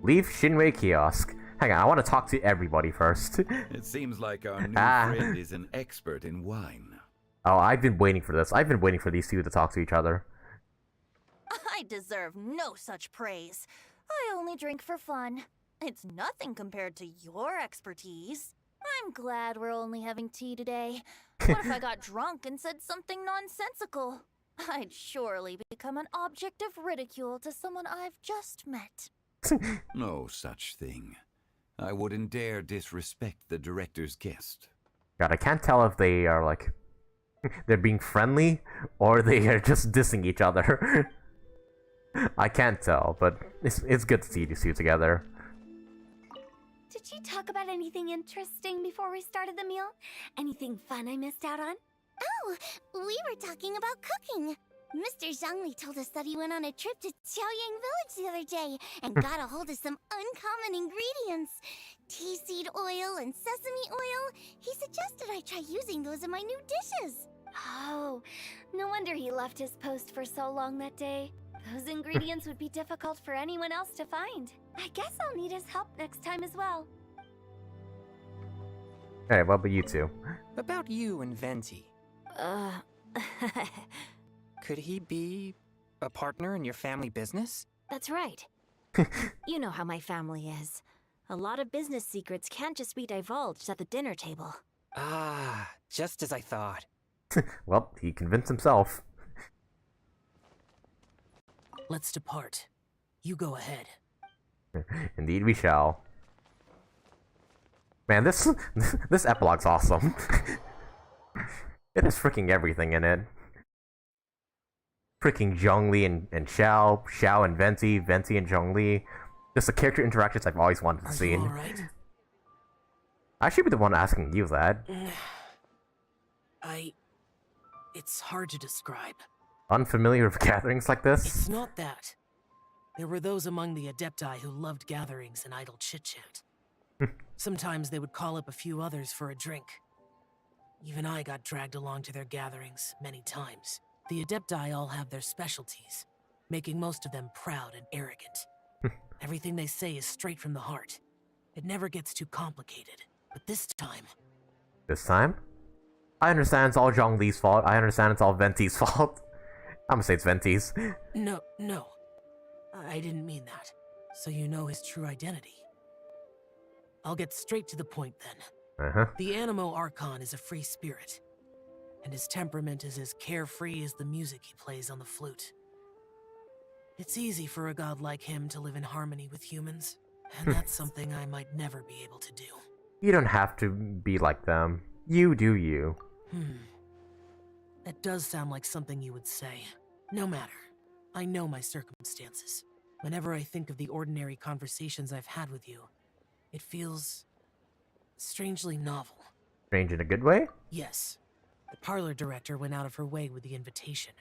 Leave Shinwei Kiosk. Hang on, I want to talk to everybody first. It seems like our new friend is an expert in wine. Oh, I've been waiting for this. I've been waiting for these two to talk to each other. I deserve no such praise. I only drink for fun. It's nothing compared to your expertise. I'm glad we're only having tea today. What if I got drunk and said something nonsensical? I'd surely become an object of ridicule to someone I've just met. No such thing. I wouldn't dare disrespect the director's guest. God, I can't tell if they are, like, they're being friendly or they are just dissing each other. I can't tell, but it's good to see these two together. Did you talk about anything interesting before we started the meal? Anything fun I missed out on? Oh, we were talking about cooking. Mr. Zhongli told us that he went on a trip to Xiaoyang Village the other day and got a hold of some uncommon ingredients. Tea seed oil and sesame oil. He suggested I try using those in my new dishes. Oh, no wonder he left his post for so long that day. Those ingredients would be difficult for anyone else to find. I guess I'll need his help next time as well. Hey, what about you two? About you and Venti. Could he be a partner in your family business? That's right. You know how my family is. A lot of business secrets can't just be divulged at the dinner table. Ah, just as I thought. Well, he convinced himself. Let's depart. You go ahead. Indeed we shall. Man, this epilogue's awesome. It has freaking everything in it. Freaking Zhongli and Xiao, Xiao and Venti, Venti and Zhongli. Just the character interactions I've always wanted to see. Are you alright? I should be the one asking you that. It's hard to describe. Unfamiliar with gatherings like this? It's not that. There were those among the Adepti who loved gatherings and idle chit-chat. Sometimes they would call up a few others for a drink. Even I got dragged along to their gatherings many times. The Adepti all have their specialties, making most of them proud and arrogant. Everything they say is straight from the heart. It never gets too complicated. But this time... This time? I understand it's all Zhongli's fault. I understand it's all Venti's fault. I'm gonna say it's Venti's. No. I didn't mean that. So you know his true identity. I'll get straight to the point then. The Animo Archon is a free spirit, and his temperament is as carefree as the music he plays on the flute. It's easy for a god like him to live in harmony with humans, and that's something I might never be able to do. You don't have to be like them. You do you. That does sound like something you would say. No matter. I know my circumstances. Whenever I think of the ordinary conversations I've had with you, it feels... strangely novel. Strange in a good way? Yes. The parlor director went out of her way with the invitation,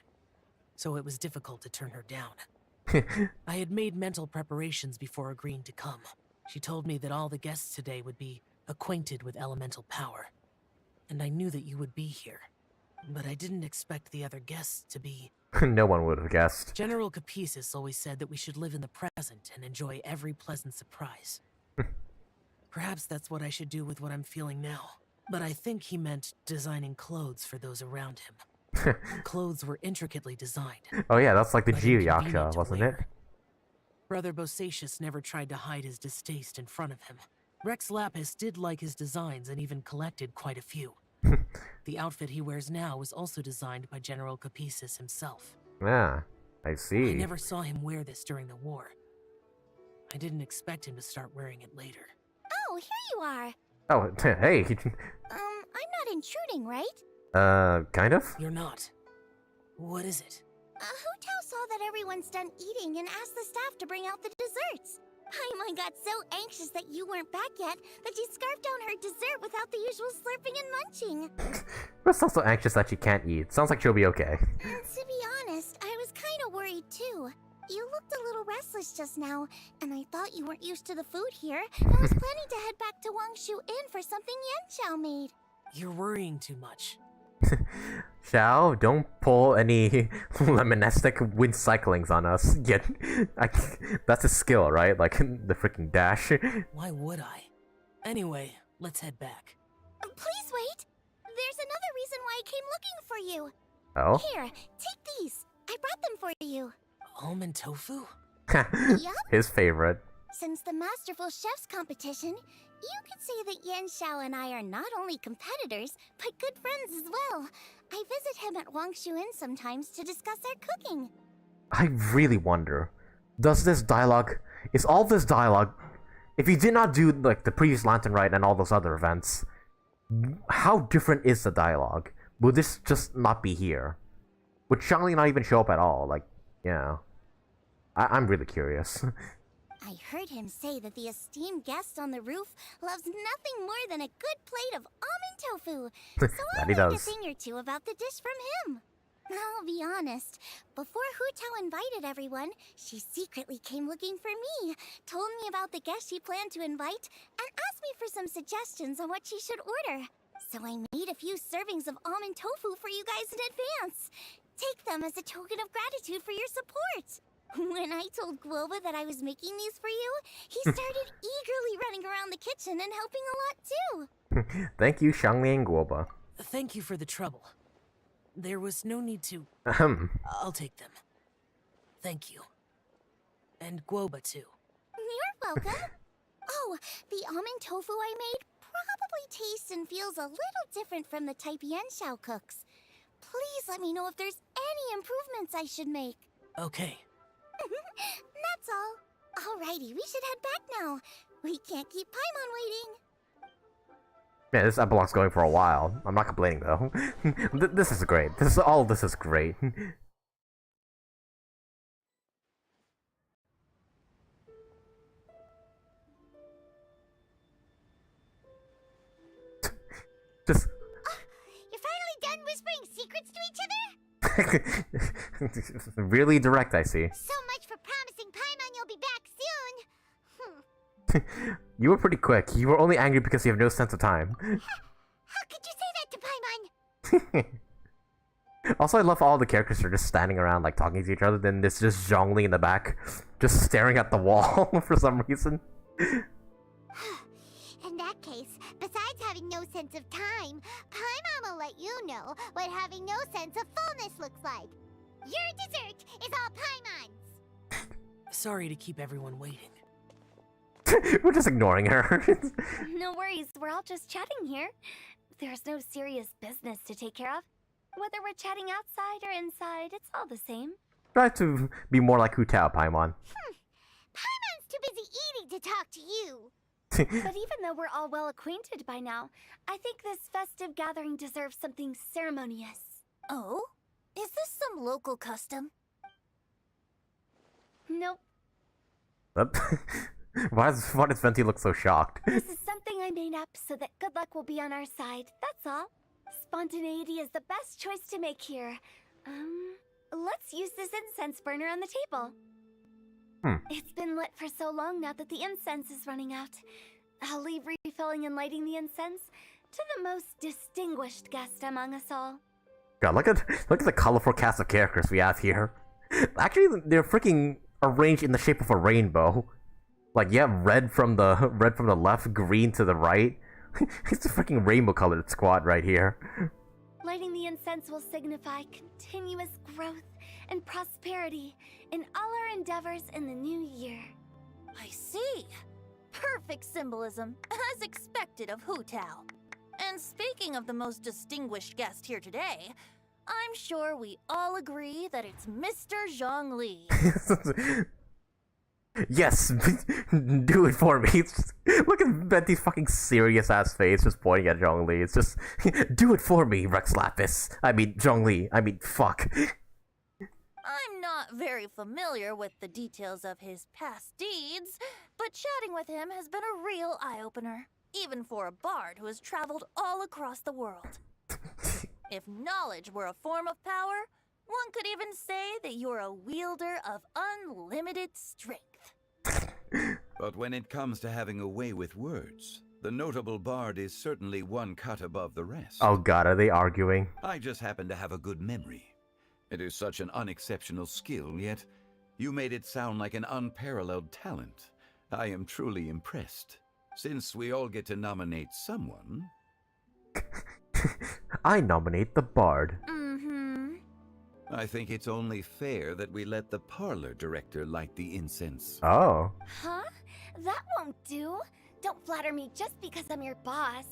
so it was difficult to turn her down. I had made mental preparations before agreeing to come. She told me that all the guests today would be acquainted with elemental power, and I knew that you would be here. But I didn't expect the other guests to be... No one would have guessed. General Capisis always said that we should live in the present and enjoy every pleasant surprise. Perhaps that's what I should do with what I'm feeling now. But I think he meant designing clothes for those around him. Clothes were intricately designed. Oh yeah, that's like the Yaoyao, wasn't it? Brother Bosacius never tried to hide his distaste in front of him. Rex Lapis did like his designs and even collected quite a few. The outfit he wears now was also designed by General Capisis himself. Yeah, I see. I never saw him wear this during the war. I didn't expect him to start wearing it later. Oh, here you are. Oh, hey. I'm not intruding, right? Kind of? You're not. What is it? Hu Tao saw that everyone's done eating and asked the staff to bring out the desserts. Paimon got so anxious that you weren't back yet that she scarfed down her dessert without the usual slurping and munching. Russ also anxious that she can't eat. Sounds like she'll be okay. To be honest, I was kind of worried too. You looked a little restless just now, and I thought you weren't used to the food here, and was planning to head back to Wangshu Inn for something Xiao made. You're worrying too much. Xiao, don't pull any lemonestic wind cyclings on us. Yet, that's a skill, right? Like the freaking dash. Why would I? Anyway, let's head back. Please wait. There's another reason why I came looking for you. Oh? Here, take these. I brought them for you. Almond tofu? Yup. His favorite. Since the Masterful Chef's competition, you could say that Xiao and I are not only competitors, but good friends as well. I visit him at Wangshu Inn sometimes to discuss our cooking. I really wonder, is all this dialogue, if you did not do like the previous Lantern Rite and all those other events, how different is the dialogue? Will this just not be here? Would Shangli not even show up at all? Like, yeah. I'm really curious. I heard him say that the esteemed guest on the roof loves nothing more than a good plate of almond tofu. So I'll learn a thing or two about the dish from him. I'll be honest, before Hu Tao invited everyone, she secretly came looking for me, told me about the guest she planned to invite, and asked me for some suggestions on what she should order. So I made a few servings of almond tofu for you guys in advance. Take them as a token of gratitude for your support. When I told Guoba that I was making these for you, he started eagerly running around the kitchen and helping a lot too. Thank you, Shangli and Guoba. Thank you for the trouble. There was no need to... I'll take them. Thank you. And Guoba too. You're welcome. Oh, the almond tofu I made probably tastes and feels a little different from the type Xiao cooks. Please let me know if there's any improvements I should make. Okay. That's all. Alrighty, we should head back now. We can't keep Paimon waiting. Yeah, this epilogue's going for a while. I'm not complaining though. This is great. All of this is great. Just You're finally done whispering secrets to each other? really direct, I see. So much for promising Paimon you'll be back soon. You were pretty quick. You were only angry because you have no sense of time. How could you say that to Paimon? Also, I love all the characters are just standing around, like, talking to each other, then there's just Zhongli in the back, just staring at the wall for some reason. In that case, besides having no sense of time, Paimon will let you know what having no sense of fullness looks like. Your dessert is all Paimon's! Sorry to keep everyone waiting. We're just ignoring her. No worries, we're all just chatting here. There's no serious business to take care of. Whether we're chatting outside or inside, it's all the same. Try to be more like Hu Tao, Paimon. Paimon's too busy eating to talk to you! But even though we're all well acquainted by now, I think this festive gathering deserves something ceremonious. Oh? Is this some local custom? Nope. Why does Venti look so shocked? This is something I made up so that good luck will be on our side, that's all. Spontaneity is the best choice to make here. Let's use this incense burner on the table. It's been lit for so long now that the incense is running out. I'll leave refilling and lighting the incense to the most distinguished guest among us all. God, look at the colorful cast of characters we have here. Actually, they're freaking arranged in the shape of a rainbow. Like, you have red from the left, green to the right. It's a freaking rainbow-colored squad right here. Lighting the incense will signify continuous growth and prosperity in all our endeavors in the new year. I see. Perfect symbolism, as expected of Hu Tao. And speaking of the most distinguished guest here today, I'm sure we all agree that it's Mr. Zhongli. Yes, do it for me. Look at Betty's fucking serious-ass face just pointing at Zhongli. It's just, do it for me, Rex Lapis. I mean, Zhongli. I mean, fuck. I'm not very familiar with the details of his past deeds, but chatting with him has been a real eye-opener, even for a bard who has traveled all across the world. If knowledge were a form of power, one could even say that you're a wielder of unlimited strength. But when it comes to having a way with words, the notable bard is certainly one cut above the rest. Oh god, are they arguing? I just happen to have a good memory. It is such an unexceptional skill, yet you made it sound like an unparalleled talent. I am truly impressed. Since we all get to nominate someone... I nominate the bard. I think it's only fair that we let the parlor director light the incense. Oh. Huh? That won't do. Don't flatter me just because I'm your boss.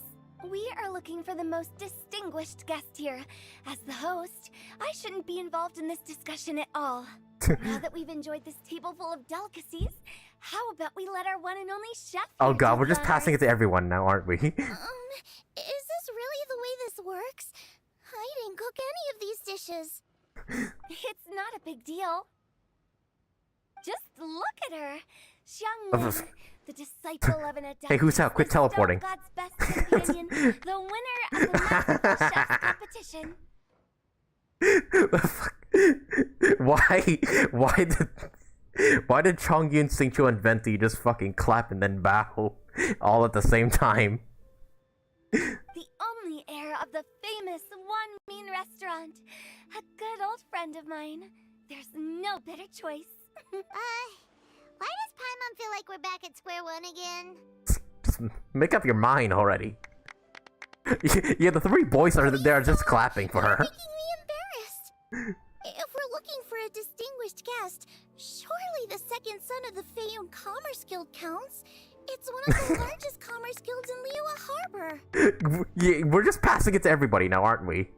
We are looking for the most distinguished guest here. As the host, I shouldn't be involved in this discussion at all. Now that we've enjoyed this table full of delicacies, how about we let our one and only chef... Oh god, we're just passing it to everyone now, aren't we? Is this really the way this works? I didn't cook any of these dishes. It's not a big deal. Just look at her. Xiao, the disciple of an adeptus. Hey, who's out? Quit teleporting. God's best companion, the winner of the Masterful Chef's competition. Why did Chongyun, Xingqiu, and Venti just fucking clap and then bow all at the same time? The only heir of the famous One Mean restaurant. A good old friend of mine. There's no better choice. Why does Paimon feel like we're back at square one again? Just make up your mind already. Yeah, the three boys are there just clapping for her. You're making me embarrassed. If we're looking for a distinguished guest, surely the second son of the Feiyun Commerce Guild counts. It's one of the largest commerce guilds in Liyue Harbor. Yeah, we're just passing it to everybody now, aren't we?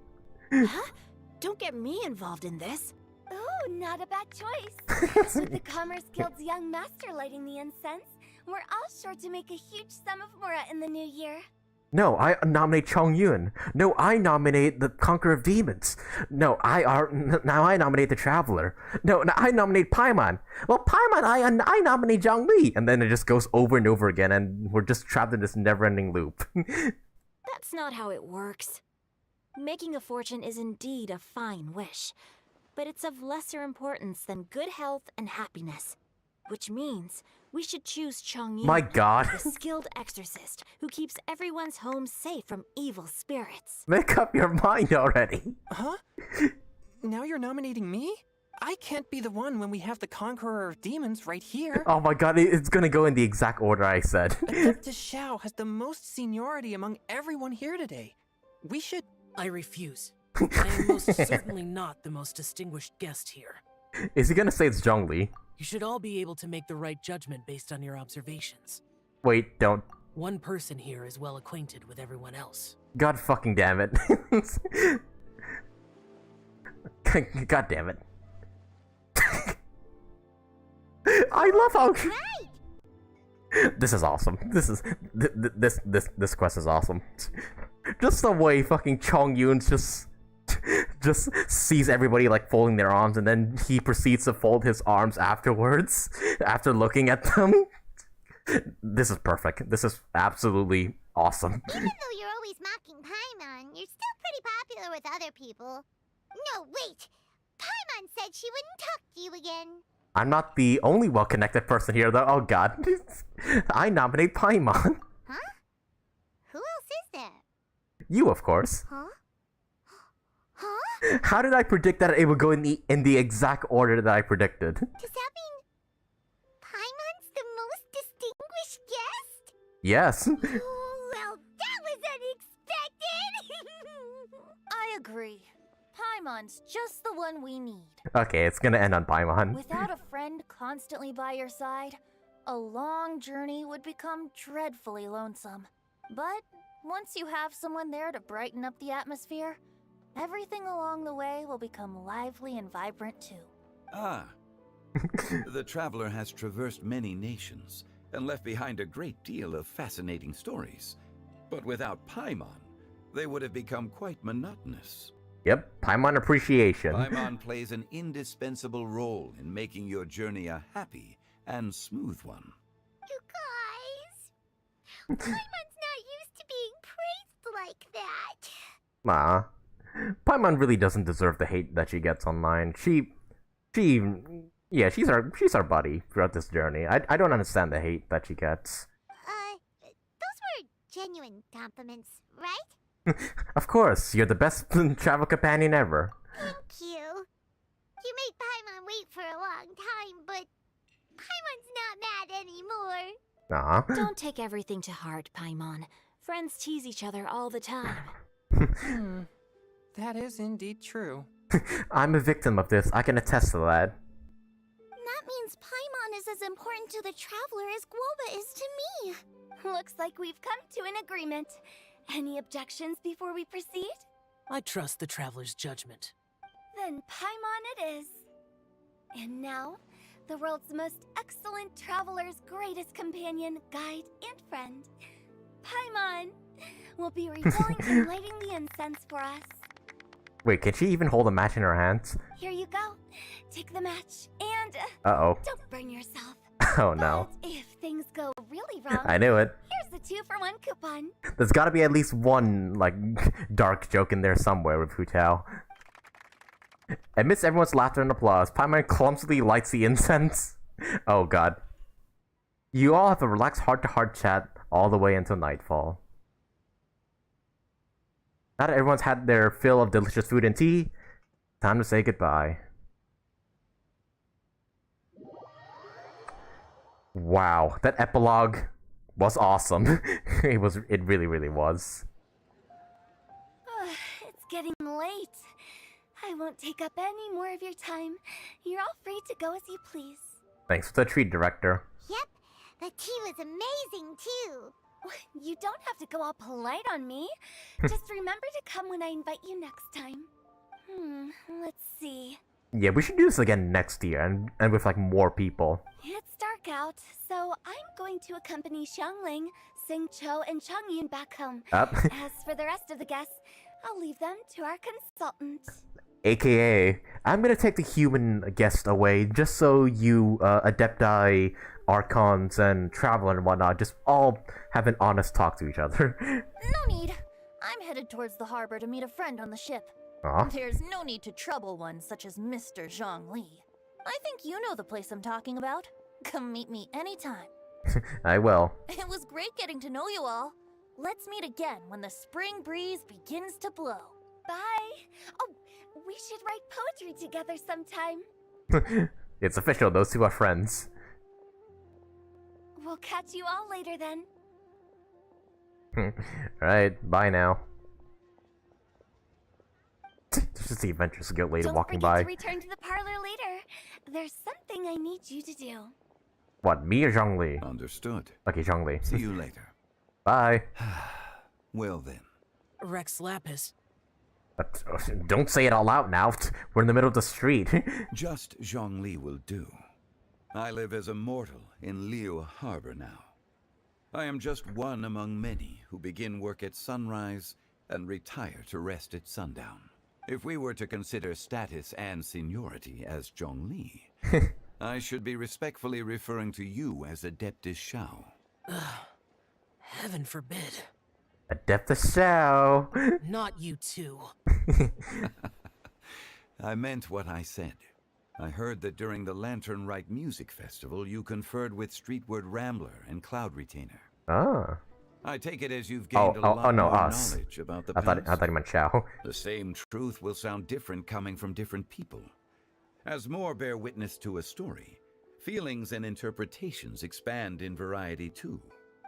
Huh? Don't get me involved in this. Oh, not a bad choice. With the Commerce Guild's young master lighting the incense, we're all sure to make a huge sum of mora in the new year. No, I nominate Chongyun. No, I nominate the Conqueror of Demons. No, now I nominate the Traveler. No, I nominate Paimon. Well, Paimon, I nominate Zhongli. And then it just goes over and over again, and we're just trapped in this never-ending loop. That's not how it works. Making a fortune is indeed a fine wish, but it's of lesser importance than good health and happiness. Which means we should choose Chongyun, My God. the skilled exorcist who keeps everyone's home safe from evil spirits. Make up your mind already. Huh? Now you're nominating me? I can't be the one when we have the Conqueror of Demons right here. Oh my God, it's gonna go in the exact order I said. Adeptus Xiao has the most seniority among everyone here today. We should... I refuse. I am most certainly not the most distinguished guest here. Is he gonna say it's Zhongli? You should all be able to make the right judgment based on your observations. Wait, don't. One person here is well acquainted with everyone else. God fucking damn it. God damn it. I love how... This is awesome. This quest is awesome. Just the way fucking Chongyun just sees everybody like folding their arms, and then he proceeds to fold his arms afterwards after looking at them. This is perfect. This is absolutely awesome. Even though you're always mocking Paimon, you're still pretty popular with other people. No, wait! Paimon said she wouldn't talk to you again. I'm not the only well-connected person here, though. Oh God. I nominate Paimon. Huh? Who else is there? You, of course. Huh? Huh? How did I predict that it would go in the exact order that I predicted? Does that mean Paimon's the most distinguished guest? Yes. Oh, well, that was unexpected! I agree. Paimon's just the one we need. Okay, it's gonna end on Paimon. Without a friend constantly by your side, a long journey would become dreadfully lonesome. But once you have someone there to brighten up the atmosphere, everything along the way will become lively and vibrant too. Ah. The traveler has traversed many nations and left behind a great deal of fascinating stories. But without Paimon, they would have become quite monotonous. Yep, Paimon appreciation. Paimon plays an indispensable role in making your journey a happy and smooth one. You guys, Paimon's not used to being praised like that. Nah. Paimon really doesn't deserve the hate that she gets online. Yeah, she's our buddy throughout this journey. I don't understand the hate that she gets. Those were genuine compliments, right? Of course, you're the best travel companion ever. Thank you. You made Paimon wait for a long time, but Paimon's not mad anymore. Aw. Don't take everything to heart, Paimon. Friends tease each other all the time. That is indeed true. I'm a victim of this. I can attest to that. That means Paimon is as important to the traveler as Guoba is to me. Looks like we've come to an agreement. Any objections before we proceed? I trust the traveler's judgment. Then Paimon it is. And now, the world's most excellent traveler's greatest companion, guide, and friend, Paimon, will be refilling and lighting the incense for us. Wait, can she even hold a match in her hands? Here you go. Take the match and Uh-oh. don't burn yourself. Oh no. But if things go really wrong, I knew it. Here's the 2-for-1 coupon. There's gotta be at least one, like, dark joke in there somewhere with Hu Tao. Amidst everyone's laughter and applause, Paimon clumsily lights the incense. Oh god. You all have a relaxed heart-to-heart chat all the way until nightfall. Now that everyone's had their fill of delicious food and tea, time to say goodbye. Wow, that epilogue was awesome. It really, really was. It's getting late. I won't take up any more of your time. You're all free to go as you please. Thanks for the treat, Director. Yep, the tea was amazing too. You don't have to go all polite on me. Just remember to come when I invite you next time. Let's see. Yeah, we should do this again next year, and with like more people. It's dark out, so I'm going to accompany Xiangling, Xingqiu, and Changyun back home. Up. As for the rest of the guests, I'll leave them to our consultant. AKA, I'm gonna take the human guest away just so you, Adepti, Archons, and Traveler and whatnot just all have an honest talk to each other. No need. I'm headed towards the harbor to meet a friend on the ship. Aw. There's no need to trouble one such as Mr. Zhongli. I think you know the place I'm talking about. Come meet me anytime. I will. It was great getting to know you all. Let's meet again when the spring breeze begins to blow. Bye. Oh, we should write poetry together sometime. It's official, those two are friends. We'll catch you all later then. Alright, bye now. This is the Adventurous Guild lady walking by. Don't forget to return to the parlor later. There's something I need you to do. What, me or Zhongli? Understood. Okay, Zhongli. See you later. Bye. Well then. Rex Lapis. But, don't say it all out now. We're in the middle of the street. Just Zhongli will do. I live as a mortal in Liu Harbor now. I am just one among many who begin work at sunrise and retire to rest at sundown. If we were to consider status and seniority as Zhongli, I should be respectfully referring to you as Adeptus Xiao. Heaven forbid. Adeptus Xiao. Not you two. I meant what I said. I heard that during the Lantern Rite Music Festival, you conferred with Streetward Rambler and Cloud Retainer. Ah. I take it as you've gained a lot more knowledge about the past. I thought you meant Xiao. The same truth will sound different coming from different people. As more bear witness to a story, feelings and interpretations expand in variety too.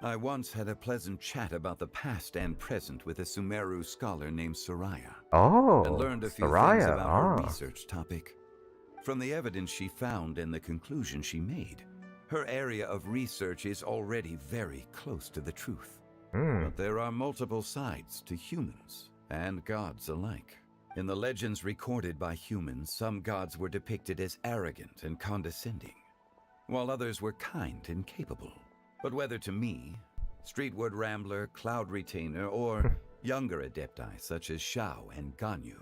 I once had a pleasant chat about the past and present with a Sumeru scholar named Soraya. Oh, and learned a few Soraya, things about her research topic. From the evidence she found and the conclusion she made, her area of research is already very close to the truth. But there are multiple sides to humans and gods alike. In the legends recorded by humans, some gods were depicted as arrogant and condescending, while others were kind and capable. But whether to me, Streetward Rambler, Cloud Retainer, or younger adepti such as Xiao and Ganyu,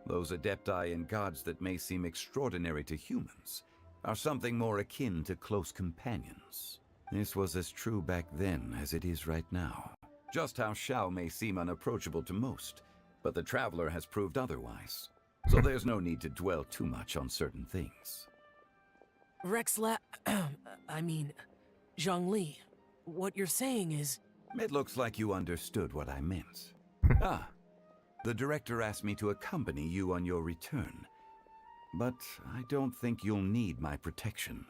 those adepti and gods that may seem extraordinary to humans are something more akin to close companions. This was as true back then as it is right now. Just how Xiao may seem unapproachable to most, but the Traveler has proved otherwise. So there's no need to dwell too much on certain things. Zhongli, what you're saying is... It looks like you understood what I meant. The director asked me to accompany you on your return, but I don't think you'll need my protection.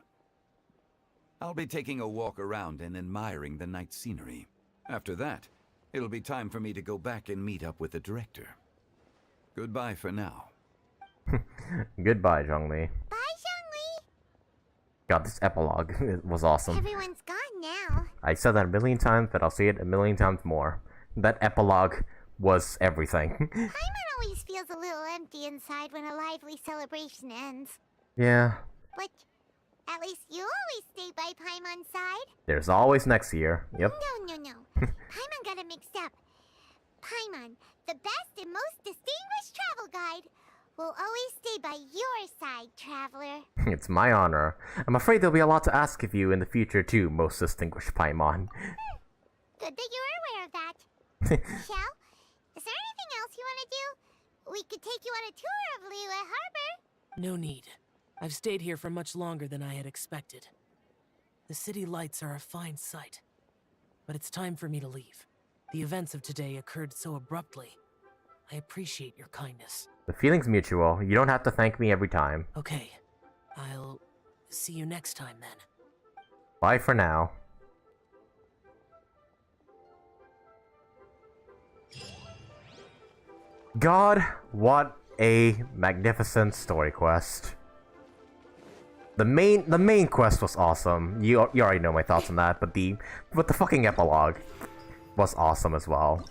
I'll be taking a walk around and admiring the night scenery. After that, it'll be time for me to go back and meet up with the director. Goodbye for now. Goodbye, Zhongli. Bye, Zhongli. God, this epilogue was awesome. Everyone's gone now. I said that a million times, but I'll say it a million times more. That epilogue was everything. Paimon always feels a little empty inside when a lively celebration ends. Yeah. But at least you always stay by Paimon's side. There's always next year. Yep. No. Paimon got it mixed up. Paimon, the best and most distinguished travel guide, will always stay by your side, Traveler. It's my honor. I'm afraid there'll be a lot to ask of you in the future too, most distinguished Paimon. Good that you're aware of that. Xiao, is there anything else you want to do? We could take you on a tour of Liyue Harbor. No need. I've stayed here for much longer than I had expected. The city lights are a fine sight. But it's time for me to leave. The events of today occurred so abruptly. I appreciate your kindness. The feeling's mutual. You don't have to thank me every time. Okay. I'll see you next time then. Bye for now. God, what a magnificent story quest. The main quest was awesome. You already know my thoughts on that, but the fucking epilogue was awesome as well.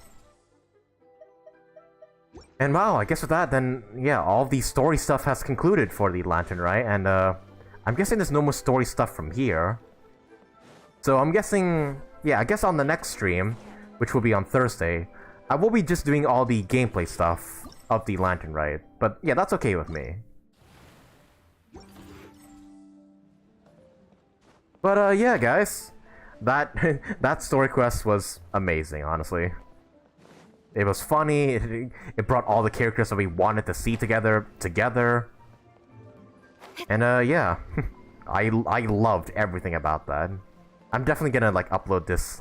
And wow, I guess with that, then, yeah, all the story stuff has concluded for the Lantern, right? And, I'm guessing there's no more story stuff from here. So I'm guessing, yeah, I guess on the next stream, which will be on Thursday, I will be just doing all the gameplay stuff of the Lantern, right? But, yeah, that's okay with me. But, yeah, guys. That, that story quest was amazing, honestly. It was funny, it brought all the characters that we wanted to see together. And yeah, I loved everything about that. I'm definitely gonna like upload this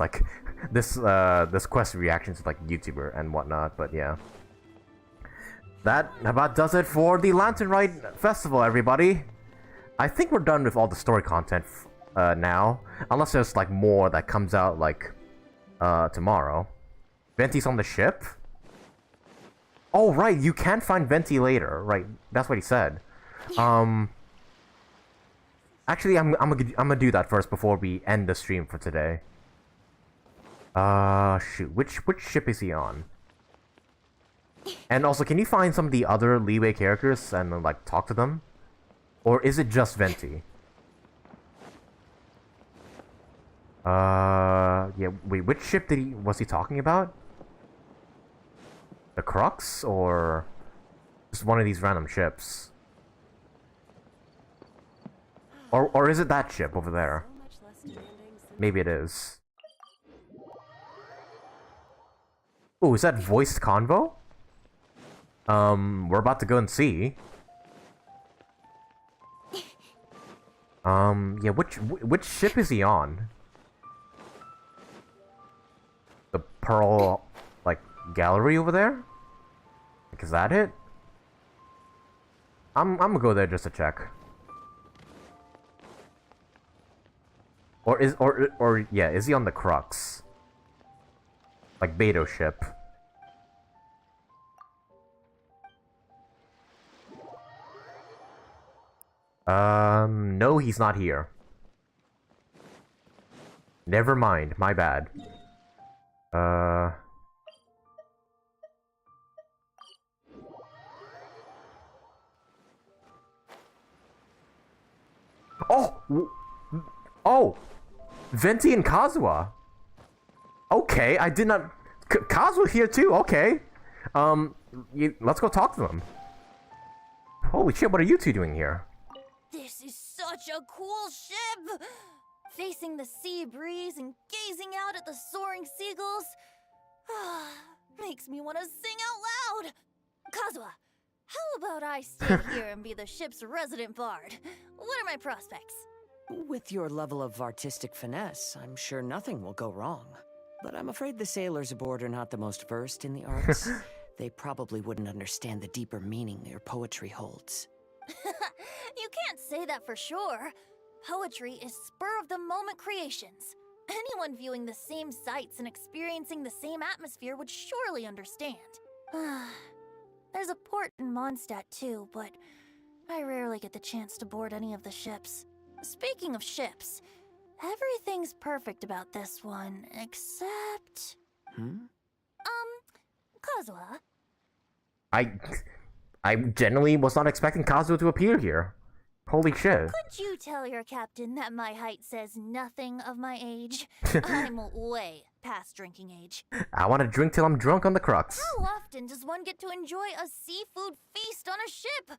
this quest reaction to like YouTuber and whatnot, but yeah. That about does it for the Lantern Rite Festival, everybody. I think we're done with all the story content now, unless there's like more that comes out like tomorrow. Venti's on the ship? Oh, right, you can find Venti later. Right, that's what he said. Actually, I'm gonna do that first before we end the stream for today. Shoot, which ship is he on? And also, can you find some of the other Leeway characters and like talk to them? Or is it just Venti? Yeah, wait, which ship was he talking about? The Crux, or just one of these random ships? Or is it that ship over there? Maybe it is. Oh, is that voiced convo? We're about to go and see. Yeah, which ship is he on? The Pearl, like, gallery over there? Like, is that it? I'm gonna go there just to check. Or yeah, is he on the Crux? Like Beto's ship. No, he's not here. Never mind, my bad. Oh! Venti and Kazuha! Okay, I did not... Kazuha here too, okay. Let's go talk to them. Holy shit, what are you two doing here? This is such a cool ship! Facing the sea breeze and gazing out at the soaring seagulls. Makes me want to sing out loud! Kazuha, how about I stay here and be the ship's resident bard? What are my prospects? With your level of artistic finesse, I'm sure nothing will go wrong. But I'm afraid the sailors aboard are not the most versed in the arts. They probably wouldn't understand the deeper meaning your poetry holds. You can't say that for sure. Poetry is spur-of-the-moment creations. Anyone viewing the same sights and experiencing the same atmosphere would surely understand. There's a port in Mondstadt too, but I rarely get the chance to board any of the ships. Speaking of ships, everything's perfect about this one, except... Kazuha? I genuinely was not expecting Kazuha to appear here. Holy shit. Could you tell your captain that my height says nothing of my age? I'm way past drinking age. I want to drink till I'm drunk on the Crux. How often does one get to enjoy a seafood feast on a ship?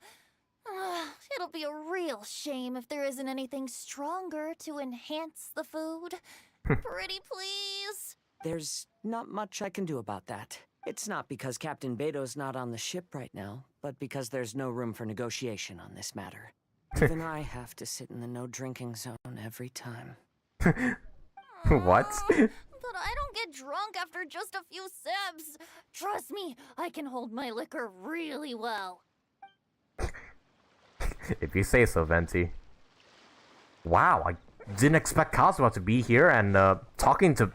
It'll be a real shame if there isn't anything stronger to enhance the food. Pretty please? There's not much I can do about that. It's not because Captain Beto's not on the ship right now, but because there's no room for negotiation on this matter. Even I have to sit in the no-drinking zone every time. What? But I don't get drunk after just a few sips. Trust me, I can hold my liquor really well. If you say so, Venti. Wow, I didn't expect Kazuha to be here and talking to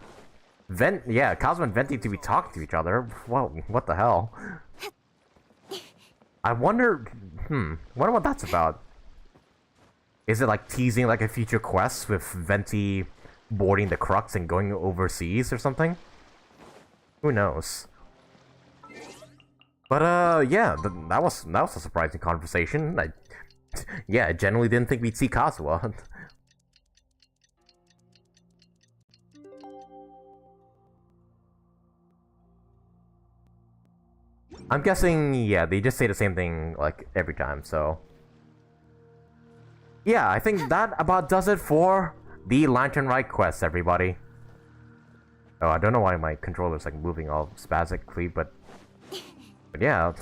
Kazuha and Venti to be talking to each other. Whoa, what the hell? I wonder what that's about. Is it like teasing like a future quest with Venti boarding the Crux and going overseas or something? Who knows? But yeah, that was a surprising conversation. Yeah, I generally didn't think we'd see Kazuha. I'm guessing, yeah, they just say the same thing, like, every time, so... Yeah, I think that about does it for the Lantern Rite quest, everybody. Oh, I don't know why my controller's, like, moving all spastically, but yeah,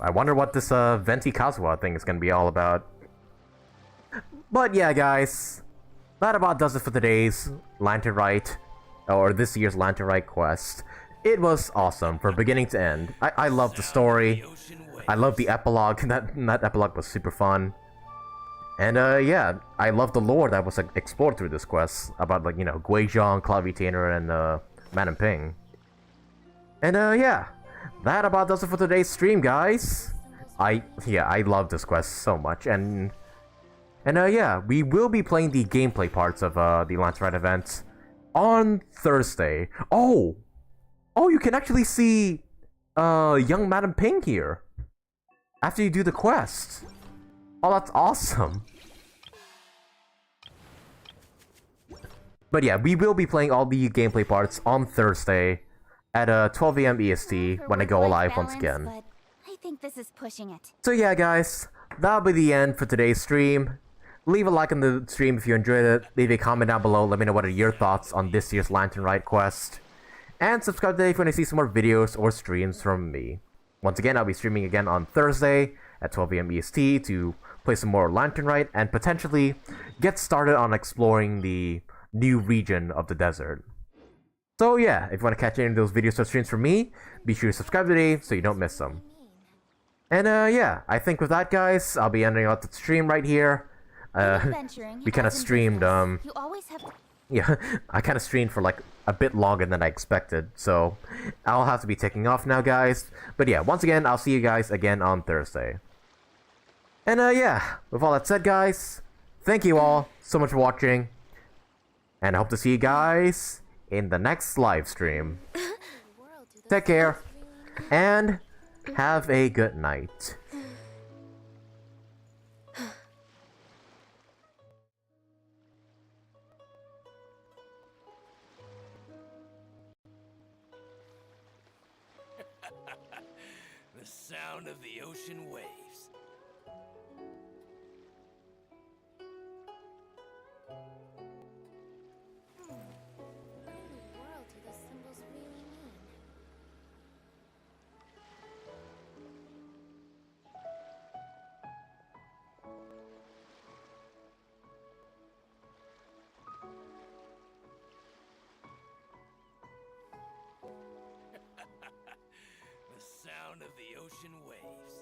I wonder what this, Venti Kazuha thing is gonna be all about. But yeah, guys, that about does it for today's Lantern Rite, or this year's Lantern Rite quest. It was awesome from beginning to end. I love the story. I love the epilogue. That epilogue was super fun. And yeah, I love the lore that was explored through this quest about, like, you know, Guizhong, Cloud Retainer, and Madame Ping. And yeah, that about does it for today's stream, guys. I love this quest so much, and yeah, we will be playing the gameplay parts of the Lantern Rite event on Thursday. Oh, you can actually see young Madame Ping here after you do the quest. Oh, that's awesome. But yeah, we will be playing all the gameplay parts on Thursday at 12 AM EST when I go live once again. But I think this is pushing it. So yeah, guys, that'll be the end for today's stream. Leave a like on the stream if you enjoyed it. Leave a comment down below. Let me know what are your thoughts on this year's Lantern Rite quest. And subscribe today if you want to see some more videos or streams from me. Once again, I'll be streaming again on Thursday at 12 AM EST to play some more Lantern Rite and potentially get started on exploring the new region of the desert. So yeah, if you want to catch any of those videos or streams from me, be sure to subscribe today so you don't miss them. And yeah, I think with that, guys, I'll be ending out the stream right here. We kind of streamed, You always have yeah, I kind of streamed for like a bit longer than I expected, so I'll have to be taking off now, guys. But yeah, once again, I'll see you guys again on Thursday. And yeah, with all that said, guys, thank you all so much for watching, and I hope to see you guys in the next live stream. Take care, and have a good night. The sound of the ocean waves. What in the world do those symbols really mean? The sound of the ocean waves.